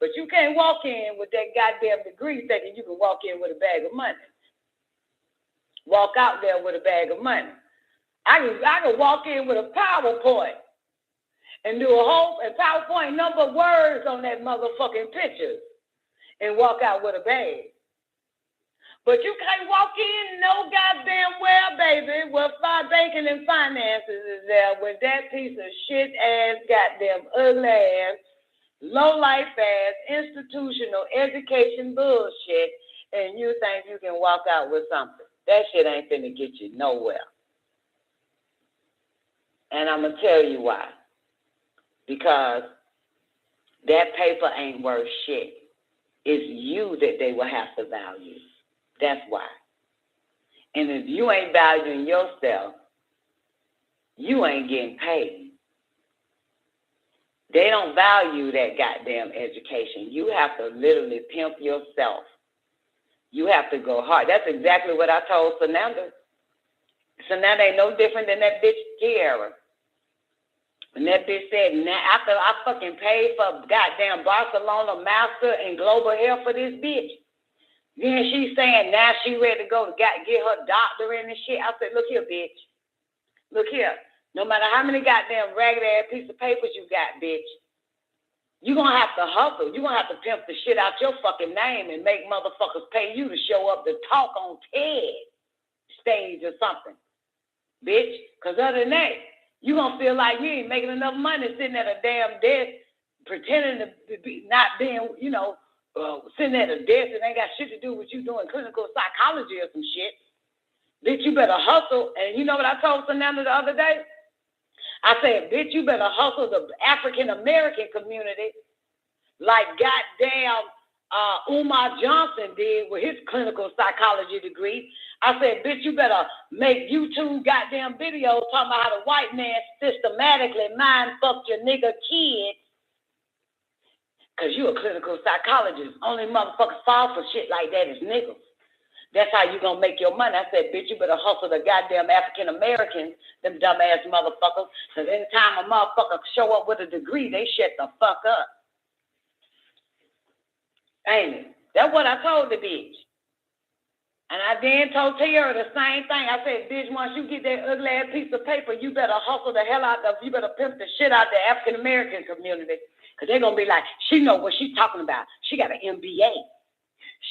But you can't walk in with that goddamn degree thinking you can walk in with a bag of money. Walk out there with a bag of money. I can walk in with a PowerPoint and do a whole PowerPoint number of words on that motherfucking picture and walk out with a bag. But you can't walk in no goddamn well, baby, where banking and finances is there with that piece of shit ass, goddamn ugly ass, low life ass, institutional education bullshit and you think you can walk out with something. That shit ain't finna get you nowhere. And I'm going to tell you why. Because that paper ain't worth shit. It's you that they will have to value. That's why. And if you ain't valuing yourself, you ain't getting paid. They don't value that goddamn education. You have to literally pimp yourself. You have to go hard. That's exactly what I told Sananda. Sananda ain't no different than that bitch C.I.A. And that bitch said, now after I fucking paid for goddamn Barcelona Master and Global Health for this bitch, then she's saying now she ready to go to get her doctorate and shit. I said, look here, bitch. Look here. No matter how many goddamn ragged ass piece of papers you got, bitch, you're going to have to hustle. You're going to have to pimp the shit out your fucking name and make motherfuckers pay you to show up to talk on TED stage or something, bitch. Because other than that, you're going to feel like you ain't making enough money sitting at a damn desk pretending to be not being, sitting at a desk and ain't got shit to do with you doing clinical psychology or some shit. Bitch, you better hustle. And you know what I told Sananda the other day? I said, bitch, you better hustle the African-American community like goddamn Umar Johnson did with his clinical psychology degree. I said, bitch, you better make YouTube goddamn videos talking about how the white man systematically mind fucked your nigga kids because you a clinical psychologist. Only motherfuckers fall for shit like that is niggas. That's how you gonna make your money. I said, bitch, you better hustle the goddamn African Americans, them dumbass motherfuckers, because anytime a motherfucker show up with a degree, they shut the fuck up. Ain't it? That's what I told the bitch. And I then told Tara the same thing. I said, bitch, once you get that ugly ass piece of paper, you better hustle the hell out of, you better pimp the shit out of the African American community. Because they're gonna be like, she know what she's talking about. She got an MBA.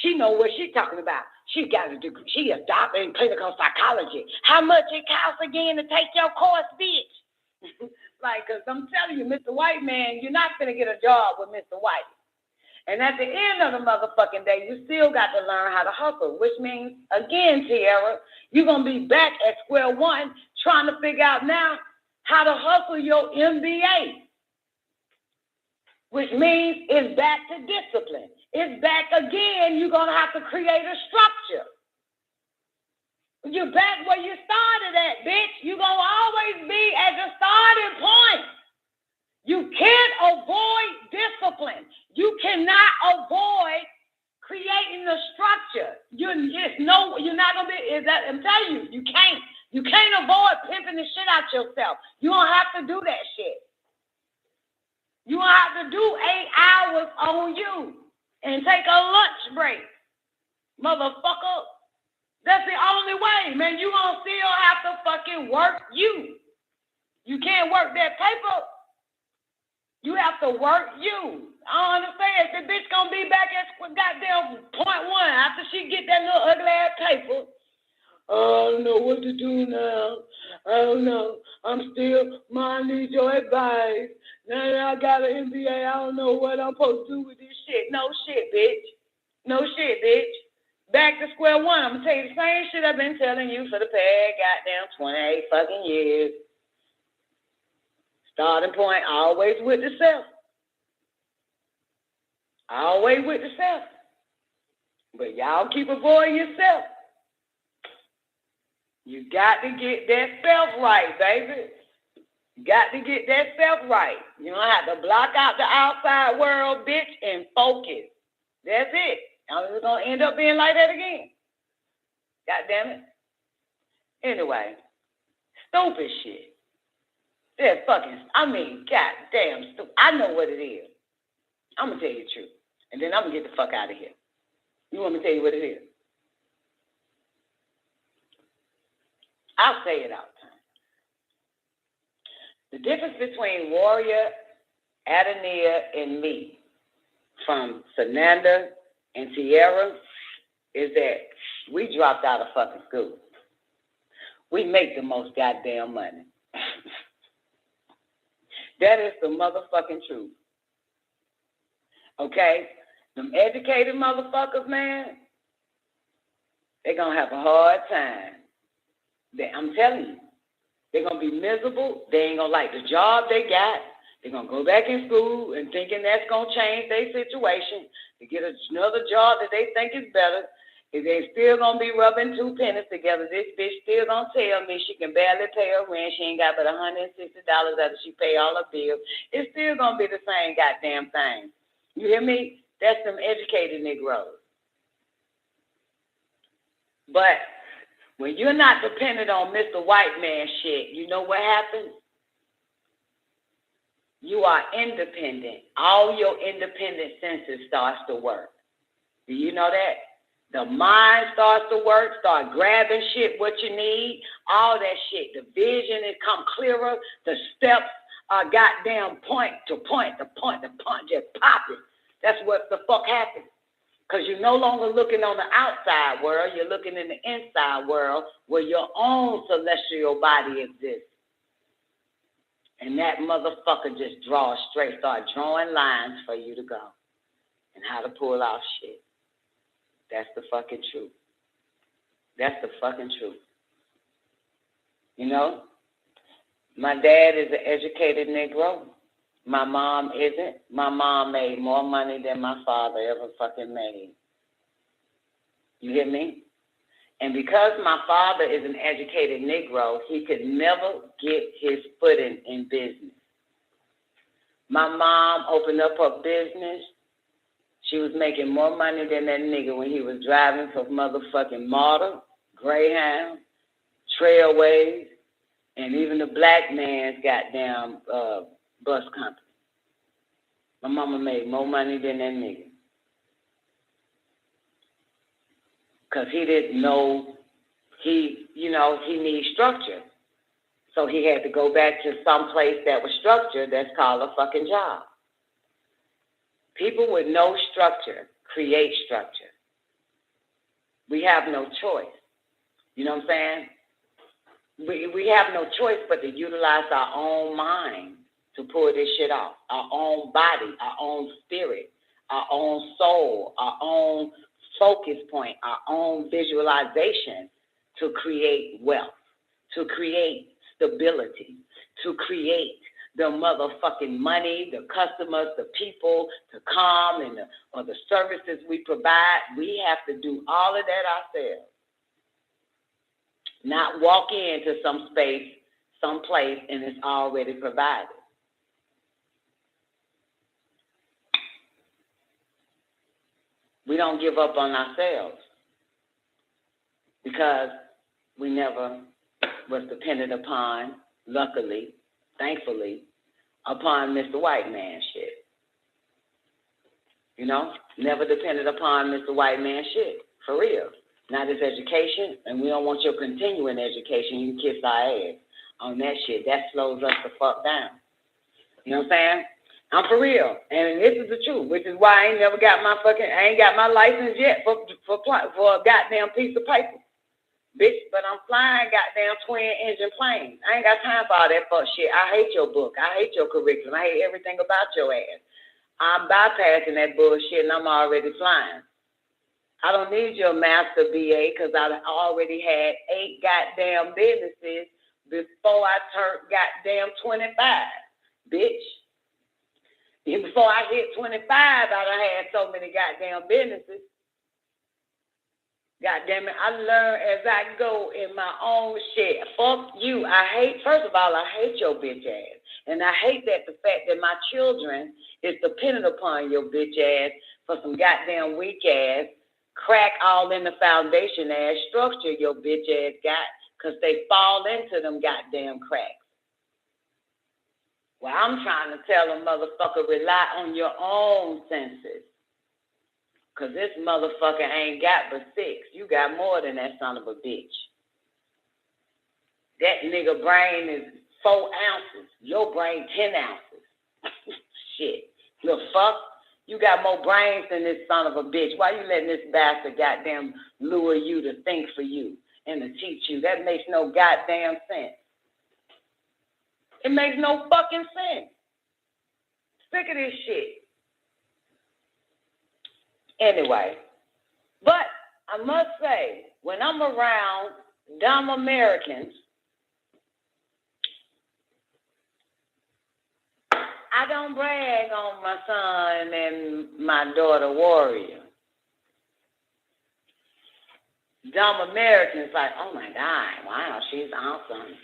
She know what she's talking about. She got a degree. She a doctor in clinical psychology. How much it costs again to take your course, bitch? Like, because I'm telling you, Mr. White Man, you're not going to get a job with Mr. White. And at the end of the motherfucking day, you still got to learn how to hustle, which means, again, Tiara, you're going to be back at square one trying to figure out now how to hustle your MBA, which means it's back to discipline. It's back again. You're going to have to create a structure. You're back where you started at, bitch. You're going to always be at the starting point. You can't avoid discipline. You cannot avoid creating a structure. You're not going to be, I'm telling you, you can't. You can't avoid pimping the shit out yourself. You don't have to do that shit. You don't have to do 8 hours on you. And take a lunch break, motherfucker. That's the only way, man. You gonna still have to fucking work you. You can't work that paper. You have to work you. I don't understand. The bitch gonna be back at goddamn point one after she get that little ugly ass paper. I don't know what to do now. I don't know. I'm still, Mom needs your advice. Now that I got an MBA, I don't know what I'm supposed to do with this shit. No shit, bitch. No shit, bitch. Back to square one. I'm going to tell you the same shit I've been telling you for the past goddamn 28 fucking years. Starting point, always with the self. Always with the self. But y'all keep avoiding yourself. You got to get that self right, baby. You got to get that self right. You don't have to block out the outside world, bitch, and focus. That's it. Now it's going to end up being like that again. God damn it. Anyway, stupid shit. They're fucking, goddamn stupid. I know what it is. I'm going to tell you the truth. And then I'm going to get the fuck out of here. You want me to tell you what it is? I'll say it out. The difference between Warrior, Adania, and me from Sananda and Tiara is that we dropped out of fucking school. We make the most goddamn money. That is the motherfucking truth. Okay? Them educated motherfuckers, man, they're going to have a hard time. I'm telling you, they're going to be miserable. They ain't going to like the job they got. They're going to go back in school and thinking that's going to change their situation to get another job that they think is better. If they still going to be rubbing two pennies together, this bitch still going to tell me she can barely pay her rent. She ain't got but $160 after she pay all her bills. It's still going to be the same goddamn thing. You hear me? That's some educated Negroes. But when you're not dependent on Mr. White Man shit, you know what happens? You are independent. All your independent senses starts to work. Do you know that? The mind starts to work, start grabbing shit, what you need, all that shit. The vision has come clearer. The steps are goddamn point to point to point to point, just popping. That's what the fuck happens. Because you're no longer looking on the outside world, you're looking in the inside world where your own celestial body exists. And that motherfucker just draws straight, start drawing lines for you to go and how to pull off shit. That's the fucking truth. That's the fucking truth. You know, my dad is an educated Negro. My mom isn't. My mom made more money than my father ever fucking made. You hear me? And because my father is an educated Negro, he could never get his footing in business. My mom opened up her business. She was making more money than that nigga when he was driving for motherfucking Marta, Greyhound, Trailways, and even the black man's goddamn bus company. My mama made more money than that nigga. Because he didn't know, he needs structure. So he had to go back to some place that was structured that's called a fucking job. People with no structure create structure. We have no choice. You know what I'm saying? We have no choice but to utilize our own mind to pull this shit off. Our own body, our own spirit, our own soul, our own focus point, our own visualization to create wealth, to create stability, to create the motherfucking money, the customers, the people to come and the services we provide. We have to do all of that ourselves. Not walk into some space, some place, and it's already provided. We don't give up on ourselves because we never was dependent upon, luckily, thankfully, upon Mr. White Man shit. You know, never depended upon Mr. White Man shit, for real. Not his education, and we don't want your continuing education. You can kiss our ass on that shit. That slows us the fuck down. You know what I'm saying? I'm for real, and this is the truth, which is why I ain't got my license yet for a goddamn piece of paper, bitch. But I'm flying goddamn twin-engine planes. I ain't got time for all that fuck shit. I hate your book. I hate your curriculum. I hate everything about your ass. I'm bypassing that bullshit, and I'm already flying. I don't need your master BA because I already had 8 goddamn businesses before I turned goddamn 25, bitch. And before I hit 25, I done had so many goddamn businesses. Goddamn it, I learn as I go in my own shit. Fuck you. First of all, I hate your bitch ass. And I hate that the fact that my children is dependent upon your bitch ass for some goddamn weak ass, crack all in the foundation ass structure your bitch ass got, because they fall into them goddamn cracks. Well, I'm trying to tell a motherfucker, rely on your own senses. Because this motherfucker ain't got but 6. You got more than that son of a bitch. That nigga brain is 4 ounces. Your brain 10 ounces. Shit. The fuck? You got more brains than this son of a bitch. Why you letting this bastard goddamn lure you to think for you and to teach you? That makes no goddamn sense. It makes no fucking sense. Sick of this shit. Anyway, but I must say, when I'm around dumb Americans, I don't brag on my son and my daughter Warrior. Dumb Americans like, oh my God, wow, she's awesome.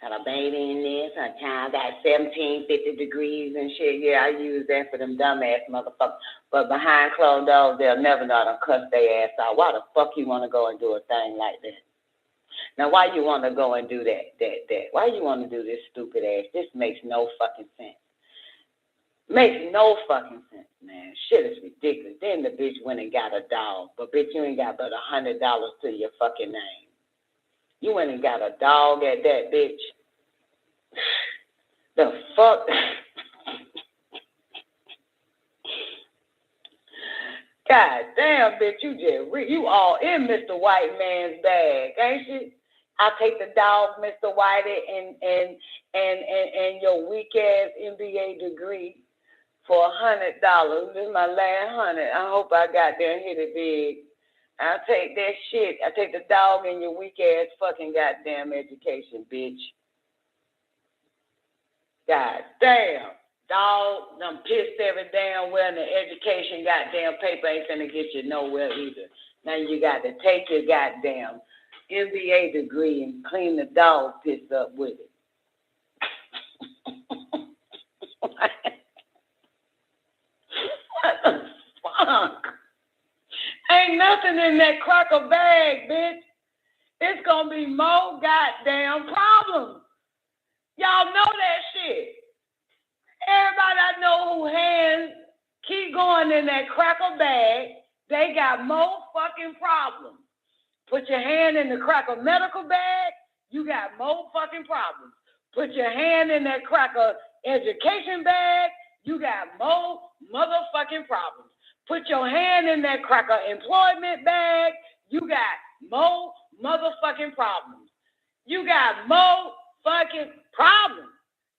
Got a baby in this, her child got 1750 degrees and shit. Yeah, I use that for them dumbass motherfuckers. But behind closed doors, they'll never know to cuss their ass out. Why the fuck you want to go and do a thing like that? Now, why you want to go and do that? Why you want to do this stupid ass? This makes no fucking sense. Makes no fucking sense, man. Shit is ridiculous. Then the bitch went and got a dog. But bitch, you ain't got but $100 to your fucking name. You went and got a dog at that, bitch. The fuck? God damn, bitch, you all in Mr. White Man's bag, ain't you? I take the dog, Mr. Whitey, and your weak ass MBA degree for $100. This is my last $100. I hope I got there and hit it big. I'll take that shit. I take the dog and your weak ass fucking goddamn education, bitch. God damn. Dog, done pissed every damn well, and the education goddamn paper ain't finna get you nowhere either. Now you got to take your goddamn MBA degree and clean the dog piss up with it. What the fuck? Ain't nothing in that cracker bag, bitch. It's gonna be more goddamn problems. Y'all know that shit. Everybody I know who hands keep going in that cracker bag, they got more fucking problems. Put your hand in the cracker medical bag, you got more fucking problems. Put your hand in that cracker education bag, you got more motherfucking problems. Put your hand in that cracker employment bag, you got more motherfucking problems. You got more fucking problems.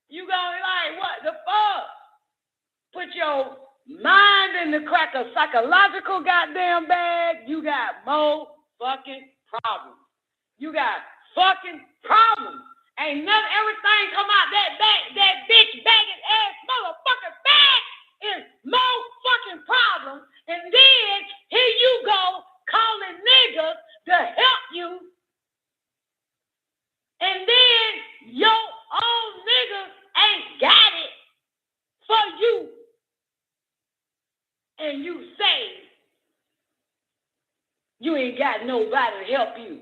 You gonna like, what the fuck? Put your mind in the cracker psychological goddamn bag, you got more fucking problems. You got fucking problems. Ain't nothing, everything come out that bitch bagging ass motherfucking bag is more fucking problems. And then here you go calling niggas to help you. And then your own niggas ain't got it for you. And you say you ain't got nobody to help you.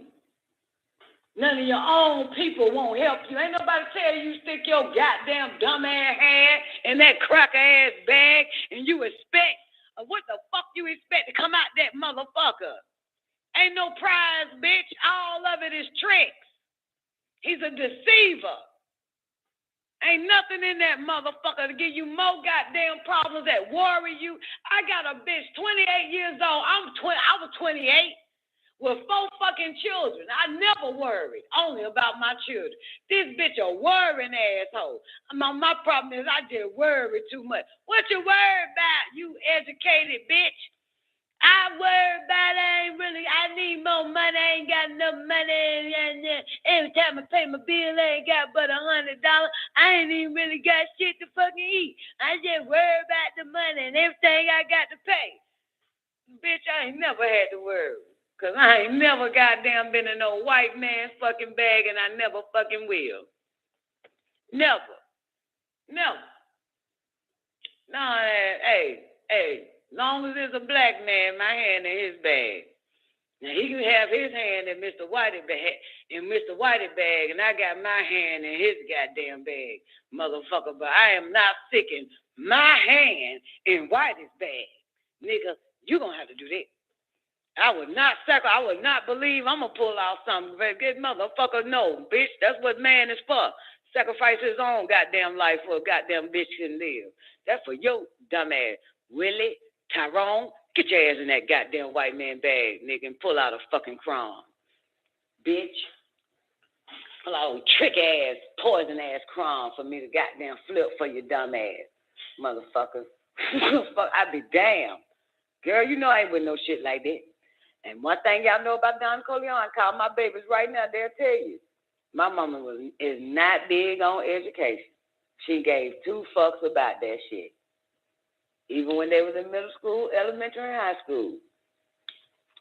None of your own people won't help you. Ain't nobody tell you stick your goddamn dumb ass hand in that cracker ass bag and you expect, what the fuck you expect to come out that motherfucker? Ain't no prize, bitch. All of it is tricks. He's a deceiver. Ain't nothing in that motherfucker to give you more goddamn problems that worry you. I got a bitch 28 years old. I was 28. With 4 fucking children. I never worried, only about my children. This bitch a worrying asshole. My problem is I just worry too much. What you worried about, you educated bitch? I worry about I need more money. I ain't got enough money. And every time I pay my bill, I ain't got but $100. I ain't even really got shit to fucking eat. I just worry about the money and everything I got to pay. Bitch, I ain't never had to worry. Because I ain't never goddamn been in no white man's fucking bag, and I never fucking will. Never. No, hey, long as it's a black man, my hand in his bag. Now, he can have his hand in Mr. Whitey bag, and I got my hand in his goddamn bag, motherfucker. But I am not sticking my hand in Whitey's bag. Nigga, you gonna have to do that. I would not believe I'm going to pull out something. Good motherfucker, no, bitch. That's what man is for. Sacrifice his own goddamn life for a goddamn bitch can live. That's for your dumb ass. Willie, Tyrone, get your ass in that goddamn white man bag, nigga, and pull out a fucking crumb. Bitch. Pull out a trick ass, poison ass crumb for me to goddamn flip for your dumb ass. Motherfucker. Fuck, I be damned. Girl, you know I ain't with no shit like that. And one thing y'all know about Don Nicoleone, call my babies right now, they'll tell you. My mama is not big on education. She gave two fucks about that shit. Even when they was in middle school, elementary, and high school.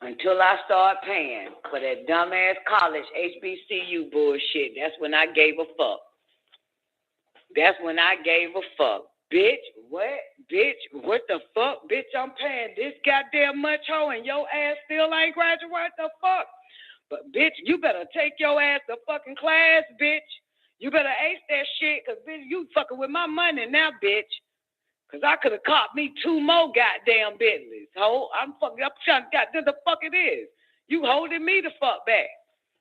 Until I started paying for that dumbass college HBCU bullshit, that's when I gave a fuck. That's when I gave a fuck. Bitch, what? Bitch, what the fuck? Bitch, I'm paying this goddamn much, hoe, and your ass still ain't graduated. What the fuck? But, bitch, you better take your ass to fucking class, bitch. You better ace that shit, because, bitch, you fucking with my money now, bitch. Because I could have caught me 2 more goddamn Bentleys, ho. I'm trying to goddamn the fuck it is. You holding me the fuck back.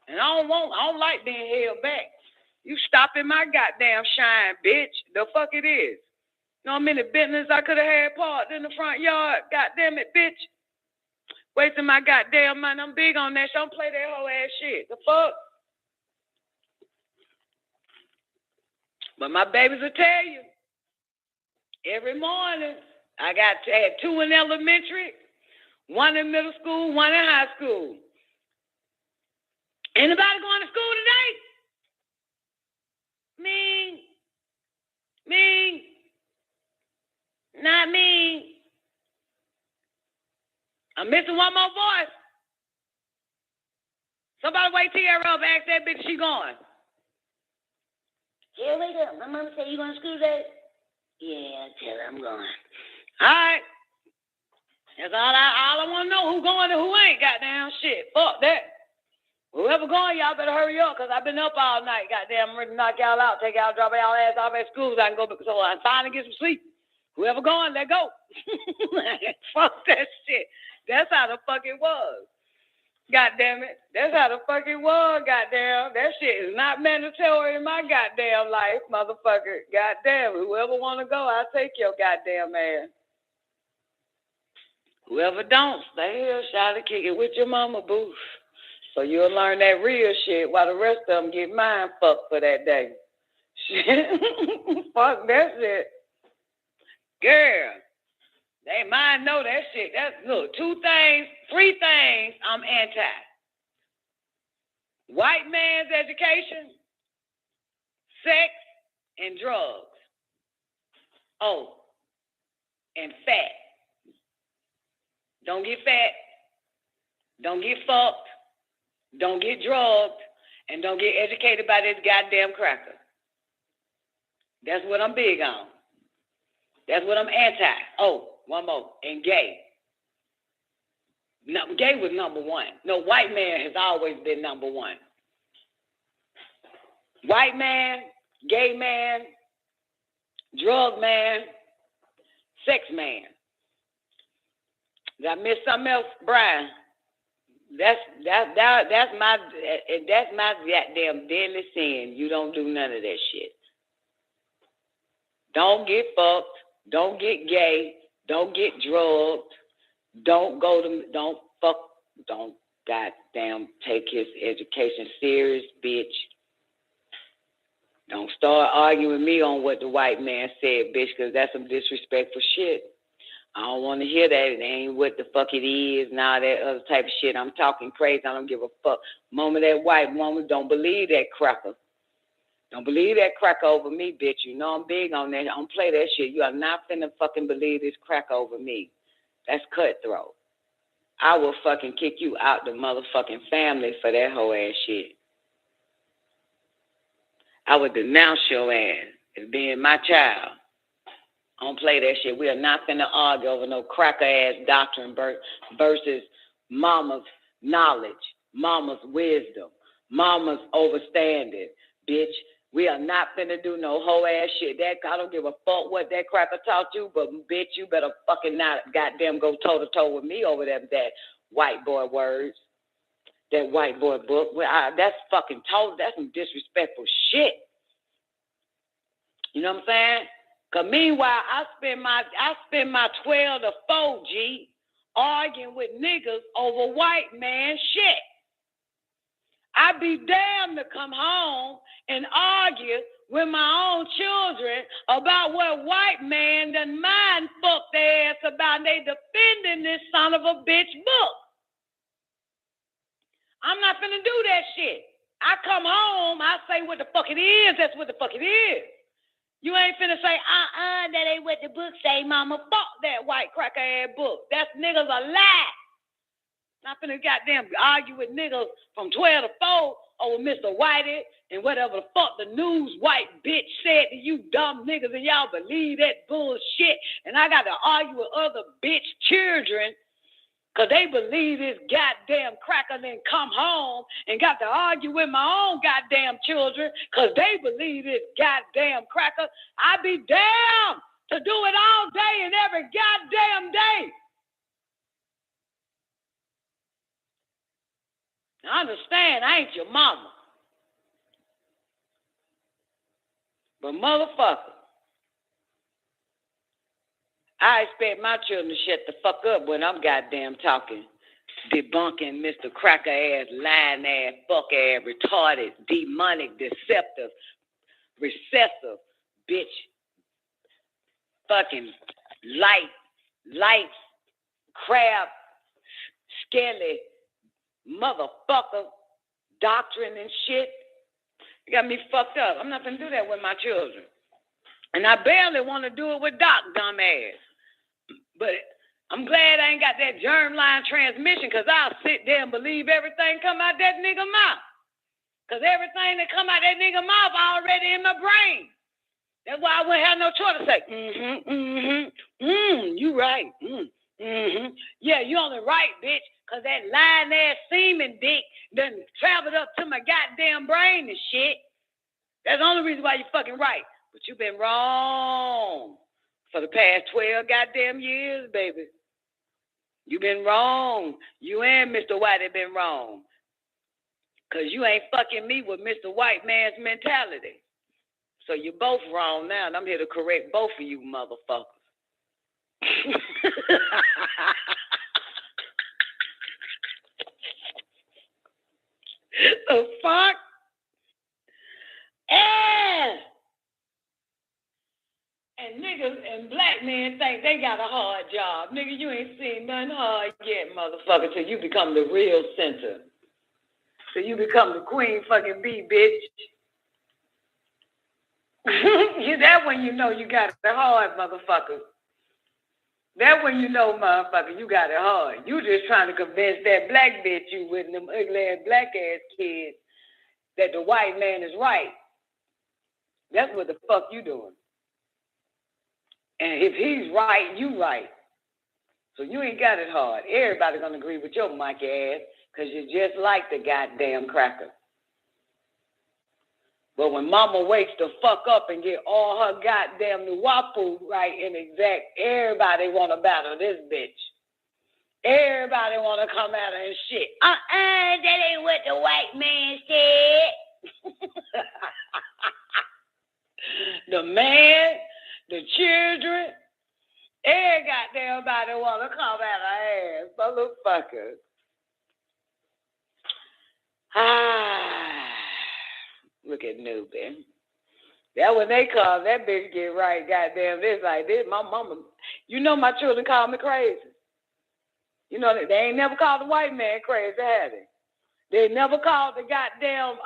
And I don't like being held back. You stopping my goddamn shine, bitch. The fuck it is. You know how many Bentleys I could have had parked in the front yard? Goddamn it, bitch. Wasting my goddamn money. I'm big on that shit. Don't play that whole ass shit. The fuck? But my babies will tell you. Every morning, I had 2 in elementary, 1 in middle school, 1 in high school. Anybody going to school today? Me. Not me. I'm missing one more voice. Somebody wake Tierra up and ask that bitch she going. Here we go. My mama said you going to school today? Yeah, tell her I'm going. All right. That's all I want to know. Who going and who ain't. Goddamn shit. Fuck that. Whoever going, y'all better hurry up, because I've been up all night. Goddamn, I'm ready to knock y'all out. Take y'all, drop y'all ass off at school so I can go so I'm finally get some sleep. Whoever going, let go. Fuck that shit. That's how the fuck it was. Goddamn it. That's how the fuck it was, goddamn. That shit is not mandatory in my goddamn life, motherfucker. Goddamn. Whoever want to go, I'll take your goddamn ass. Whoever don't, stay here, shout and kick it with your mama, boo. So you'll learn that real shit while the rest of them get mind fucked for that day. Shit. Fuck that shit. Girl. They mind know that shit. That's, look, 3 things I'm anti. White man's education, sex, and drugs. Oh, and fat. Don't get fat. Don't get fucked. Don't get drugged. And don't get educated by this goddamn cracker. That's what I'm big on. That's what I'm anti. Oh, one more. And gay. No, gay was number 1. No, white man has always been number 1. White man, gay man, drug man, sex man. Did I miss something else, Brian? That's my goddamn deadly sin. You don't do none of that shit. Don't get fucked. Don't get gay. Don't get drugged. Don't goddamn take his education serious, bitch. Don't start arguing with me on what the white man said, bitch, because that's some disrespectful shit. I don't want to hear that. It ain't what the fuck it is and all that other type of shit. I'm talking crazy. I don't give a fuck. Moment that white woman, don't believe that cracker. Don't believe that cracker over me, bitch. You know I'm big on that. I don't play that shit. You are not finna fucking believe this cracker over me. That's cutthroat. I will fucking kick you out the motherfucking family for that whole ass shit. I would denounce your ass as being my child. I don't play that shit. We are not finna argue over no cracker ass doctrine versus mama's knowledge, mama's wisdom, mama's overstanding, bitch. We are not finna do no whole ass shit. I don't give a fuck what that cracker taught you, but bitch, you better fucking not goddamn go toe to toe with me over that white boy words, that white boy book. That's fucking total. That's some disrespectful shit. You know what I'm saying? Cause meanwhile, I spend my 12 to 4 G arguing with niggas over white man shit. I be damned to come home and argue with my own children about what white man done mind fucked their ass about, and they defending this son of a bitch book. I'm not finna do that shit. I come home, I say what the fuck it is. That's what the fuck it is. You ain't finna say, that ain't what the book say, mama. Fuck that white cracker ass book. That's niggas a lie. Not finna goddamn argue with niggas from 12 to 4 over Mr. Whitey and whatever the fuck the news white bitch said to you dumb niggas, and y'all believe that bullshit. And I got to argue with other bitch children because they believe this goddamn cracker, then come home and got to argue with my own goddamn children because they believe this goddamn cracker. I be damned to do it all day and every goddamn day. I understand I ain't your mama. But motherfucker, I expect my children to shut the fuck up when I'm goddamn talking, debunking Mr. Cracker ass, lying ass, fuck ass, retarded, demonic, deceptive, recessive, bitch, fucking light, crab, skelly, motherfucker, doctrine and shit. You got me fucked up. I'm not gonna do that with my children. And I barely want to do it with Doc, dumbass. But I'm glad I ain't got that germline transmission, because I'll sit there and believe everything come out that nigga mouth. Because everything that come out that nigga mouth already in my brain. That's why I wouldn't have no choice to say, you right. Yeah, you only right, bitch, because that lying-ass semen dick done traveled up to my goddamn brain and shit. That's the only reason why you fucking right. But you been wrong for the past 12 goddamn years, baby. You been wrong. You and Mr. White have been wrong. Because you ain't fucking me with Mr. White man's mentality. So you're both wrong now, and I'm here to correct both of you motherfuckers. The fuck? And niggas and black men think they got a hard job. Nigga, you ain't seen nothing hard yet, motherfucker, till you become the real center. Till you become the queen fucking bee, bitch. That when you know you got it hard, motherfucker. That when you know, motherfucker, you got it hard. You just trying to convince that black bitch you with them ugly ass black ass kids that the white man is right. That's what the fuck you doing. And if he's right, you right. So you ain't got it hard. Everybody gonna agree with your monkey ass, because you're just like the goddamn cracker. But when mama wakes the fuck up and get all her goddamn nuwapu right and exact, everybody want to battle this bitch. Everybody want to come at her and shit. That ain't what the white man said. The man, the children, every goddamn body want to come at her ass, motherfucker. Look at Newbie. That when they come, that bitch get right, goddamn this like this. My mama, you know my children call me crazy. You know, they ain't never called the white man crazy, have they? They never called the goddamn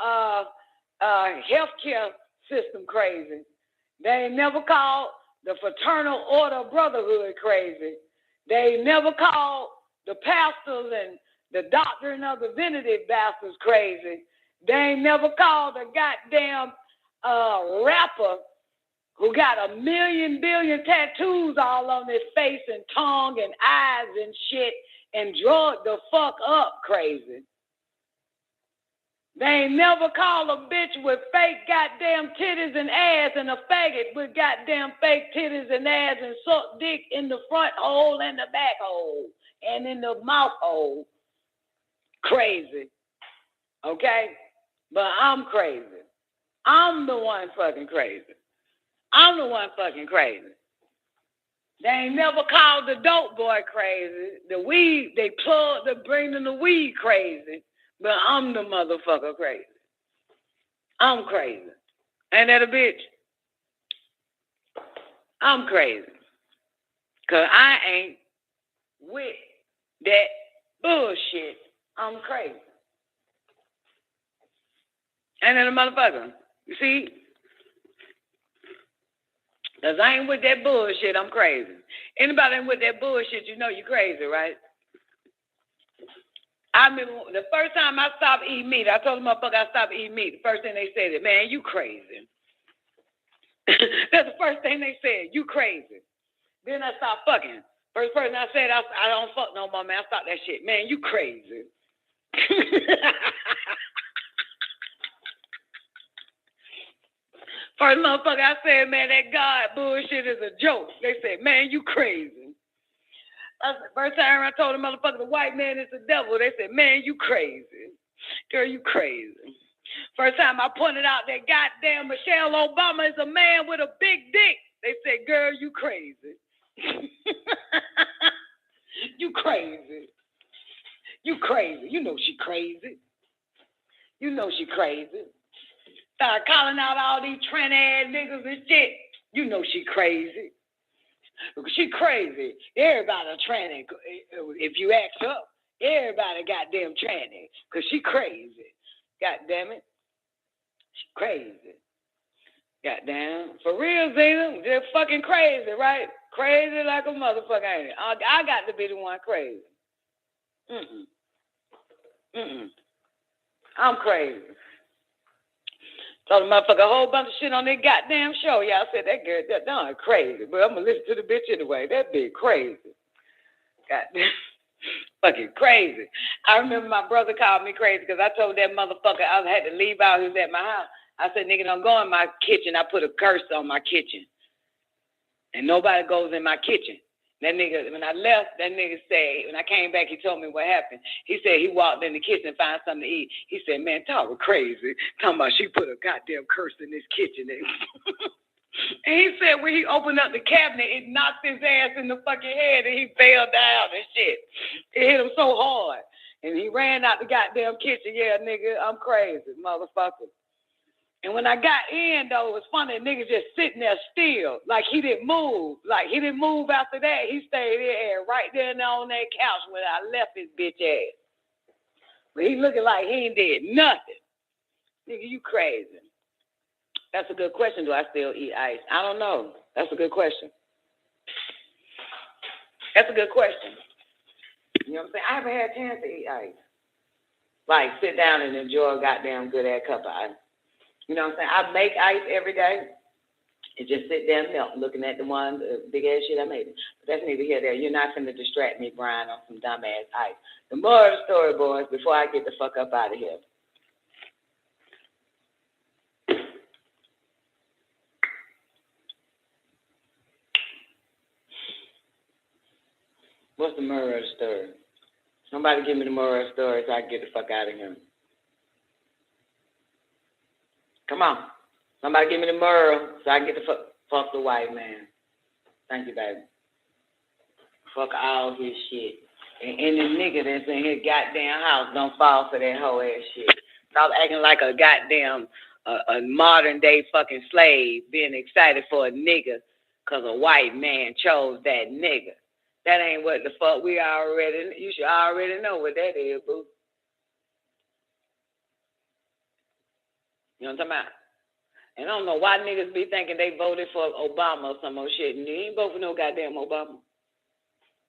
healthcare system crazy. They ain't never called the fraternal order of brotherhood crazy. They never called the pastors and the doctrine of the divinity bastards crazy. They ain't never called a goddamn rapper who got 1 million billion tattoos all on his face and tongue and eyes and shit and drugged the fuck up crazy. They ain't never called a bitch with fake goddamn titties and ass and a faggot with goddamn fake titties and ass and suck dick in the front hole and the back hole and in the mouth hole crazy. Okay? But I'm crazy. I'm the one fucking crazy. I'm the one fucking crazy. They ain't never called the dope boy crazy. The weed, they bring in the weed crazy. But I'm the motherfucker crazy. I'm crazy. Ain't that a bitch? I'm crazy. Because I ain't with that bullshit. I'm crazy. Ain't that a motherfucker? You see? Because I ain't with that bullshit. I'm crazy. Anybody ain't with that bullshit, you know you crazy, right? I mean, the first time I stopped eating meat, I told the motherfucker I stopped eating meat. The first thing they said is, man, you crazy. That's the first thing they said, you crazy. Then I stopped fucking. First person I said, I don't fuck no more, man. I stopped that shit. Man, you crazy. First motherfucker I said, man, that God bullshit is a joke. They said, man, you crazy. That's the first time I told the motherfucker the white man is the devil. They said, man, you crazy. Girl, you crazy. First time I pointed out that goddamn Michelle Obama is a man with a big dick. They said, girl, you crazy. You crazy. You crazy. You know she crazy. You know she crazy. Start calling out all these trend-ass niggas and shit. You know she crazy. She crazy. Everybody a tranny. If you ask her, everybody goddamn tranny. Because she crazy. God damn it. She crazy. Goddamn. For real, Zena. They're fucking crazy, right? Crazy like a motherfucker, ain't it? I got to be the one crazy. I'm crazy. Told the motherfucker a whole bunch of shit on that goddamn show. Y'all said that girl, that darn crazy. But I'm going to listen to the bitch anyway. That bitch crazy. Goddamn. Fucking crazy. I remember my brother called me crazy because I told that motherfucker I had to leave out. He was at my house. I said, nigga, don't go in my kitchen. I put a curse on my kitchen. And nobody goes in my kitchen. That nigga, when I left, that nigga said, when I came back, he told me what happened. He said he walked in the kitchen and found something to eat. He said, man, Tara crazy. Talking about she put a goddamn curse in this kitchen. And he said when he opened up the cabinet, it knocked his ass in the fucking head and he fell down and shit. It hit him so hard. And he ran out the goddamn kitchen. Yeah, nigga, I'm crazy, motherfucker. And when I got in, though, it was funny. Nigga just sitting there still. Like he didn't move. Like he didn't move after that. He stayed there right there on that couch when I left his bitch ass. But he looking like he ain't did nothing. Nigga, you crazy. That's a good question. Do I still eat ice? I don't know. That's a good question. That's a good question. You know what I'm saying? I haven't had a chance to eat ice. Like sit down and enjoy a goddamn good ass cup of ice. You know what I'm saying? I make ice every day and just sit there and melt, looking at the one, big ass shit I made. But that's neither here nor there. You're not finna distract me, Brian, on some dumb ass ice. The moral of the story, boys, before I get the fuck up out of here. What's the moral of the story? Somebody give me the moral of the story so I can get the fuck out of here. Come on. Somebody give me the moral so I can get the fuck the white man. Thank you, baby. Fuck all his shit. And any nigga that's in his goddamn house don't fall for that whole ass shit. Stop acting like a goddamn a modern day fucking slave being excited for a nigga because a white man chose that nigga. That ain't what the fuck you should already know what that is, boo. You know what I'm talking about? And I don't know why niggas be thinking they voted for Obama or some more shit. And they ain't vote for no goddamn Obama.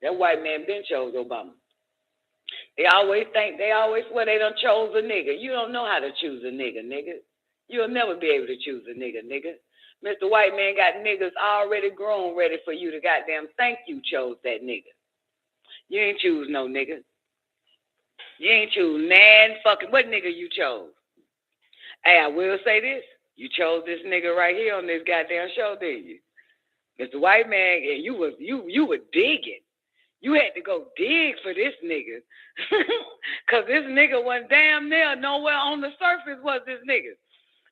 That white man been chose Obama. They always swear they done chose a nigga. You don't know how to choose a nigga, nigga. You'll never be able to choose a nigga, nigga. Mr. White Man got niggas already grown ready for you to goddamn think you chose that nigga. You ain't choose no nigga. You ain't choose fucking what nigga you chose. Hey, I will say this. You chose this nigga right here on this goddamn show, didn't you? Mr. White Man, and you were digging. You had to go dig for this nigga. Because this nigga wasn't damn near nowhere on the surface was this nigga.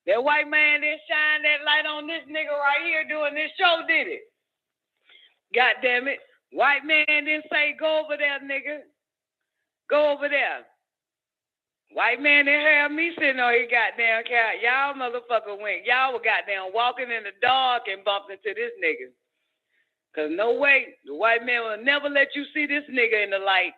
That white man didn't shine that light on this nigga right here doing this show, did it? God damn it. White man didn't say, go over there, nigga. Go over there. White man didn't have me sitting on his goddamn couch. Y'all motherfucker went. Y'all were goddamn walking in the dark and bumped into this nigga. Because no way, the white man will never let you see this nigga in the light.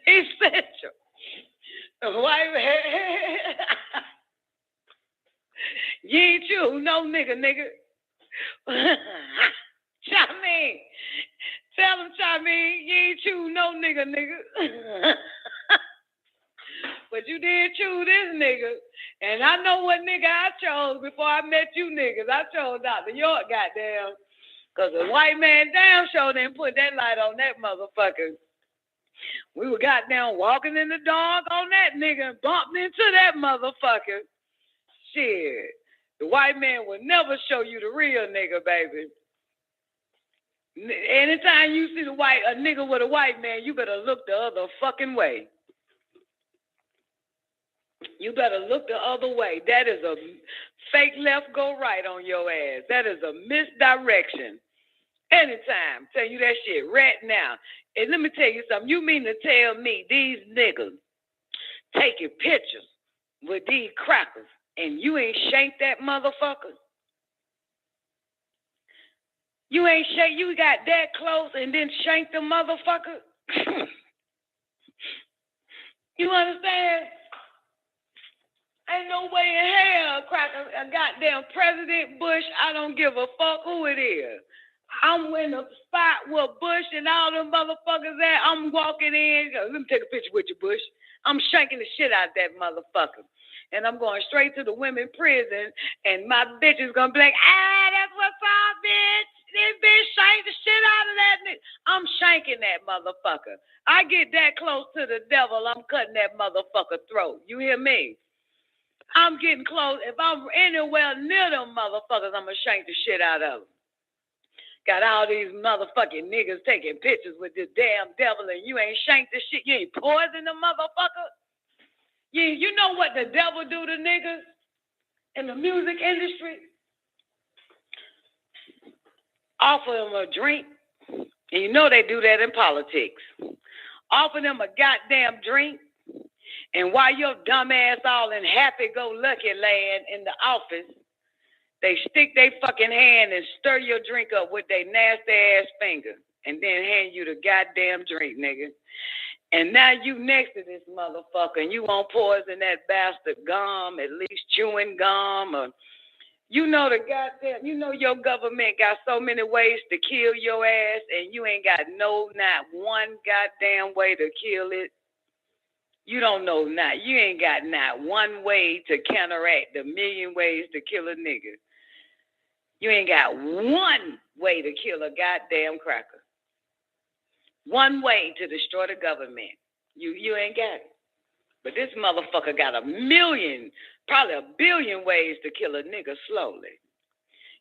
Essential. White man. You ain't you, no nigga. Chappelle. Tell him, Chappelle, you ain't you, no nigga. But you did choose this nigga. And I know what nigga I chose before I met you niggas. I chose Dr. York, goddamn. Because the white man damn sure didn't put that light on that motherfucker. We were goddamn walking in the dark on that nigga and bumped into that motherfucker. Shit. The white man will never show you the real nigga, baby. Anytime you see a nigga with a white man, you better look the other fucking way. You better look the other way. That is a fake left, go right on your ass. That is a misdirection. Anytime. Tell you that shit right now. And let me tell you something. You mean to tell me these niggas taking pictures with these crackers and you ain't shanked that motherfucker? You ain't shanked, you got that close and then shanked the motherfucker? You understand? Ain't no way in hell, cracker, a goddamn President Bush, I don't give a fuck who it is. I'm in the spot where Bush and all them motherfuckers at. I'm walking in. Let me take a picture with you, Bush. I'm shanking the shit out of that motherfucker. And I'm going straight to the women's prison. And my bitch is going to be like, that's what's up, bitch. This bitch shanked the shit out of that nigga. I'm shanking that motherfucker. I get that close to the devil, I'm cutting that motherfucker throat. You hear me? I'm getting close. If I'm anywhere near them motherfuckers, I'm going to shank the shit out of them. Got all these motherfucking niggas taking pictures with this damn devil and you ain't shanked the shit. You ain't poisoned the motherfucker. You know what the devil do to niggas in the music industry? Offer them a drink. And you know they do that in politics. Offer them a goddamn drink. And while your dumb ass all in happy-go-lucky land in the office, they stick their fucking hand and stir your drink up with their nasty-ass finger and then hand you the goddamn drink, nigga. And now you next to this motherfucker and you won't poison that bastard gum, at least chewing gum, or you know the goddamn, you know your government got so many ways to kill your ass and you ain't got not one goddamn way to kill it. You don't know not. You ain't got not one way to counteract the million ways to kill a nigga. You ain't got one way to kill a goddamn cracker. One way to destroy the government. You ain't got it. But this motherfucker got a million, probably a billion ways to kill a nigga slowly.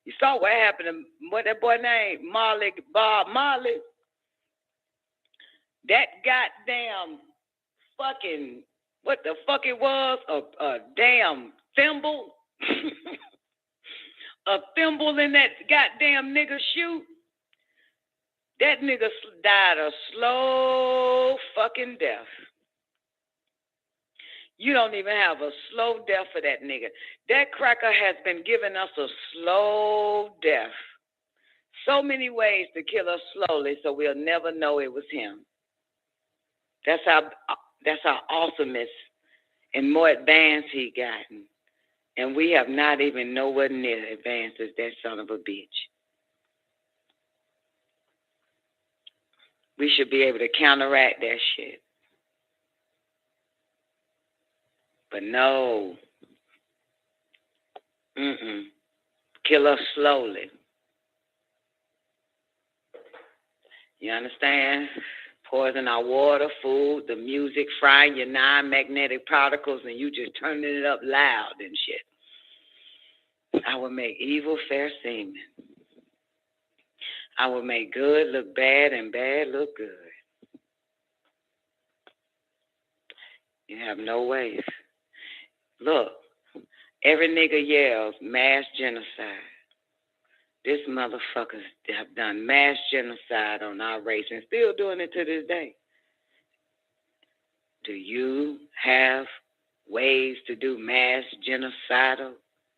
You saw what happened to what that boy named Bob Marley. That goddamn fucking, what the fuck it was? A damn thimble. A thimble in that goddamn nigga shoe. That nigga died a slow fucking death. You don't even have a slow death for that nigga. That cracker has been giving us a slow death. So many ways to kill us slowly so we'll never know it was him. That's how awesomest and more advanced he gotten. And we have not even nowhere near advanced as that son of a bitch. We should be able to counteract that shit. But no. Kill us slowly. You understand? Poison our water, food, the music, frying your non-magnetic particles, and you just turning it up loud and shit. I will make evil fair seeming. I will make good look bad and bad look good. You have no ways. Look, every nigga yells mass genocide. This motherfuckers have done mass genocide on our race and still doing it to this day. Do you have ways to do mass genocidal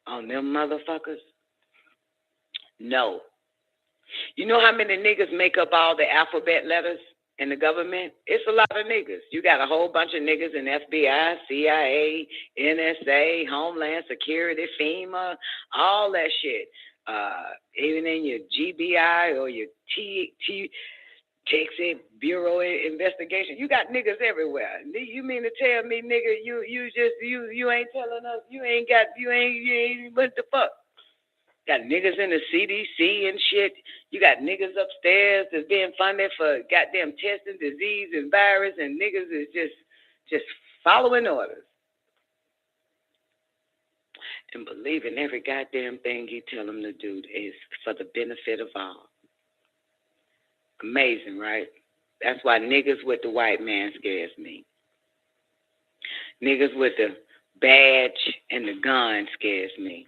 on them motherfuckers? No. You know how many niggas make up all the alphabet letters in the government, it's a lot of niggas. You got a whole bunch of niggas in FBI, CIA, NSA, Homeland Security, FEMA, all that shit. Even in your GBI or your Texas Bureau of Investigation, you got niggas everywhere. You mean to tell me, nigga, you ain't telling us, you ain't what the fuck? Got niggas in the CDC and shit. You got niggas upstairs that's being funded for goddamn testing disease and virus, and niggas is just following orders and believing every goddamn thing you tell them to do is for the benefit of all. Amazing, right? That's why niggas with the white man scares me. Niggas with the badge and the gun scares me.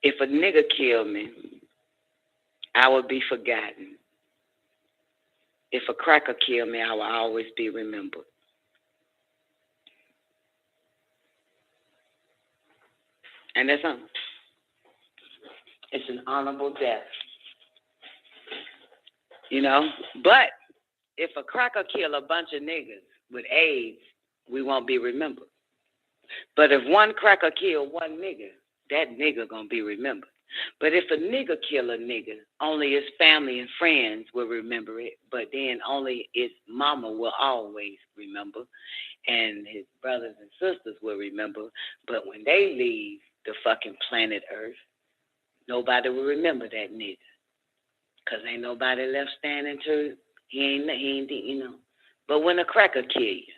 If a nigga killed me, I would be forgotten. If a cracker killed me, I will always be remembered. And that's something. It's an honorable death. You know? But if a cracker kill a bunch of niggas with AIDS, we won't be remembered. But if one cracker kill one nigga, that nigga gonna be remembered. But if a nigga kill a nigga, only his family and friends will remember it, but then only his mama will always remember, and his brothers and sisters will remember. But when they leave the fucking planet Earth, nobody will remember that nigga. Cause ain't nobody left standing to, he ain't, you know. But when a cracker kill you,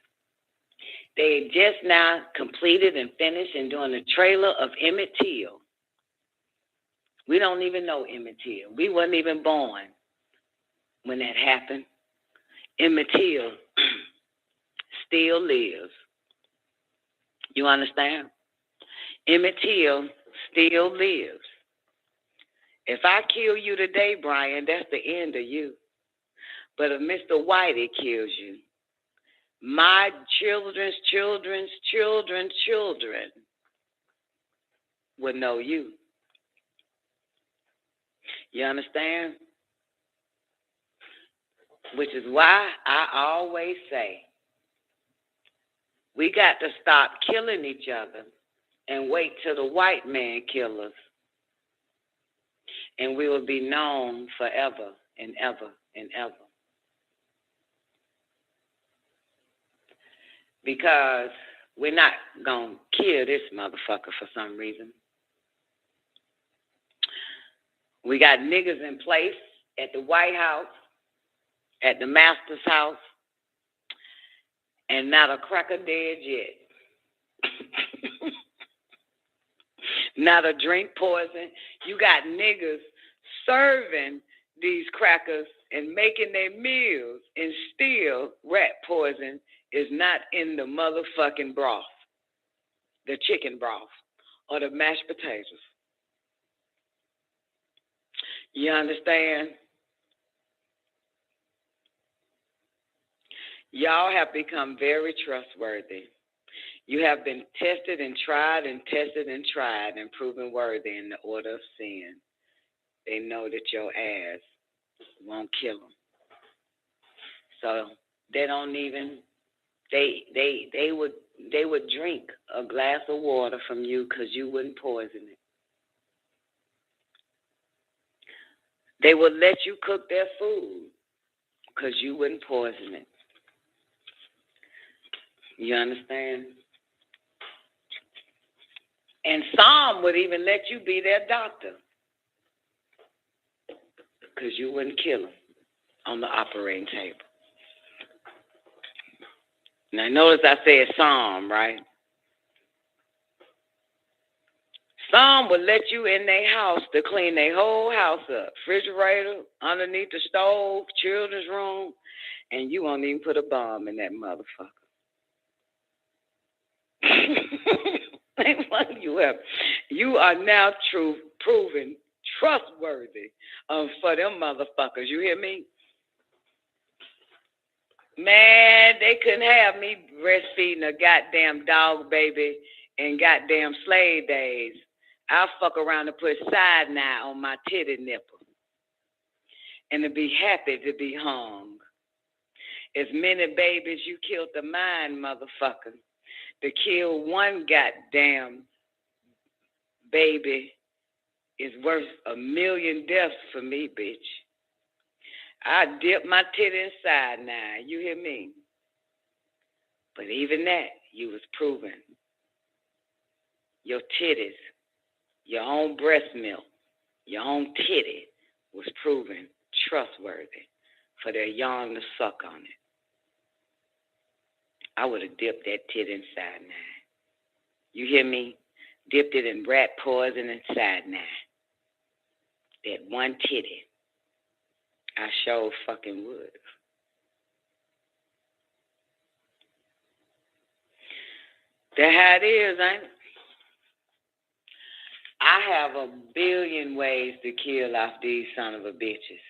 they just now completed and finished and doing the trailer of Emmett Till. We don't even know Emmett Till. We wasn't even born when that happened. Emmett Till still lives. You understand? Emmett Till still lives. If I kill you today, Brian, that's the end of you. But if Mr. Whitey kills you, my children's children's children's children will know you. You understand? Which is why I always say we got to stop killing each other and wait till the white man kills us. And we will be known forever and ever and ever. Because we're not going to kill this motherfucker for some reason. We got niggas in place at the White House, at the master's house, and not a cracker dead yet. Not a drink poison. You got niggas serving these crackers and making their meals, and still rat poison is not in the motherfucking broth, the chicken broth, or the mashed potatoes. You understand? Y'all have become very trustworthy. You have been tested and tried and tested and tried and proven worthy in the order of sin. They know that your ass won't kill them. So they don't even, they would drink a glass of water from you because you wouldn't poison it. They would let you cook their food because you wouldn't poison it. You understand? And some would even let you be their doctor because you wouldn't kill them on the operating table. Now, notice I said some, right? Some would let you in their house to clean their whole house up. Refrigerator, underneath the stove, children's room, and you won't even put a bomb in that motherfucker. You are now proven trustworthy for them motherfuckers. You hear me? Man, they couldn't have me breastfeeding a goddamn dog baby in goddamn slave days. I'll fuck around and put cyanide on my titty nipple. and to be happy to be hung. As many babies you killed the mind, motherfucker. To kill one goddamn baby is worth 1,000,000 deaths for me, bitch. I dip my tit inside now, you hear me? But even that, you was proven. Your titties, your own breast milk, your own titty was proven trustworthy for their young to suck on it. I would have dipped that tit inside now. You hear me? Dipped it in rat poison inside now. That one titty. I sure fucking would. That's how it is, ain't it? I have 1,000,000,000 ways to kill off these son of a bitches.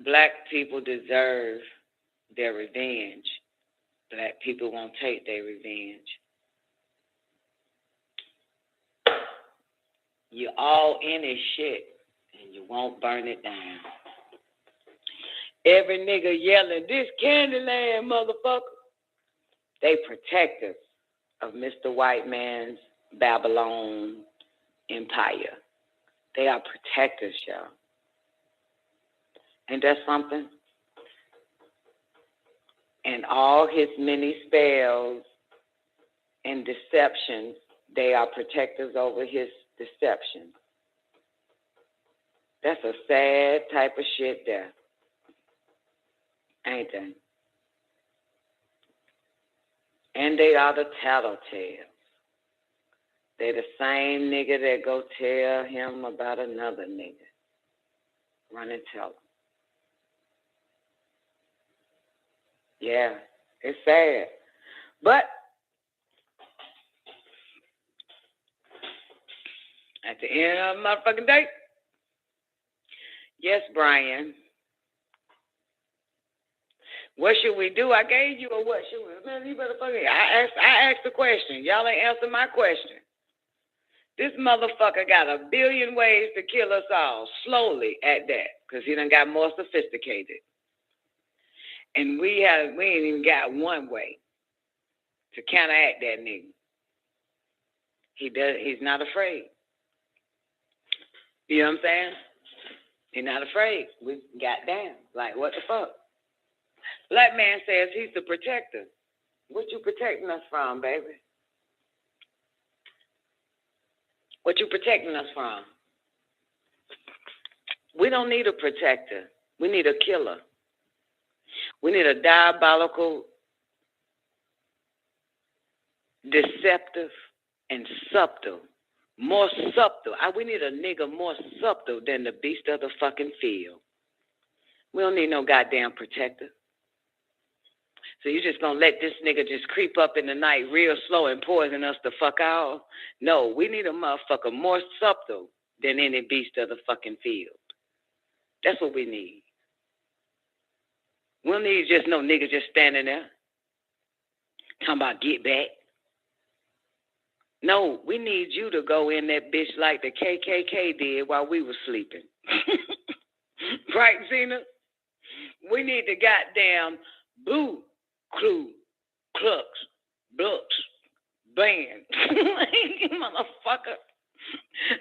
Black people deserve their revenge. Black people won't take their revenge. You all in this shit, and you won't burn it down. Every nigga yelling, "This Candyland, motherfucker." They protectors of Mr. White Man's Babylon empire. They are protectors, y'all. Ain't that something? And all his many spells and deceptions, they are protectors over his deception. That's a sad type of shit there. Ain't they? And they are the tattletales. They the same nigga that go tell him about another nigga. Run and tell him. Yeah, it's sad. But at the end of the motherfucking day, yes, Brian, what should we do? I gave you a what should we? Man, you better fucking. I asked the question. Y'all ain't answered my question. This motherfucker got 1,000,000,000 ways to kill us all, slowly at that, because he done got more sophisticated. And we ain't even got one way to counteract that nigga. He's not afraid. You know what I'm saying? He's not afraid. We got down. Like, what the fuck? Black man says he's the protector. What you protecting us from, baby? What you protecting us from? We don't need a protector. We need a killer. We need a diabolical, deceptive, and subtle. More subtle. We need a nigga more subtle than the beast of the fucking field. We don't need no goddamn protector. So you just gonna let this nigga just creep up in the night real slow and poison us the fuck out? No, we need a motherfucker more subtle than any beast of the fucking field. That's what we need. We don't need just no nigga just standing there talking about get back. No, we need you to go in that bitch like the KKK did while we were sleeping. Right, Zena? We need the goddamn Blue Clue, Clucks, Blooks, Band. Motherfucker.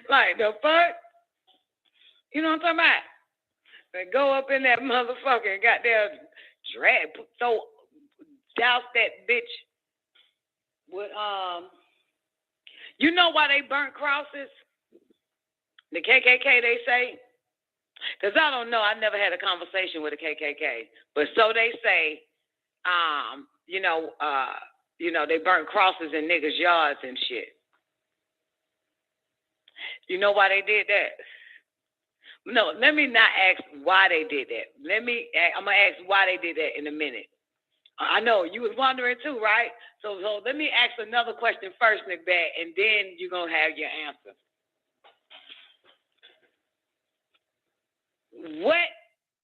Like the fuck? You know what I'm talking about? They go up in that motherfucker and got their drag, douse that bitch with, you know why they burnt crosses? The KKK, they say? Because I don't know. I never had a conversation with the KKK. But so they say, they burnt crosses in niggas' yards and shit. You know why they did that? No, let me not ask why they did that. I'm going to ask why they did that in a minute. I know, you was wondering too, right? So let me ask another question first, McBad, and then you're going to have your answer.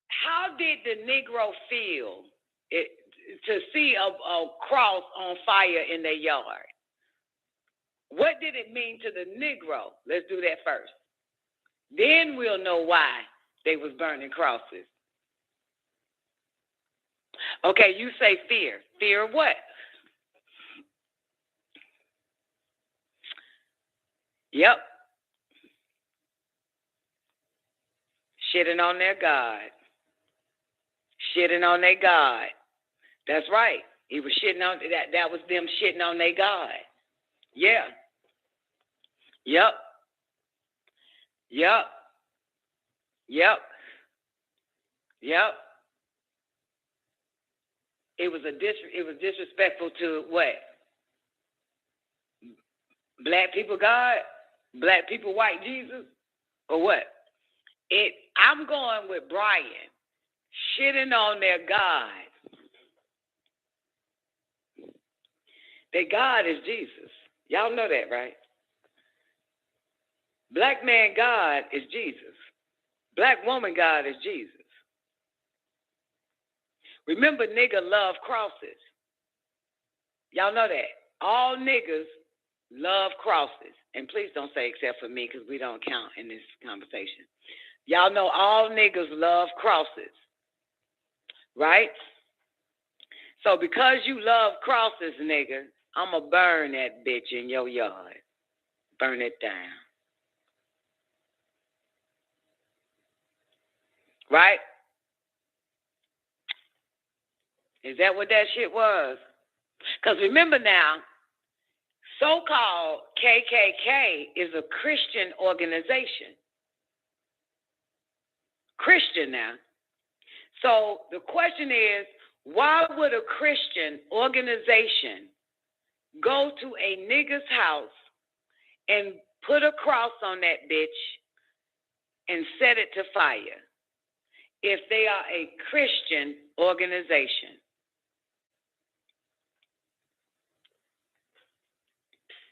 How did the Negro feel to see a cross on fire in their yard? What did it mean to the Negro? Let's do that first. Then we'll know why they was burning crosses. Okay, you say fear. Fear of what? Yep. Shitting on their God. Shitting on their God. That's right. He was shitting on that. That was them shitting on their God. Yeah. Yep. Yep. Yep. Yep. It was disrespectful to what? Black people God? Black people white Jesus? Or what? I'm going with Brian. Shitting on their God. Their God is Jesus. Y'all know that, right? Black man God is Jesus. Black woman God is Jesus. Remember, nigga love crosses. Y'all know that. All niggas love crosses. And please don't say except for me because we don't count in this conversation. Y'all know all niggas love crosses. Right? So because you love crosses, nigga, I'm going to burn that bitch in your yard. Burn it down. Right? Is that what that shit was? Because remember now, so-called KKK is a Christian organization. Christian now. So the question is, why would a Christian organization go to a nigga's house and put a cross on that bitch and set it to fire if they are a Christian organization?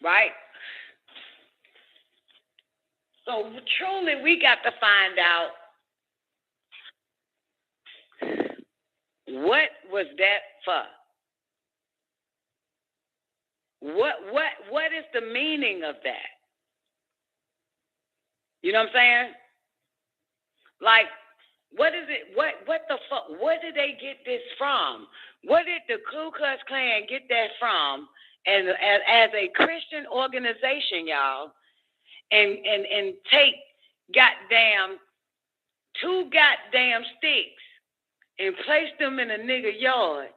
Right? So truly we got to find out what was that for? What is the meaning of that? You know what I'm saying? Like, what is it? What the fuck? Where did they get this from? Where did the Ku Klux Klan get that from? And as a Christian organization, y'all, and take goddamn 2 goddamn sticks and place them in a nigga yard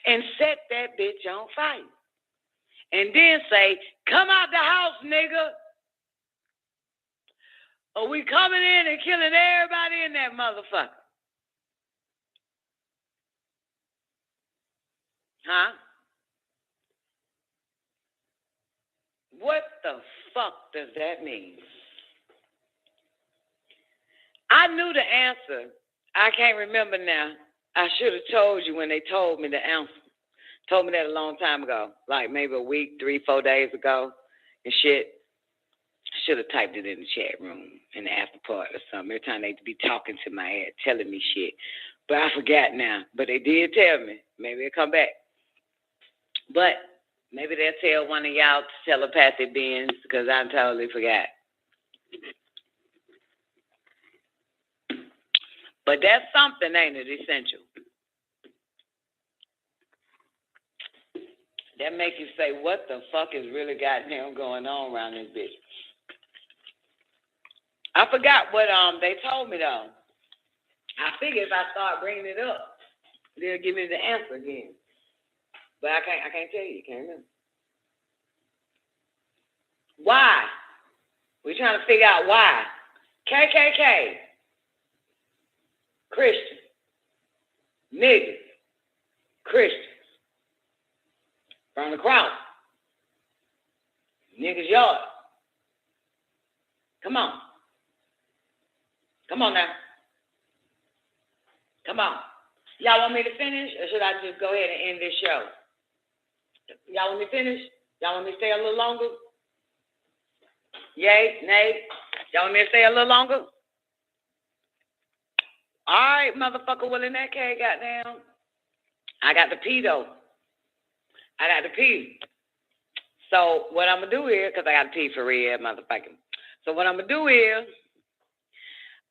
and set that bitch on fire. And then say, come out the house, nigga. Or we coming in and killing everybody in that motherfucker. Huh? What the fuck does that mean? I knew the answer. I can't remember now. I should have told you when they told me the answer. Told me that a long time ago, like maybe a week, 3-4 days ago and shit. Should have typed it in the chat room in the after part or something. Every time they'd be talking to my head, telling me shit. But I forgot now. But they did tell me. Maybe they'll come back. But maybe they'll tell one of y'all telepathic beings because I totally forgot. But that's something, ain't it, essential? That makes you say, what the fuck is really goddamn going on around this bitch? I forgot what they told me, though. I figure if I start bringing it up, they'll give me the answer again. But I can't tell you. Can't remember. Why? We're trying to figure out why. KKK. Christian. Niggas. Christians. From the cross. Niggas yard. Come on. Come on now. Come on. Y'all want me to finish or should I just go ahead and end this show? Y'all want me to finish? Y'all want me to stay a little longer? Yay? Nay? Y'all want me to stay a little longer? All right, motherfucker. Well, in that case, goddamn, I got to pee, though. I got to pee. So what I'm going to do is, because I got to pee for real, motherfucking. So what I'm going to do is,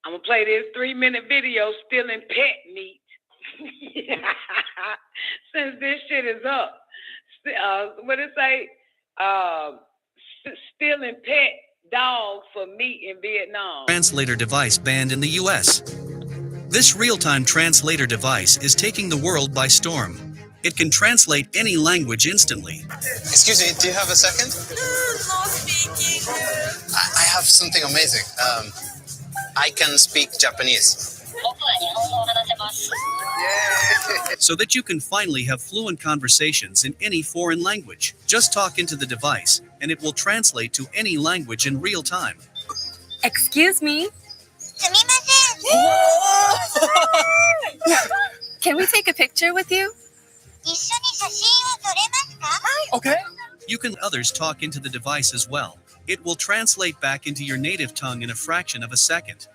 I'm going to play this 3-minute video, stealing pet meat. Since this shit is up. What it say? Stealing pet dogs for meat in Vietnam. Translator device banned in the U.S. This real-time translator device is taking the world by storm. It can translate any language instantly. Excuse me, do you have a second? No speaking. I have something amazing. I can speak Japanese. So that you can finally have fluent conversations in any foreign language. Just talk into the device, and it will translate to any language in real time. Excuse me. Can we take a picture with you? Okay. You can others talk into the device as well. It will translate back into your native tongue in a fraction of a second.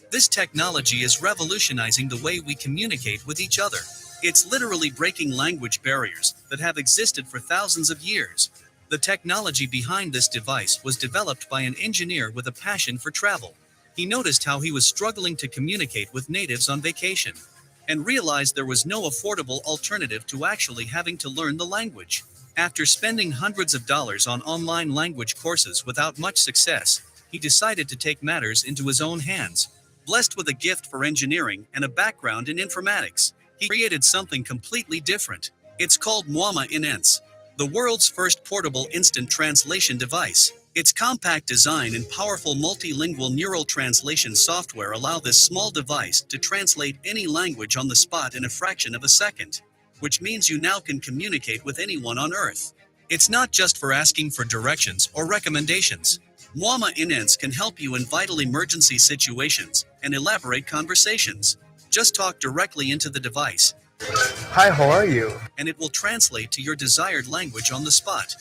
This technology is revolutionizing the way we communicate with each other. It's literally breaking language barriers that have existed for thousands of years. The technology behind this device was developed by an engineer with a passion for travel. He noticed how he was struggling to communicate with natives on vacation, and realized there was no affordable alternative to actually having to learn the language. After spending hundreds of dollars on online language courses without much success, he decided to take matters into his own hands. Blessed with a gift for engineering and a background in informatics, he created something completely different. It's called Mwama Inense, the world's first portable instant translation device. Its compact design and powerful multilingual neural translation software allow this small device to translate any language on the spot in a fraction of a second, which means you now can communicate with anyone on Earth. It's not just for asking for directions or recommendations. Mwama Inense can help you in vital emergency situations and elaborate conversations. Just talk directly into the device. Hi, how are you? And it will translate to your desired language on the spot.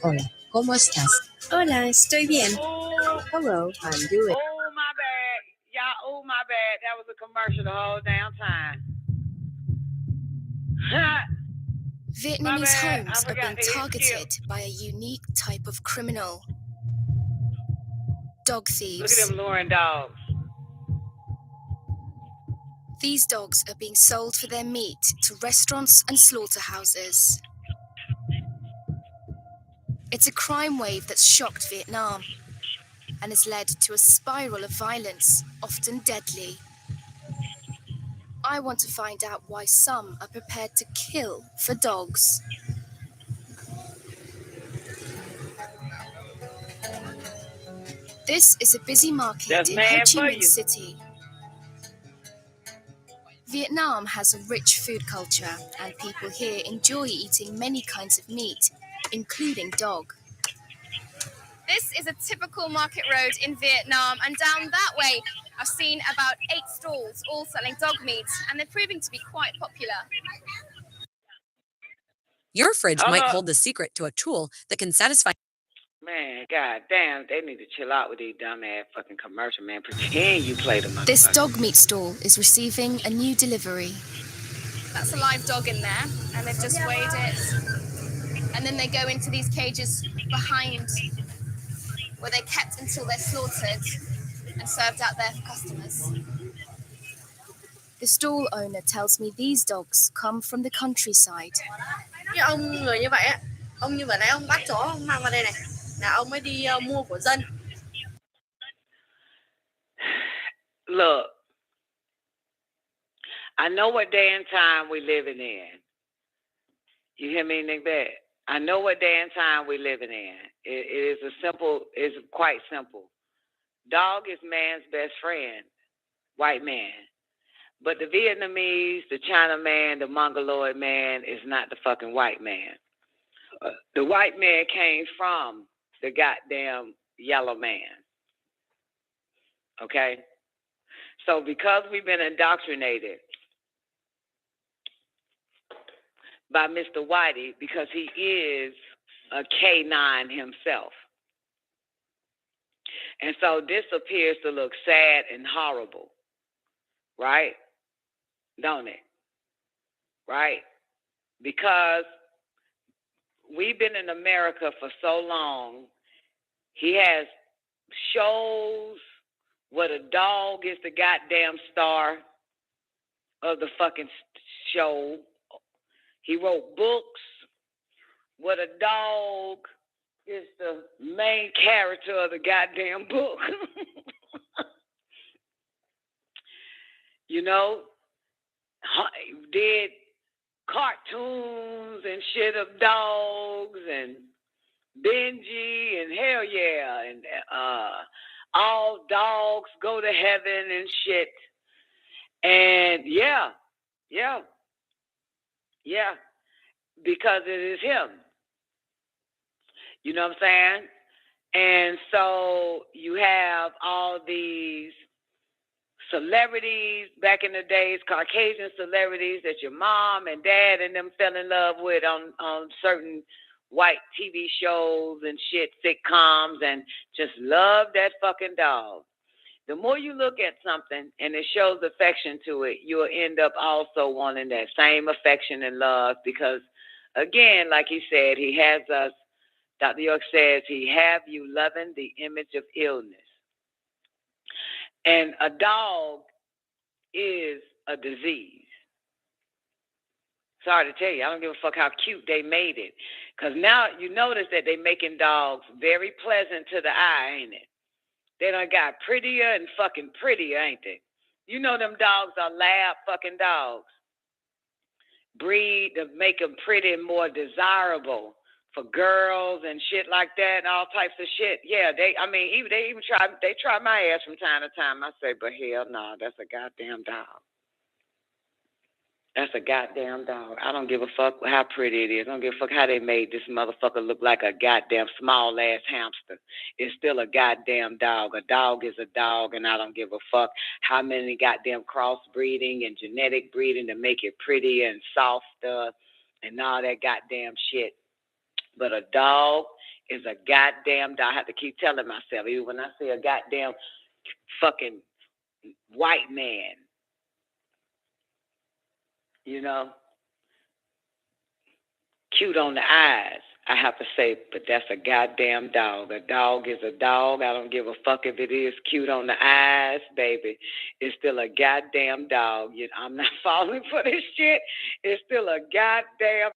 Hola, ¿cómo estás? Hola, estoy bien. Hello, I'm doing. Oh, my bad. Y'all, oh, my bad. That was a commercial the whole damn time. Vietnamese homes are being targeted by a unique type of criminal. Dog thieves. Look at them luring dogs. These dogs are being sold for their meat to restaurants and slaughterhouses. It's a crime wave that's shocked Vietnam and has led to a spiral of violence, often deadly. I want to find out why some are prepared to kill for dogs. This is a busy market in Ho Chi Minh City. Vietnam has a rich food culture, and people here enjoy eating many kinds of meat, including dog. This is a typical market road in Vietnam, and down that way, I've seen about 8 stalls, all selling dog meat, and they're proving to be quite popular. Your fridge might hold the secret to a tool that can satisfy. Man, goddamn, they need to chill out with these dumbass fucking commercials, man. Pretend you play the motherfucker. This dog meat stall is receiving a new delivery. That's a live dog in there, and they've just weighed it. And then they go into these cages behind, where they're kept until they're slaughtered and served out there for customers. The stall owner tells me these dogs come from the countryside. Ông người như vậy á, ông như vậy này, ông bắt chó ông mang vào đây này, là ông mới đi mua của dân. Look, I know what day and time we living in. You hear me, Nick? I know what day and time we living in. It is it's quite simple. Dog is man's best friend, white man. But the Vietnamese, the China man, the Mongoloid man is not the fucking white man. The white man came from the goddamn yellow man. Okay? So because we've been indoctrinated by Mr. Whitey, because he is a K9 himself. And so this appears to look sad and horrible, right? Don't it? Right? Because we've been in America for so long. He has shows where the dog is the goddamn star of the fucking show. He wrote books where the dog is the main character of the goddamn book. You know, did cartoons and shit of dogs and Benji and hell yeah, and all dogs go to heaven and shit. And yeah, because it is him. You know what I'm saying? And so you have all these celebrities back in the days, Caucasian celebrities that your mom and dad and them fell in love with on certain white TV shows and shit, sitcoms, and just love that fucking dog. The more you look at something and it shows affection to it, you'll end up also wanting that same affection and love because, again, like he said, he has us, Dr. York says, he have you loving the image of illness. And a dog is a disease. Sorry to tell you, I don't give a fuck how cute they made it. Because now you notice that they're making dogs very pleasant to the eye, ain't it? They done got prettier and fucking prettier, ain't they? You know them dogs are lab fucking dogs. Breed to make them pretty and more desirable for girls and shit like that and all types of shit. Yeah, they try my ass from time to time. I say, but hell no, that's a goddamn dog. That's a goddamn dog. I don't give a fuck how pretty it is. I don't give a fuck how they made this motherfucker look like a goddamn small-ass hamster. It's still a goddamn dog. A dog is a dog, and I don't give a fuck how many goddamn crossbreeding and genetic breeding to make it prettier and softer and all that goddamn shit. But a dog is a goddamn dog. I have to keep telling myself, even when I see a goddamn fucking white man, you know, cute on the eyes, I have to say, but that's a goddamn dog. A dog is a dog. I don't give a fuck if it is cute on the eyes, baby. It's still a goddamn dog. I'm not falling for this shit. It's still a goddamn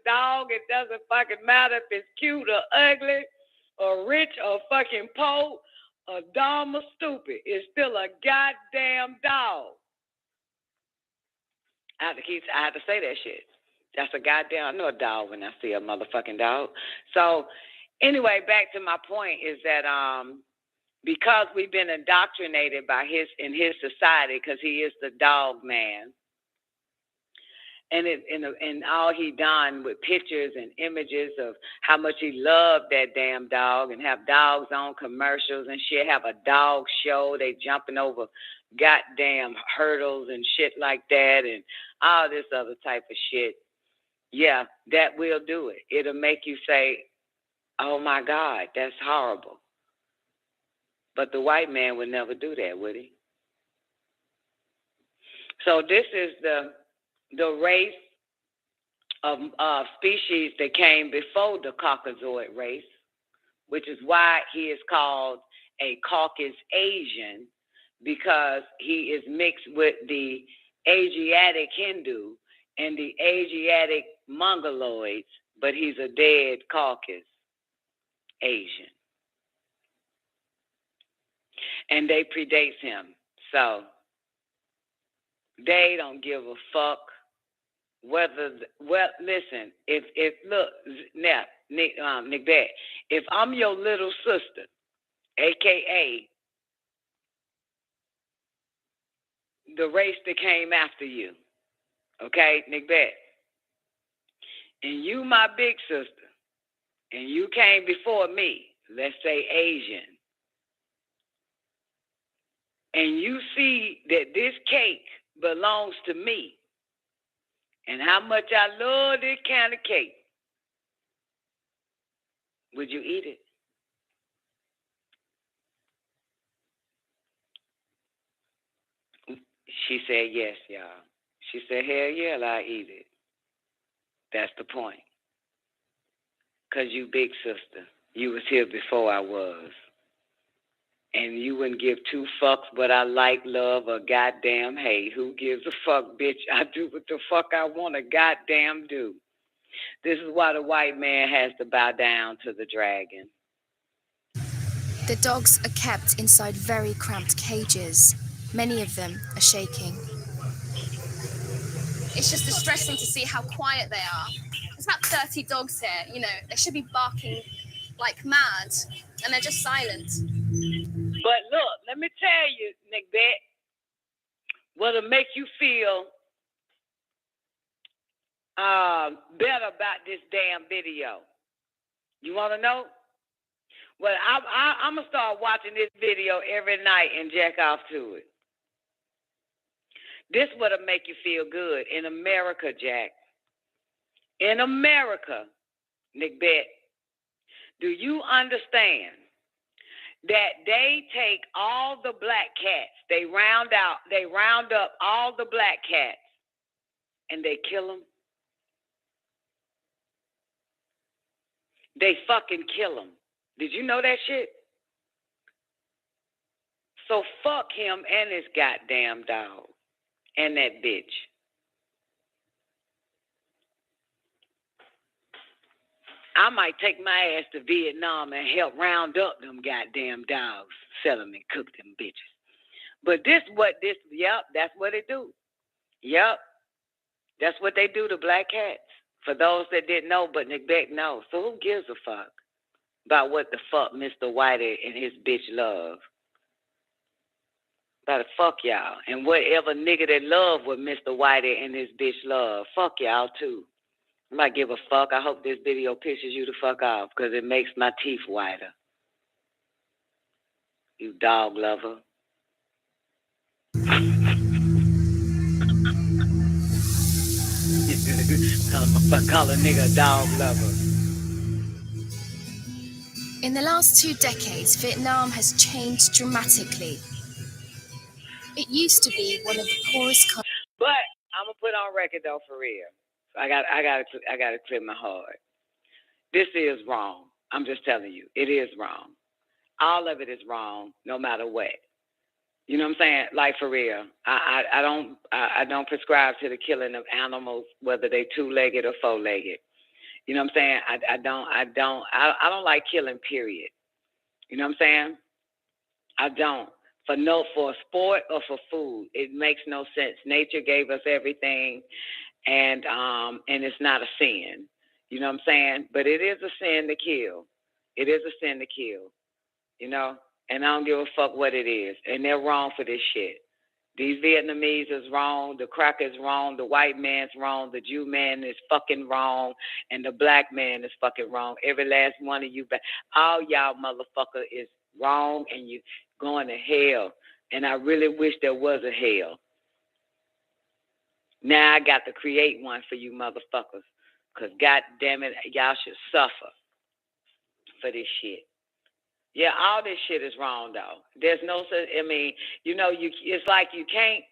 dog. It doesn't fucking matter if it's cute or ugly or rich or fucking poor or dumb or stupid. It's still a goddamn dog. I have to say that shit. That's a goddamn, I know a dog when I see a motherfucking dog. So anyway, back to my point is that because we've been indoctrinated in his society, because he is the dog man, and all he done with pictures and images of how much he loved that damn dog and have dogs on commercials and shit, have a dog show, they jumping over goddamn hurdles and shit like that and all this other type of shit. Yeah, that will do it. It'll make you say, oh my God, that's horrible. But the white man would never do that, would he? So this is the race of species that came before the Caucasoid race, which is why he is called a Caucasus Asian, because he is mixed with the Asiatic Hindu and the Asiatic Mongoloids, but he's a dead Caucasus Asian. And they predates him. So they don't give a fuck whether, listen, if look, now, Nick Beck, if I'm your little sister, AKA the race that came after you, okay, Nick Beck, and you my big sister, and you came before me, let's say Asian, and you see that this cake belongs to me, and how much I love this kind of cake, would you eat it? She said yes, y'all. She said, hell yeah, I'll eat it. That's the point. 'cause you big sister. You was here before I was. And you wouldn't give two fucks what I like, love, or goddamn hate. Who gives a fuck, bitch? I do what the fuck I want to goddamn do. This is why the white man has to bow down to the dragon. The dogs are kept inside very cramped cages. Many of them are shaking. It's just distressing to see how quiet they are. There's about 30 dogs here, you know, they should be barking like mad, and they're just silent. But look, let me tell you, Nick, what'll make you feel better about this damn video. You want to know? Well, I'm going to start watching this video every night and jack off to it. This what'll make you feel good. In America, Jack. In America, Nick, do you understand that they take all the black cats, they round up all the black cats, and they kill them? They fucking kill them. Did you know that shit? So fuck him and his goddamn dog and that bitch. I might take my ass to Vietnam and help round up them goddamn dogs, sell them and cook them bitches. But that's what they do. Yep. That's what they do to black cats. For those that didn't know, but Nick Beck knows. So who gives a fuck about what the fuck Mr. Whitey and his bitch love? About to fuck y'all. And whatever nigga that love what Mr. Whitey and his bitch love, fuck y'all too. I might give a fuck. I hope this video pisses you the fuck off because it makes my teeth whiter. You dog lover. Call a nigga a dog lover. In the last 2 decades, Vietnam has changed dramatically. It used to be one of the poorest countries. But I'm gonna put on record though, for real. I gotta clear my heart. This is wrong. I'm just telling you, it is wrong. All of it is wrong, no matter what. You know what I'm saying? Like, for real. I don't prescribe to the killing of animals, whether they 2-legged or 4-legged. You know what I'm saying? I don't like killing, period. You know what I'm saying? I don't. For sport or for food. It makes no sense. Nature gave us everything, and it's not a sin. You know what I'm saying? But it is a sin to kill. It is a sin to kill. You know? And I don't give a fuck what it is. And they're wrong for this shit. These Vietnamese is wrong. The cracker is wrong. The white man's wrong. The Jew man is fucking wrong. And the black man is fucking wrong. Every last one of you. All y'all motherfucker is wrong, and you going to hell. And I really wish there was a hell. Now I got to create one for you motherfuckers. Because God damn it, y'all should suffer for this shit. Yeah, all this shit is wrong though. There's no such. I mean, you know, it's like you can't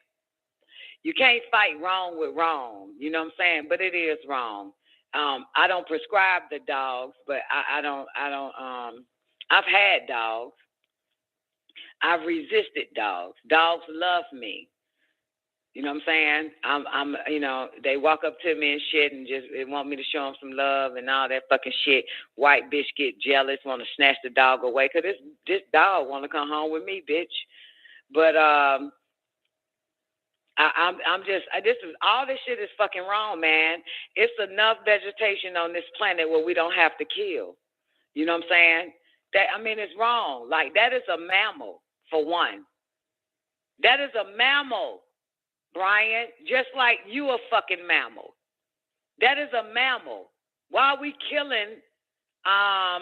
fight wrong with wrong. You know what I'm saying? But it is wrong. I don't prescribe the dogs, but I don't. I've had dogs. I've resisted dogs. Dogs love me. You know what I'm saying? I'm you know, they walk up to me and shit and just they want me to show them some love and all that fucking shit. White bitch get jealous, want to snatch the dog away because this dog want to come home with me, bitch. But all this shit is fucking wrong, man. It's enough vegetation on this planet where we don't have to kill. You know what I'm saying? It's wrong. Like, that is a mammal, for one. That is a mammal. Brian, just like you a fucking mammal. That is a mammal. Why are we killing a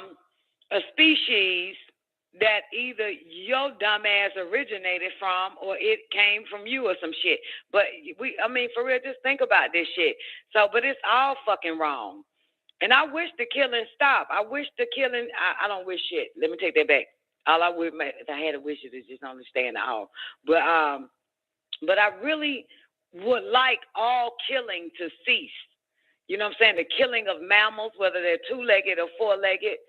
species that either your dumb ass originated from or it came from you or some shit? But for real, just think about this shit. But it's all fucking wrong. And I wish the killing stopped. I wish the killing, I don't wish shit. Let me take that back. All I would, if I had a wish, is just only stay in the hall. But I really would like all killing to cease. You know what I'm saying? The killing of mammals, whether they're two-legged or four-legged.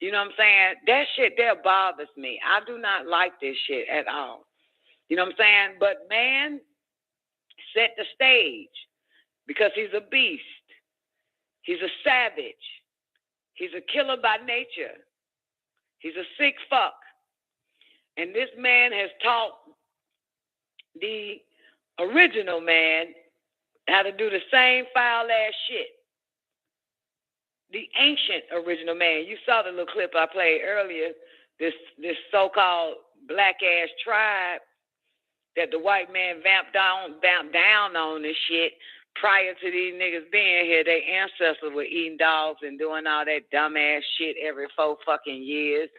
You know what I'm saying? That shit there bothers me. I do not like this shit at all. You know what I'm saying? But man set the stage because he's a beast. He's a savage. He's a killer by nature. He's a sick fuck. And this man has taught the original man how to do the same foul-ass shit. The ancient original man. You saw the little clip I played earlier. This so-called black-ass tribe that the white man vamped down on this shit. Prior to these niggas being here, their ancestors were eating dogs and doing all that dumbass shit every 4 fucking years.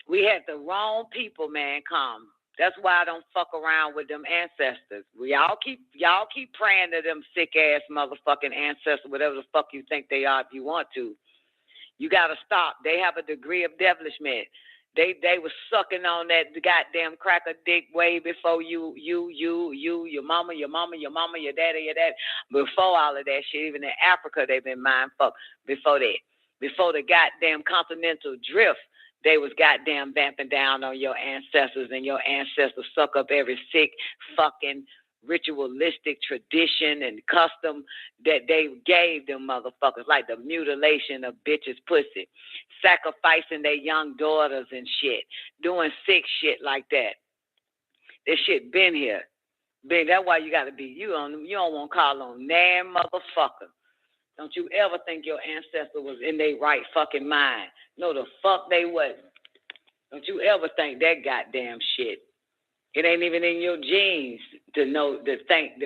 We had the wrong people, man, come. That's why I don't fuck around with them ancestors. Y'all keep praying to them sick-ass motherfucking ancestors, whatever the fuck you think they are if you want to. You got to stop. They have a degree of devilishment. They was sucking on that goddamn cracker dick way before you, your mama, your daddy, before all of that shit. Even in Africa, they've been mind fucked before that. Before the goddamn continental drift, they was goddamn vamping down on your ancestors, and your ancestors suck up every sick fucking ritualistic tradition and custom that they gave them motherfuckers, like the mutilation of bitches' pussy, sacrificing their young daughters and shit, doing sick shit like that. This shit been here. That's why you gotta be, you don't want to call on damn motherfucker. Don't you ever think your ancestor was in their right fucking mind. No, the fuck they wasn't. Don't you ever think that goddamn shit. It ain't even in your genes to know, to think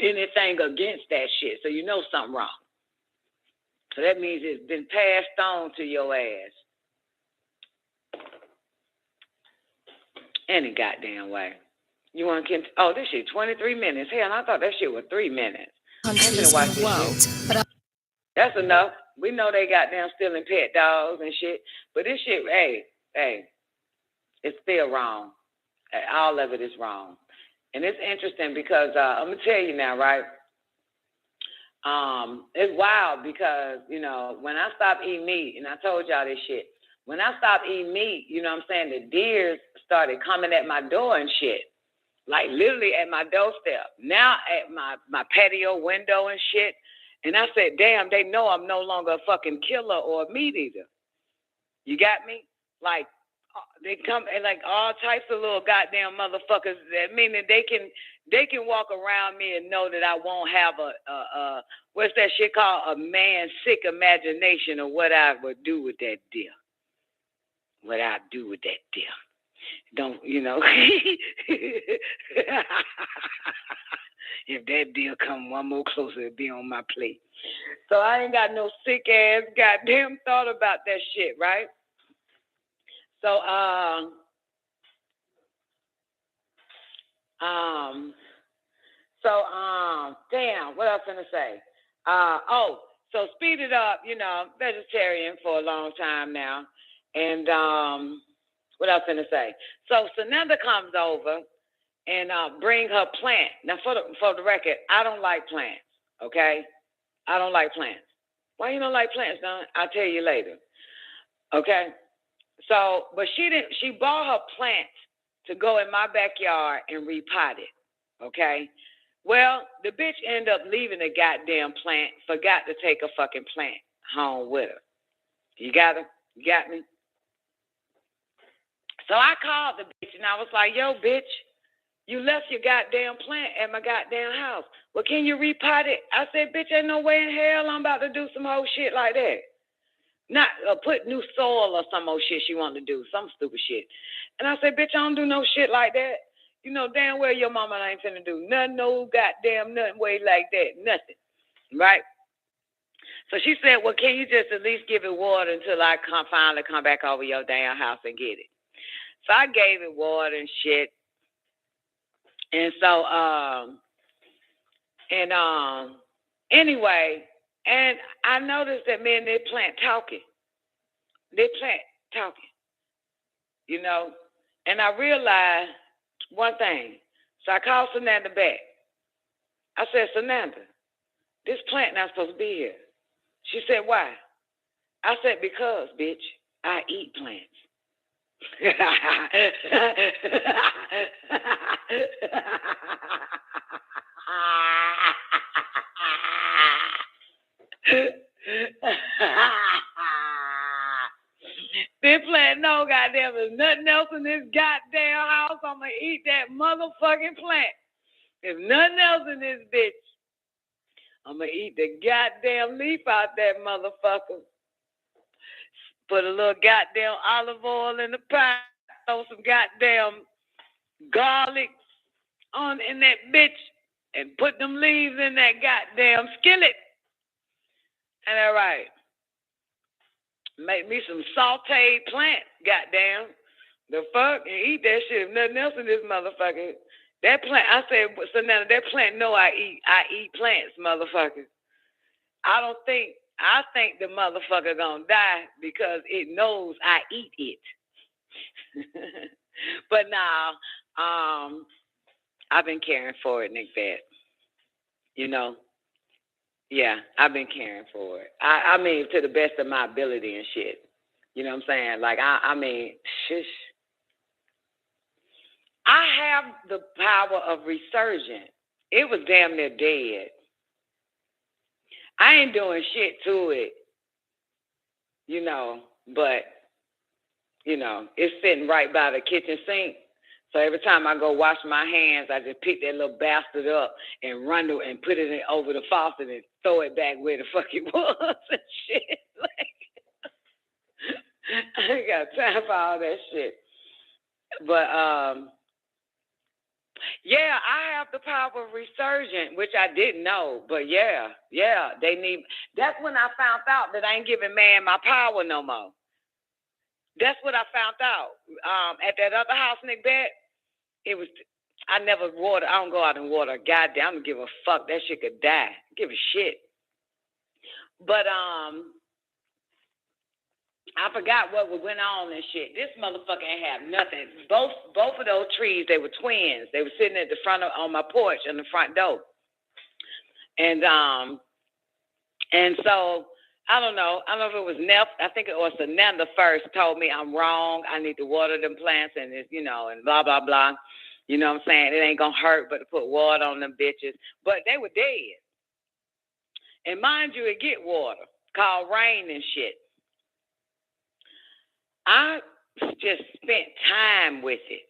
anything against that shit. So you know something wrong. So that means it's been passed on to your ass. Any goddamn way. You want to this shit 23 minutes. Hell, I thought that shit was 3 minutes. Countries in the world, but that's enough. We know they goddamn stealing pet dogs and shit. But this shit, hey, it's still wrong. All of it is wrong. And it's interesting because I'm going to tell you now, right? It's wild because, when I stopped eating meat, and I told y'all this shit, when I stopped eating meat, you know what I'm saying, the deers started coming at my door and shit. Like literally at my doorstep. Now at my patio window and shit. And I said, damn, they know I'm no longer a fucking killer or a meat eater. You got me? Like, they come and like all types of little goddamn motherfuckers. That mean that they can walk around me and know that I won't have a what's that shit called? A man's sick imagination of what I would do with that deer. What I do with that deer. Don't, if that deer come one more closer, it'll be on my plate. So I ain't got no sick ass goddamn thought about that shit, right? So, damn, what else gonna say? So speed it up, vegetarian for a long time now. And, what else gonna say? So Sananda comes over and bring her plant. Now, for the record, I don't like plants, okay? I don't like plants. Why you don't like plants, Don? I'll tell you later, okay? So, but she bought her plant to go in my backyard and repot it, okay? Well, the bitch ended up leaving the goddamn plant, forgot to take a fucking plant home with her. You got her? You got me? So I called the bitch and I was like, yo, bitch, you left your goddamn plant at my goddamn house. Well, can you repot it? I said, bitch, ain't no way in hell I'm about to do some whole shit like that. Not put new soil or some old shit she wanted to do, some stupid shit. And I said, bitch, I don't do no shit like that. You know damn well your mama ain't finna do nothing, no goddamn nothing way like that, nothing, right? So she said, well, can you just at least give it water until I finally come back over your damn house and get it? So I gave it water and shit. And so, anyway, and I noticed that me and they plant talking. They plant talking, and I realized one thing. So I called Sananda back. I said, Sananda, plant not supposed to be here. She said, why? I said, because, bitch, I eat plants. This plant, no, goddamn, there's nothing else in this goddamn house. I'm going to eat that motherfucking plant. There's nothing else in this bitch. I'm going to eat the goddamn leaf out that motherfucker. Put a little goddamn olive oil in the pot. Throw some goddamn garlic on in that bitch. And put them leaves in that goddamn skillet. And all right. Make me some sauteed plant, goddamn. The fuck? And eat that shit. If nothing else in this motherfucker. That plant, I said, so now that plant know I eat plants, motherfucker. I think the motherfucker gonna die because it knows I eat it. But now, I've been caring for it, Nick Vet. You know? Yeah, I've been caring for it. I mean, to the best of my ability and shit. You know what I'm saying? Like, I mean, shush. I have the power of resurgent. It was damn near dead. I ain't doing shit to it, you know, but, you know, it's sitting right by the kitchen sink. So every time I go wash my hands, I just pick that little bastard up and run to and put it over the faucet and throw it back where the fuck it was and shit. Like, I ain't got time for all that shit. But, yeah, I have the power of resurgent, which I didn't know. But yeah, they need. That's when I found out that I ain't giving man my power no more. That's what I found out. At that other house, Nick Bet, it was. I never water. I don't go out and water. Goddamn, I don't give a fuck. That shit could die. Give a shit. But I forgot what went on and shit. This motherfucker ain't have nothing. Both of those trees, they were twins. They were sitting at the front on my porch on the front door. And so I don't know. I don't know if it was Neff. I think it was Nanda first told me I'm wrong. I need to water them plants and it's, you know, and blah blah blah. You know what I'm saying? It ain't gonna hurt but to put water on them bitches. But they were dead. And mind you, it get water called rain and shit. I just spent time with it.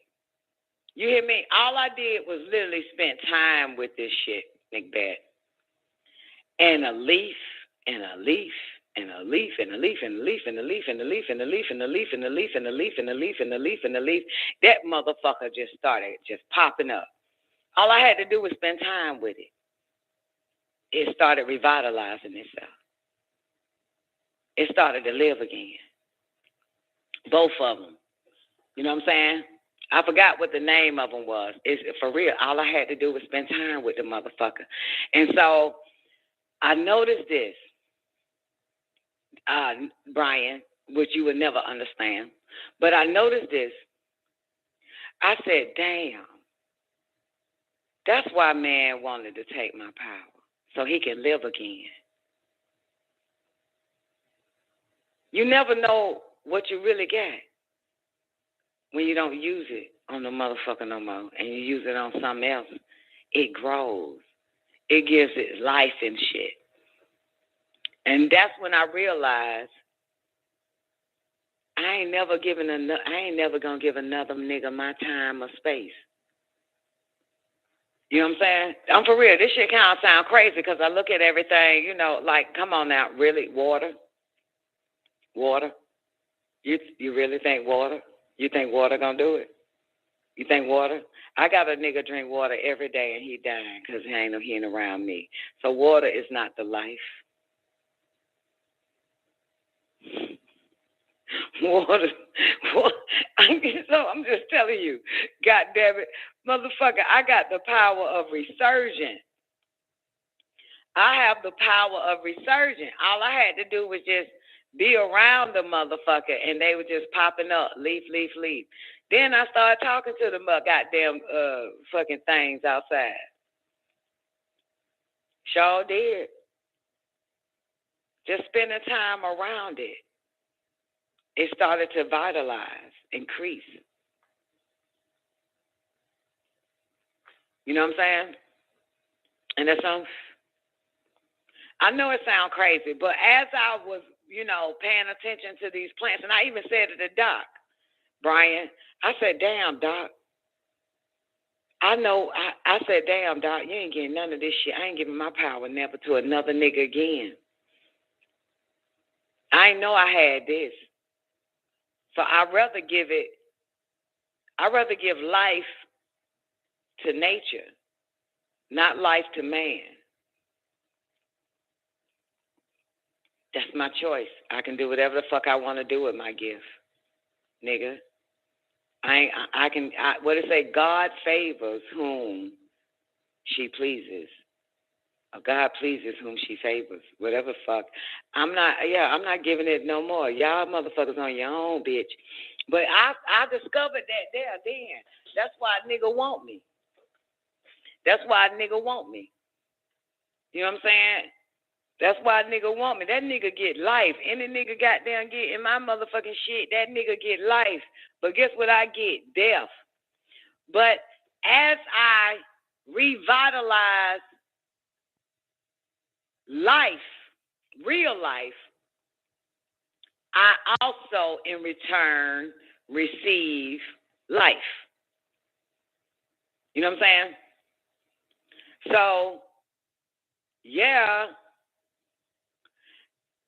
You hear me? All I did was literally spend time with this shit, Macbeth. And a leaf, and a leaf, and a leaf, and a leaf, and a leaf, and a leaf, and a leaf, and a leaf, and a leaf, and a leaf, and a leaf, and a leaf, and a leaf, and a leaf. That motherfucker just started just popping up. All I had to do was spend time with it. It started revitalizing itself. It started to live again. Both of them. You know what I'm saying? I forgot what the name of them was. It's for real. All I had to do was spend time with the motherfucker. And so I noticed this, Brian, which you would never understand. But I noticed this. I said, damn. That's why man wanted to take my power. So he can live again. You never know what you really got when you don't use it on the motherfucker no more and you use it on something else. It grows. It gives it life and shit. And that's when I realized I ain't never gonna give another nigga my time or space. You know what I'm saying? I'm for real. This shit kind of sound crazy because I look at everything, you know, like, come on now, really? Water? You really think water? You think water gonna do it? You think water? I got a nigga drink water every day and he dying because he ain't around me. So water is not the life. Water. So I'm just telling you, God damn it, motherfucker, I got the power of resurgent. I have the power of resurgent. All I had to do was just be around the motherfucker and they were just popping up, leaf, leaf, leaf. Then I started talking to the goddamn fucking things outside. Sure did. just spending time around it, it started to vitalize, increase. You know what I'm saying? And that's I know it sounds crazy, but as I was, paying attention to these plants, and I even said to the doc, Brian, I said, damn, doc. I said, damn, doc, you ain't getting none of this shit. I ain't giving my power never to another nigga again. I ain't know I had this. So I'd rather give life to nature, not life to man. That's my choice. I can do whatever the fuck I want to do with my gift, nigga. What it say? God favors whom she pleases. Or God pleases whom she favors. Whatever fuck. I'm not giving it no more. Y'all motherfuckers on your own, bitch. But I discovered that there then. That's why a nigga want me. That's why a nigga want me. You know what I'm saying? That's why a nigga want me. That nigga get life. Any nigga goddamn get in my motherfucking shit, that nigga get life. But guess what I get? Death. But as I revitalize life, real life, I also in return receive life. You know what I'm saying? So, yeah.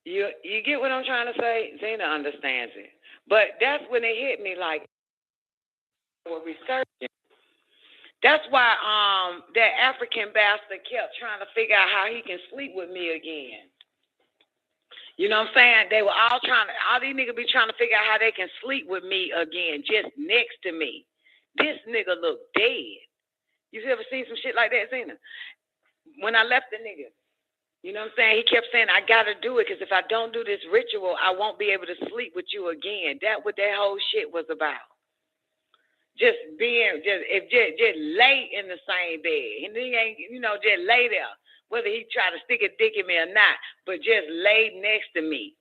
You get what I'm trying to say? Zena understands it. But that's when it hit me like, we're researching. That's why that African bastard kept trying to figure out how he can sleep with me again. You know what I'm saying? They were all these niggas be trying to figure out how they can sleep with me again, just next to me. This nigga look dead. You ever seen some shit like that, Zena? When I left the nigga, you know what I'm saying? He kept saying, I got to do it because if I don't do this ritual, I won't be able to sleep with you again. That's what that whole shit was about. Just lay in the same bed. And he ain't, just lay there. Whether he try to stick a dick in me or not, but just lay next to me.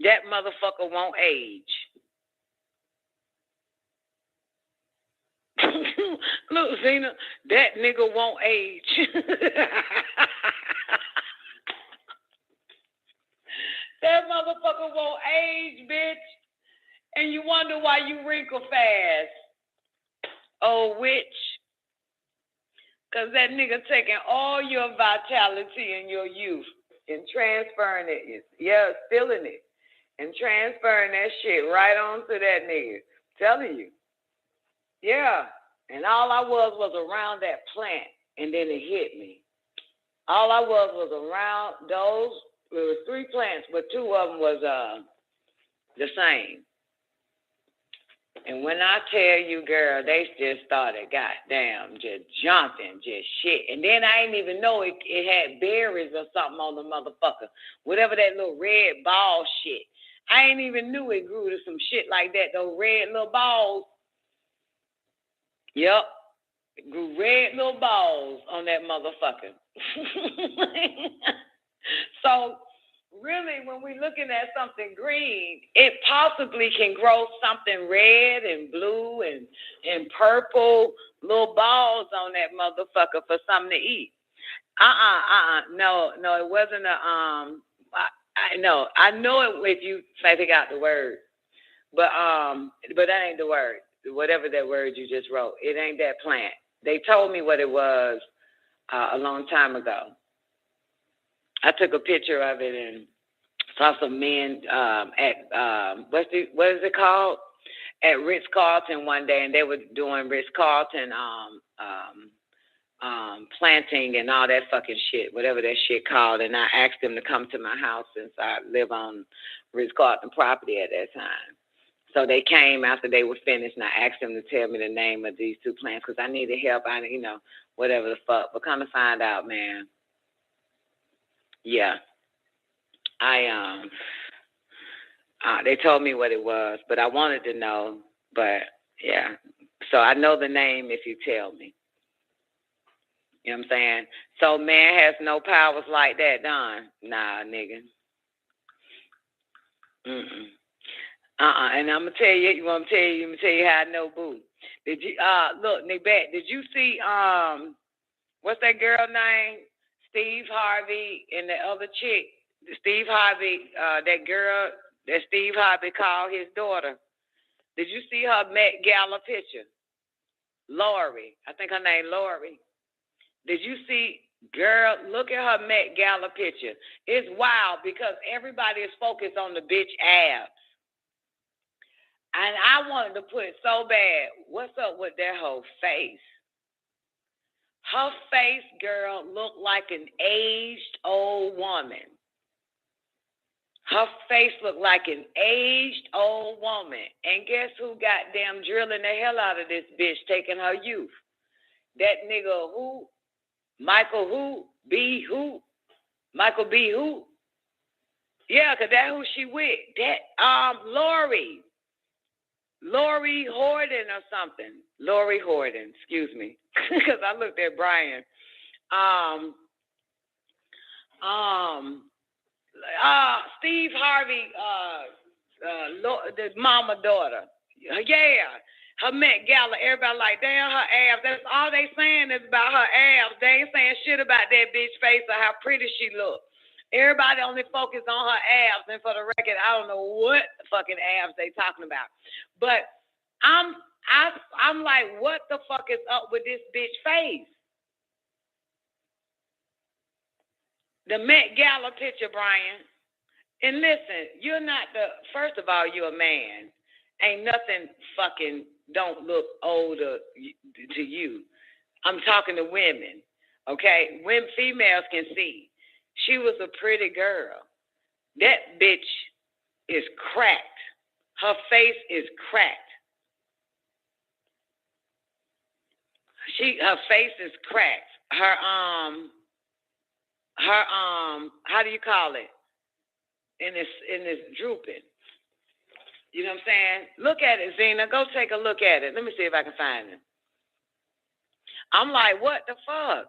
That motherfucker won't age. Look, Zena, that nigga won't age. That motherfucker won't age, bitch. And you wonder why you wrinkle fast. Oh, witch. Because that nigga taking all your vitality and your youth and transferring it. Yeah, stealing it. And transferring that shit right on to that nigga. Telling you. Yeah. And all I was around that plant. And then it hit me. All I was around those. There was 3 plants, but 2 of them was the same. And when I tell you, girl, they just started, goddamn, just jumping, just shit. And then I didn't even know it had berries or something on the motherfucker. Whatever that little red ball shit. I ain't even knew it grew to some shit like that, those red little balls. Yep. It grew red little balls on that motherfucker. So, really, when we're looking at something green, it possibly can grow something red and blue and purple little balls on that motherfucker for something to eat. No, it wasn't I know it if you figure out the word, but that ain't the word. Whatever that word you just wrote, it ain't that plant. They told me what it was a long time ago. I took a picture of it and saw some men at what is it called? At Ritz-Carlton one day, and they were doing Ritz-Carlton planting and all that fucking shit, whatever that shit called. And I asked them to come to my house since I live on Ritz-Carlton property at that time. So they came after they were finished, and I asked them to tell me the name of these 2 plants because I needed help. Whatever the fuck. But come to find out, man. Yeah. They told me what it was, but I wanted to know. But yeah, so I know the name if you tell me. You know what I'm saying? So man has no powers like that, Don. Nah, nigga. And I'm gonna tell you. I'm gonna tell you how I know, boo. Did you look, Nick back? Did you see what's that girl name? Steve Harvey and the other chick. Steve Harvey, that girl that Steve Harvey called his daughter. Did you see her Met Gala picture? Lori. I think her name Lori. Did you see, girl, look at her Met Gala picture. It's wild because everybody is focused on the bitch abs. And I wanted to put it so bad. What's up with that whole face? Her face, girl, looked like an aged old woman. Her face looked like an aged old woman. And guess who goddamn drilling the hell out of this bitch, taking her youth? That nigga who? Michael who? B who? Michael B who? Yeah, because that's who she with. That, Lori Horton or something. Lori Horton, excuse me. Because I looked at Brian. Steve Harvey, the mama daughter. Yeah. Her Met Gala, everybody like, damn, her abs. That's all they saying is about her abs. They ain't saying shit about that bitch face or how pretty she look. Everybody only focus on her abs. And for the record, I don't know what fucking abs they talking about. But I'm like, what the fuck is up with this bitch face? The Met Gala picture, Brian. And listen, you're not first of all, you're a man. Ain't nothing fucking don't look older to you. I'm talking to women, okay? When females can see. She was a pretty girl. That bitch is cracked. Her face is cracked. Her face is cracked. Her how do you call it? And it's drooping. You know what I'm saying? Look at it, Zena. Go take a look at it. Let me see if I can find it. I'm like, what the fuck?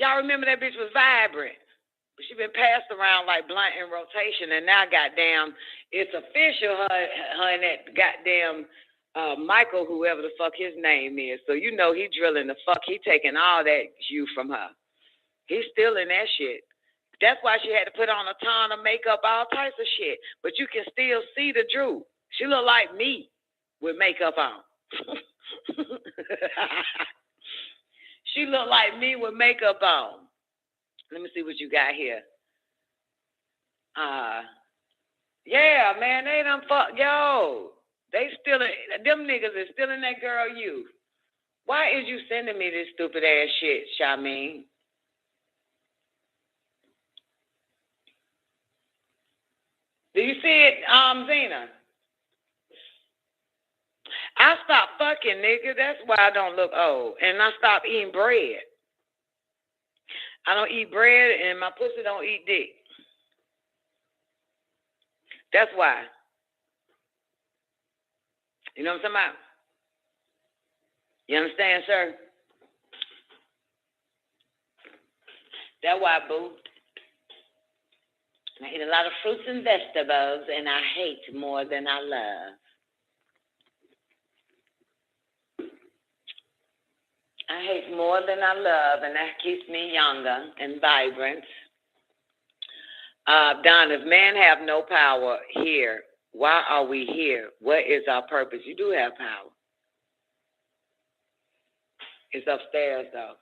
Y'all remember that bitch was vibrant. But she been passed around like blunt in rotation, and now goddamn, it's official, her and that goddamn Michael, whoever the fuck his name is. So you know he drilling the fuck. He taking all that you from her. He's stealing that shit. That's why she had to put on a ton of makeup, all types of shit. But you can still see the droop. She look like me with makeup on. She look like me with makeup on. Let me see what you got here. Yeah, man, they done fuck. Yo, they stealing. Them niggas is stealing that girl youth. Why is you sending me this stupid ass shit, Charmaine? Do you see it, Zena? I stopped fucking, nigga. That's why I don't look old. And I stopped eating bread. I don't eat bread, and my pussy don't eat dick. That's why. You know what I'm talking about? You understand, sir? That's why, boo. I eat a lot of fruits and vegetables, and I hate more than I love. I hate more than I love, and that keeps me younger and vibrant. Don, if man have no power here, why are we here? What is our purpose? You do have power. It's upstairs, though.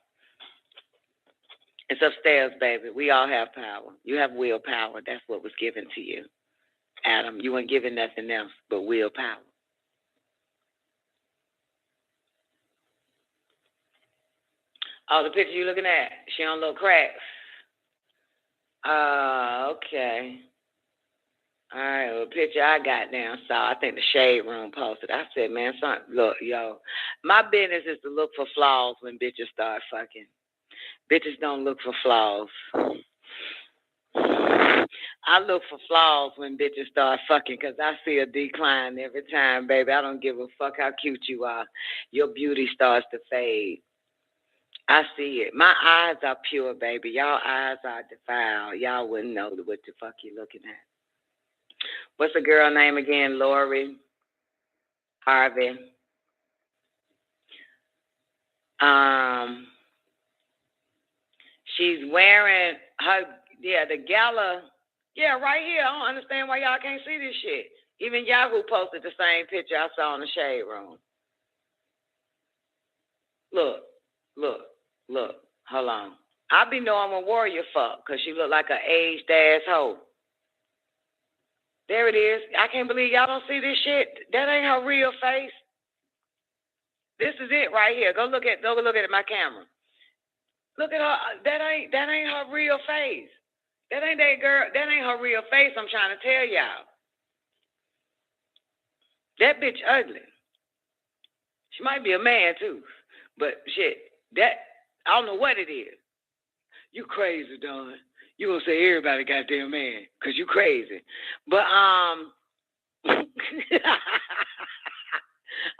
It's upstairs, baby. We all have power. You have willpower. That's what was given to you. Adam, you weren't given nothing else but willpower. Oh, the picture you looking at, she don't look cracked. Okay. All right, well, the picture I got now, so I think the Shade Room posted. I said, man, son, look, yo, my business is to look for flaws when bitches start fucking. Bitches don't look for flaws. I look for flaws when bitches start fucking because I see a decline every time, baby. I don't give a fuck how cute you are. Your beauty starts to fade. I see it. My eyes are pure, baby. Y'all eyes are defiled. Y'all wouldn't know what the fuck you looking at. What's the girl name again? Lori Harvey. She's wearing the gala. Yeah, right here. I don't understand why y'all can't see this shit. Even Yahoo posted the same picture I saw in the shade room. Look. Hold on. I be knowing when Warrior fuck, because she look like an aged ass hoe. There it is. I can't believe y'all don't see this shit. That ain't her real face. This is it right here. Go look at it, my camera. Look at her. That ain't her real face. That ain't that girl. That ain't her real face. I'm trying to tell y'all. That bitch ugly. She might be a man too, but shit, that I don't know what it is. You crazy, Don. You gonna say everybody goddamn man, cause you crazy. But I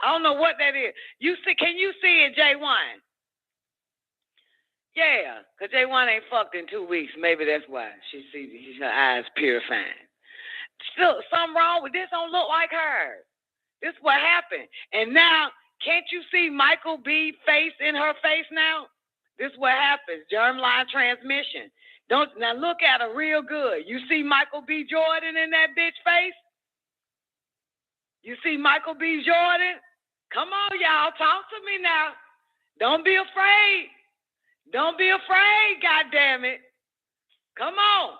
don't know what that is. You see? Can you see it, J1? Yeah, because J1 ain't fucked in 2 weeks. Maybe that's why. She sees her eyes purifying. Still, something wrong with this. Don't look like her. This is what happened. And now, can't you see Michael B. face in her face now? This is what happens. Germline transmission. Now look at her real good. You see Michael B. Jordan in that bitch face? You see Michael B. Jordan? Come on, y'all. Talk to me now. Don't be afraid. Don't be afraid, goddammit. Come on.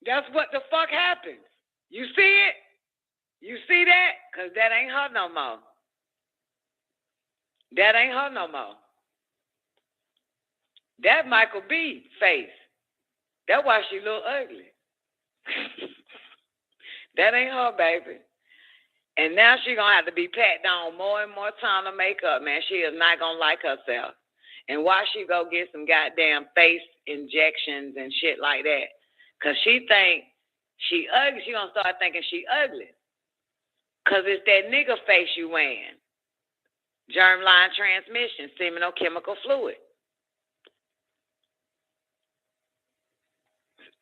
That's what the fuck happens. You see it? You see that? Because that ain't her no more. That ain't her no more. That Michael B. face. That's why she look ugly. That ain't her, baby. And now she going to have to be packed on more and more time to makeup, man. She is not going to like herself. And why she go get some goddamn face injections and shit like that? Because she think she ugly. She going to start thinking she ugly. Because it's that nigga face you wearing. Germline transmission, seminal chemical fluid.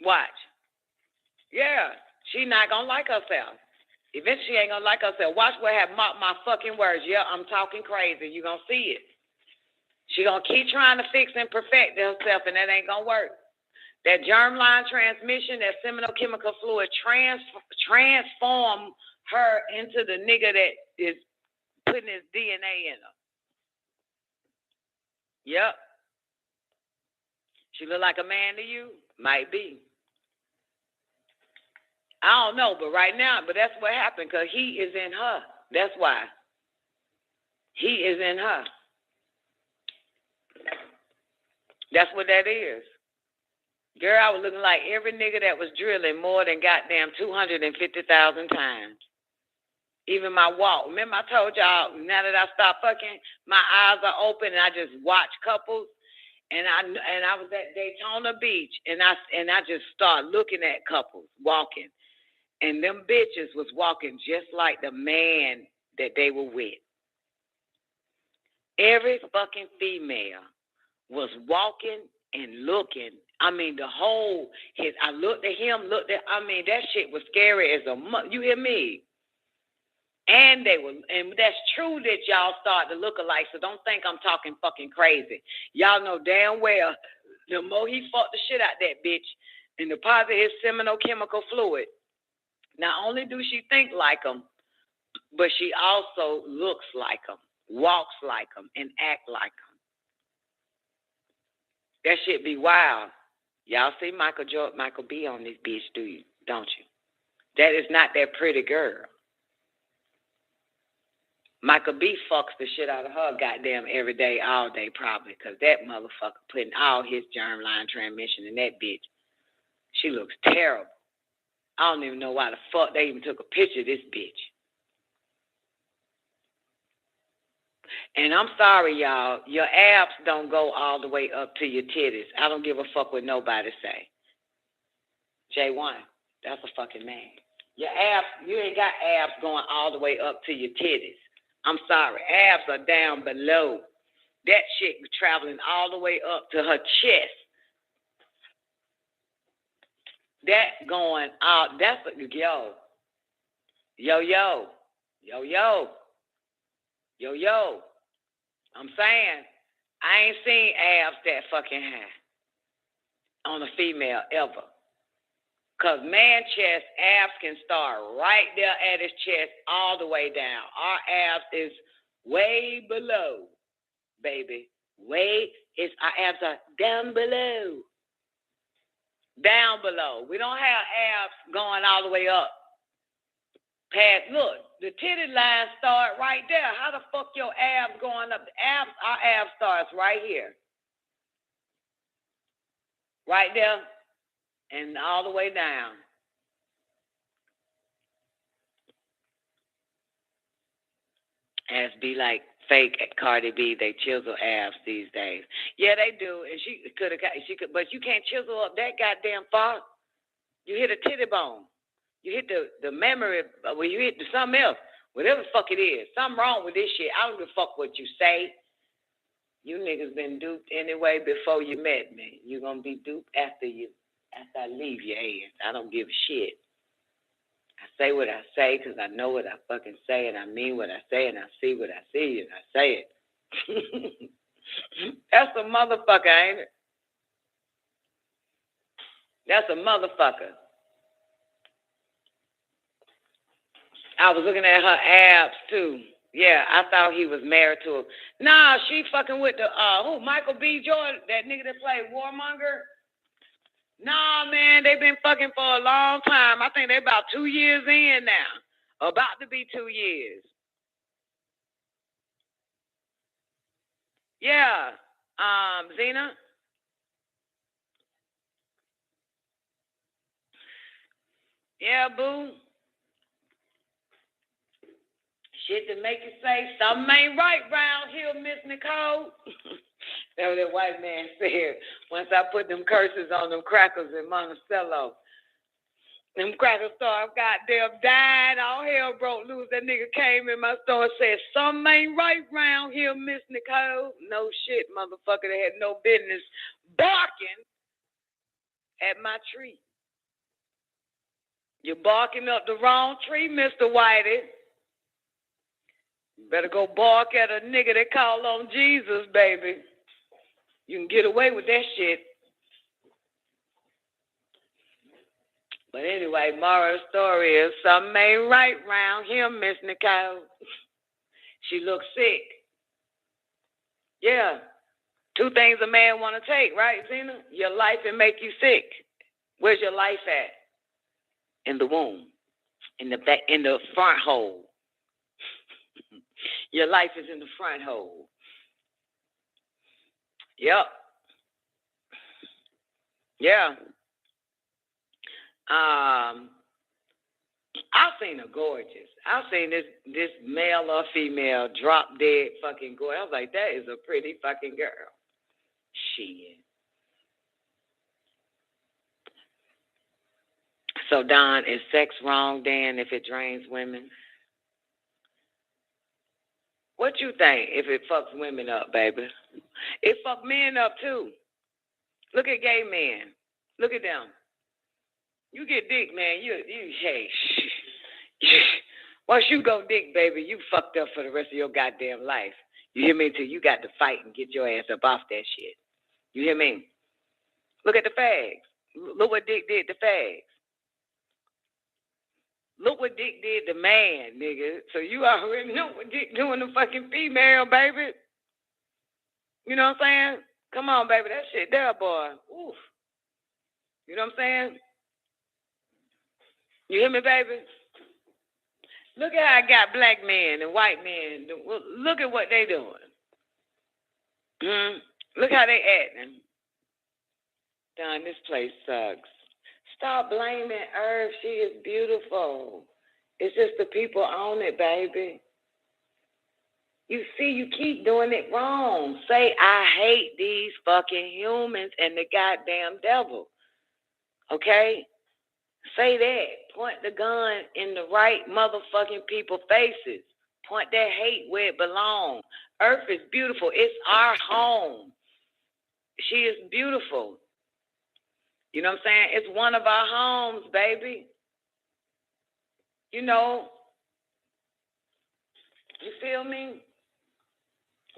Watch. Yeah, she not going to like herself. Eventually she ain't going to like herself. Watch what have mocked my fucking words. Yeah, I'm talking crazy. You going to see it. She going to keep trying to fix and perfect herself, and that ain't going to work. That germline transmission, that seminal chemical fluid transform her into the nigga that is putting his DNA in her. Yep. She look like a man to you? Might be. I don't know, but right now, but that's what happened, because he is in her. That's why. He is in her. That's what that is. Girl, I was looking like every nigga that was drilling more than goddamn 250,000 times. Even my walk. Remember I told y'all, now that I stopped fucking, my eyes are open and I just watch couples. And I was at Daytona Beach and I just started looking at couples walking. And them bitches was walking just like the man that they were with. Every fucking female was walking and looking. I mean, I looked at him, that shit was scary as a you hear me? And that's true that y'all start to look alike, so don't think I'm talking fucking crazy. Y'all know damn well, the more he fucked the shit out that bitch and deposited his seminal chemical fluid, not only do she think like him, but she also looks like him, walks like him, and act like him. That shit be wild. Y'all see Michael B on this bitch, don't you? That is not that pretty girl. Michael B fucks the shit out of her goddamn every day, all day probably, because that motherfucker putting all his germline transmission in that bitch. She looks terrible. I don't even know why the fuck they even took a picture of this bitch. And I'm sorry, y'all. Your abs don't go all the way up to your titties. I don't give a fuck what nobody say. J1, that's a fucking man. Your abs, you ain't got abs going all the way up to your titties. I'm sorry. Abs are down below. That shit traveling all the way up to her chest. That going out. That's what, yo. I'm saying, I ain't seen abs that fucking high on a female ever. Because man chest, abs can start right there at his chest all the way down. Our abs is way below, baby. Our abs are down below. Down below. We don't have abs going all the way up. Past, look, the titty line start right there. How the fuck your abs going up? Our abs starts right here. Right there and all the way down. As be like fake Cardi B, they chisel abs these days. Yeah, they do. And she could, but you can't chisel up that goddamn far. You hit a titty bone. You hit the memory, well, you hit something else. Whatever the fuck it is. Something wrong with this shit. I don't give a fuck what you say. You niggas been duped anyway before you met me. You're going to be duped after I leave your ass. I don't give a shit. I say what I say because I know what I fucking say, and I mean what I say, and I see what I see, and I say it. That's a motherfucker, ain't it? That's a motherfucker. I was looking at her abs, too. Yeah, I thought he was married to her. Nah, she fucking with the, Michael B. Jordan, that nigga that played Warmonger? Nah, man, they been fucking for a long time. I think they about 2 years in now. About to be 2 years. Yeah. Zena? Yeah, boo. Shit to make you say something ain't right round here, Miss Nicole. That's what that white man said. Once I put them curses on them crackers in Monticello, them crackers started goddamn dying. All hell broke loose. That nigga came in my store and said, something ain't right round here, Miss Nicole. No shit, motherfucker. They had no business barking at my tree. You're barking up the wrong tree, Mr. Whitey. You better go bark at a nigga that call on Jesus, baby. You can get away with that shit. But anyway, moral story is something ain't right round here, Miss Nicole. She looks sick. Yeah. 2 things a man want to take, right, Zena? Your life and make you sick. Where's your life at? In the womb. In the back, in the front hole. Your life is in the front hole. Yep. Yeah. I've seen her gorgeous. I've seen this male or female drop dead fucking gorgeous. I was like, that is a pretty fucking girl. Shit. So, Don, is sex wrong, Dan, if it drains women? What you think if it fucks women up, baby? It fuck men up, too. Look at gay men. Look at them. You get dick, man. Hey, once you go dick, baby, you fucked up for the rest of your goddamn life. You hear me? Until you got to fight and get your ass up off that shit. You hear me? Look at the fags. Look what dick did to fags. Look what dick did to man, nigga. So you already know what dick doing to fucking female, baby. You know what I'm saying? Come on, baby. That shit there, boy. Oof. You know what I'm saying? You hear me, baby? Look at how I got black men and white men. Look at what they doing. Look how they acting. Don, this place sucks. Stop blaming Earth. She is beautiful. It's just the people on it, baby. You see, you keep doing it wrong. Say, I hate these fucking humans and the goddamn devil. Okay? Say that. Point the gun in the right motherfucking people's faces. Point that hate where it belongs. earth is beautiful. It's our home. She is beautiful. You know what I'm saying? It's one of our homes, baby. You know, you feel me?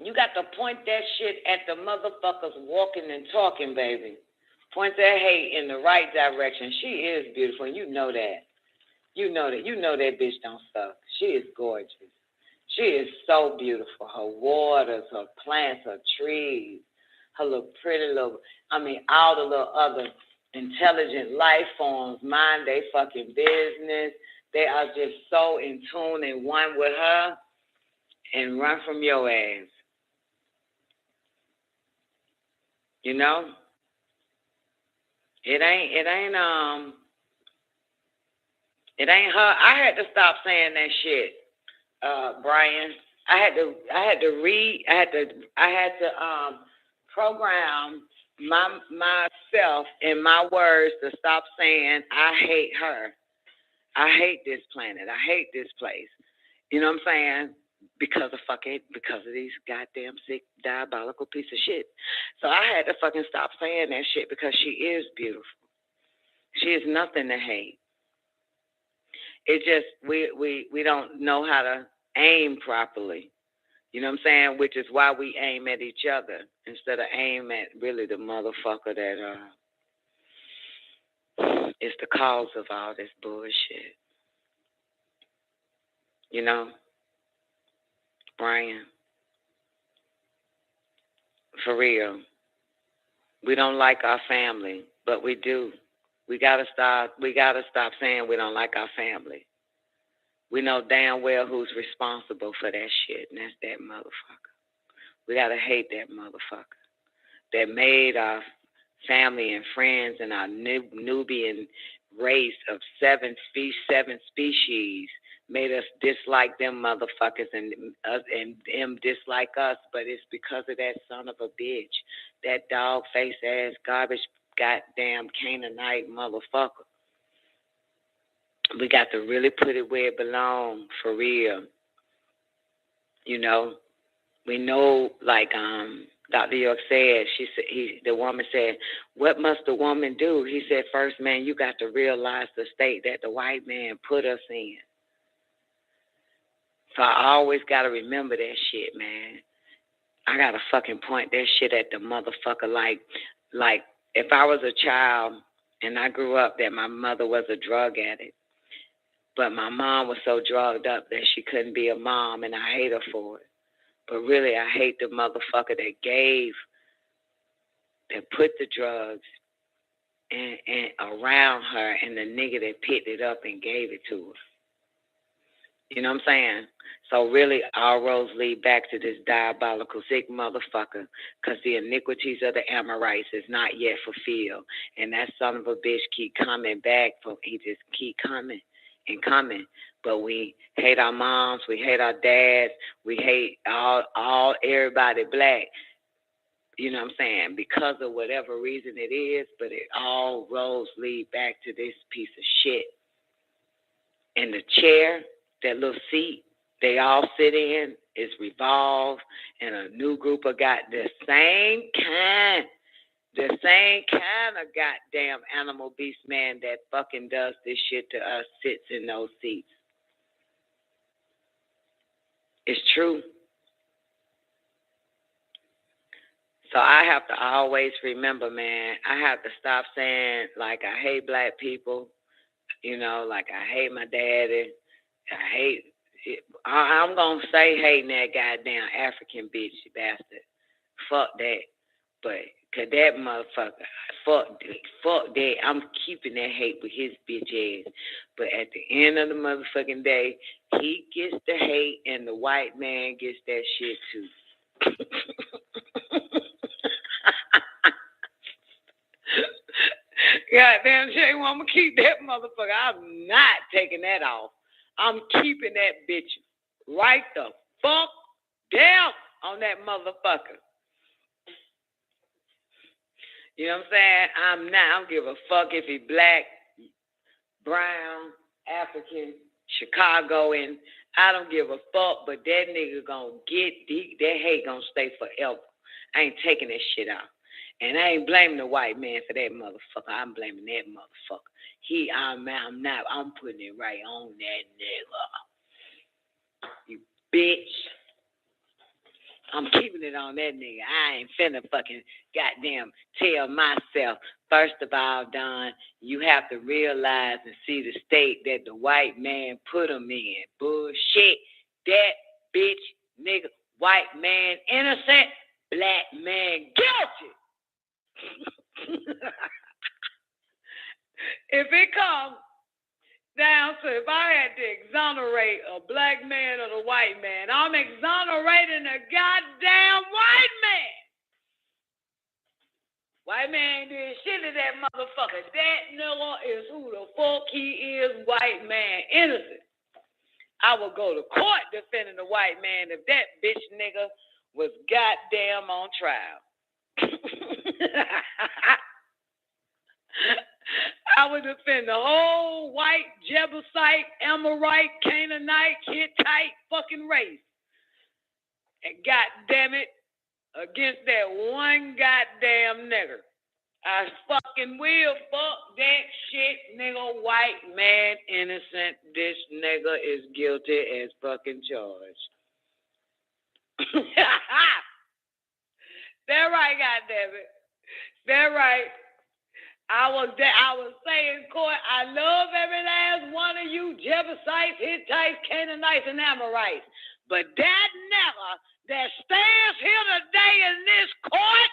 You got to point that shit at the motherfuckers walking and talking, baby. Point that hate in the right direction. She is beautiful, and you know that. You know that. You know that bitch don't suck. She is gorgeous. She is so beautiful. Her waters, her plants, her trees, her little pretty little, all the little other intelligent life forms mind they fucking business. They are just so in tune and one with her and run from your ass. You know? It ain't her. I had to stop saying that shit, Brian. I had to program myself and my words to stop saying I hate her. I hate this planet. I hate this place. You know what I'm saying? Because of these goddamn sick, diabolical piece of shit. So I had to fucking stop saying that shit because she is beautiful. She is nothing to hate. It just we don't know how to aim properly. You know what I'm saying? Which is why we aim at each other instead of aim at really the motherfucker that is the cause of all this bullshit. You know? Brian, for real, we don't like our family, but we do. We gotta stop saying we don't like our family. We know damn well who's responsible for that shit, and that's that motherfucker. We gotta hate that motherfucker that made our family and friends and our Nubian race of seven species made us dislike them motherfuckers and them dislike us, but it's because of that son of a bitch, that dog face ass garbage goddamn Canaanite motherfucker. We got to really put it where it belongs, for real. You know, we know, like Dr. York said, the woman said, what must the woman do? He said, first, man, you got to realize the state that the white man put us in. So I always got to remember that shit, man. I got to fucking point that shit at the motherfucker. Like if I was a child and I grew up that my mother was a drug addict, but my mom was so drugged up that she couldn't be a mom, and I hate her for it. But really, I hate the motherfucker that put the drugs and around her, and the nigga that picked it up and gave it to her. You know what I'm saying? So really, our roads lead back to this diabolical, sick motherfucker, because the iniquities of the Amorites is not yet fulfilled. And that son of a bitch keep coming back. He just keep coming and coming. But we hate our moms. We hate our dads. We hate everybody black. You know what I'm saying? Because of whatever reason it is, but it all roads lead back to this piece of shit. And the chair, that little seat they all sit in, is revolved, and a new group of got the same kind of goddamn animal beast man that fucking does this shit to us sits in those seats. It's true. So I have to always remember, man, I have to stop saying, like, I hate black people, you know, like I hate my daddy. I'm going to say hating that goddamn African bitch bastard. Fuck that. But, because that motherfucker, fuck that. I'm keeping that hate with his bitch ass. But at the end of the motherfucking day, he gets the hate and the white man gets that shit too. Goddamn shame, I'm going to keep that motherfucker. I'm not taking that off. I'm keeping that bitch right the fuck down on that motherfucker. You know what I'm saying? I don't give a fuck if he black, brown, African, Chicagoan. I don't give a fuck, but that nigga gonna get deep. That hate gonna stay forever. I ain't taking that shit out. And I ain't blaming the white man for that motherfucker. I'm blaming that motherfucker. I'm putting it right on that nigga. You bitch. I'm keeping it on that nigga. I ain't finna fucking goddamn tell myself. First of all, Don, you have to realize and see the state that the white man put him in. Bullshit. That bitch, nigga, white man innocent, black man guilty. If it comes down to if I had to exonerate a black man or the white man, I'm exonerating the goddamn white man. White man ain't did shit to that motherfucker. That nigga is who the fuck he is, white man, innocent. I would go to court defending the white man if that bitch nigga was goddamn on trial. I would defend the whole white, Jebusite, Amorite, Canaanite, Hittite fucking race. And goddamn it, against that one goddamn nigger. I fucking will. Fuck that shit, nigga. White man innocent. This nigga is guilty as fucking charged. That right, goddammit. That right. I was saying, court, I love every last one of you Jebusites, Hittites, Canaanites, and Amorites. But that nigga that stands here today in this court,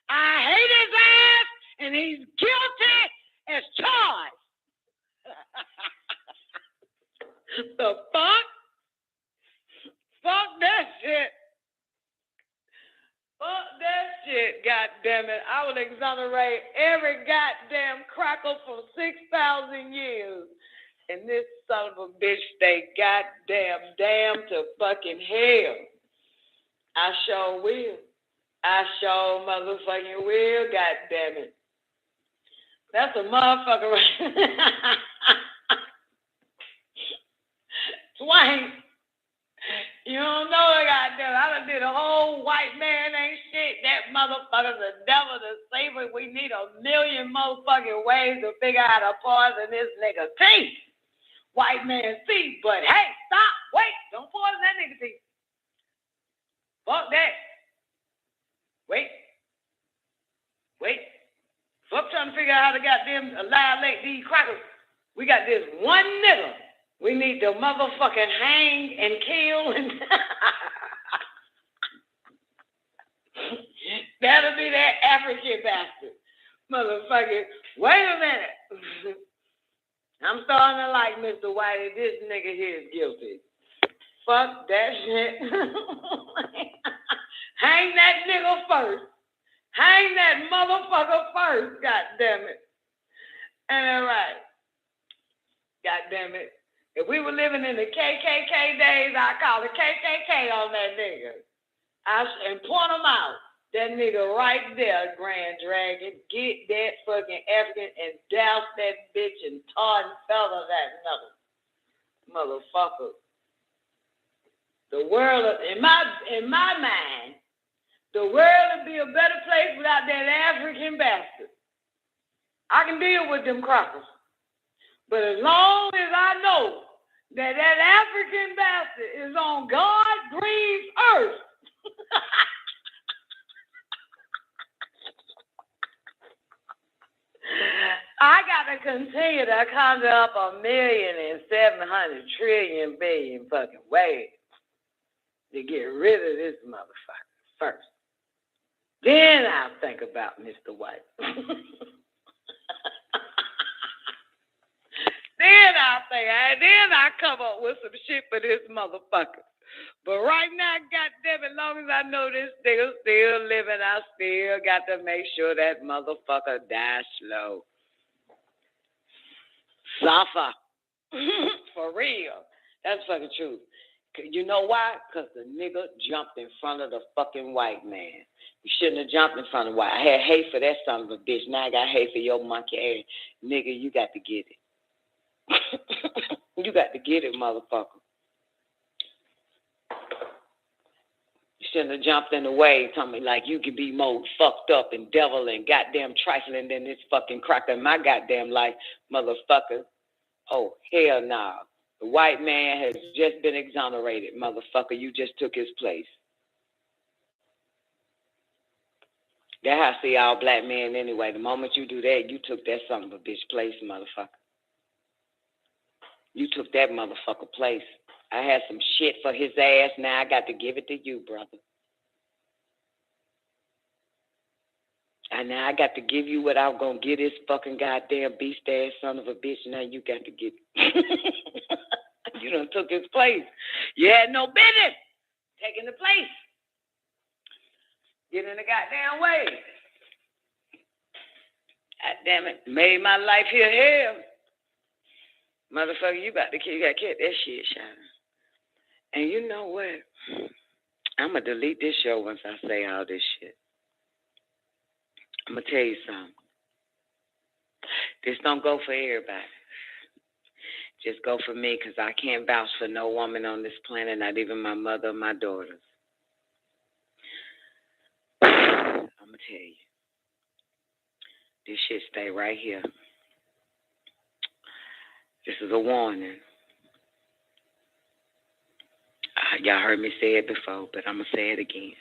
I hate his ass, and he's guilty as charged. The fuck? Fuck that shit. Fuck that shit, goddammit. I would exonerate every goddamn cracker for 6,000 years. And this son of a bitch stay goddamn damn to fucking hell. I sure will. I sure motherfucking will, goddammit. That's a motherfucker right. Swank. You don't know the goddamn. I done did a whole white man ain't shit. That motherfucker's the devil, the savior. We need a million motherfucking ways to figure out how to poison this nigga teeth. White man teeth. But hey, stop. Wait. Don't poison that nigga teeth. Fuck that. Wait. Fuck trying to figure out how to goddamn annihilate these crackers. We got this one nigga. We need to motherfucking hang and kill and that'll be that African bastard. Motherfucker. Wait a minute. I'm starting to like Mr. Whitey. This nigga here is guilty. Fuck that shit. Hang that nigga first. Hang that motherfucker first, goddammit. Ain't that right? Goddammit. If we were living in the KKK days, I'd call the KKK on that nigga. And point him out. That nigga right there, Grand Dragon. Get that fucking African and douse that bitch and tar and feather that motherfucker. The world, in my mind, the world would be a better place without that African bastard. I can deal with them crackers. But as long as I know that African bastard is on God-breathed earth, I got to continue to conjure up 1,700,000,000,000,000,000,000,000 fucking ways to get rid of this motherfucker first. Then I'll think about Mr. White. Then I come up with some shit for this motherfucker. But right now, goddamn, as long as I know this nigga still living, I still got to make sure that motherfucker dies slow. Suffer. For real. That's fucking true. You know why? Because the nigga jumped in front of the fucking white man. You shouldn't have jumped in front of white. I had hate for that son of a bitch. Now I got hate for your monkey ass. Nigga, you got to get it. You got to get it, motherfucker. You shouldn't have jumped in the way, telling me like you can be more fucked up and devil and goddamn trifling than this fucking cracker in my goddamn life, motherfucker. Oh, hell no. The white man has just been exonerated, motherfucker. You just took his place. That's how I see all black men anyway. The moment you do that, you took that son of a bitch place, motherfucker. You took that motherfucker place. I had some shit for his ass. Now I got to give it to you, brother. And now I got to give you what I'm going to give this fucking goddamn beast-ass son of a bitch. Now you got to get it. You done took his place. You had no business taking the place. Get in the goddamn way. God damn it. Made my life here hell. Motherfucker, you got to keep that shit shining. And you know what? I'm going to delete this show once I say all this shit. I'm going to tell you something. This don't go for everybody. Just go for me, because I can't vouch for no woman on this planet, not even my mother or my daughters. I'm going to tell you. This shit stay right here. This is a warning. Y'all heard me say it before, but I'm going to say it again.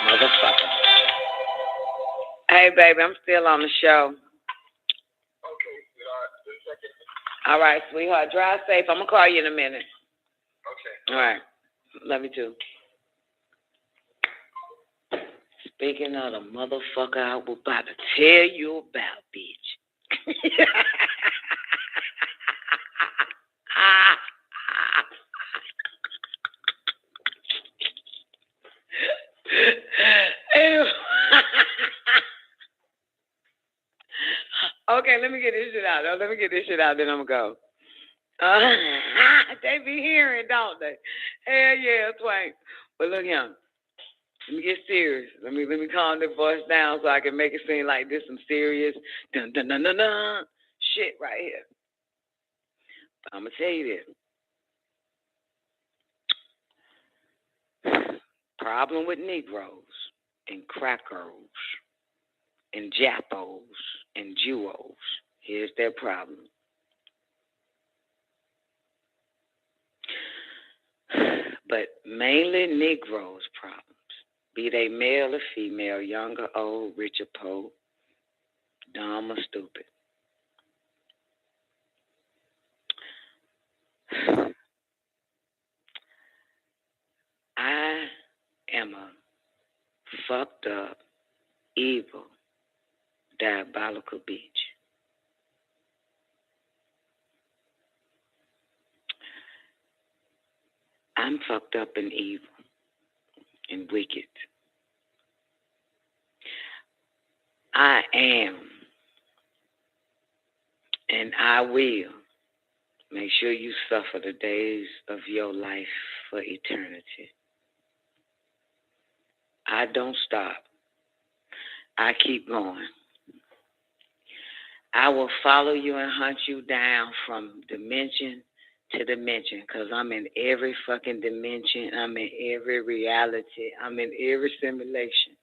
Motherfucker. Hey, baby, I'm still on the show. Okay, just a second. All right, sweetheart. Drive safe. I'm going to call you in a minute. Okay. All right. Love you too. Speaking of the motherfucker I was about to tell you about, bitch. Okay, let me get this shit out. Then I'm going to go. They be hearing, don't they? Hell yeah, Twain. But look, young, let me get serious. Let me calm the voice down so I can make it seem like this some serious dun dun dun dun dun shit right here. But I'm going to tell you this. Problem with Negroes and crackers and Japos and Jewos. Here's their problem. But mainly Negroes' problems, be they male or female, young or old, rich or poor, dumb or stupid. I am a fucked up, evil, diabolical bitch. I'm fucked up and evil and wicked. I am, and I will make sure you suffer the days of your life for eternity. I don't stop. I keep going. I will follow you and hunt you down from dimension to dimension, because I'm in every fucking dimension. I'm in every reality. I'm in every simulation.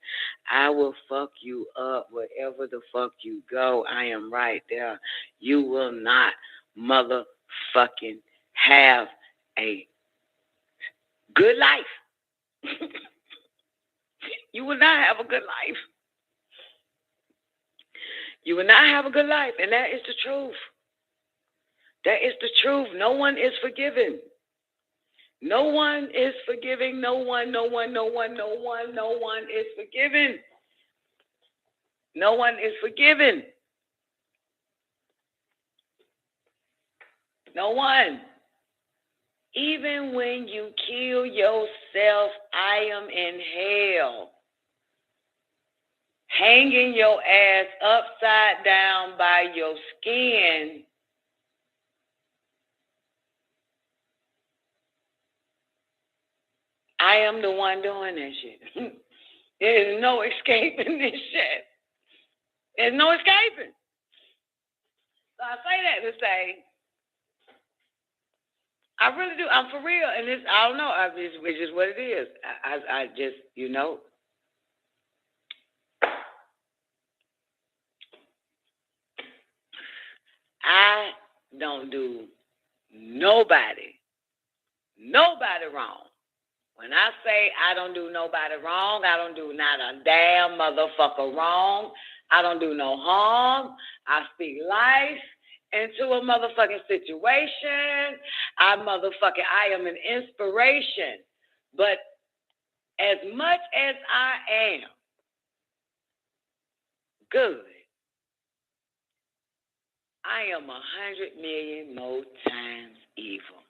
I will fuck you up wherever the fuck you go. I am right there. You will not motherfucking have a good life. You will not have a good life. You will not have a good life, and that is the truth. That is the truth. No one is forgiven. No one is forgiving. No one is forgiven. No one is forgiven. No one. Even when you kill yourself, I am in hell. Hanging your ass upside down by your skin. I am the one doing that shit. There's no escaping this shit. There's no escaping. So I say that to say, I really do. I'm for real, and it's I don't know. It's just what it is. I just I don't do nobody wrong. When I say I don't do nobody wrong, I don't do not a damn motherfucker wrong. I don't do no harm. I speak life into a motherfucking situation. I am an inspiration. But as much as I am good, I am 100 million more times evil.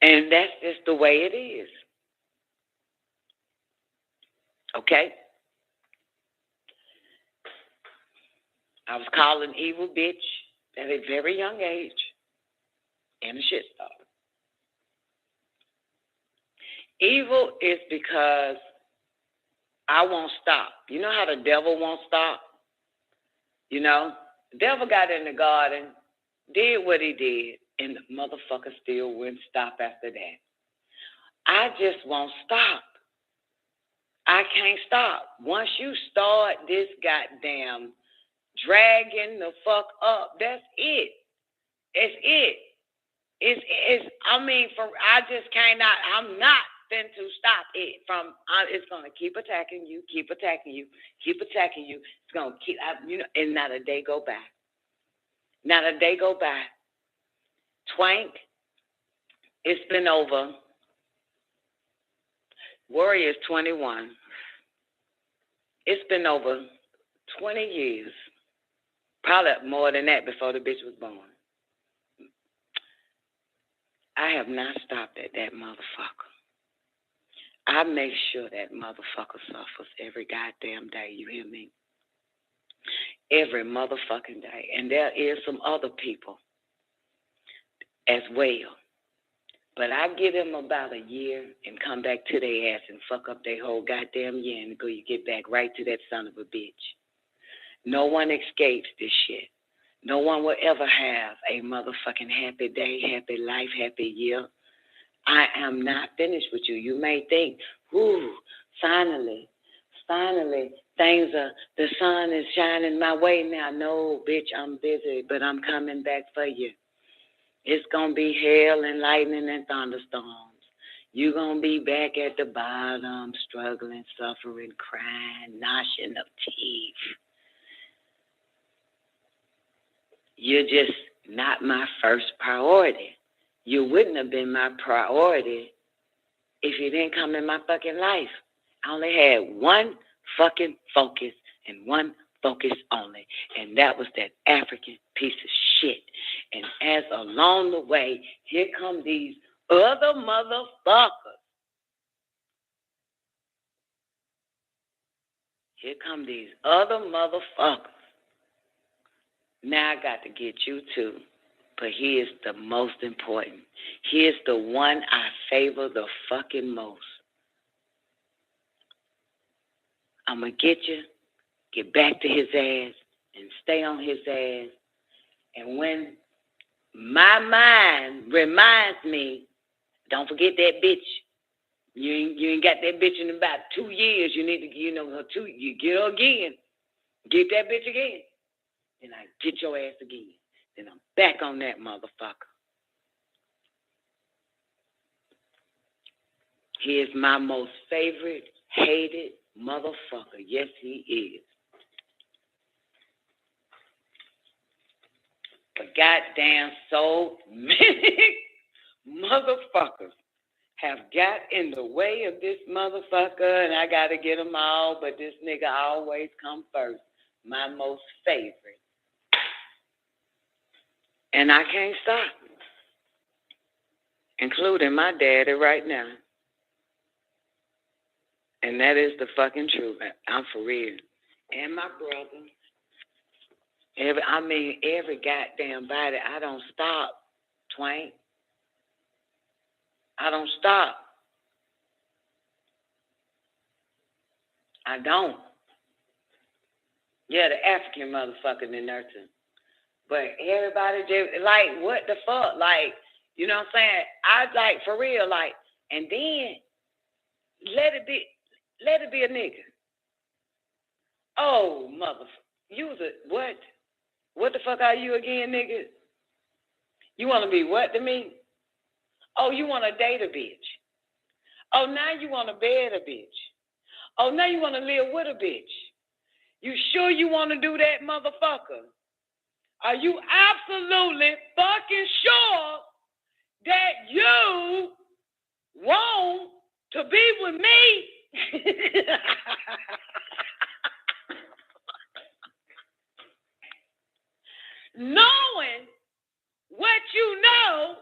And that's just the way it is. Okay? I was called an evil bitch at a very young age and a shit star. Evil is because I won't stop. You know how the devil won't stop? You know? The devil got in the garden, did what he did, and the motherfucker still wouldn't stop after that. I just won't stop. I can't stop. Once you start this goddamn dragging the fuck up, that's it. It's it. I just cannot, I'm not then to stop it from, it's going to keep attacking you. It's going to keep, and not a day go by. Twank, it's been over. Warrior's 21. It's been over 20 years. Probably more than that before the bitch was born. I have not stopped at that motherfucker. I make sure that motherfucker suffers every goddamn day, you hear me? Every motherfucking day. And there is some other people as well. But I give them about a year and come back to their ass and fuck up their whole goddamn year and go, you get back right to that son of a bitch. No one escapes this shit. No one will ever have a motherfucking happy day, happy life, happy year. I am not finished with you. You may think, finally, the sun is shining my way now. No, bitch, I'm busy, but I'm coming back for you. It's going to be hail and lightning and thunderstorms. You're going to be back at the bottom, struggling, suffering, crying, gnashing of teeth. You're just not my first priority. You wouldn't have been my priority if you didn't come in my fucking life. I only had one fucking focus and one focus only, and that was that African piece of shit. And as along the way, here come these other motherfuckers. Now I got to get you too. But he is the most important. He is the one I favor the fucking most. I'm going to get back to his ass, and stay on his ass. And when my mind reminds me, don't forget that bitch. You ain't got that bitch in about 2 years. You need to, you get her again. Get that bitch again. Then I get your ass again. Then I'm back on that motherfucker. He is my most favorite, hated motherfucker. Yes, he is. But goddamn, so many motherfuckers have got in the way of this motherfucker, and I got to get them all, but this nigga always come first. My most favorite. And I can't stop. Including my daddy right now. And that is the fucking truth. I'm for real. And my brother. Every goddamn body. I don't stop, Twain. I don't stop. I don't. Yeah, the African motherfucker in nursing. But everybody just, like, what the fuck? Like, you know what I'm saying? I, like, for real, like, and then let it be a nigga. Oh, you was a, what? What the fuck are you again, nigga? You want to be what to me? Oh, you want to date a bitch. Oh, now you want to bed a bitch. Oh, now you want to live with a bitch. You sure you want to do that, motherfucker? Are you absolutely fucking sure that you want to be with me? Knowing what you know,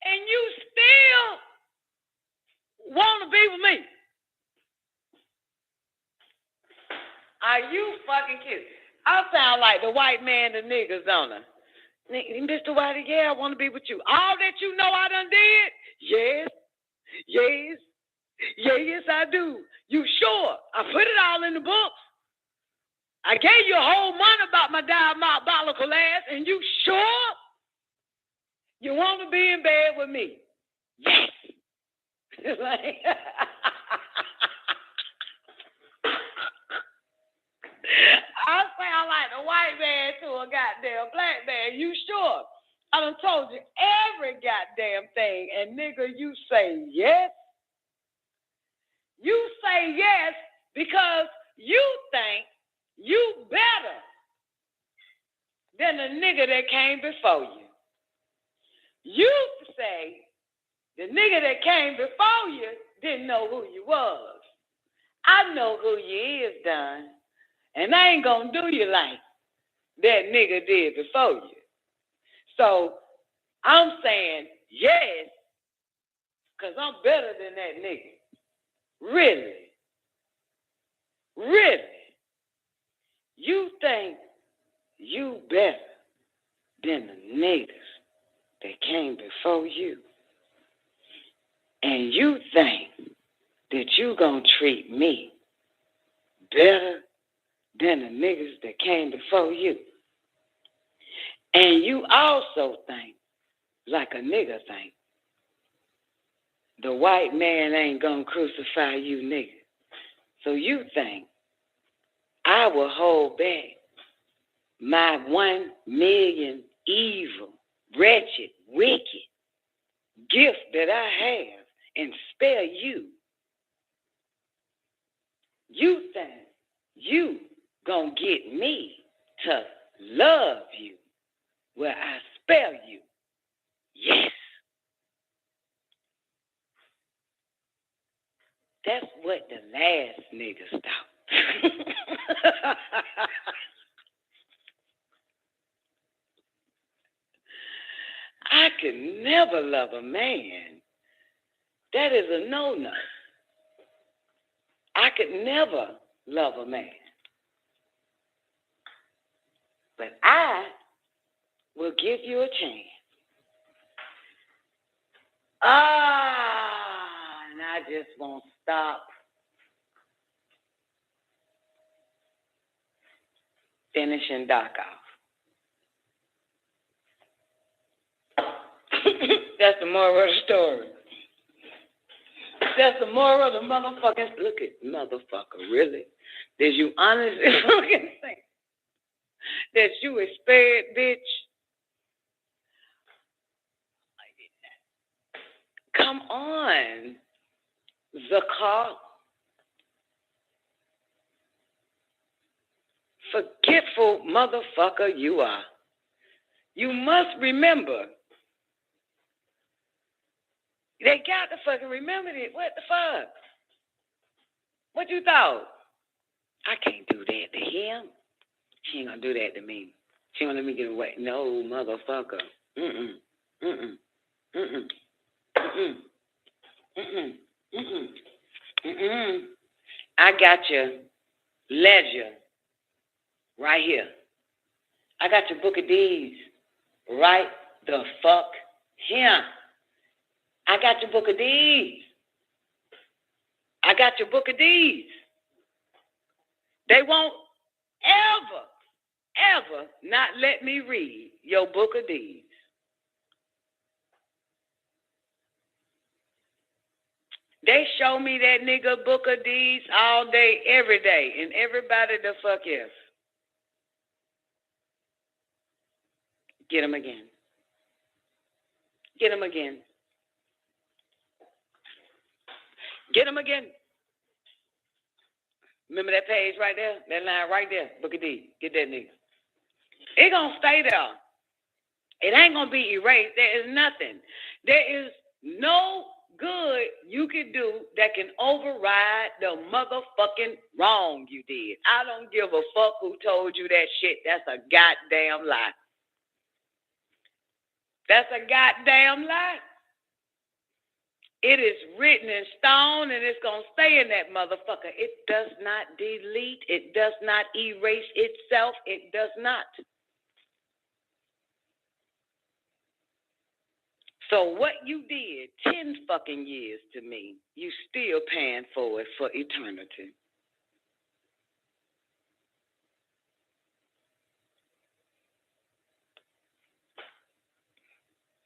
and you still want to be with me. Are you fucking kidding? I sound like the white man to niggas, don't I? Mr. Whitey, yeah, I want to be with you. All that you know I done did? Yes, I do. You sure? I put it all in the books. I gave you a whole month about my diabolical ass, and you sure you want to be in bed with me? Yes. I sound like a white man to a goddamn black man. You sure? I done told you every goddamn thing, and nigga, you say yes. You say yes because you think you better than the nigga that came before you. You say the nigga that came before you didn't know who you was. I know who you is, Don. And I ain't gonna do you like that nigga did before you. So I'm saying yes, because I'm better than that nigga. Really? You think you better than the niggas that came before you? And you think that you gonna treat me better than the niggas that came before you? And you also think, like a nigga think, the white man ain't gonna crucify you, nigga. So you think I will hold back my 1 million evil, wretched, wicked gift that I have and spare you? You think you gonna get me to love you where I spare you? Yes. That's what the last nigga thought. I could never love a man. That is a no-no. I could never love a man. But I will give you a chance. And I just won't stop finishing Doc off. That's the moral of the story. That's the moral of the motherfucking. Look at motherfucker, really? Did you honestly fucking think that you was spared, bitch? Come on, Zakar. Forgetful motherfucker you are. You must remember. They got to fucking remember it. What the fuck? What you thought? I can't do that to him. She ain't gonna do that to me. She ain't gonna let me get away. No, motherfucker. I got your ledger right here. I got your book of deeds right the fuck here. I got your book of deeds. I got your book of deeds. They won't ever ever not let me read your book of deeds. They show me that nigga book of deeds all day, every day, and everybody the fuck else. Get him again. Get him again. Get him again. Remember that page right there? That line right there, book of deeds. Get that nigga. It gonna stay there. It ain't gonna be erased. There is nothing. There is no good you can do that can override the motherfucking wrong you did. I don't give a fuck who told you that shit. That's a goddamn lie. That's a goddamn lie. It is written in stone and it's going to stay in that motherfucker. It does not delete. It does not erase itself. It does not. So what you did 10 fucking years to me, you still paying for it for eternity.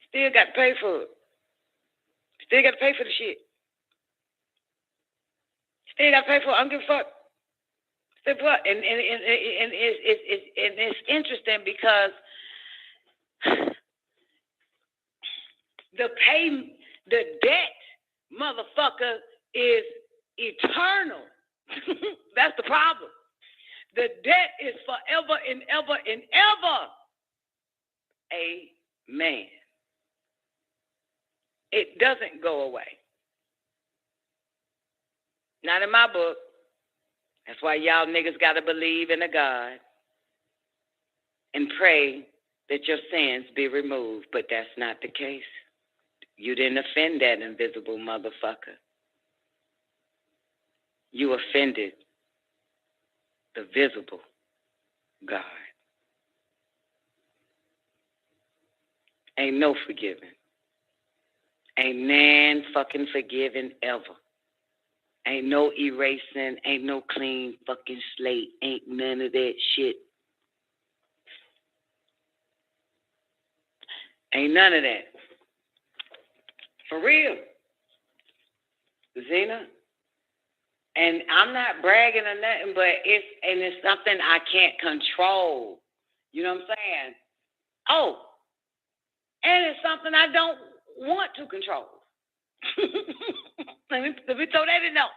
Still got to pay for it. Still got to pay for the shit. Still got to pay for it. I don't give a fuck. Still fuck. And it's interesting because the debt, motherfucker, is eternal. That's the problem. The debt is forever and ever and ever. Amen. It doesn't go away. Not in my book. That's why y'all niggas got to believe in a God and pray that your sins be removed. But that's not the case. You didn't offend that invisible motherfucker. You offended the visible God. Ain't no forgiving. Ain't nan fucking forgiving ever. Ain't no erasing. Ain't no clean fucking slate. Ain't none of that shit. Ain't none of that. For real. Zena. And I'm not bragging or nothing, but it's something I can't control. You know what I'm saying? Oh. And it's something I don't want to control. let me throw that in there.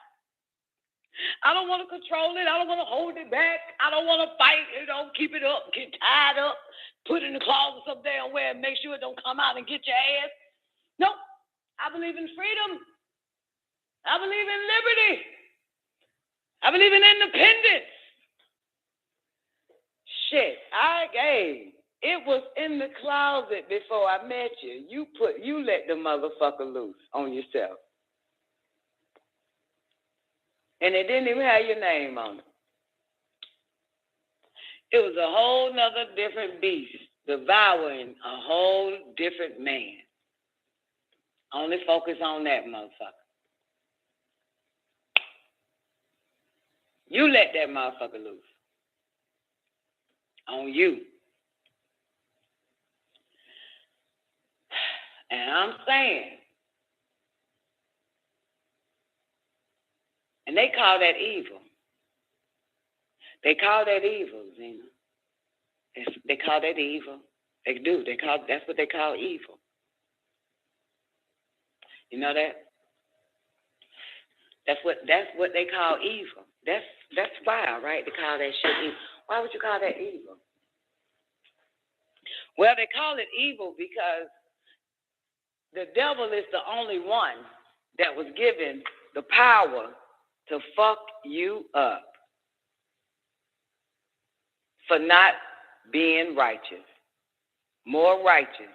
I don't want to control it. I don't want to hold it back. I don't want to fight it. Keep it up, get tied up, put it in the closet some damn way and make sure it don't come out and get your ass. Nope. I believe in freedom. I believe in liberty. I believe in independence. Shit, it was in the closet before I met you. You let the motherfucker loose on yourself. And it didn't even have your name on it. It was a whole nother different beast, devouring a whole different man. Only focus on that motherfucker. You let that motherfucker loose. On you. And I'm saying, and they call that evil. They call that evil, Zena. They call that evil. They do. That's what they call evil. You know that? That's what they call evil. That's wild, right? They call that shit evil. Why would you call that evil? Well, they call it evil because the devil is the only one that was given the power to fuck you up for not being righteous, more righteous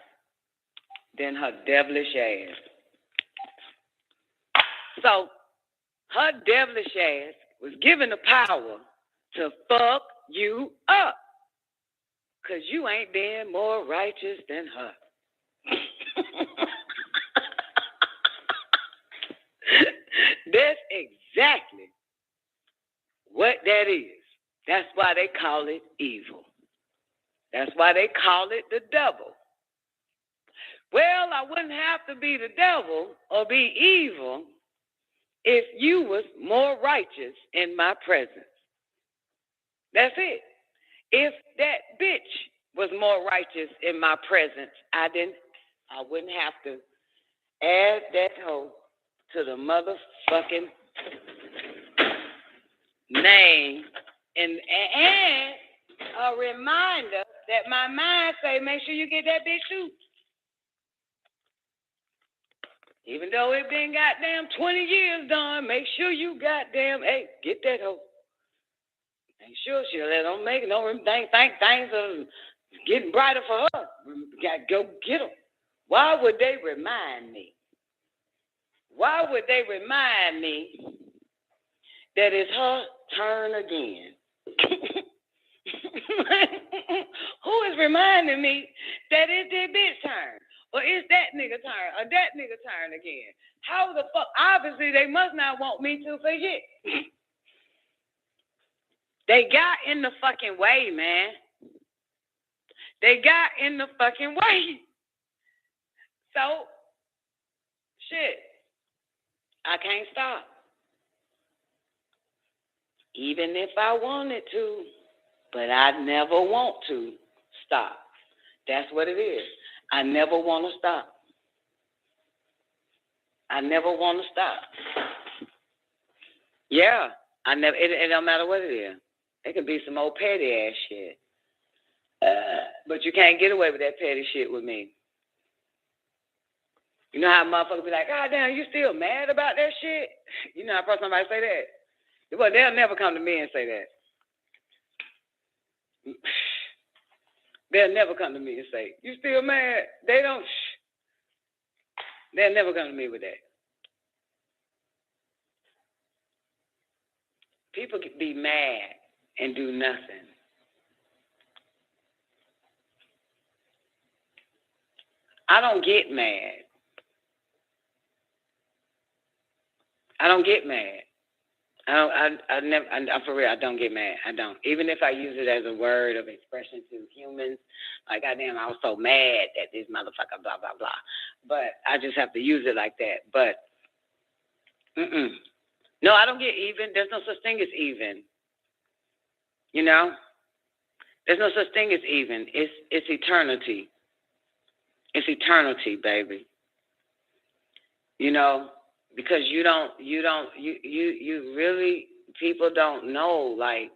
than her devilish ass. So her devilish ass was given the power to fuck you up because you ain't being more righteous than her. That's exactly what that is. That's why they call it evil. That's why they call it the devil. Well, I wouldn't have to be the devil or be evil if you was more righteous in my presence. That's it. If that bitch was more righteous in my presence, I wouldn't have to add that hoe to the motherfucking name. And a reminder that my mind say, make sure you get that bitch too. Even though it been goddamn 20 years done, make sure you goddamn, hey, get that hoe. Make sure she don't make it. Don't think things are getting brighter for her. Got to go get them. Why would they remind me? Why would they remind me that it's her turn again? Who is reminding me that it's their bitch turn? Or it's that nigga turn? Or that nigga turn again? How the fuck? Obviously, they must not want me to for shit. They got in the fucking way, man. They got in the fucking way. So, shit, I can't stop. Even if I wanted to, but I never want to stop. That's what it is. I never want to stop. I never want to stop. Yeah, it don't matter what it is. It could be some old petty ass shit. But you can't get away with that petty shit with me. You know how motherfuckers be like, God damn, you still mad about that shit? You know how first somebody say that? Well, they'll never come to me and say that. They'll never come to me and say, you still mad? They don't. They'll never come to me with that. People can be mad and do nothing. I don't get mad. I don't get mad. I'm for real, I don't get mad. I don't. Even if I use it as a word of expression to humans, like, goddamn, I was so mad that this motherfucker, blah, blah, blah. But I just have to use it like that. But, no, I don't get even. There's no such thing as even. You know? There's no such thing as even. It's eternity. It's eternity, baby. You know? Because you really, people don't know, like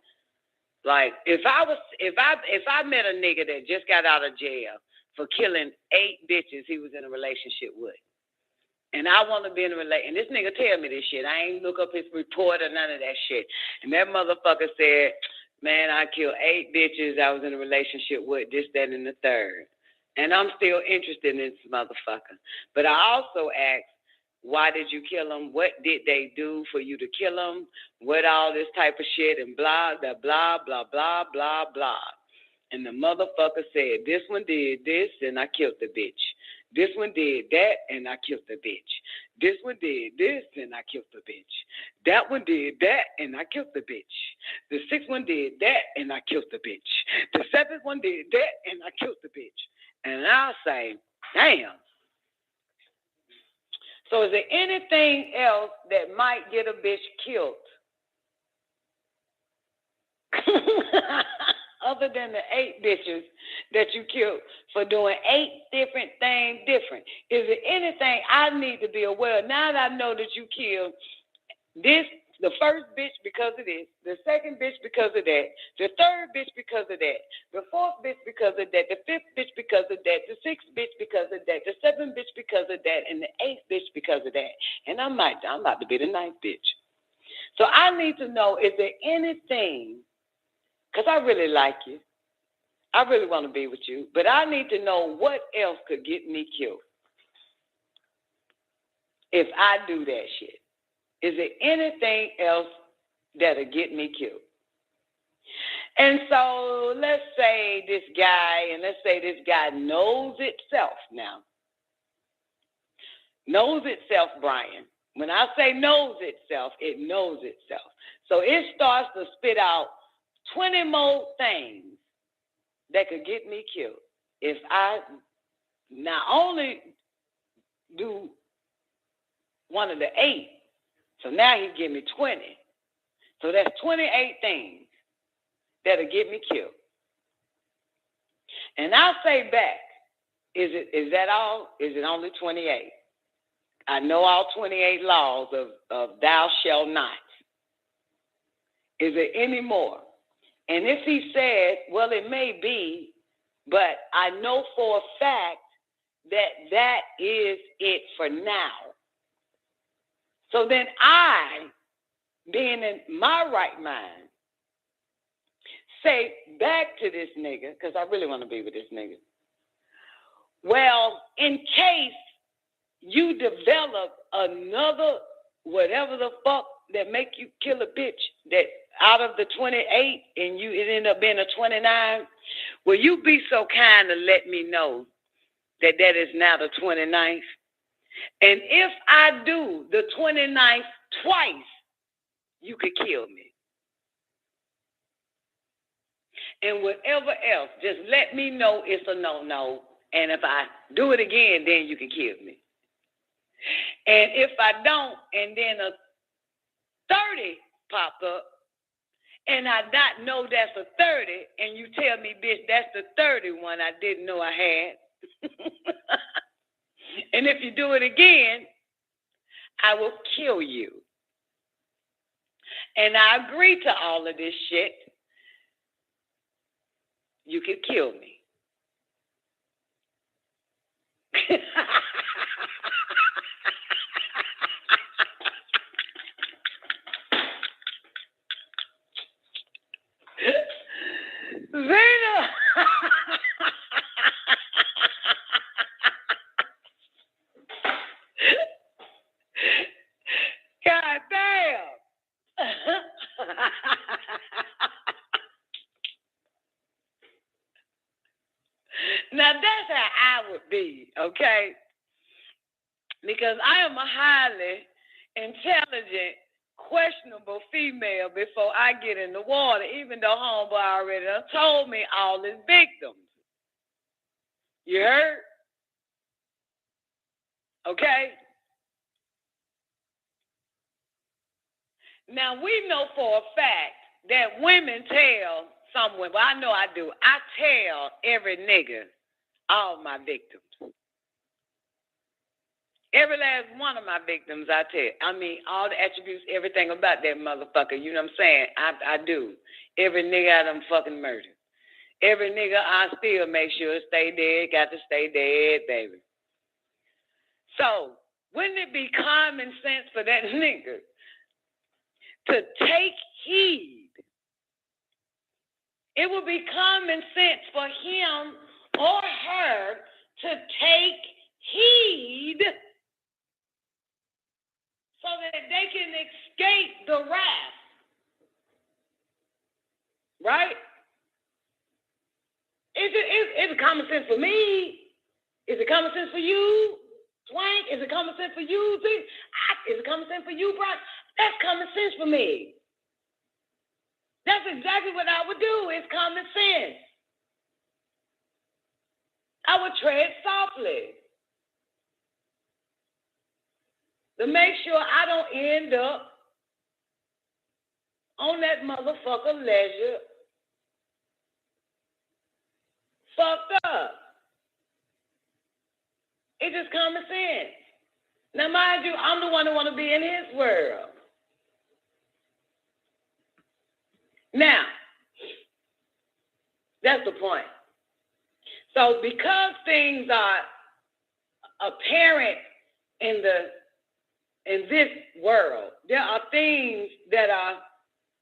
if I met a nigga that just got out of jail for killing 8 bitches he was in a relationship with, and I want to be in a relationship, and this nigga tell me this shit, I ain't look up his report or none of that shit, and that motherfucker said, man, I killed 8 bitches I was in a relationship with, this, that, and the third, and I'm still interested in this motherfucker. But I also asked, why did you kill them? What did they do for you to kill them? What all this type of shit and blah, blah, blah, blah, blah, blah, blah. And the motherfucker said, this one did this and I killed the bitch. This one did that and I killed the bitch. This one did this and I killed the bitch. That one did that and I killed the bitch. The 6th one did that and I killed the bitch. The 7th one did that and I killed the bitch. And I'll say, damn. So is there anything else that might get a bitch killed? Other than the 8 bitches that you killed for doing 8 different things different. Is there anything I need to be aware of now that I know that you killed this, the first bitch because of this, the second bitch because of that, the third bitch because of that, the 4th bitch because of that, the 5th bitch because of that, the 6th bitch because of that, the 7th bitch because of that, and the 8th bitch because of that. And I'm about to be the 9th bitch. So I need to know, is there anything, because I really like you, I really want to be with you, but I need to know what else could get me killed if I do that shit. Is there anything else that'll get me killed? And so let's say this guy knows itself now. Knows itself, Brian. When I say knows itself, it knows itself. So it starts to spit out 20 more things that could get me killed if I not only do one of the 8, so now he give me 20. So that's 28 things that'll get me killed. And I'll say back, is that all? Is it only 28? I know all 28 laws of thou shalt not. Is there any more? And if he said, well, it may be, but I know for a fact that is it for now. So then I, being in my right mind, say back to this nigga, because I really want to be with this nigga. Well, in case you develop another whatever the fuck that make you kill a bitch that out of the 28 and it end up being a 29, will you be so kind to let me know that is now the 29th? And if I do the 29th twice, you could kill me. And whatever else, just let me know it's a no-no. And if I do it again, then you can kill me. And if I don't, and then a 30 pop up, and I not know that's a 30, and you tell me, bitch, that's the 31 I didn't know I had. And if you do it again, I will kill you. And I agree to all of this shit. You could kill me. Zena! God damn! Now that's how I would be, okay? Because I am a highly intelligent, questionable female before I get in the water, even though homeboy already done told me all his victims. You heard? Okay? Now we know for a fact that women tell some women, well, I know I do, I tell every nigga all my victims. Every last one of my victims, I tell. I mean, all the attributes, everything about that motherfucker. You know what I'm saying? I do. Every nigga I done fucking murdered. Every nigga I still make sure stay dead, got to stay dead, baby. So, wouldn't it be common sense for that nigga to take heed? It would be common sense for him or her to take heed so that they can escape the wrath. Right? Is it common sense for me? Is it common sense for you, Swank? Is it common sense for you, Z? Is it common sense for you, Brian? That's common sense for me. That's exactly what I would do. It's common sense. I would tread softly to make sure I don't end up on that motherfucker leisure fucked up. It's just common sense. Now, mind you, I'm the one who want to be in his world. Now, that's the point. So because things are apparent in this world, there are things that are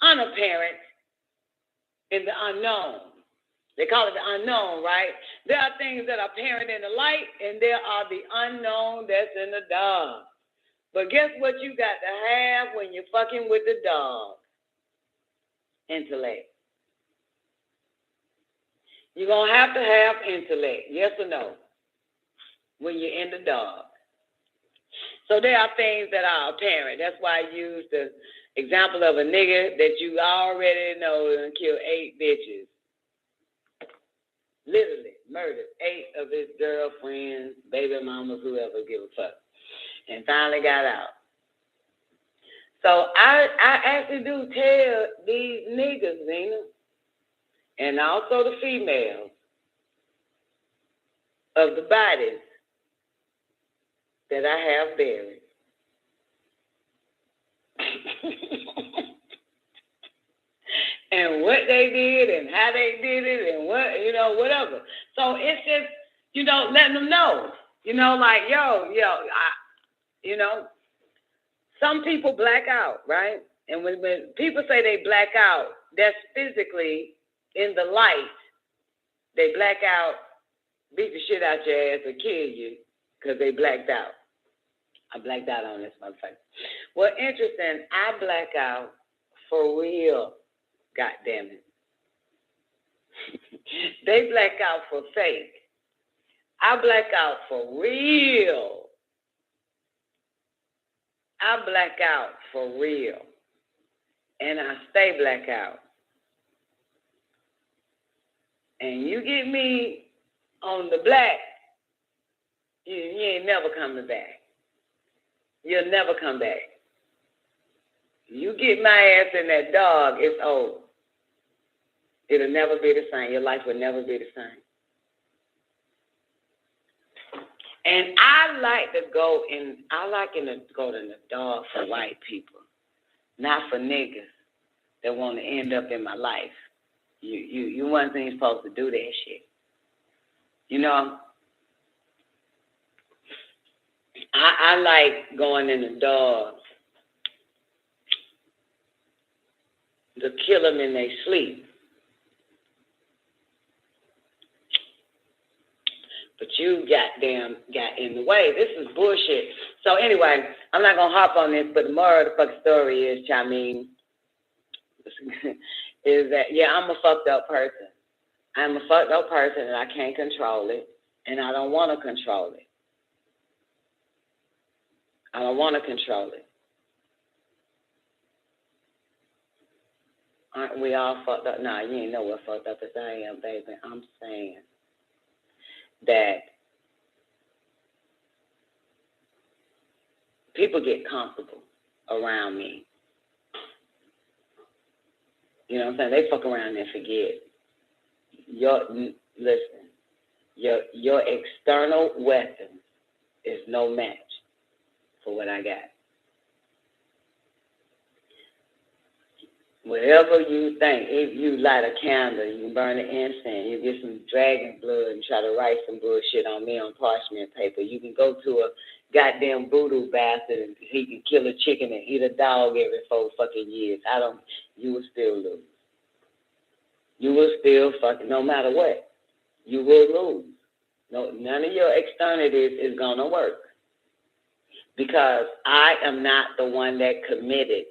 unapparent in the unknown. They call it the unknown, right? There are things that are apparent in the light, and there are the unknown that's in the dark. But guess what you got to have when you're fucking with the dog? Intellect. You're going to have intellect, yes or no, when you're in the dark. So there are things that are apparent. That's why I use the example of a nigga that you already know and kill 8 bitches. literally murdered 8 of his girlfriends, baby mamas, whoever give a fuck, and finally got out. So I actually do tell these niggas, Zena, and also the females of the bodies that I have buried. And what they did and how they did it and what, whatever. So it's just, letting them know, like, some people black out, right? And when people say they black out, that's physically in the light. They black out, beat the shit out your ass or kill you because they blacked out. I blacked out on this motherfucker. Well, interesting, I black out for real. God damn it. They black out for fake. I black out for real. I black out for real. And I stay black out. And you get me on the black, you ain't never coming back. You'll never come back. You get my ass in that dog, it's over. It'll never be the same. Your life will never be the same. And I like to go to the dog for white people, not for niggas that want to end up in my life. You wasn't supposed to do that shit. I like going in the dog to kill them in their sleep. But you goddamn got in the way. This is bullshit. So anyway, I'm not going to hop on this, but the moral of the fucking story is, is that, I'm a fucked up person. I'm a fucked up person and I can't control it. And I don't want to control it. I don't want to control it. Aren't we all fucked up? Nah, you ain't know what fucked up as I am, baby. I'm saying that people get comfortable around me. You know what I'm saying? They fuck around and forget. Your external weapon is no match for what I got. Whatever you think, if you light a candle, you can burn the incense, you get some dragon blood and try to write some bullshit on me on parchment paper. You can go to a goddamn voodoo bastard and he can kill a chicken and eat a dog every 4 fucking years. You will still lose. You will still no matter what, you will lose. No, none of your externalities is gonna work. Because I am not the one that committed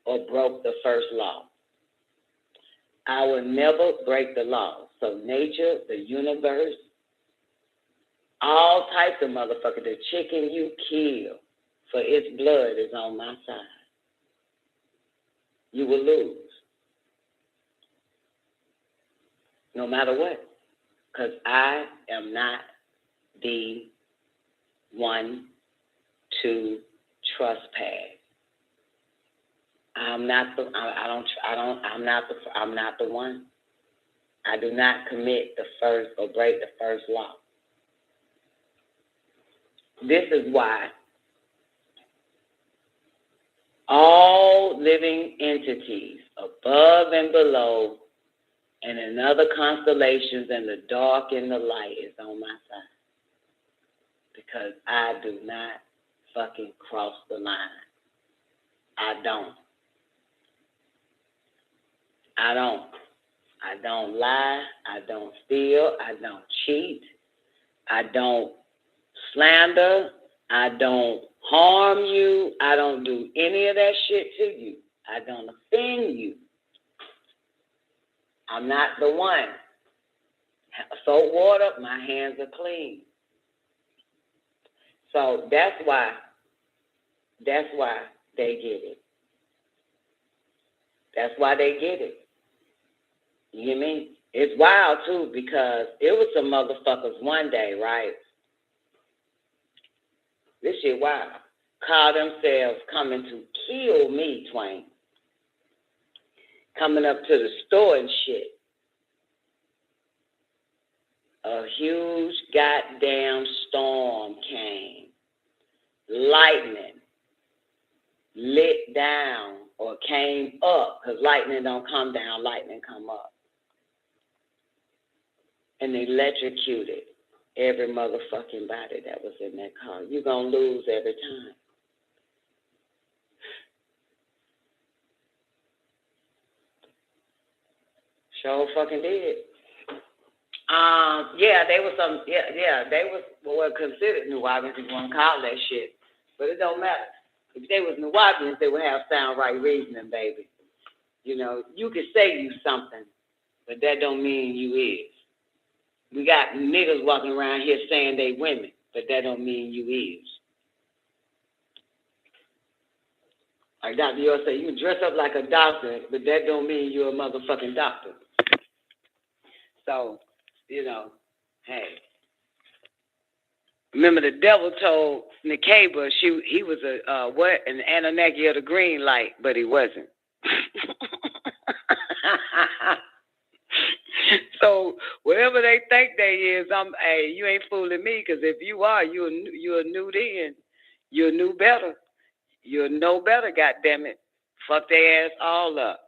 or broke the first law. I will never break the law. So nature, the universe, all types of motherfuckers, the chicken you kill for its blood is on my side. You will lose. No matter what. Because I am not the one to trespass. I'm not the one. I do not commit the first or break the first law. This is why all living entities above and below and in other constellations and the dark and the light is on my side. Because I do not fucking cross the line. I don't lie. I don't steal. I don't cheat. I don't slander. I don't harm you. I don't do any of that shit to you. I don't offend you. I'm not the one. Salt water, my hands are clean. So that's why they get it. That's why they get it. You hear me? It's wild, too, because it was some motherfuckers one day, right? This shit wild. Call themselves coming to kill me, Twain. Coming up to the store and shit. A huge goddamn storm came. Lightning lit down or came up, because lightning don't come down, lightning come up. And electrocuted every motherfucking body that was in that car. You're going to lose every time. Sure fucking did. They were considered New Orleans, if you want to call that shit. But it don't matter. If they was New Orleans, they would have sound right reasoning, baby. You know, you can say you something, but that don't mean you is. We got niggas walking around here saying they women, but that don't mean you is. Like Dr. York said, you can dress up like a doctor, but that don't mean you're a motherfucking doctor. So, you know, hey. Remember the devil told Nicoleone he was an Anunnaki of the green light, but he wasn't. So whatever they think they is, you ain't fooling me, because if you are, you're new then. You'll know better. You'll know better, goddammit. Fuck their ass all up.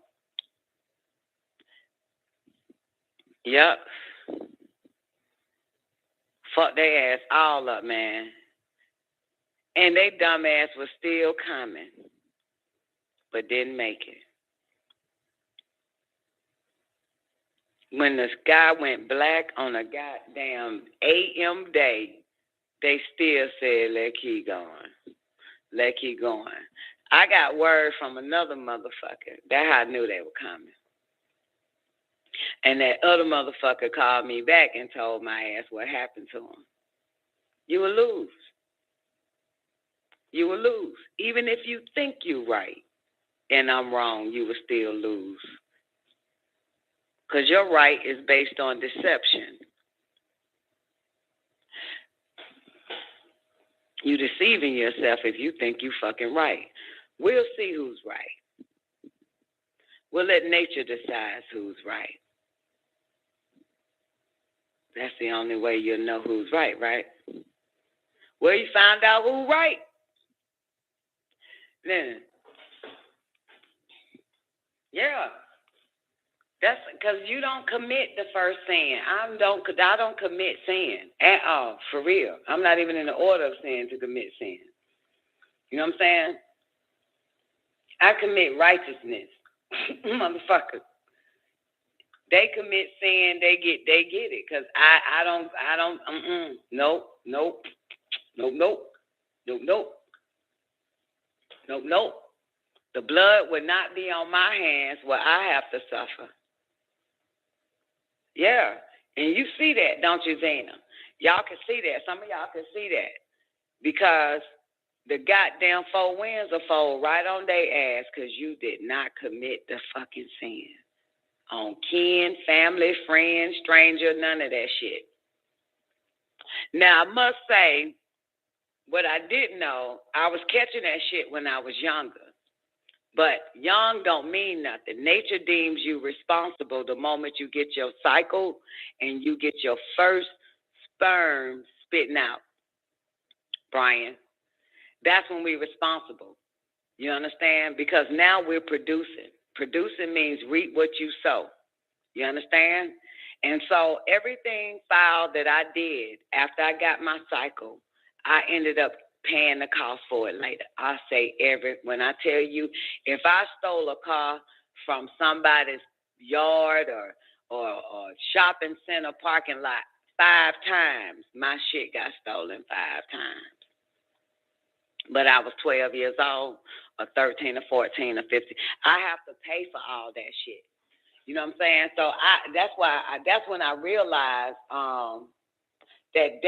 Yep. Fuck their ass all up, man. And they dumb ass was still coming, but didn't make it. When the sky went black on a goddamn AM day, they still said, let keep going. Let keep going. I got word from another motherfucker. That's how I knew they were coming. And that other motherfucker called me back and told my ass what happened to him. You will lose. You will lose. Even if you think you're right and I'm wrong, you will still lose. Because your right is based on deception. You deceiving yourself if you think you fucking right. We'll see who's right. We'll let nature decide who's right. That's the only way you'll know who's right, right? Well, you found out who's right. Then, yeah. That's because you don't commit the first sin. I don't commit sin at all, for real. I'm not even in the order of sin to commit sin. You know what I'm saying? I commit righteousness, motherfucker. They commit sin, they get it. Cause I don't. Nope. The blood would not be on my hands where I have to suffer. Yeah, and you see that, don't you, Zena? Y'all can see that. Some of y'all can see that. Because the goddamn four winds will fall right on their ass because you did not commit the fucking sin. On kin, family, friends, stranger, none of that shit. Now, I must say, what I didn't know, I was catching that shit when I was younger. But young don't mean nothing. Nature deems you responsible the moment you get your cycle and you get your first sperm spitting out, Brian. That's when we're responsible. You understand? Because now we're producing. Producing means reap what you sow. You understand? And so everything foul that I did after I got my cycle, I ended up paying the cost for it later. I say when I tell you, if I stole a car from somebody's yard or shopping center parking lot 5 times, my shit got stolen 5 times. But I was 12 years old, or 13 or 14 or 15. I have to pay for all that shit. You know what I'm saying? So that's when I realized that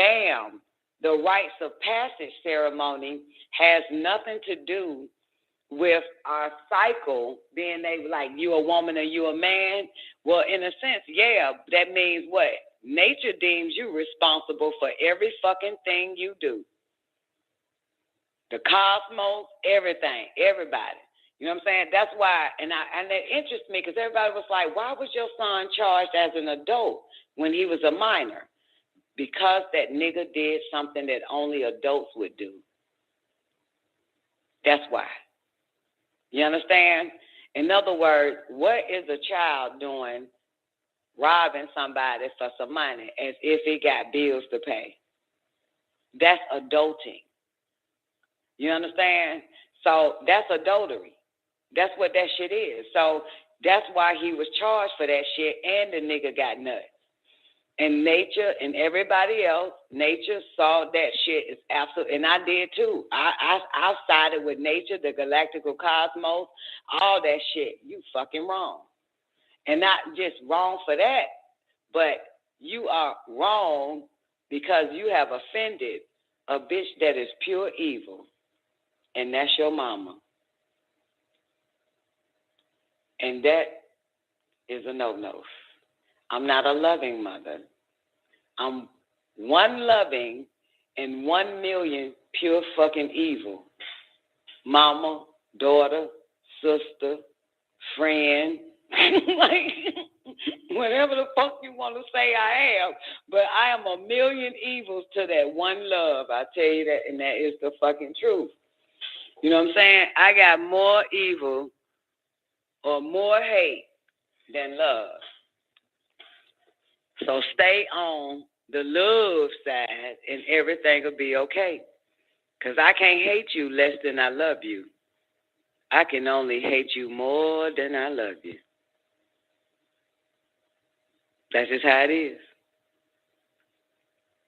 the rites of passage ceremony has nothing to do with our cycle being they like you a woman or you a man. Well, in a sense, yeah, that means what? Nature deems you responsible for every fucking thing you do. The cosmos, everything, everybody. You know what I'm saying? That's why, and that interests me because everybody was like, why was your son charged as an adult when he was a minor? Because that nigga did something that only adults would do. That's why. You understand? In other words, what is a child doing robbing somebody for some money as if he got bills to pay? That's adulting. You understand? So that's adultery. That's what that shit is. So that's why he was charged for that shit, and the nigga got nuts. And nature and everybody else, nature saw that shit is absolute, and I did too. I sided with nature, the galactical cosmos, all that shit. You fucking wrong. And not just wrong for that, but you are wrong because you have offended a bitch that is pure evil, and that's your mama. And that is a no-no. I'm not a loving mother. I'm one loving and 1 million pure fucking evil. Mama, daughter, sister, friend, like whatever the fuck you want to say I am. But I am a million evils to that one love. I tell you that, and that is the fucking truth. You know what I'm saying? I got more evil or more hate than love. So stay on the love side and everything will be okay. Because I can't hate you less than I love you. I can only hate you more than I love you. That's just how it is.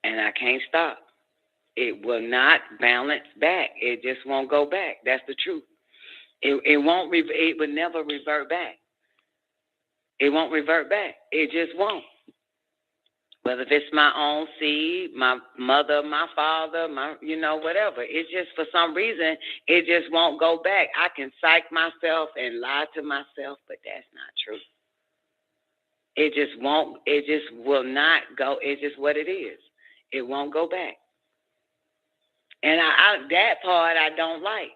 And I can't stop. It will not balance back. It just won't go back. That's the truth. It will never revert back. It won't revert back. It just won't. Whether if it's my own seed, my mother, my father, whatever. It just, for some reason, it just won't go back. I can psych myself and lie to myself, but that's not true. It just won't, it just will not go. It's just what it is. It won't go back. And that part I don't like.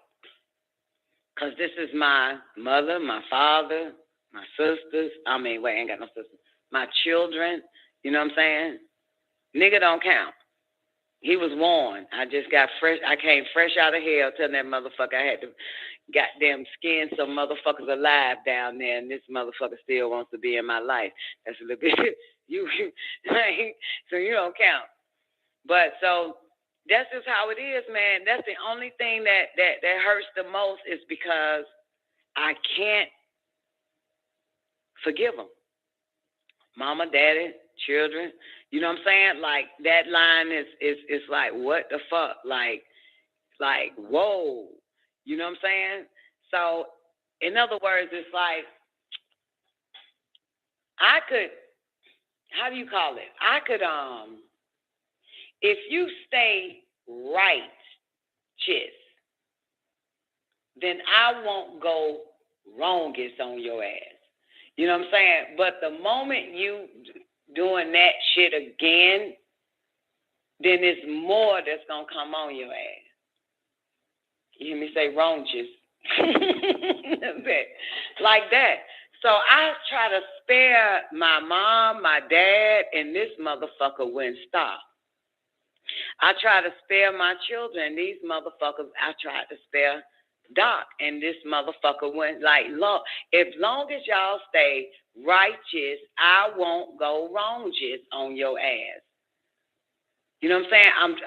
Because this is my mother, my father, my sisters. I ain't got no sisters. My children. You know what I'm saying? Nigga don't count. He was warned. I just got fresh. I came fresh out of hell telling that motherfucker I had to goddamn skin some motherfuckers alive down there, and this motherfucker still wants to be in my life. That's a little bit. So you don't count. But so that's just how it is, man. That's the only thing that hurts the most is because I can't forgive them. Mama, daddy, children, you know what I'm saying? Like that line is like, what the fuck? Like, whoa, you know what I'm saying? So, in other words, it's like, I could, how do you call it? I could, if you stay righteous, then I won't go wrongest on your ass. You know what I'm saying? But the moment you doing that shit again, then it's more that's going to come on your ass. You hear me say wrongest? Like that. So I try to spare my mom, my dad, and this motherfucker wouldn't stop. I try to spare my children. These motherfuckers, I tried to spare Doc, and this motherfucker went like, look, as long as y'all stay righteous, I won't go wrongest on your ass. You know what I'm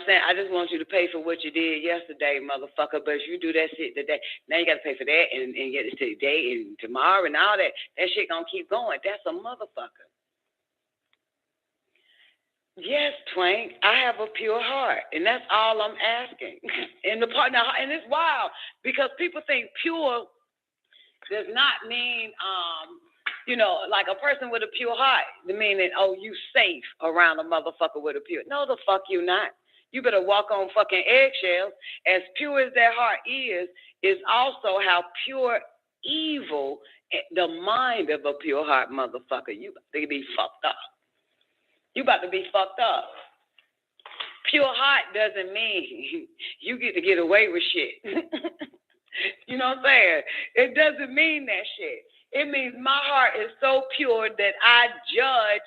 saying? I just want you to pay for what you did yesterday, motherfucker. But if you do that shit today, now you got to pay for that and get it today and tomorrow and all that. That shit gonna keep going. That's a motherfucker. Yes, Twank, I have a pure heart, and that's all I'm asking. And it's wild because people think pure does not mean, like a person with a pure heart, meaning, oh, you safe around a motherfucker with a pure. No, the fuck you not. You better walk on fucking eggshells. As pure as that heart is also how pure evil, the mind of a pure heart motherfucker. You about to be fucked up. You about to be fucked up. Pure heart doesn't mean you get to get away with shit. You know what I'm saying? It doesn't mean that shit. It means my heart is so pure that I judge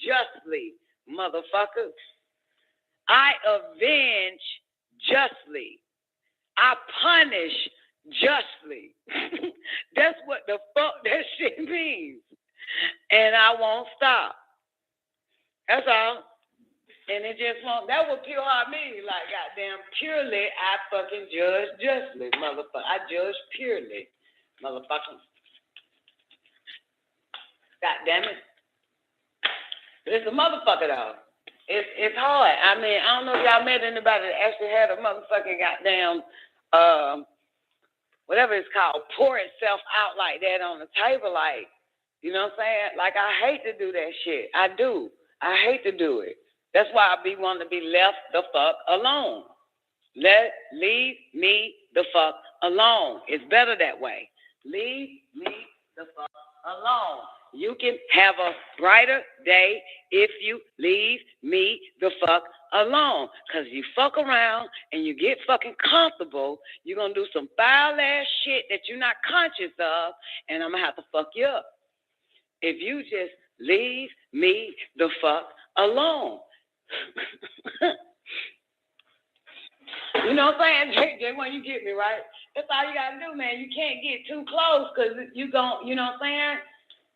justly, motherfuckers. I avenge justly. I punish justly. That's what the fuck that shit means. And I won't stop. That's all. And it just won't. That's what pure heart means. Like, goddamn, purely, I fucking judge justly, motherfucker. I judge purely, motherfucker. God damn it. It's a motherfucker, though. It's hard. I mean, I don't know if y'all met anybody that actually had a motherfucking goddamn, whatever it's called, pour itself out like that on the table, like, you know what I'm saying? Like, I hate to do that shit. I do. I hate to do it. That's why I be wanting to be left the fuck alone. Leave me the fuck alone. It's better that way. Leave me the fuck alone. You can have a brighter day if you leave me the fuck alone. Because you fuck around and you get fucking comfortable, you're going to do some foul-ass shit that you're not conscious of, and I'm going to have to fuck you up. If you just leave me the fuck alone. You know what I'm saying? Jay, when you get me, right? That's all you got to do, man. You can't get too close because you know what I'm saying?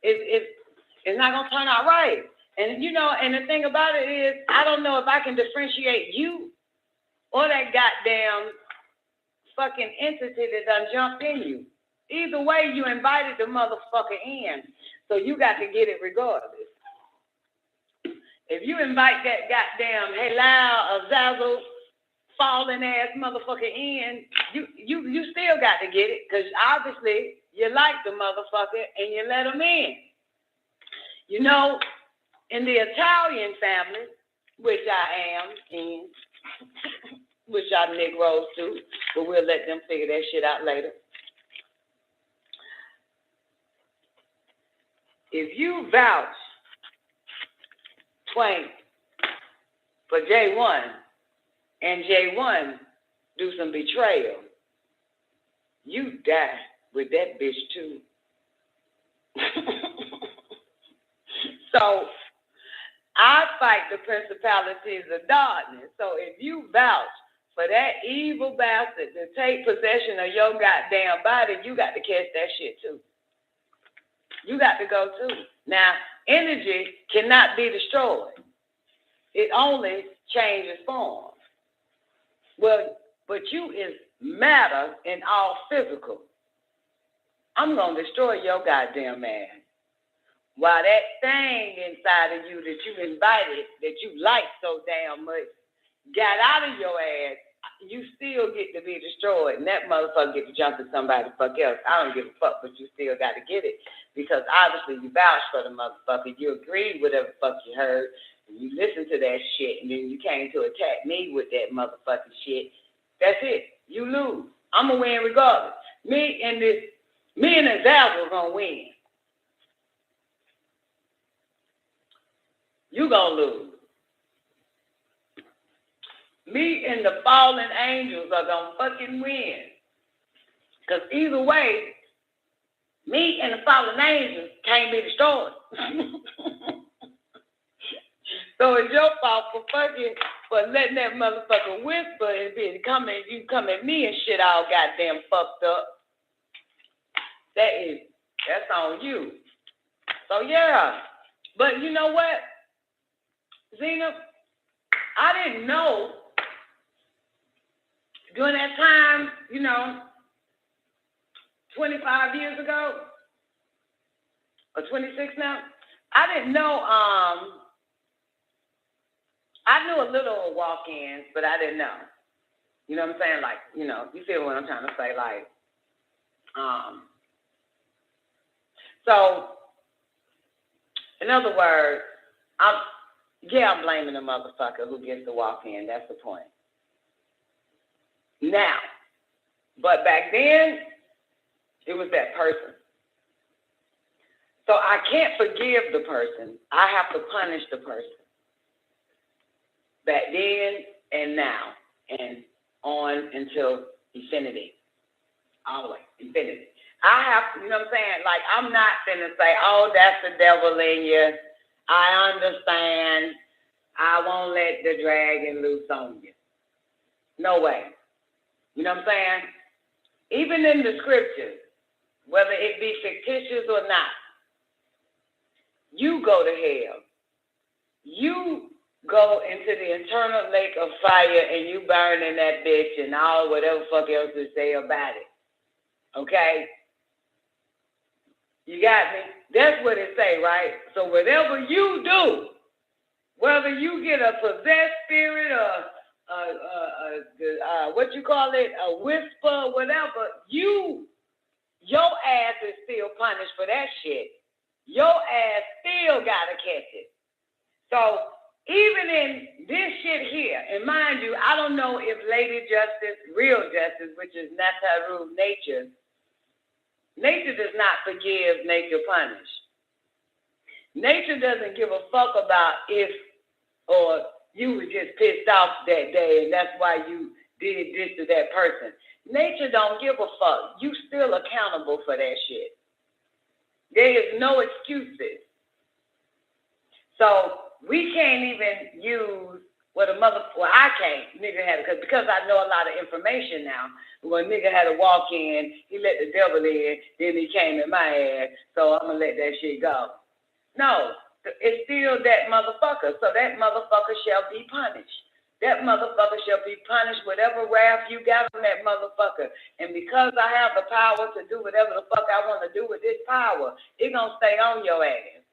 It's not going to turn out right. And, you know, and the thing about it is, I don't know if I can differentiate you or that goddamn fucking entity that done jumped in you. Either way, you invited the motherfucker in, so you got to get it regardless. If you invite that goddamn halal, azazel, falling ass motherfucker in, you still got to get it, because obviously you like the motherfucker and you let him in. You know, in the Italian family, which I am in, which y'all Negroes too, but we'll let them figure that shit out later. If you vouch, Twain, for J1, and J1 do some betrayal, you die with that bitch too. So, I fight the principalities of darkness. So if you vouch for that evil bastard to take possession of your goddamn body, you got to catch that shit too. You got to go too. Now, energy cannot be destroyed. It only changes form. Well, but you is matter and all physical. I'm going to destroy your goddamn ass. While that thing inside of you that you invited, that you like so damn much, got out of your ass, you still get to be destroyed. And that motherfucker get to jump to somebody fuck else. I don't give a fuck, but you still got to get it. Because obviously you vouched for the motherfucker. You agreed with whatever fuck you heard. And you listened to that shit. And then you came to attack me with that motherfucking shit. That's it. You lose. I'm going to win regardless. Me and Azazel are going to win. You going to lose. Me and the fallen angels are going to fucking win. Because either way, me and the fallen angels can't be destroyed. So it's your fault for letting that motherfucker whisper and you come at me and shit all goddamn fucked up. That's on you. So yeah. But you know what, Zena? I didn't know during that time, 25 years ago, or 26 now, I didn't know, I knew a little of walk-ins, but I didn't know. You know what I'm saying? Like, you feel what I'm trying to say? Like, so, in other words, I'm blaming the motherfucker who gets the walk-in. That's the point. Now, but back then, it was that person. So I can't forgive the person. I have to punish the person. Back then and now and on until infinity. All the way, infinity. I have to, you know what I'm saying? Like, I'm not finna say, oh, that's the devil in you. I understand. I won't let the dragon loose on you. No way. You know what I'm saying? Even in the scriptures, whether it be fictitious or not, you go to hell. You go into the eternal lake of fire and you burn in that bitch and all whatever fuck else to say about it. Okay? You got me? That's what it say, right? So whatever you do, whether you get a possessed spirit or what you call it, a whisper, whatever, your ass is still punished for that shit. Your ass still gotta catch it. So even in this shit here, and mind you, I don't know if Lady Justice, real justice, which is Nataru nature does not forgive, nature punish. Nature doesn't give a fuck about if or you were just pissed off that day and that's why you did this to that person. Nature don't give a fuck. You still accountable for that shit. There is no excuses. So we can't even use I can't. Nigga had to, because I know a lot of information now. When nigga had to walk in, he let the devil in, then he came in my ass, so I'm gonna let that shit go. No, it's still that motherfucker, so that motherfucker shall be punished. That motherfucker shall be punished, whatever wrath you got on that motherfucker. And because I have the power to do whatever the fuck I want to do with this power, it gonna stay on your ass.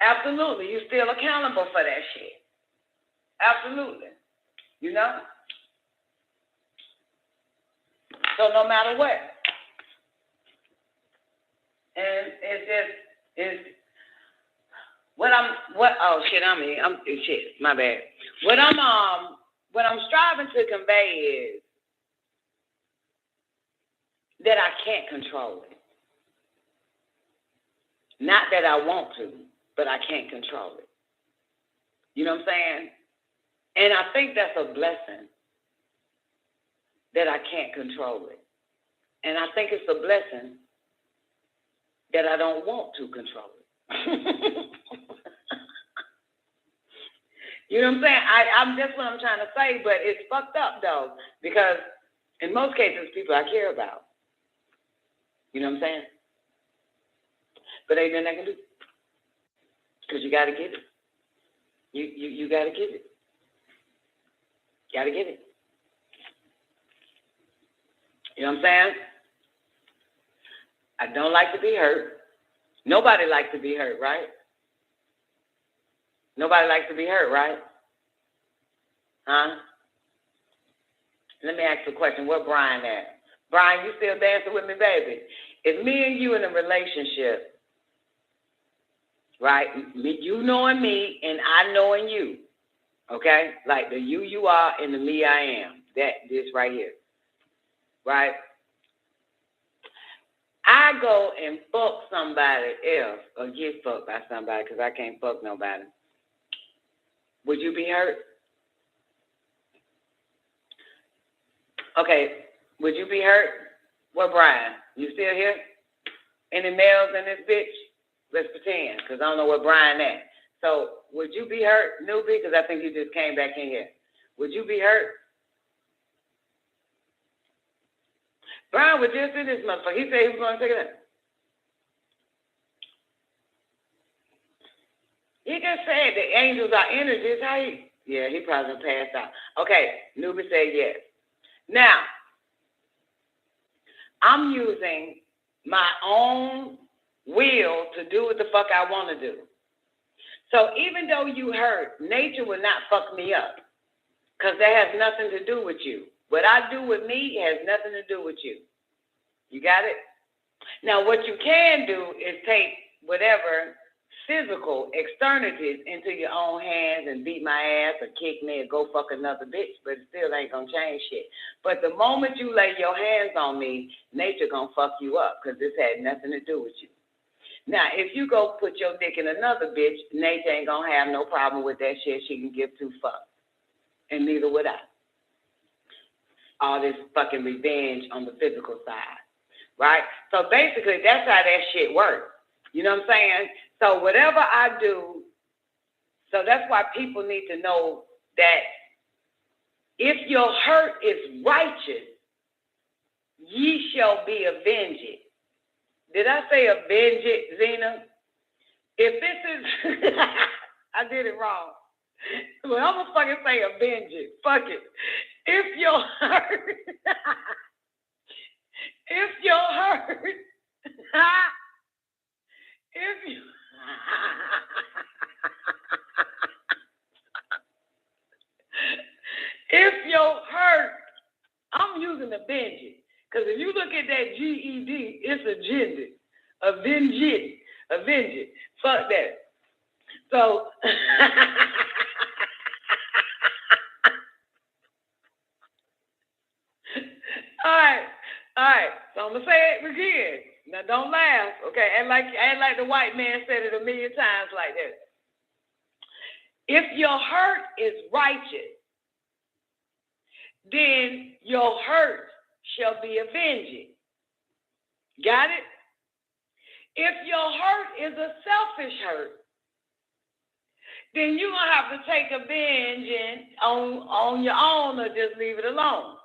Absolutely, you're still accountable for that shit. Absolutely. You know? So no matter what. And it's my bad. What I'm striving to convey is that I can't control it. Not that I want to, but I can't control it. You know what I'm saying? And I think that's a blessing that I can't control it. And I think it's a blessing that I don't want to control it. You know what I'm saying? I'm that's what I'm trying to say, but it's fucked up though, because in most cases, people I care about. You know what I'm saying? But ain't nothing I can do. Because you got to get it. You got to get it. Got to get it. You know what I'm saying? I don't like to be hurt. Nobody likes to be hurt, right? Nobody likes to be hurt, right? Huh? Let me ask you a question. Where Brian at? Brian, you still dancing with me, baby? If me and you in a relationship, right? You knowing me and I knowing you, okay? Like the you are and the me I am. This right here, right? I go and fuck somebody else or get fucked by somebody because I can't fuck nobody. Would you be hurt? Okay, would you be hurt? Well, Brian, you still here? Any males in this bitch? Let's pretend, because I don't know where Brian at. So, would you be hurt, newbie? Because I think you just came back in here. Would you be hurt? Brian was just in this motherfucker. He said he was going to take it out. He just said the angels are energies. Yeah, he probably passed out. Okay, newbie said yes. Now, I'm using my own will to do what the fuck I want to do. So even though you hurt, nature will not fuck me up because that has nothing to do with you. What I do with me has nothing to do with you. You got it? Now, what you can do is take whatever physical externalities into your own hands and beat my ass or kick me or go fuck another bitch, but it still ain't gonna change shit. But the moment you lay your hands on me, nature gonna fuck you up because this had nothing to do with you. Now, if you go put your dick in another bitch, nature ain't gonna have no problem with that shit. She can give two fucks. And neither would I. All this fucking revenge on the physical side, right? So basically, that's how that shit works. You know what I'm saying? So whatever I do, so that's why people need to know that if your hurt is righteous, ye shall be avenged. Did I say avenge it, Zena? If this is, I did it wrong. Well, I'm gonna fucking say avenge it. Fuck it. If your hurt, if your hurt, if you, if your hurt, I'm using avenge it. Because if you look at that GED, it's agenda. Avenge it. Avenge it. Fuck that. So, all right. So I'm gonna say it again. Now don't laugh, okay? And like the white man said it a million times like that. If your hurt is righteous, then your hurt shall be avenged. Got it? If your hurt is a selfish hurt, then you're gonna have to take a vengeance on your own or just leave it alone.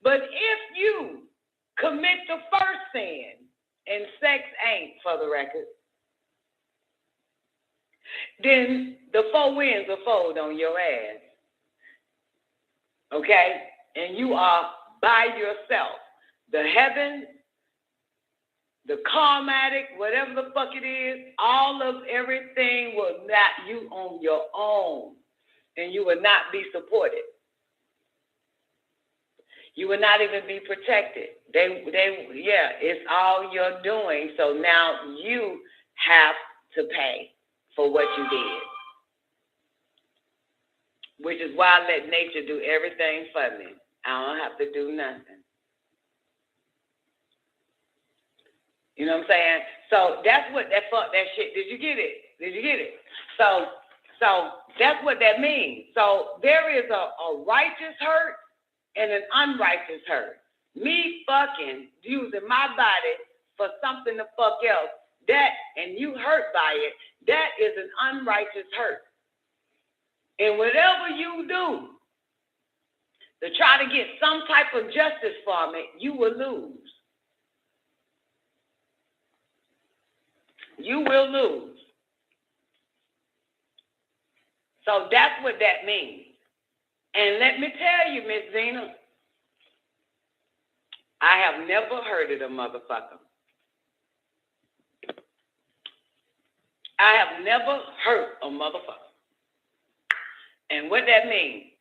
But if you commit the first sin, and sex ain't, for the record, then the four winds will fold on your ass. Okay? And you are by yourself. The heavens, the karmatic, whatever the fuck it is, all of everything will not, you on your own. And you will not be supported. You will not even be protected. It's all you're doing. So now you have to pay for what you did. Which is why I let nature do everything for me. I don't have to do nothing. You know what I'm saying? So that's what that shit. Did you get it? So that's what that means. So there is a righteous hurt and an unrighteous hurt. Me fucking using my body for something to fuck else, that, and you hurt by it, that is an unrighteous hurt. And whatever you do to try to get some type of justice from it, you will lose. You will lose. So that's what that means. And let me tell you, Miss Zena, I have never hurted a motherfucker. I have never hurt a motherfucker. And what that means,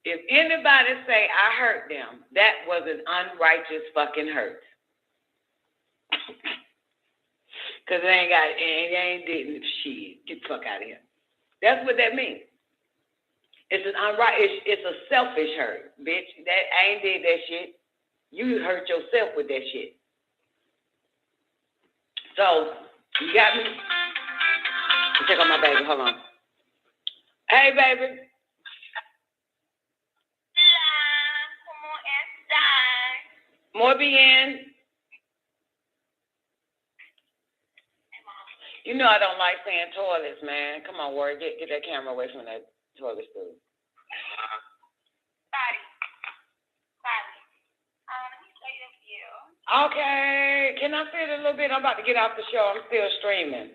if anybody say I hurt them, that was an unrighteous fucking hurt. Because they ain't did shit. Get the fuck out of here. That's what that means. It's it's a selfish hurt, bitch. That I ain't did that shit. You hurt yourself with that shit. So, you got me? Check on my baby. Hold on. Hey, baby. Muy bien. You know I don't like saying toilets, man. Come on, Ward. Get that camera away from that toilet stool. Okay. Can I see it a little bit? I'm about to get off the show. I'm still streaming.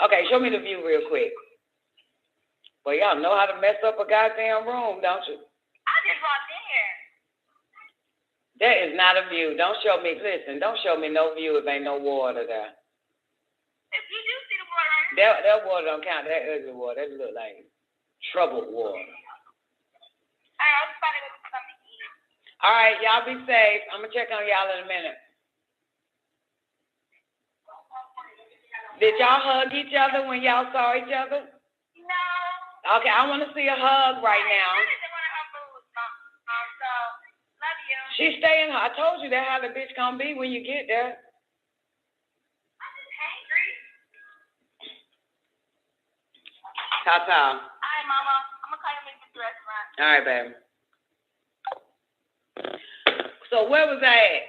Okay, show me the view real quick. Well, y'all know how to mess up a goddamn room, don't you? I just walked in here. That is not a view. Don't show me, listen, don't show me no view if ain't no water there. If you do see the water. That water don't count. That ugly water. That look like troubled water. All right, I was about to go get something to eat. All right, y'all be safe. I'm going to check on y'all in a minute. Did y'all hug each other when y'all saw each other? No. Okay, I want to see a hug right now. I just want her food, so love you. She's staying. I told you that's how the bitch gonna be when you get there. I'm just hangry. Ta-ta. All right, Mama. I'm gonna call you when we get to the restaurant. All right, baby. So where was I at?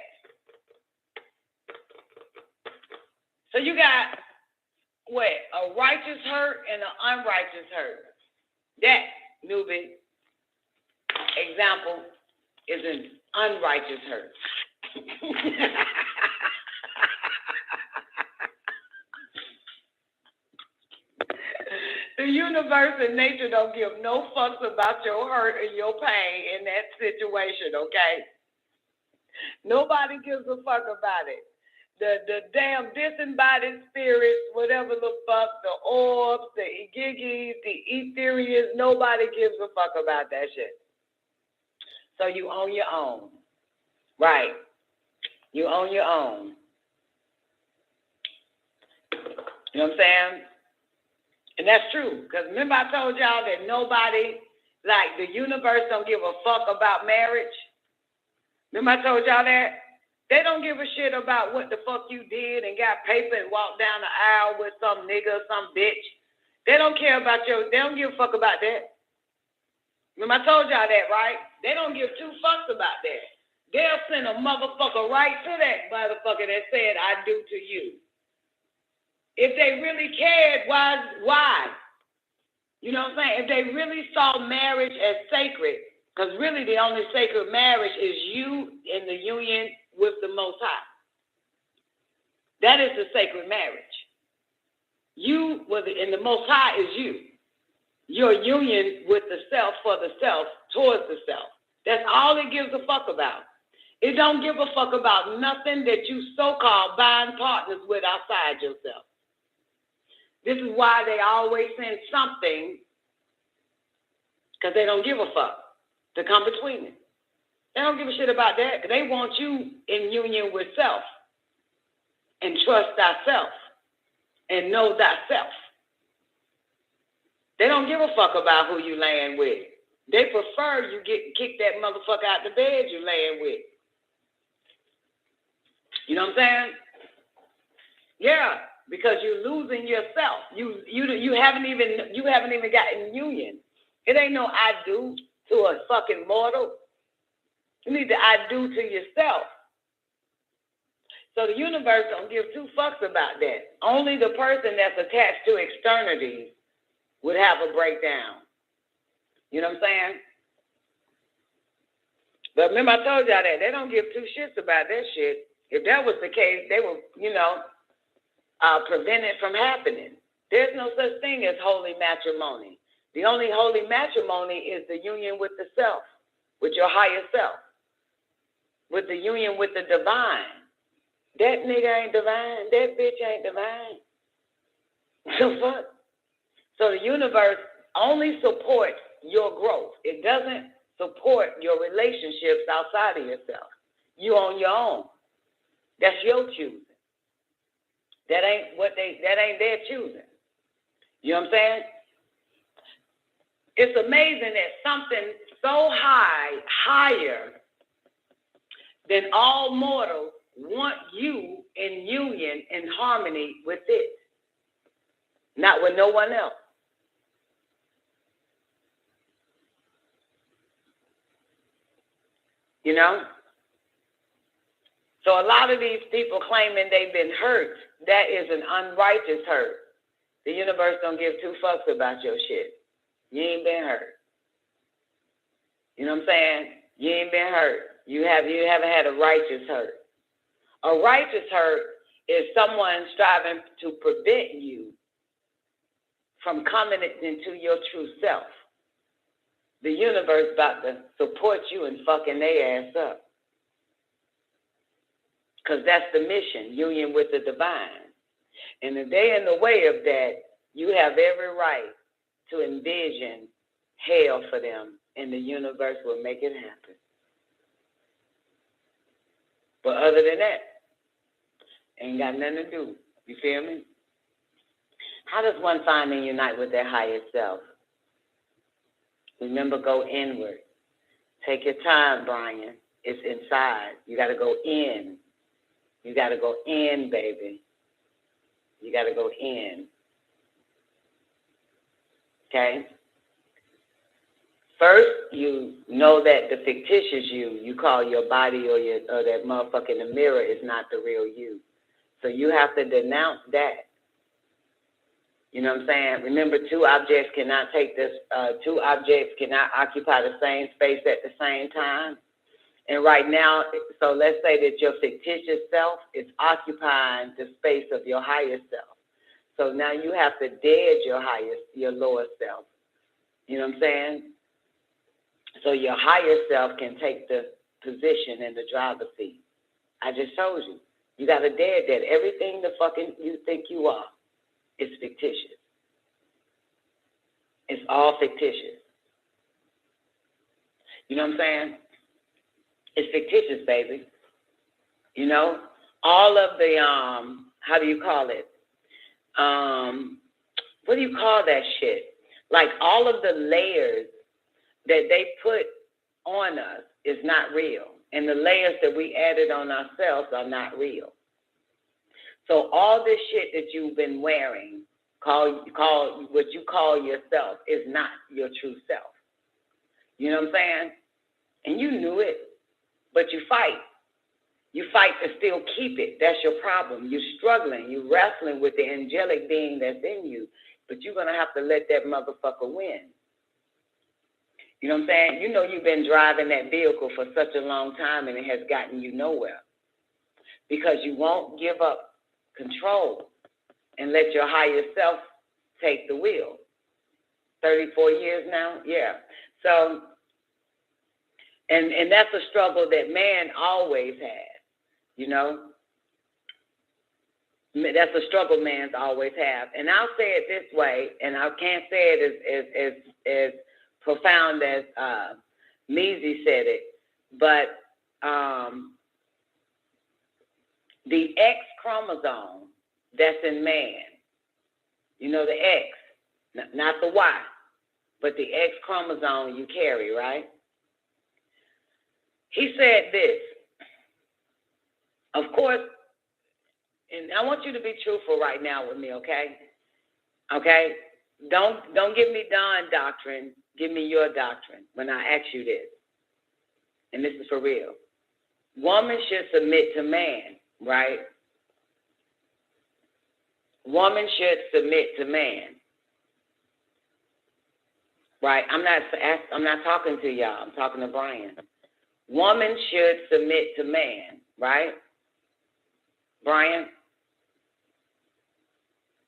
So you got what? A righteous hurt and an unrighteous hurt. That, newbie, example is an unrighteous hurt. The universe and nature don't give no fucks about your hurt and your pain in that situation, okay? Nobody gives a fuck about it. The damn disembodied spirits, whatever the fuck, the orbs, the giggies, the etherians, nobody gives a fuck about that shit. So you own your own. Right. You own your own. You know what I'm saying? And that's true. Because remember I told y'all that nobody, like the universe don't give a fuck about marriage? Remember I told y'all that? They don't give a shit about what the fuck you did and got paper and walked down the aisle with some nigga or some bitch. They don't care about they don't give a fuck about that. Remember I told y'all that, right? They don't give two fucks about that. They'll send a motherfucker right to that motherfucker that said, I do to you. If they really cared, why? You know what I'm saying? If they really saw marriage as sacred, because really the only sacred marriage is you in the union with the Most High. That is the sacred marriage. You, and the Most High is you. Your union with the self for the self, towards the self. That's all it gives a fuck about. It don't give a fuck about nothing that you so-called bind partners with outside yourself. This is why they always send something, because they don't give a fuck to come between it. They don't give a shit about that. They want you in union with self and trust thyself and know thyself. They don't give a fuck about who you laying with. They prefer you kick that motherfucker out the bed you laying with. You know what I'm saying? Yeah, because you're losing yourself. You haven't even gotten union. It ain't no I do to a fucking mortal. You need to I do to yourself. So the universe don't give two fucks about that. Only the person that's attached to externalities would have a breakdown. You know what I'm saying? But remember I told y'all that. They don't give two shits about that shit. If that was the case, they would, prevent it from happening. There's no such thing as holy matrimony. The only holy matrimony is the union with the self, with your higher self, with the union with the divine. That nigga ain't divine. That bitch ain't divine. So fuck. So the universe only supports your growth. It doesn't support your relationships outside of yourself. You on your own. That's your choosing. That ain't their choosing. You know what I'm saying? It's amazing that something so higher than all mortals want you in union, in harmony with it. Not with no one else. You know? So a lot of these people claiming they've been hurt, that is an unrighteous hurt. The universe don't give two fucks about your shit. You ain't been hurt. You know what I'm saying? You ain't been hurt. You haven't had a righteous hurt. A righteous hurt is someone striving to prevent you from coming into your true self. The universe about to support you and fucking their ass up. Because that's the mission, union with the divine. And if they're in the way of that, you have every right to envision hell for them, and the universe will make it happen. But other than that, ain't got nothing to do. You feel me? How does one find and unite with their higher self? Remember, go inward. Take your time, Brian. It's inside. You got to go in. You got to go in, baby. You got to go in. Okay? First, you know that the fictitious you call your body or that motherfucker in the mirror is not the real you. So you have to denounce that. You know what I'm saying? Remember, two objects cannot occupy the same space at the same time. And right now, so let's say that your fictitious self is occupying the space of your higher self. So now you have to dead your lower self. You know what I'm saying? So your higher self can take the position in the driver's seat. I just told you. You got to dead that. Everything the fucking you think you are is fictitious. It's all fictitious. You know what I'm saying? It's fictitious, baby. You know? All of the, how do you call it? What do you call that shit? Like all of the layers that they put on us is not real. And the layers that we added on ourselves are not real. So all this shit that you've been wearing, call what you call yourself, is not your true self. You know what I'm saying? And you knew it, but you fight. You fight to still keep it. That's your problem. You're struggling. You're wrestling with the angelic being that's in you, but you're going to have to let that motherfucker win. You know what I'm saying? You know you've been driving that vehicle for such a long time and it has gotten you nowhere because you won't give up control and let your higher self take the wheel. 34 years now? Yeah. So, and that's a struggle that man always had, you know? That's a struggle man's always have. And I'll say it this way, and I can't say it as profound as Measy said it, but the X chromosome that's in man, you know, the X, not the Y, but the X chromosome you carry, right? He said this, of course, and I want you to be truthful right now with me, okay? Okay? Don't give me Don doctrine. Give me your doctrine when I ask you this. And this is for real. Woman should submit to man, right? Woman should submit to man. Right? I'm not talking to y'all. I'm talking to Brian. Woman should submit to man, right? Brian?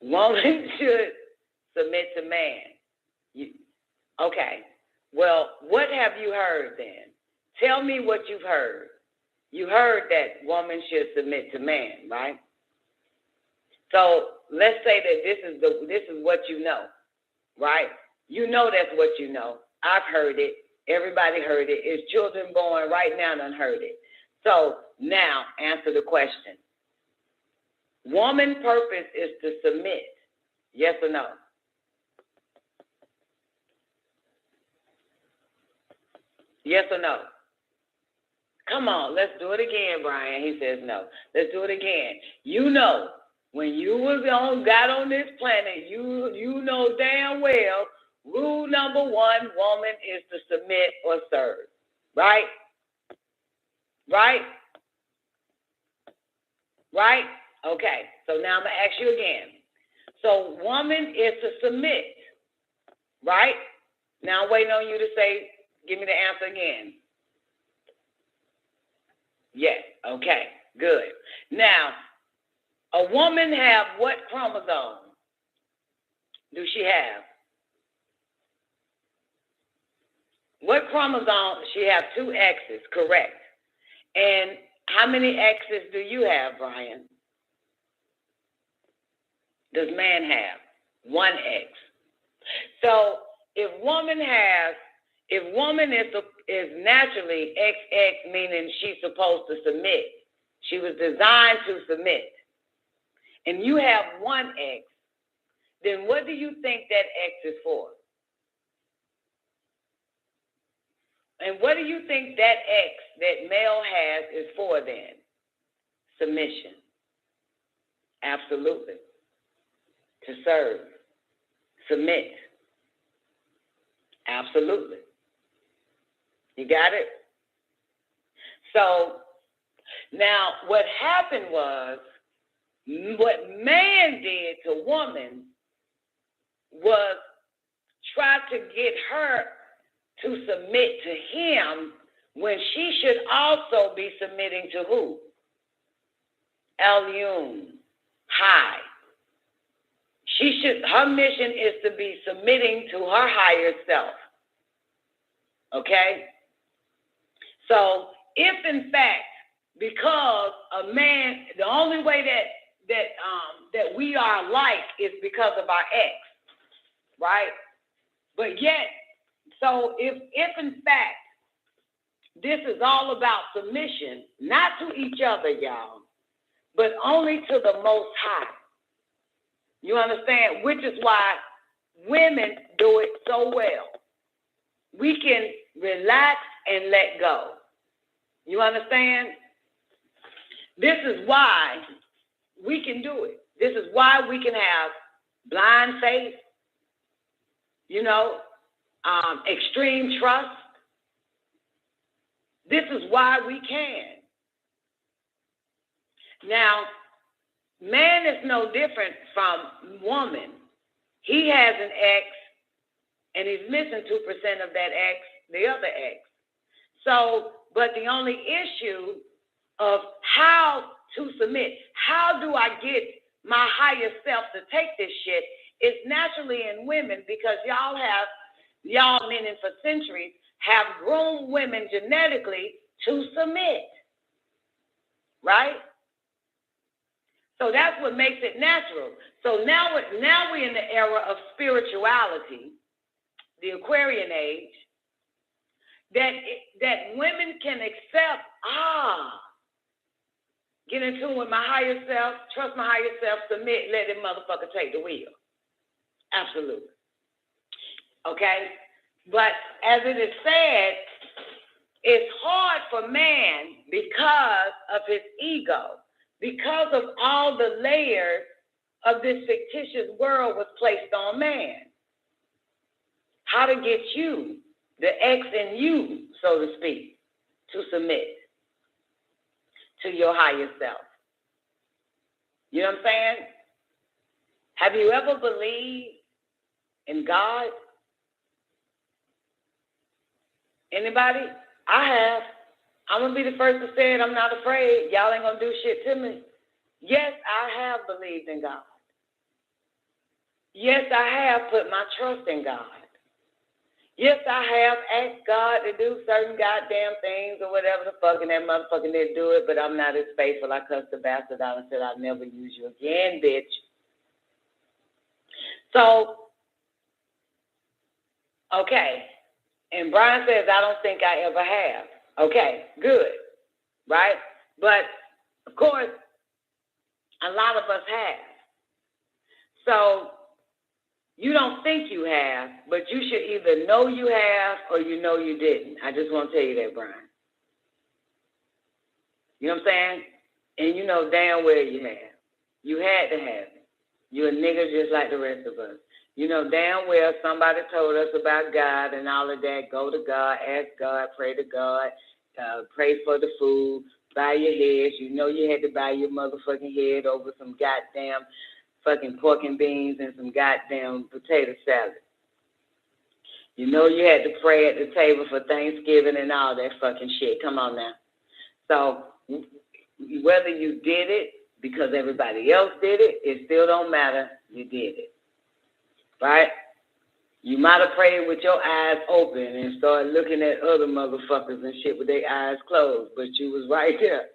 Woman should submit to man. Okay. Well, what have you heard then? Tell me what you've heard. You heard that woman should submit to man, right? So let's say that this is what you know, right? You know that's what you know. I've heard it. Everybody heard it. It's children born right now done heard it. So now answer the question. Woman's purpose is to submit. Yes or no? Yes or no? Come on, let's do it again, Brian. He says no. Let's do it again. You know, when you got on this planet, you know damn well, rule number one, woman is to submit or serve. Right? Right? Right? Okay. So now I'm going to ask you again. So woman is to submit. Right? Now I'm waiting on you to say, give me the answer again. Yes. Okay. Good. Now, a woman have what chromosome do she have? What chromosome? She have 2 X's, correct. And how many X's do you have, Brian? Does man have? 1 X. So if woman is naturally XX, meaning she's supposed to submit. She was designed to submit. And you have 1 X. then what do you think that X is for? And what do you think that X that male has is for then? Submission. Absolutely. To serve. Submit. Absolutely. You got it? So now what happened was, what man did to woman was try to get her to submit to him when she should also be submitting to who? Elyon, high. Her mission is to be submitting to her higher self. Okay? So if in fact, because a man, the only way that we are alike is because of our ex, right? But yet, so if in fact this is all about submission, not to each other, y'all, but only to the Most High. You understand? Which is why women do it so well. We can relax and let go. You understand? This is why we can do it. This is why we can have blind faith, extreme trust. This is why we can. Now, man is no different from woman. He has an X, and he's missing 2% of that X, the other X. So, but the only issue of how to submit, how do I get my higher self to take this shit, is naturally in women, because y'all men for centuries have groomed women genetically to submit, right? So that's what makes it natural. So now we're in the era of spirituality, the Aquarian age, that women can accept, get in tune with my higher self, trust my higher self, submit, let that motherfucker take the wheel. Absolutely. Okay? But as it is said, it's hard for man because of his ego, because of all the layers of this fictitious world was placed on man. How to get you, the X in you, so to speak, to submit to your higher self. You know what I'm saying? Have you ever believed in God? Anybody? I have. I'm going to be the first to say it. I'm not afraid. Y'all ain't going to do shit to me. Yes, I have believed in God. Yes, I have put my trust in God. Yes, I have asked God to do certain goddamn things or whatever the fuck, and that motherfucker didn't do it, but I'm not as faithful. I cussed the bastard out and said, I'll never use you again, bitch. So, okay. And Brian says, I don't think I ever have. Okay, good. Right? But, of course, a lot of us have. So, you don't think you have, but you should either know you have or you know you didn't. I just want to tell you that, Brian. You know what I'm saying? And you know damn well you have. You had to have it. You're a nigga just like the rest of us. You know damn well somebody told us about God and all of that. Go to God, ask God, pray to God, pray for the food, buy your heads. You know you had to buy your motherfucking head over some goddamn fucking pork and beans and some goddamn potato salad. You know you had to pray at the table for Thanksgiving and all that fucking shit. Come on now. So whether you did it because everybody else did it, it still don't matter. You did it. Right? You might have prayed with your eyes open and started looking at other motherfuckers and shit with their eyes closed, but you was right there,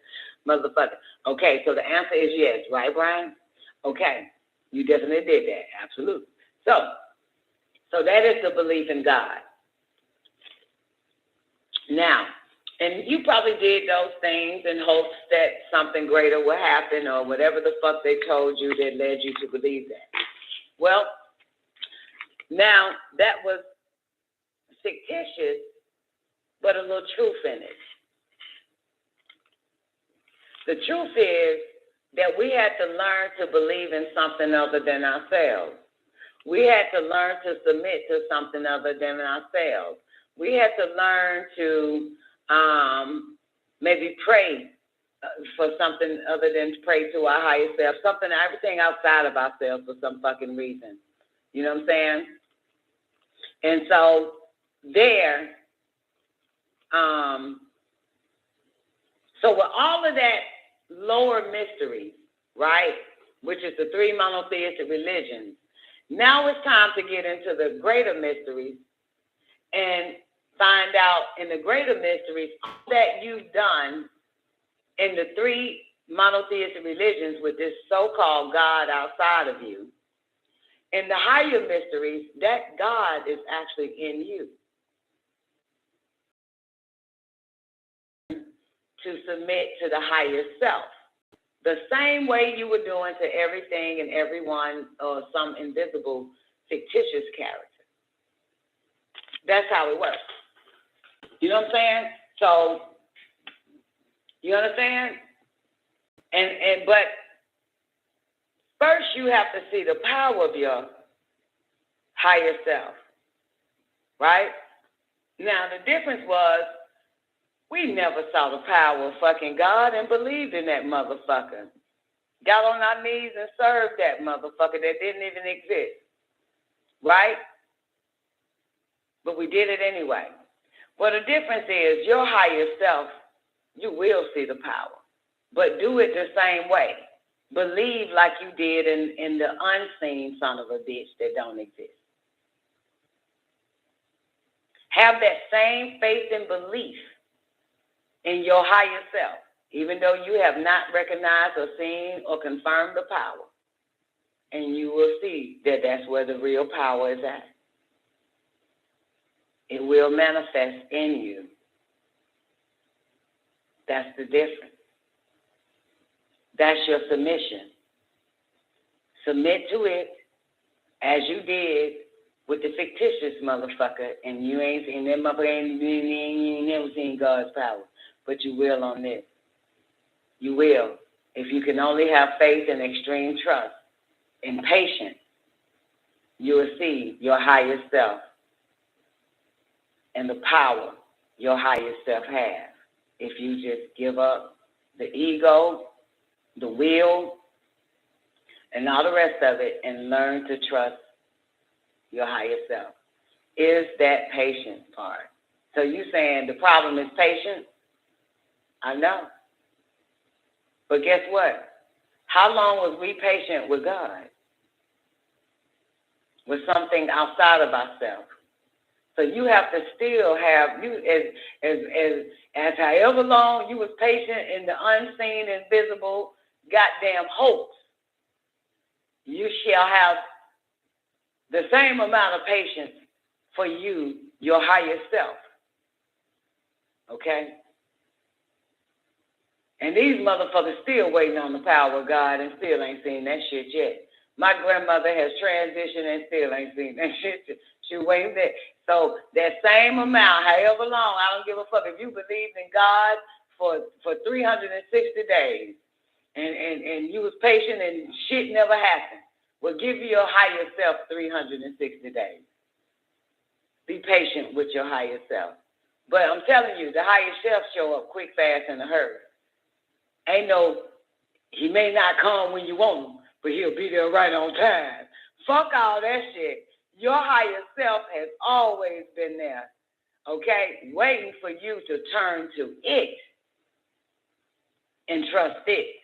motherfucker. Okay, so the answer is yes, right, Brian? Okay. You definitely did that. Absolutely. So that is the belief in God. Now, and you probably did those things in hopes that something greater would happen or whatever the fuck they told you that led you to believe that. Well, Now, that was fictitious, but a little truth in it. The truth is that we had to learn to believe in something other than ourselves. We had to learn to submit to something other than ourselves. We had to learn to maybe pray for something other than pray to our higher self, everything outside of ourselves for some fucking reason. You know what I'm saying? And so there, so with all of that lower mystery, right, which is the three monotheistic religions, now it's time to get into the greater mysteries and find out in the greater mysteries all that you've done in the three monotheistic religions with this so-called God outside of you. In the higher mysteries, that God is actually in you. To submit to the higher self. The same way you were doing to everything and everyone or some invisible fictitious character. That's how it works. You know what I'm saying? So, you understand? But first you have to see the power of your higher self. Right? Now the difference was we never saw the power of fucking God and believed in that motherfucker. Got on our knees and served that motherfucker that didn't even exist. Right? But we did it anyway. Well, the difference is your higher self, you will see the power. But do it the same way. Believe like you did in the unseen son of a bitch that don't exist. Have that same faith and belief in your higher self, even though you have not recognized or seen or confirmed the power. And you will see that that's where the real power is at. It will manifest in you. That's the difference. That's your submission. Submit to it as you did with the fictitious motherfucker, and you ain't seen that motherfucker, you ain't never seen God's power. But you will on this. You will. If you can only have faith and extreme trust and patience, you will see your higher self and the power your higher self has. If you just give up the ego, the will, and all the rest of it and learn to trust your higher self. Is that patience part. So you saying the problem is patience? I know. But guess what? How long was we patient with God? With something outside of ourselves. So you have to still have, you as however long you was patient in the unseen, invisible, goddamn hopes, you shall have the same amount of patience for you, your higher self. Okay? And these motherfuckers still waiting on the power of God and still ain't seen that shit yet. My grandmother has transitioned and still ain't seen that shit. She waiting there. So that same amount, however long, I don't give a fuck. If you believed in God for 360 days and you was patient and shit never happened, well, give your higher self 360 days. Be patient with your higher self. But I'm telling you, the higher self show up quick, fast, in a hurry. Ain't no, he may not come when you want him, but he'll be there right on time. Fuck all that shit. Your higher self has always been there, okay, waiting for you to turn to it and trust it.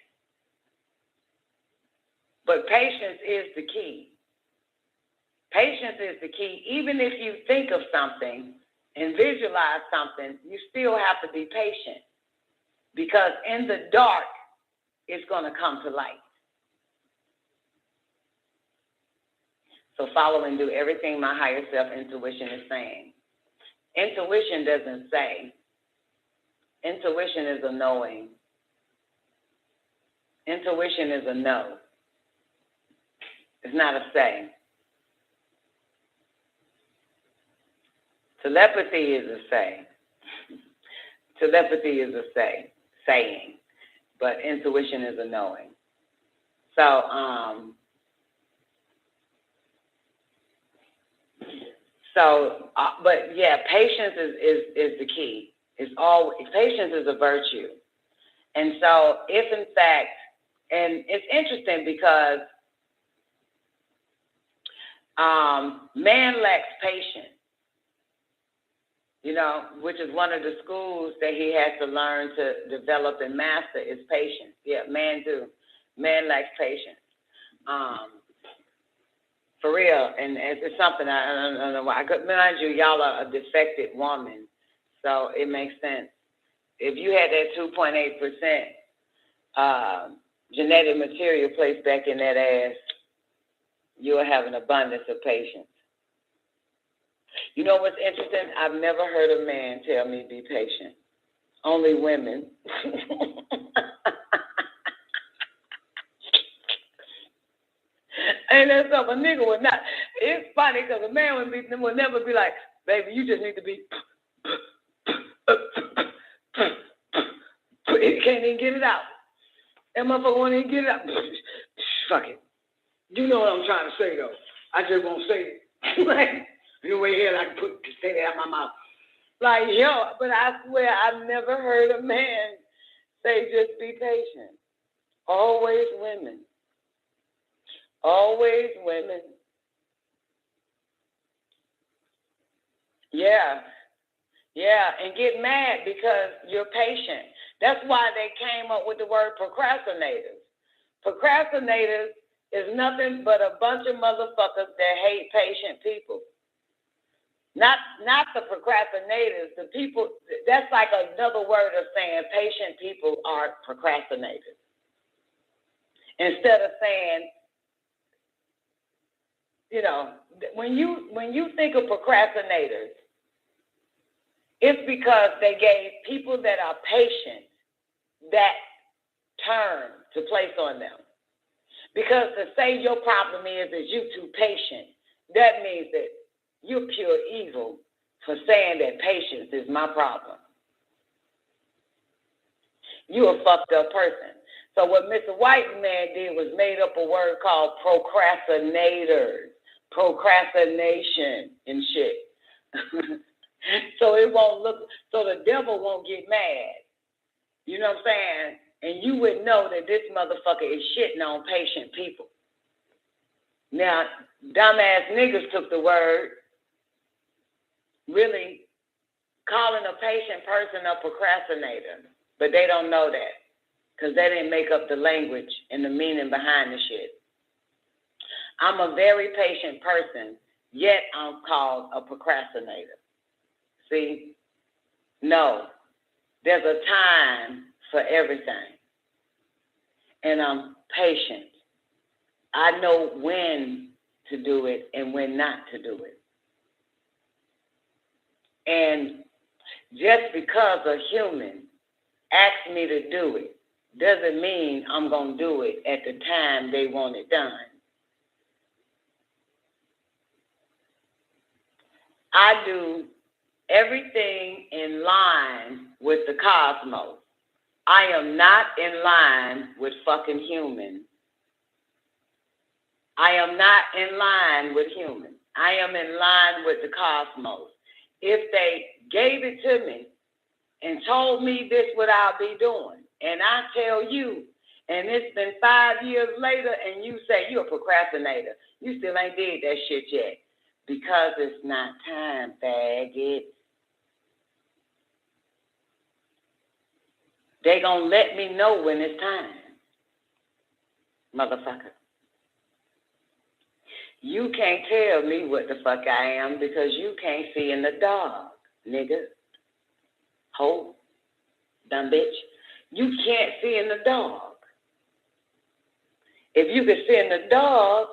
But patience is the key. Patience is the key. Even if you think of something and visualize something, you still have to be patient. Because in the dark, it's going to come to light. So follow and do everything my higher self intuition is saying. Intuition doesn't say. Intuition is a knowing. Intuition is a know. It's not a say. Telepathy is a saying. Telepathy is a saying, but intuition is a knowing. So, but yeah, patience is the key. Patience is a virtue. And so if in fact, and it's interesting because man lacks patience, which is one of the schools that he has to learn to develop and master is patience. Yeah, man do. Man lacks patience. For real, and it's something I don't know why. Mind you, y'all are a defected woman, so it makes sense. If you had that 2.8% genetic material placed back in that ass, you'll have an abundance of patience. You know what's interesting? I've never heard a man tell me be patient. Only women. And that's up. A nigga would not. It's funny because a man would never be like, baby, you just need to be. He can't even get it out. That motherfucker won't even get it out. Fuck it. You know what I'm trying to say, though. I just won't say it. Like, the way here, I can say that out my mouth. Like, yo, but I swear I've never heard a man say just be patient. Always women. Always women. Yeah, and get mad because you're patient. That's why they came up with the word procrastinators. Procrastinators is nothing but a bunch of motherfuckers that hate patient people. Not the procrastinators, the people, that's like another word of saying patient people are procrastinators. Instead of saying, when you think of procrastinators, it's because they gave people that are patient that term to place on them. Because to say your problem is that you're too patient, that means that you're pure evil for saying that patience is my problem. You're a fucked up person. So what Mr. White Man did was made up a word called procrastinators, procrastination and shit. So it won't look, so the devil won't get mad. You know what I'm saying? And you would know that this motherfucker is shitting on patient people. Now, dumbass niggas took the word, really calling a patient person a procrastinator, but they don't know that because they didn't make up the language and the meaning behind the shit. I'm a very patient person, yet I'm called a procrastinator. See? No. There's a time for everything. And I'm patient. I know when to do it and when not to do it. And just because a human asks me to do it doesn't mean I'm going to do it at the time they want it done. I do everything in line with the cosmos. I am not in line with fucking humans. I am not in line with humans. I am in line with the cosmos. If they gave it to me and told me this what I'll be doing, and I tell you, and it's been 5 years later, and you say you're a procrastinator, you still ain't did that shit yet. Because it's not time, faggot. They gonna let me know when it's time, motherfucker. You can't tell me what the fuck I am because you can't see in the dark, nigga. Ho, dumb bitch. You can't see in the dark. If you could see in the dark,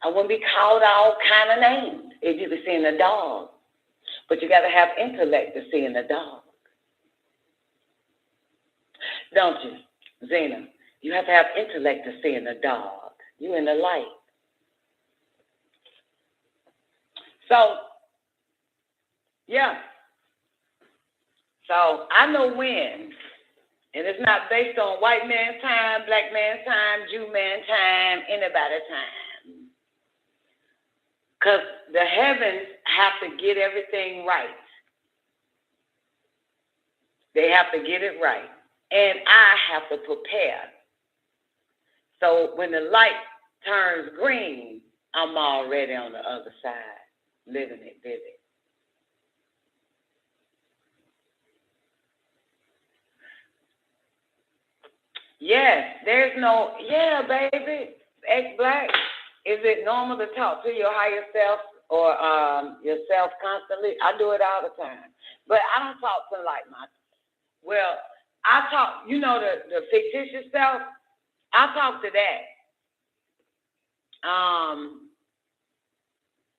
I wouldn't be called all kind of names if you could see in the dark. But you got to have intellect to see in the dark. Don't you, Zena? You have to have intellect to see in the dark. You in the light. So Yeah. So I know when. And it's not based on white man's time, black man's time, Jew man's time, anybody's time. Because the heavens have to get everything right. They have to get it right. And I have to prepare. So when the light turns green, I'm already on the other side, living it vivid. Yes, there's no, yeah, baby, ex-black. Is it normal to talk to your higher self or yourself constantly? I do it all the time. But I don't talk to like I talk, the fictitious self, I talk to that.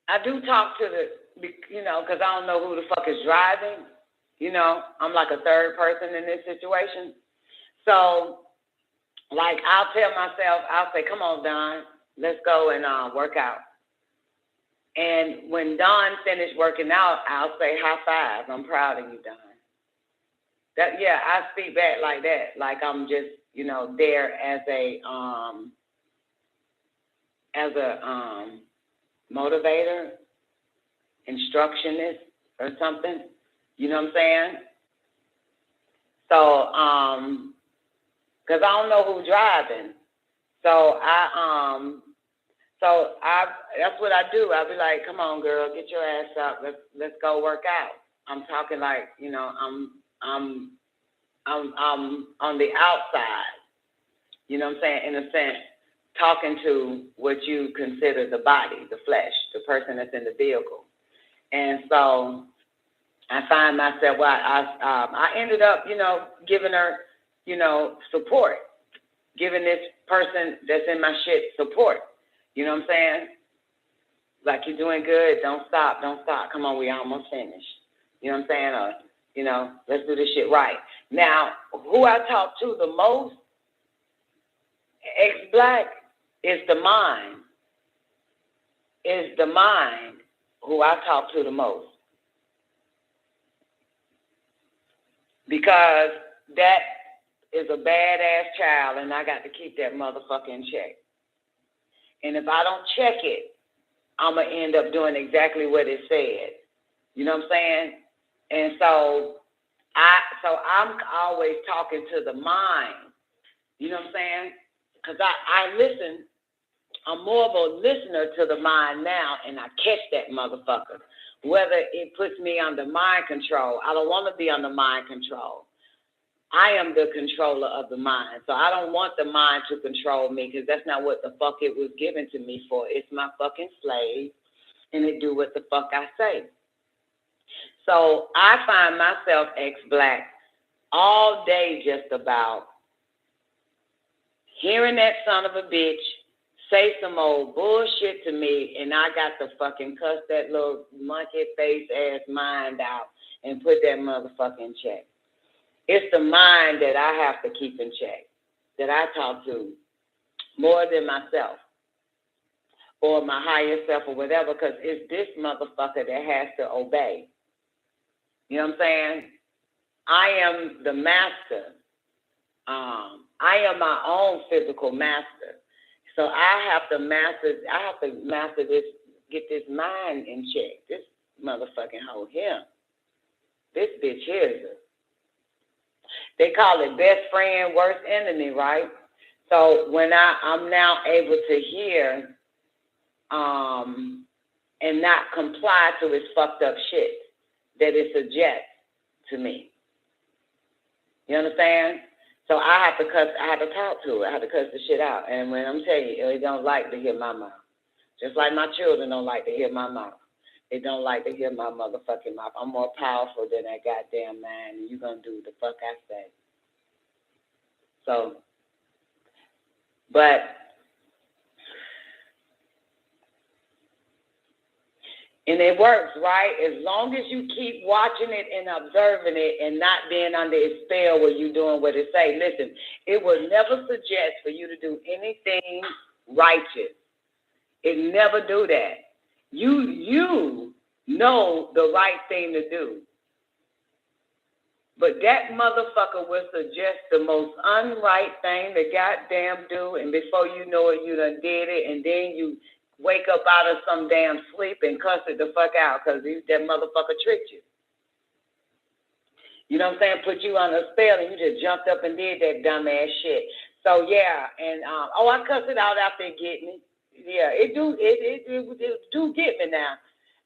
I do talk to because I don't know who the fuck is driving. I'm like a third person in this situation. So, like, I'll tell myself, I'll say, come on, Don, let's go and work out. And when Don finished working out, I'll say, high five, I'm proud of you, Don. I speak back like that, like I'm just, there as a motivator, instructionist, or something. You know what I'm saying? So, because I don't know who's driving. So that's what I do. I'll be like, come on, girl, get your ass up. Let's go work out. I'm talking like, I'm on the outside. You know what I'm saying? In a sense, talking to what you consider the body, the flesh, the person that's in the vehicle. And so I find myself, I ended up, giving her, support, giving this person that's in my shit support. You know what I'm saying? Like, you're doing good. Don't stop. Come on, we almost finished. You know what I'm saying? Let's do this shit right. Now, who I talk to the most, ex-black, is the mind. Is the mind who I talk to the most. Because that is a badass child, and I got to keep that motherfucker in check. And if I don't check it, I'm going to end up doing exactly what it said. You know what I'm saying? And so I'm always talking to the mind. You know what I'm saying? Because I listen. I'm more of a listener to the mind now, and I catch that motherfucker. Whether it puts me under mind control. I don't want to be under mind control. I am the controller of the mind. So I don't want the mind to control me, because that's not what the fuck it was given to me for. It's my fucking slave, and it do what the fuck I say. So I find myself ex-black all day just about hearing that son of a bitch say some old bullshit to me, and I got to fucking cuss that little monkey face ass mind out and put that motherfucker in check. It's the mind that I have to keep in check, that I talk to more than myself or my higher self or whatever, because it's this motherfucker that has to obey. You know what I'm saying? I am the master. I am my own physical master. So I have to master this, get this mind in check. This motherfucking hoe here. This bitch here is they call it best friend, worst enemy, right? So when I'm now able to hear and not comply to his fucked up shit that it suggests to me. You understand? So I have to talk to it. I have to cuss the shit out. And when I'm telling you, they don't like to hear my mouth. Just like my children don't like to hear my mouth. They don't like to hear my motherfucking mouth. I'm more powerful than that goddamn man, and you're going to do the fuck I say. So, but and it works, right? As long as you keep watching it and observing it and not being under its spell where you're doing what it say. Listen, it will never suggest for you to do anything righteous. It never do that. You know the right thing to do. But that motherfucker will suggest the most unright thing to goddamn do, and before you know it, you done did it, and then you wake up out of some damn sleep and cuss it the fuck out because that motherfucker tricked you. You know what I'm saying? Put you on a spell, and you just jumped up and did that dumbass shit. So yeah, and I cuss it out after it get me. Yeah, it do get me now.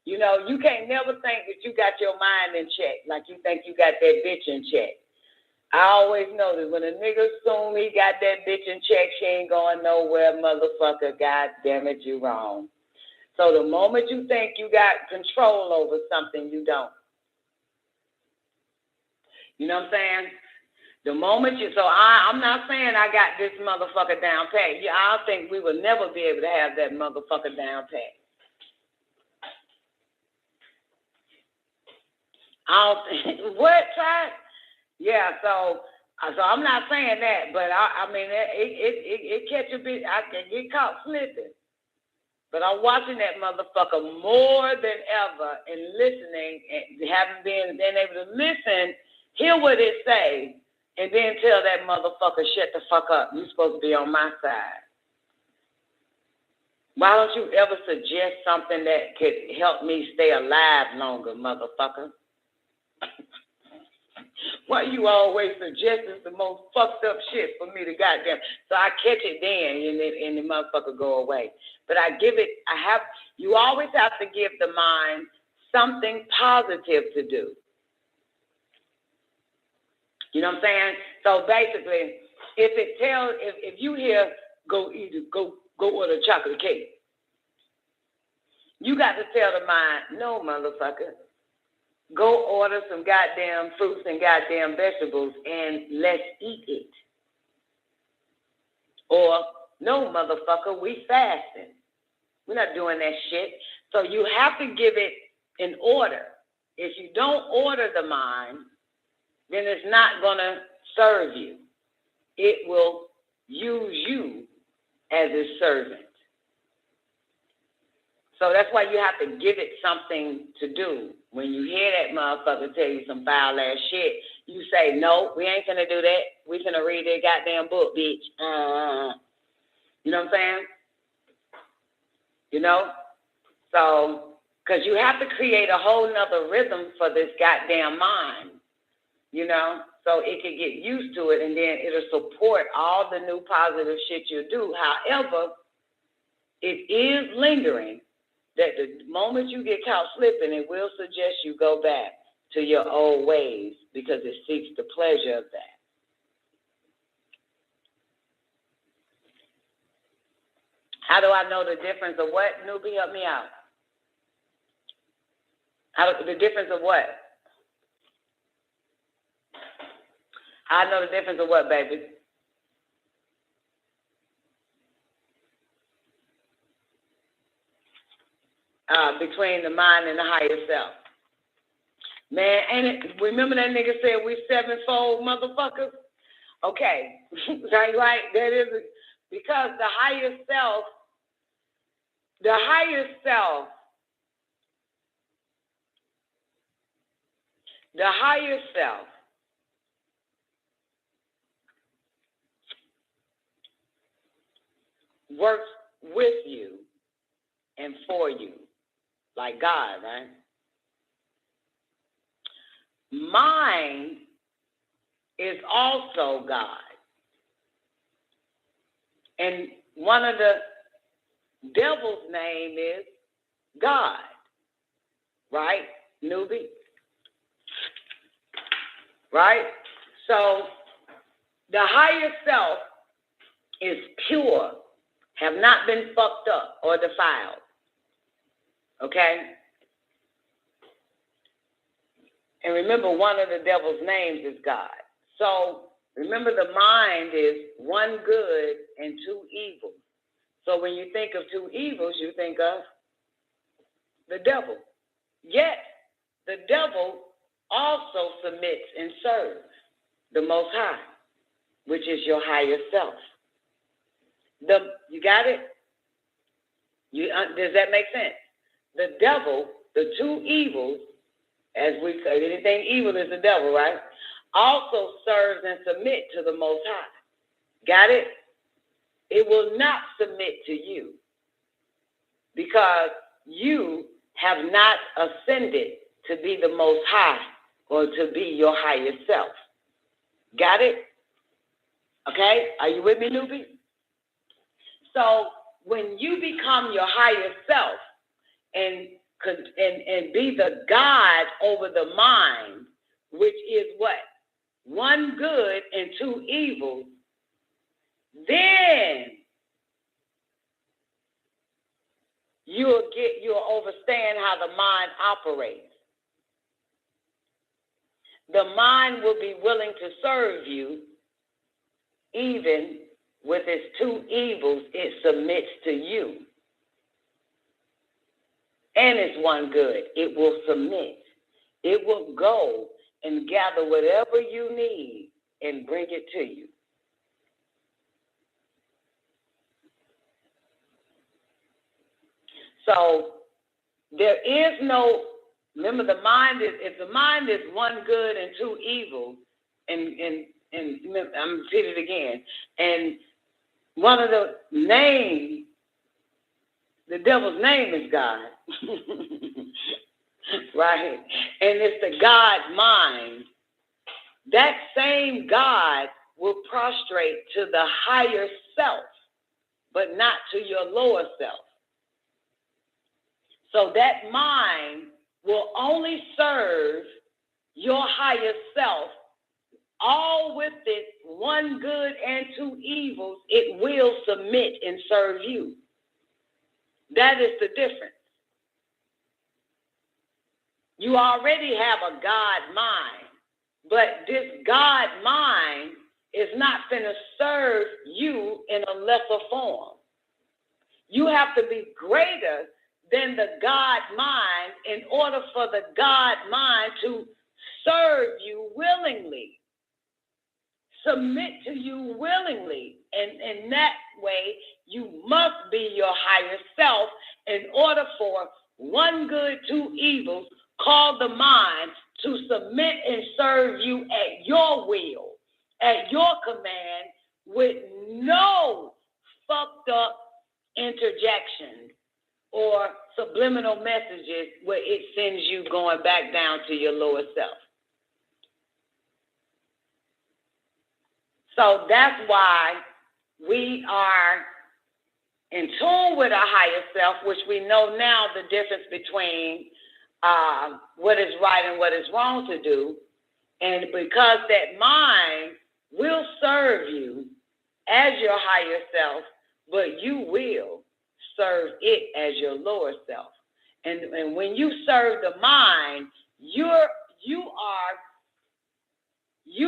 You know, you can't never think that you got your mind in check like you think you got that bitch in check. I always know that when a nigga assume he got that bitch in check, she ain't going nowhere, motherfucker. God damn it, you wrong. So the moment you think you got control over something, you don't. You know what I'm saying? The moment I'm not saying I got this motherfucker down pat. Yeah, I think we will never be able to have that motherfucker down pat. I don't think, what, try? Yeah, so I'm not saying that, but I mean, it catch a bit, I can get caught slipping. But I'm watching that motherfucker more than ever and listening and having been able to listen, hear what it say, and then tell that motherfucker, shut the fuck up. You're supposed to be on my side. Why don't you ever suggest something that could help me stay alive longer, motherfucker? Why you always suggesting the most fucked up shit for me to goddamn? So I catch it then and the motherfucker go away. But you always have to give the mind something positive to do. You know what I'm saying? So basically, if you hear go order chocolate cake, you got to tell the mind, no, motherfucker. Go order some goddamn fruits and goddamn vegetables and let's eat it. Or, no, motherfucker, we fasting. We're not doing that shit. So you have to give it an order. If you don't order the mind, then it's not going to serve you. It will use you as its servant. So that's why you have to give it something to do. When you hear that motherfucker tell you some foul ass shit, you say, no, we ain't finna do that. We finna read that goddamn book, bitch. You know what I'm saying? You know? So, because you have to create a whole nother rhythm for this goddamn mind. You know? So it can get used to it, and then it'll support all the new positive shit you do. However, it is lingering. That the moment you get caught slipping, it will suggest you go back to your old ways because it seeks the pleasure of that. How do I know the difference of what? Newbie, help me out. The difference of what? I know the difference of what, baby? Between the mind and the higher self. Man, remember that nigga said we sevenfold motherfuckers? Okay, right? That is because the higher self works with you and for you. Like God, right? Mind is also God. And one of the devil's name is God. Right, newbie? Right? So the higher self is pure, have not been fucked up or defiled. Okay? And remember, one of the devil's names is God. So remember, the mind is one good and two evil. So when you think of two evils, you think of the devil. Yet, the devil also submits and serves the Most High, which is your higher self. You got it? Does that make sense? The devil the two evils, as we say, anything evil is the devil, right? Also serves and submit to the Most High. Got it? It will not submit to you because you have not ascended to be the Most High or to be your higher self. Got it? Okay? Are you with me, newbie? So when you become your higher self and be the God over the mind, which is what? One good and two evil, then you'll understand how the mind operates. The mind will be willing to serve you even with its two evils. It submits to you. And it's one good. It will submit. It will go and gather whatever you need and bring it to you. So there is no, remember the mind is, if the mind is one good and two evil, and I'm repeat it again, and one of the names, the devil's name is God. Right? And it's the God mind. That same God will prostrate to the higher self, but not to your lower self. So that mind will only serve your higher self, all with it, one good and two evils. It will submit and serve you. That is the difference. You already have a God mind, but this God mind is not going to serve you in a lesser form. You have to be greater than the God mind in order for the God mind to serve you willingly, submit to you willingly. And in that way, you must be your higher self in order for one good, two evils, called the mind, to submit and serve you at your will, at your command, with no fucked up interjection or subliminal messages where it sends you going back down to your lower self. So that's why we are in tune with our higher self, which we know now the difference between what is right and what is wrong to do. And because that mind will serve you as your higher self, but you will serve it as your lower self. And when you serve the mind, you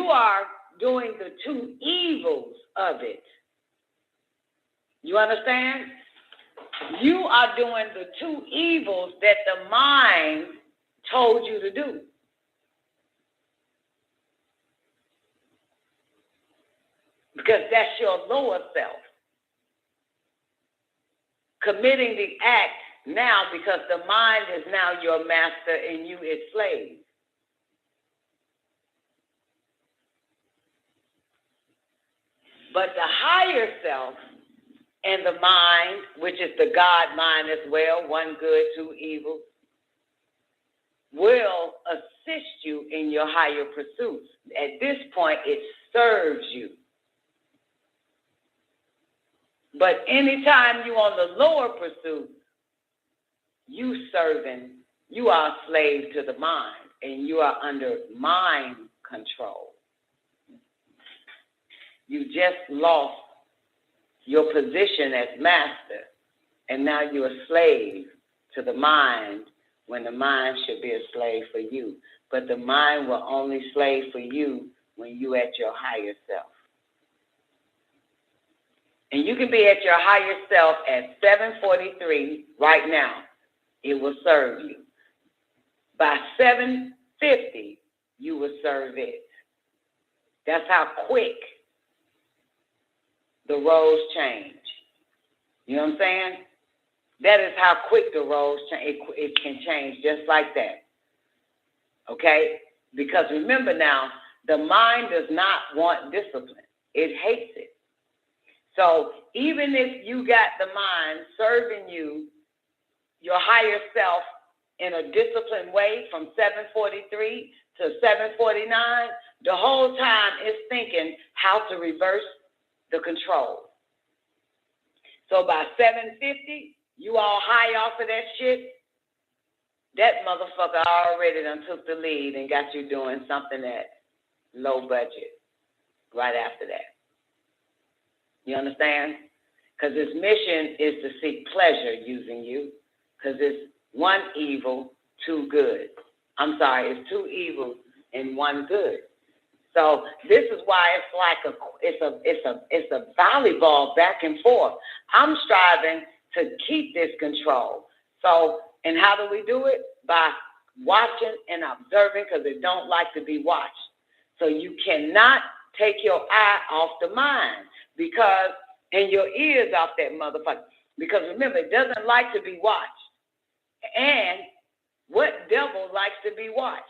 are doing the two evils of it. You understand? You are doing the two evils that the mind told you to do. Because that's your lower self. Committing the act now because the mind is now your master and you its slave. But the higher self and the mind, which is the God mind as well, one good, two evil, will assist you in your higher pursuits. At this point, it serves you. But anytime you're on the lower pursuit, you are a slave to the mind, and you are under mind control. You just lost your position as master, and now you're a slave to the mind when the mind should be a slave for you. But the mind will only slave for you when you're at your higher self. And you can be at your higher self at 7:43 right now. It will serve you. By 7:50, you will serve it. That's how quick the roles change. You know what I'm saying? That is how quick the roles change. It can change just like that. Okay? Because remember now, the mind does not want discipline. It hates it. So even if you got the mind serving you, your higher self, in a disciplined way from 7:43 to 7:49, the whole time it's thinking how to reverse the control. So by 7:50, you all high off of that shit, that motherfucker already done took the lead and got you doing something at low budget right after that. You understand? Because his mission is to seek pleasure using you, because it's one evil, two good. I'm sorry, it's two evil and one good. So this is why it's like it's a volleyball back and forth. I'm striving to keep this control. So, and how do we do it? By watching and observing, because it don't like to be watched. So you cannot take your eye off the mind, because, and your ears off that motherfucker. Because remember, it doesn't like to be watched. And what devil likes to be watched?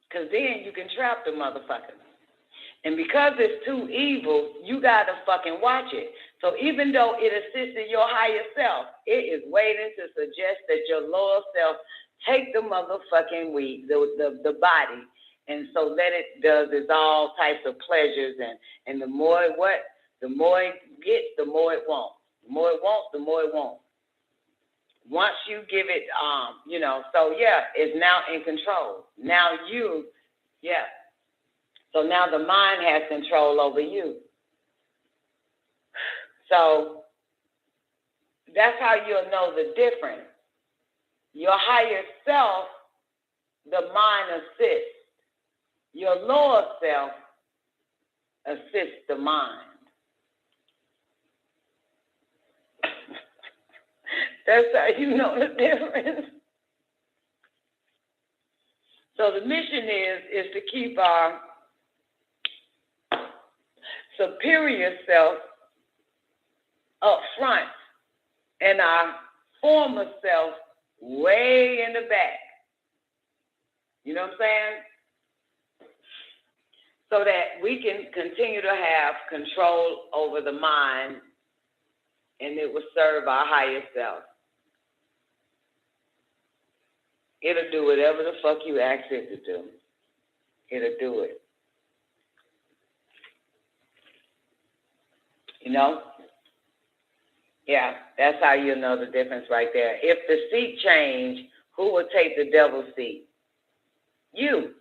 Because then you can trap the motherfucker. And because it's too evil, you got to fucking watch it. So even though it assisted your higher self, it is waiting to suggest that your lower self take the motherfucking the body. And so that it does is all types of pleasures. And the more it gets, the more it wants. The more it wants, the more it won't. Once you give it, so yeah, it's now in control. Now so now the mind has control over you. So that's how you'll know the difference. Your higher self, the mind assists. Your lower self assists the mind. That's how you know the difference. So the mission is to keep our superior self up front and our former self way in the back. You know what I'm saying? So that we can continue to have control over the mind, and it will serve our higher self. It'll do whatever the fuck you ask it to do. It'll do it. You know? Yeah, that's how you'll know the difference right there. If the seat change, who will take the devil's seat? You.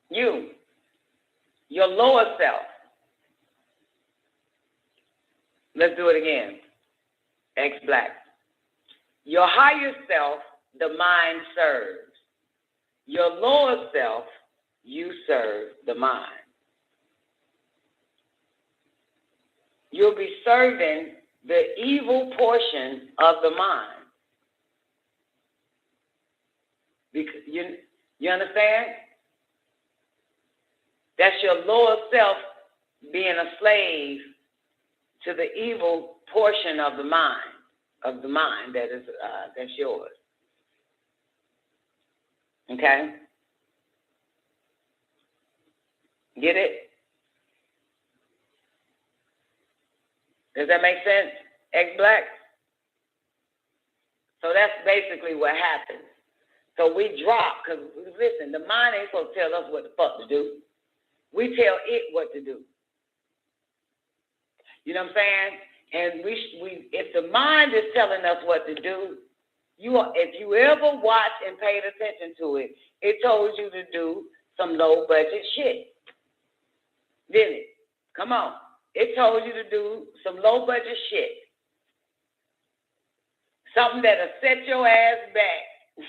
You. Your lower self. Let's do it again. X-Black. Your higher self, the mind serves. Your lower self, you serve the mind. You'll be serving the evil portion of the mind. Because you understand? That's your lower self being a slave to the evil portion of the mind. That is that's yours. Okay? Get it? Does that make sense? X-Black? So that's basically what happens. So we drop, because listen, the mind ain't supposed to tell us what the fuck to do. We tell it what to do. You know what I'm saying? And we if the mind is telling us what to do, if you ever watched and paid attention to it, it told you to do some low budget shit. Didn't it? Come on. It told you to do some low budget shit. Something that'll set your ass back.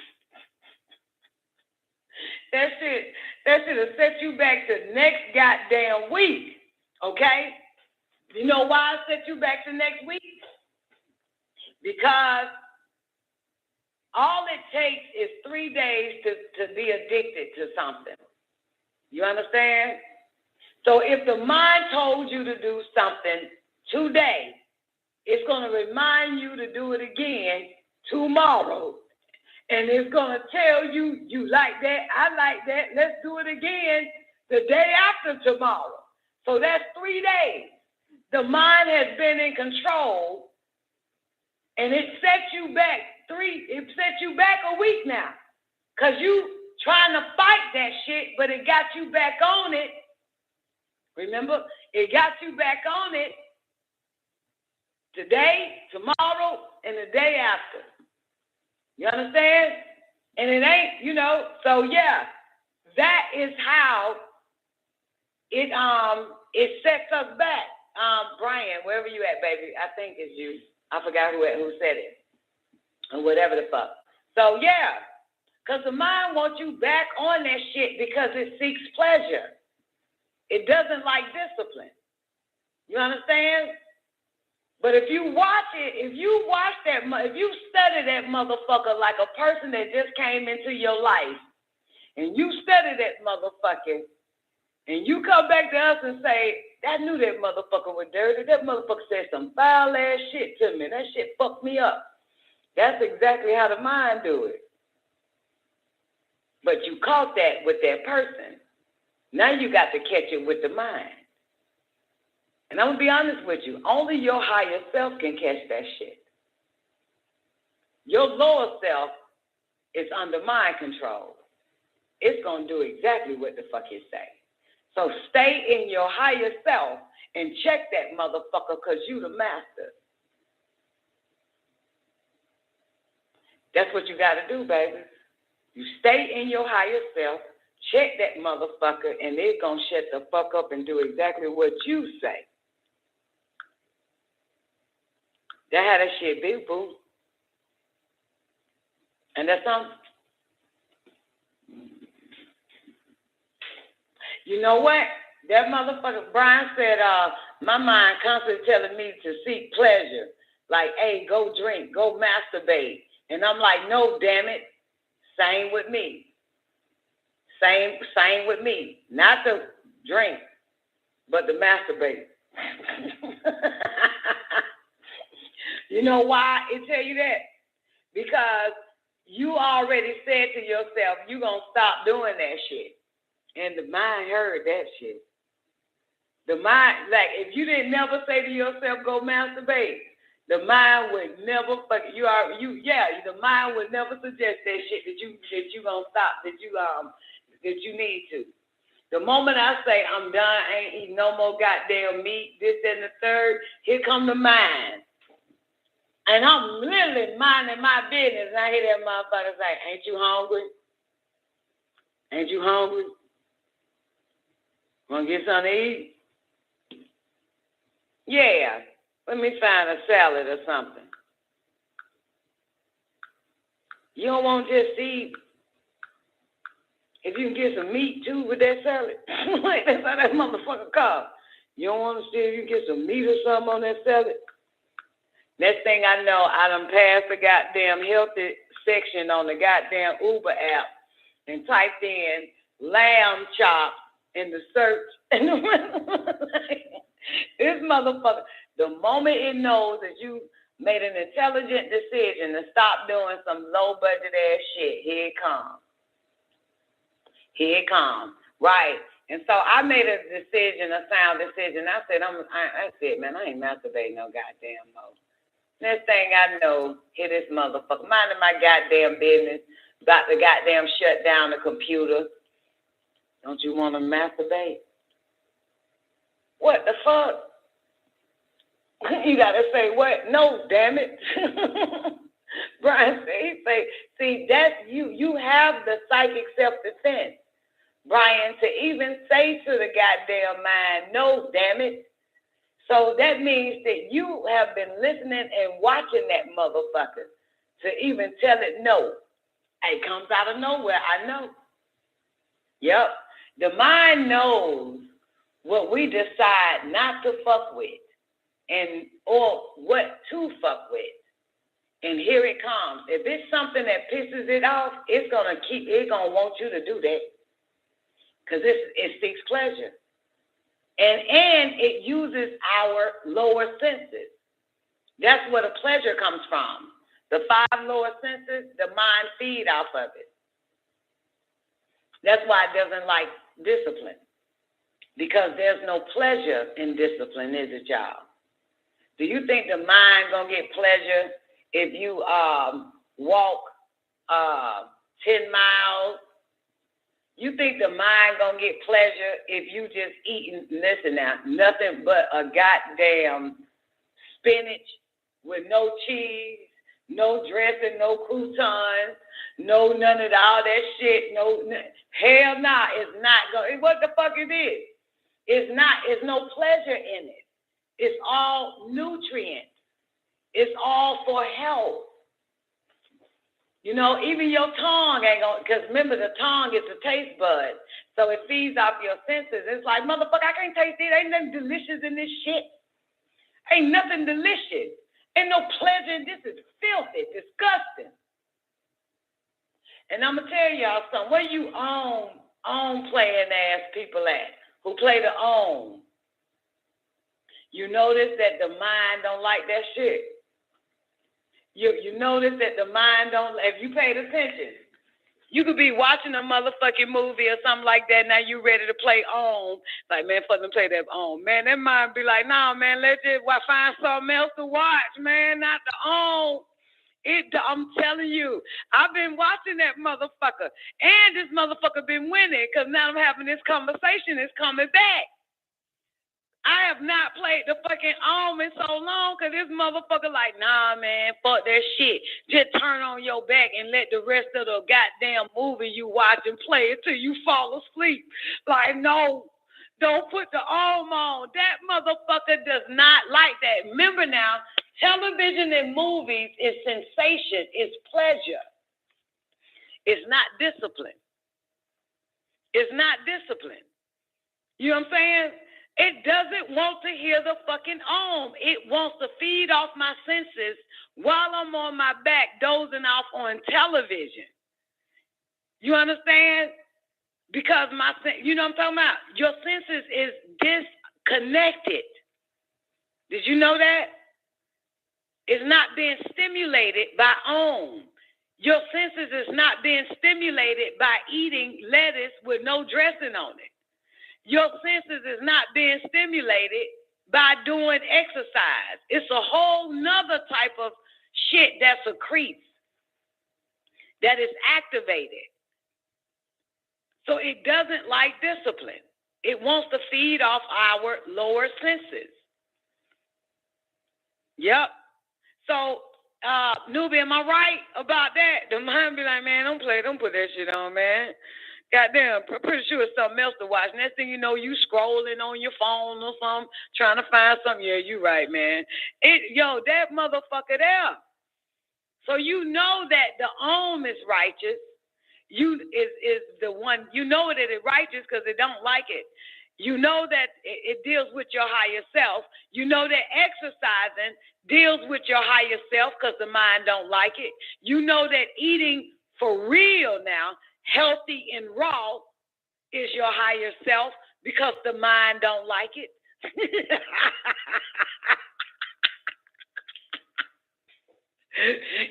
That shit will set you back to next goddamn week. Okay? You know why it set you back to next week? Because all it takes is 3 days to be addicted to something. You understand? So if the mind told you to do something today, it's going to remind you to do it again tomorrow. And it's going to tell you, you like that, I like that, let's do it again the day after tomorrow. So that's 3 days. The mind has been in control, and it sets you back a week now. Because you trying to fight that shit, but it got you back on it. Remember? It got you back on it today, tomorrow, and the day after. You understand? And it ain't, so yeah, that is how it sets us back. Brian, wherever you at, baby, I think it's you. I forgot who said it. Or whatever the fuck. So yeah, because the mind wants you back on that shit because it seeks pleasure. It doesn't like discipline. You understand? But if you watch it, if you study that motherfucker like a person that just came into your life, and you study that motherfucker, and you come back to us and say, I knew that motherfucker was dirty. That motherfucker said some foul ass shit to me. That shit fucked me up. That's exactly how the mind do it. But you caught that with that person. Now you got to catch it with the mind. And I'm going to be honest with you. Only your higher self can catch that shit. Your lower self is under mind control. It's going to do exactly what the fuck it say. So stay in your higher self and check that motherfucker because you the master. That's what you got to do, baby. You stay in your higher self, check that motherfucker, and they're going to shut the fuck up and do exactly what you say. That how that shit be, boo. And that's something. You know what? That motherfucker, Brian said, my mind constantly telling me to seek pleasure. Like, hey, go drink, go masturbate. And I'm like, no, damn it. Same with me. Same with me. Not the drink, but the masturbate. You know why it tell you that? Because you already said to yourself, you're going to stop doing that shit. And the mind heard that shit. The mind, like, if you didn't never say to yourself, go masturbate, the mind would never the mind would never suggest that shit that you gonna stop, that you need to. The moment I say I'm done, I ain't eating no more goddamn meat, this and the third, here come the mind. And I'm literally minding my business, and I hear that motherfucker say, ain't you hungry? Ain't you hungry? Want to get something to eat? Yeah. Let me find a salad or something. You don't want to just eat. If you can get some meat too with that salad, that's how that motherfucker called. You don't want to see if you can get some meat or something on that salad. Next thing I know, I done passed the goddamn healthy section on the goddamn Uber app and typed in lamb chops in the search. This motherfucker, the moment it knows that you made an intelligent decision to stop doing some low budget ass shit, here it comes. Here it comes. Right. And so I made a sound decision. I said, that's it, man. I ain't masturbating no goddamn more. Next thing I know, hit this motherfucker, minding my goddamn business, about to goddamn shut down the computer. Don't you want to masturbate? What the fuck? You got to say what? No, damn it. Brian say, see, that's you have the psychic self-defense, Brian, to even say to the goddamn mind, no, damn it. So that means that you have been listening and watching that motherfucker to even tell it no. It comes out of nowhere, I know. Yep. The mind knows what we decide not to fuck with or what to fuck with. And here it comes. If it's something that pisses it off, it's gonna want you to do that. Because it seeks pleasure. And it uses our lower senses. That's where the pleasure comes from. The 5 lower senses, the mind feed off of it. That's why it doesn't like discipline. Because there's no pleasure in discipline, is it, y'all? Do you think the mind gonna get pleasure if you walk 10 miles? You think the mind gonna get pleasure if you just eating, listen now, nothing but a goddamn spinach with no cheese, no dressing, no croutons, no none of all that shit, hell nah, it's not going. What the fuck it is? It's no pleasure in it. It's all nutrients. It's all for health. You know, even your tongue ain't gonna, because remember the tongue is the taste bud. So it feeds off your senses. It's like, motherfucker, I can't taste it. Ain't nothing delicious in this shit. Ain't nothing delicious. Ain't no pleasure in this. Is filthy, disgusting. And I'm gonna tell y'all something. Where you own playing ass people at? Who play the own? You notice that the mind don't like that shit. You notice that the mind don't, if you paid attention, you could be watching a motherfucking movie or something like that. Now you ready to play on. Like, man, fuck them play that on. Man, that mind be like, nah, man, let's just find something else to watch, man, not the on. I'm telling you, I've been watching that motherfucker. And this motherfucker been winning because now I'm having this conversation. It's coming back. I have not played the fucking on in so long because this motherfucker like, nah, man, fuck that shit. Just turn on your back and let the rest of the goddamn movie you watch and play it till you fall asleep. Like, no, don't put the on. That motherfucker does not like that. Remember now, television and movies is sensation, it's pleasure. It's not discipline. It's not discipline. You know what I'm saying? It doesn't want to hear the fucking om. It wants to feed off my senses while I'm on my back dozing off on television. You understand? Because you know what I'm talking about? Your senses is disconnected. Did you know that? It's not being stimulated by om. Your senses is not being stimulated by eating lettuce with no dressing on it. Your senses is not being stimulated by doing exercise. It's a whole nother type of shit that secretes, that is activated. So it doesn't like discipline. It wants to feed off our lower senses. Yep. So, newbie, am I right about that? The mind be like, man, don't put that shit on, man. Goddamn, pretty sure it's something else to watch. Next thing you know, you scrolling on your phone or something, trying to find something. Yeah, you right, man. That motherfucker there. So you know that the om is righteous. Is the one, you know that it's righteous because it don't like it. You know that it deals with your higher self. You know that exercising deals with your higher self because the mind don't like it. You know that eating for real now, healthy and raw, is your higher self because the mind don't like it.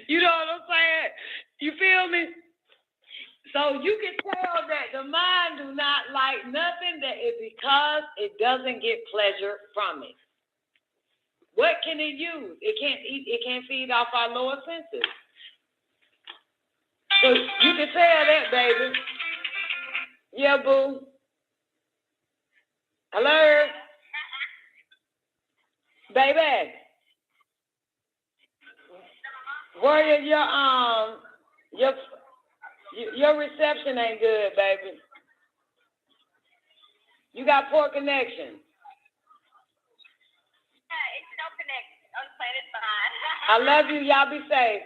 You know what I'm saying? You feel me? So you can tell that the mind do not like nothing that is because it doesn't get pleasure from it. What can it use? It can't eat, it can't feed off our lower senses. So you can tell that, baby. Yeah, boo. Hello? Baby. Where is your reception ain't good, baby. You got poor connection. It's no connection. On the planet fine. I love you. Y'all be safe.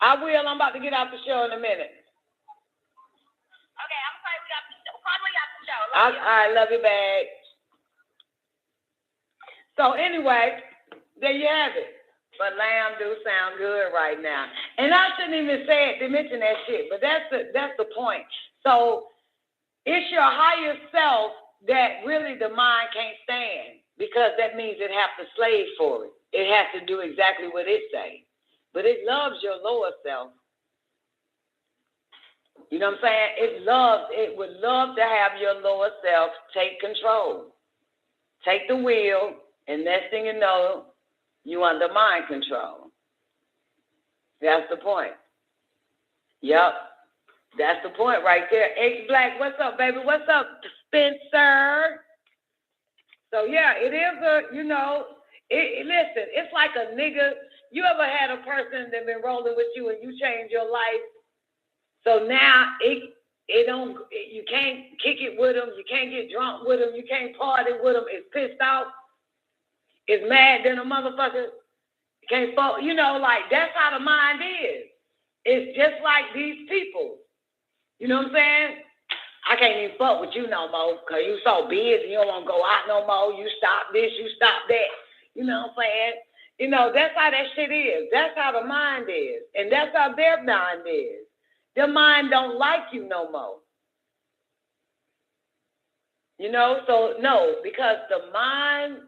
I will. I'm about to get off the show in a minute. Okay, I'm sorry we got the show. Probably got the show. All right, love you back. So anyway, there you have it. But lamb do sound good right now. And I shouldn't even say it to mention that shit, but that's the point. So It's your higher self that really the mind can't stand, because that means it has to slave for it. It has to do exactly what it says. But it loves your lower self. You know what I'm saying? It would love to have your lower self take control. Take the wheel, and next thing you know, you under mind control. That's the point. Yep. That's the point right there. H Black, what's up, baby? What's up, Spencer? So, yeah, it is listen, it's like a nigga. You ever had a person that been rolling with you and you changed your life? So now you can't kick it with them. You can't get drunk with them. You can't party with them. It's pissed off. It's mad than a motherfucker. You can't fuck. Like that's how the mind is. It's just like these people. You know what I'm saying? I can't even fuck with you no more because you so busy. You don't want to go out no more. You stop this. You stop that. You know what I'm saying? That's how that shit is. That's how the mind is. And that's how their mind is. Their mind don't like you no more. So no, because the mind,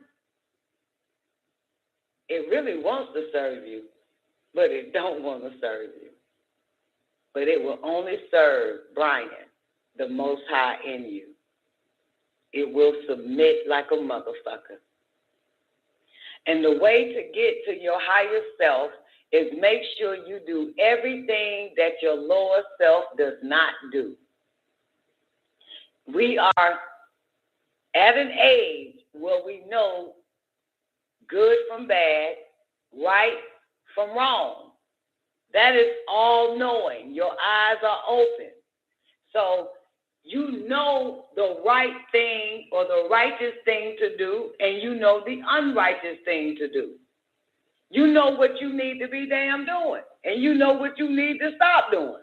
it really wants to serve you, but it don't want to serve you. But it will only serve Brian, the Most High in you. It will submit like a motherfucker. And the way to get to your higher self is make sure you do everything that your lower self does not do. We are at an age where we know good from bad, right from wrong. That is all knowing. Your eyes are open. So you know the right thing or the righteous thing to do, and you know the unrighteous thing to do. You know what you need to be damn doing, and you know what you need to stop doing.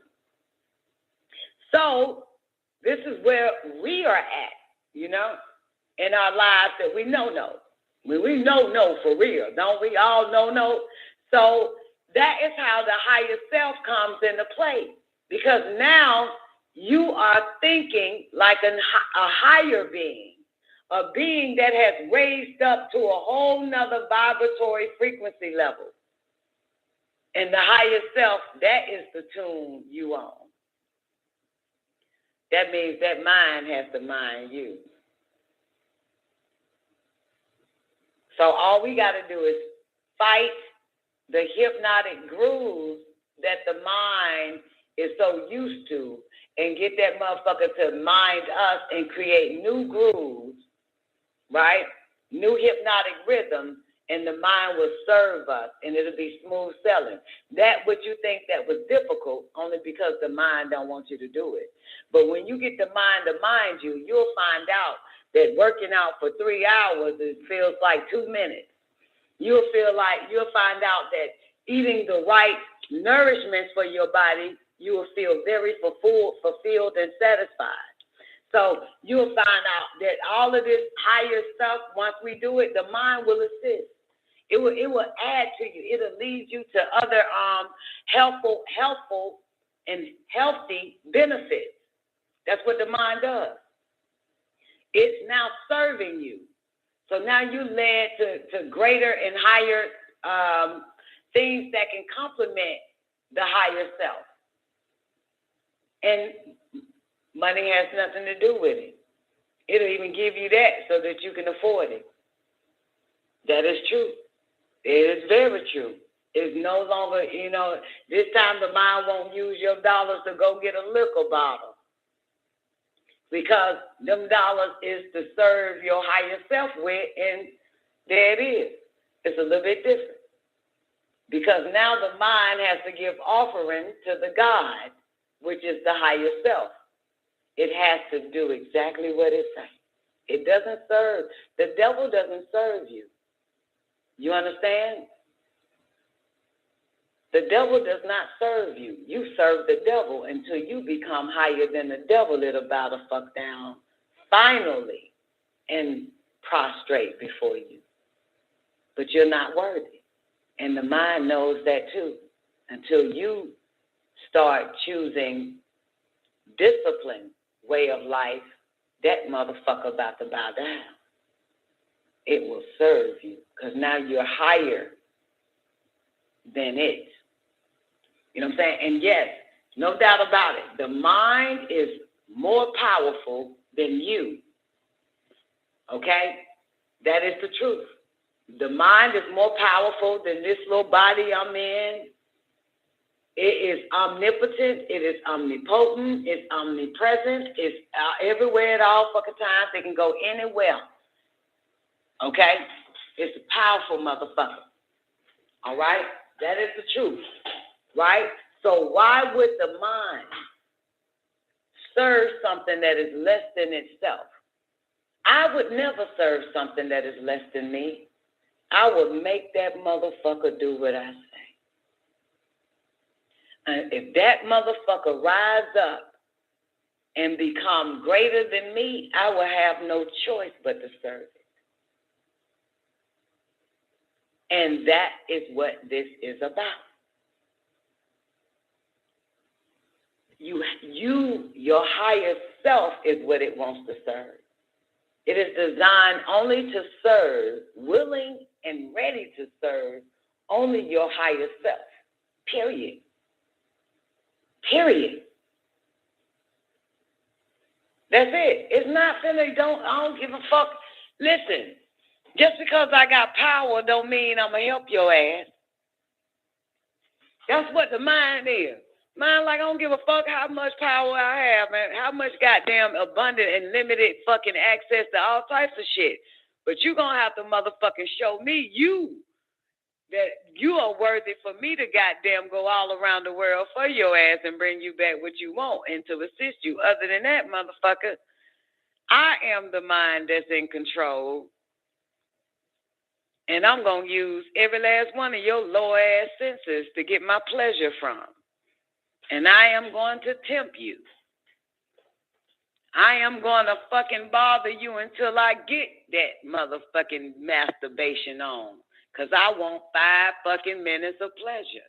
So this is where we are at, in our lives that we know. We know for real, don't we all know? So that is how the higher self comes into play, because now you are thinking like a higher being, a being that has raised up to a whole nother vibratory frequency level. And the higher self, that is the tune you on. That means that mind has to mind you. So all we got to do is fight the hypnotic grooves that the mind is so used to, and get that motherfucker to mind us and create new grooves, right? New hypnotic rhythms, and the mind will serve us, and it'll be smooth sailing. That what you think that was difficult, only because the mind don't want you to do it. But when you get the mind to mind you, you'll find out that working out for 3 hours, it feels like 2 minutes. You'll find out that eating the right nourishments for your body, you will feel very fulfilled and satisfied. So you'll find out that all of this higher stuff, once we do it, the mind will assist. It will add to you. It'll lead you to other helpful and healthy benefits. That's what the mind does. It's now serving you. So now you led to greater and higher things that can complement the higher self. And money has nothing to do with it. It'll even give you that so that you can afford it. That is true. It is very true. It's no longer, this time the mind won't use your dollars to go get a liquor bottle, because them dollars is to serve your higher self with, and there it is. It's a little bit different. Because now the mind has to give offering to the God, which is the higher self. It has to do exactly what it says. It doesn't serve. The devil doesn't serve you. You understand? The devil does not serve you. You serve the devil until you become higher than the devil. It'll bow the fuck down finally and prostrate before you. But you're not worthy. And the mind knows that too. Until you start choosing discipline way of life, that motherfucker about to bow down. It will serve you because now you're higher than it. You know what I'm saying? And yes, no doubt about it, the mind is more powerful than you. Okay? That is the truth. The mind is more powerful than this little body I'm in. It is omnipotent. It is omnipotent. It's omnipresent. It's everywhere at all fucking times. It can go anywhere. Okay? It's a powerful motherfucker. All right? That is the truth. Right? So why would the mind serve something that is less than itself? I would never serve something that is less than me. I would make that motherfucker do what I say. And if that motherfucker rise up and become greater than me, I will have no choice but to serve it. And that is what this is about. Your higher self is what it wants to serve. It is designed only to serve, willing and ready to serve only your higher self. Period. Period. That's it. It's not finna, I don't give a fuck. Listen, just because I got power don't mean I'm gonna help your ass. That's what the mind is. Mind like I don't give a fuck how much power I have, man. How much goddamn abundant and limited fucking access to all types of shit. But you gonna have to motherfucking show me that you are worthy for me to goddamn go all around the world for your ass and bring you back what you want and to assist you. Other than that, motherfucker, I am the mind that's in control. And I'm going to use every last one of your low-ass senses to get my pleasure from. And I am going to tempt you. I am going to fucking bother you until I get that motherfucking masturbation on. Because I want 5 fucking minutes of pleasure.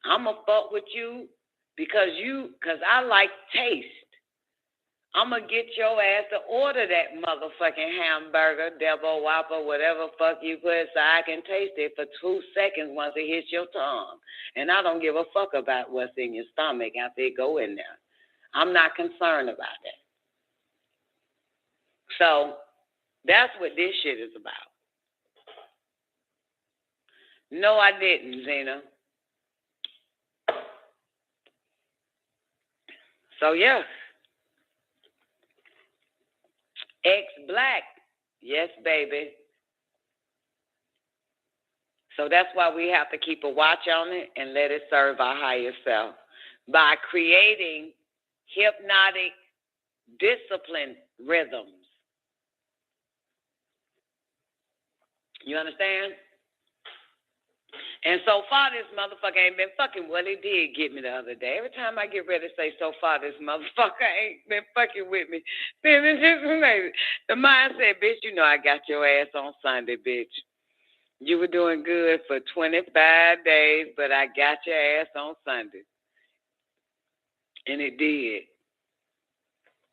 I'm going to fuck with you because I like taste. I'm going to get your ass to order that motherfucking hamburger, devil whopper, whatever fuck you put, so I can taste it for 2 seconds once it hits your tongue. And I don't give a fuck about what's in your stomach after it go in there. I'm not concerned about that. So that's what this shit is about. No, I didn't, Zena. So, yeah. Ex-black. Yes, baby. So that's why we have to keep a watch on it and let it serve our higher self by creating hypnotic discipline rhythms. You understand? And so far, this motherfucker ain't been fucking. Well, he did get me the other day. Every time I get ready to say, so far, this motherfucker ain't been fucking with me. Then it's just amazing. The mind said, bitch, you know I got your ass on Sunday, bitch. You were doing good for 25 days, but I got your ass on Sunday. And it did.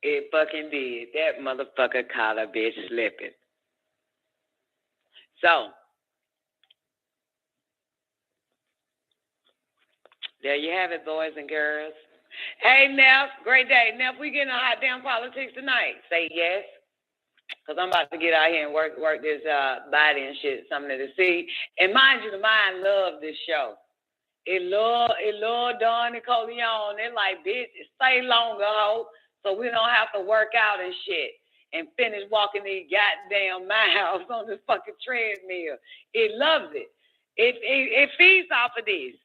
It fucking did. That motherfucker caught a bitch slipping. So, there you have it, boys and girls. Hey, Neff, great day. Neff, we getting a hot damn politics tonight. Say yes. Because I'm about to get out here and work this body and shit, something to see. And mind you, the mind love this show. It love Don Nicoleone. They're like, bitch, stay longer, ho, so we don't have to work out and shit and finish walking these goddamn miles on this fucking treadmill. It loves it. It feeds off of this.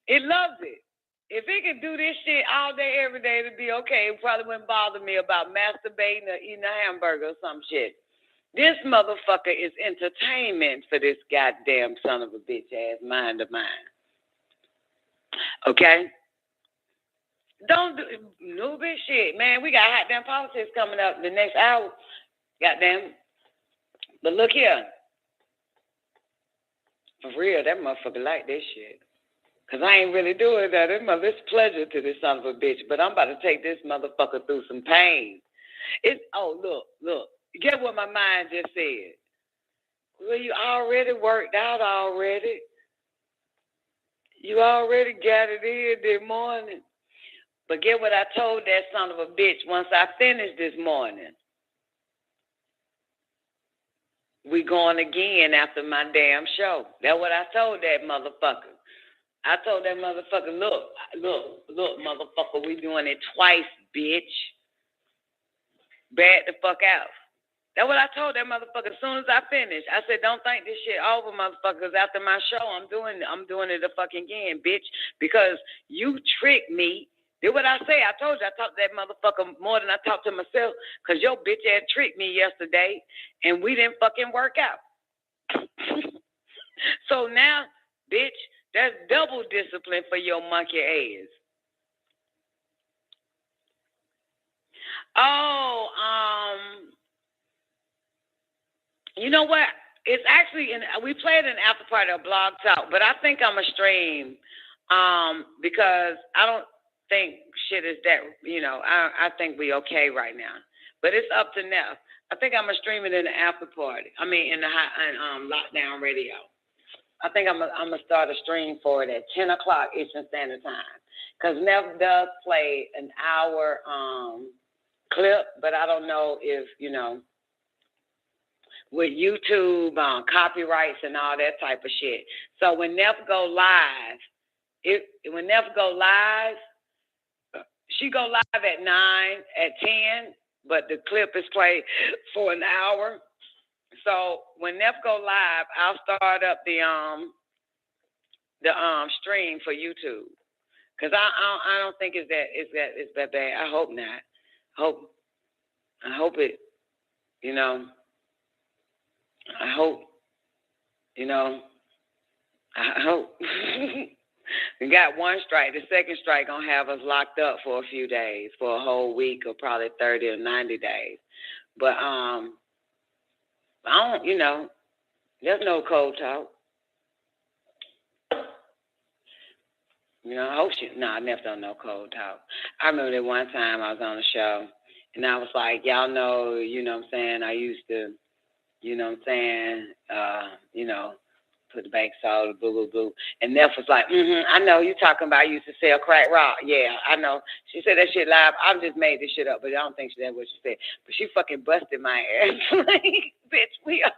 It loves it. If it could do this shit all day, every day, it'd be okay. It probably wouldn't bother me about masturbating or eating a hamburger or some shit. This motherfucker is entertainment for this goddamn son of a bitch ass mind of mine. Okay? Don't do no bitch shit, man. We got hot damn politics coming up the next hour. Goddamn. But look here. For real, that motherfucker like this shit. Because I ain't really doing that. It's pleasure to this son of a bitch, but I'm about to take this motherfucker through some pain. Look. Get what my mind just said. Well, you already worked out already. You already got it in this morning. But get what I told that son of a bitch once I finished this morning. We going again after my damn show. That's what I told that motherfucker. I told that motherfucker, look, motherfucker, we doing it twice, bitch. Bad the fuck out. That's what I told that motherfucker as soon as I finished. I said, don't think this shit over, motherfuckers. After my show, I'm doing it a fucking again, bitch. Because you tricked me. Did what I say. I told you I talked to that motherfucker more than I talked to myself. Because your bitch had tricked me yesterday, and we didn't fucking work out. So now, bitch, that's double discipline for your monkey ass. You know what? It's actually we played an after party of Blog Talk, but I think I'm a stream because I don't think shit is that, I think we okay right now. But it's up to Neff. I think I'm gonna stream it in the after party. I mean, in the lockdown radio. I think I'm gonna start a stream for it at 10 o'clock Eastern Standard Time, because Neff does play an hour clip, but I don't know if with YouTube copyrights and all that type of shit. So when Neff go live, she go live at 9, at 10, but the clip is played for an hour. So when Neff go live, I'll start up the stream for YouTube, because I don't think it's that bad. I hope not. I hope it. I hope. We got one strike. The second strike gonna have us locked up for a few days, for a whole week, or probably 30 or 90 days. But I don't. There's no cold talk. I hope I never done no cold talk. I remember that one time I was on a show, and I was like, y'all know, what I'm saying, I used to, put the baking soda, boo, boo, boo. And Neff was like, I know you talking about I used to sell crack rock. Yeah, I know. She said that shit live. I just made this shit up, but I don't think that's what she said. But she fucking busted my ass. Like, bitch, we are.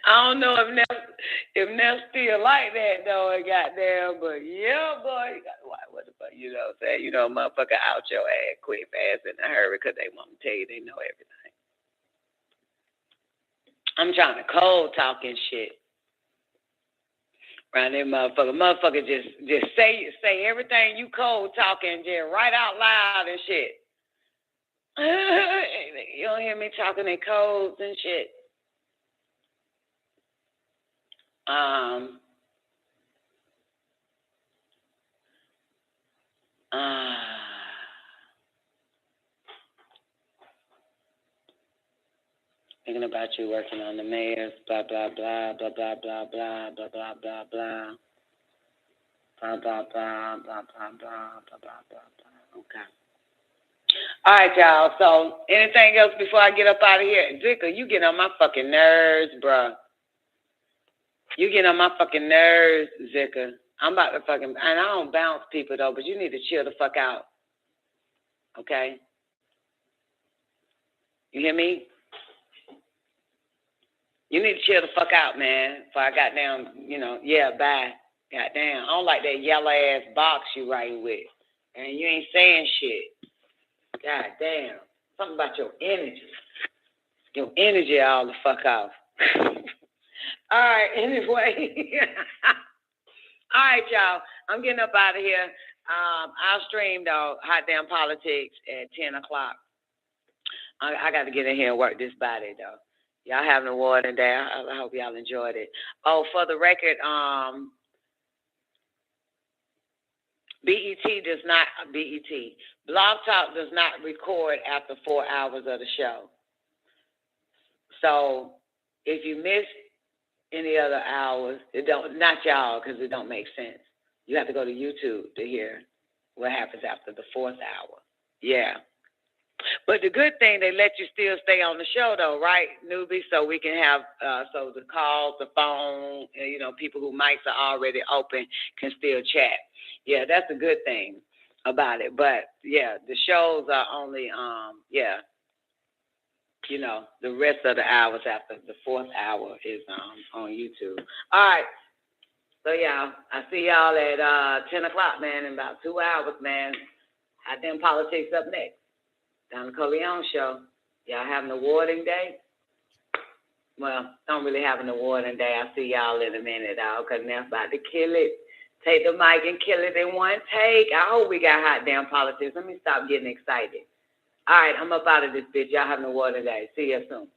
I don't know if Neff still like that, though, goddamn, but yeah, boy, you got to watch what the fuck, what I'm saying? Motherfucker out your ass quick, fast, in a hurry, because they want to tell you they know everything. I'm trying to cold talk and shit. Around there, motherfucker, just say everything you cold talking, just right out loud and shit. You don't hear me talking in codes and shit. Thinking about you working on the mayors, blah, blah, blah, blah, blah, blah, blah, blah, blah, blah, blah. Blah, blah, blah, blah, blah, blah, blah, blah, blah. Okay. All right, y'all. So, anything else before I get up out of here? Zika, you get on my fucking nerves, bruh. You get on my fucking nerves, Zika. I'm about to fucking, and I don't bounce people, though, but you need to chill the fuck out. Okay? You hear me? You need to chill the fuck out, man. Before I got down, bye. Goddamn. I don't like that yellow ass box you writing with. And you ain't saying shit. Goddamn. Something about your energy. Your energy all the fuck off. All right, anyway. All right, y'all. I'm getting up out of here. I'll stream, though, Hot Damn Politics at 10 o'clock. I got to get in here and work this body, though. Y'all having a warning day. I hope y'all enjoyed it. Oh, for the record, Blog Talk does not record after 4 hours of the show. So if you miss any other hours. It don't, not y'all, because it don't make sense. You have to go to YouTube to hear what happens after the 4th hour. Yeah. But the good thing, they let you still stay on the show, though, right, newbie? So we can have, so the calls, the phone, you know, people who mics are already open can still chat. Yeah, that's a good thing about it. But, yeah, the shows are only, you know, the rest of the hours after the 4th hour is on YouTube. All right. So, y'all, I see y'all at 10 o'clock, man, in about 2 hours, man. Hot Damn Politics up next. Down the Nicoleone show. Y'all having an awarding day? Well, don't really have an awarding day. I'll see y'all in a minute, dog, because now about to kill it. Take the mic and kill it in one take. I hope we got Hot Damn Politics. Let me stop getting excited. All right, I'm up out of this bitch. Y'all have an awarding day. See you soon.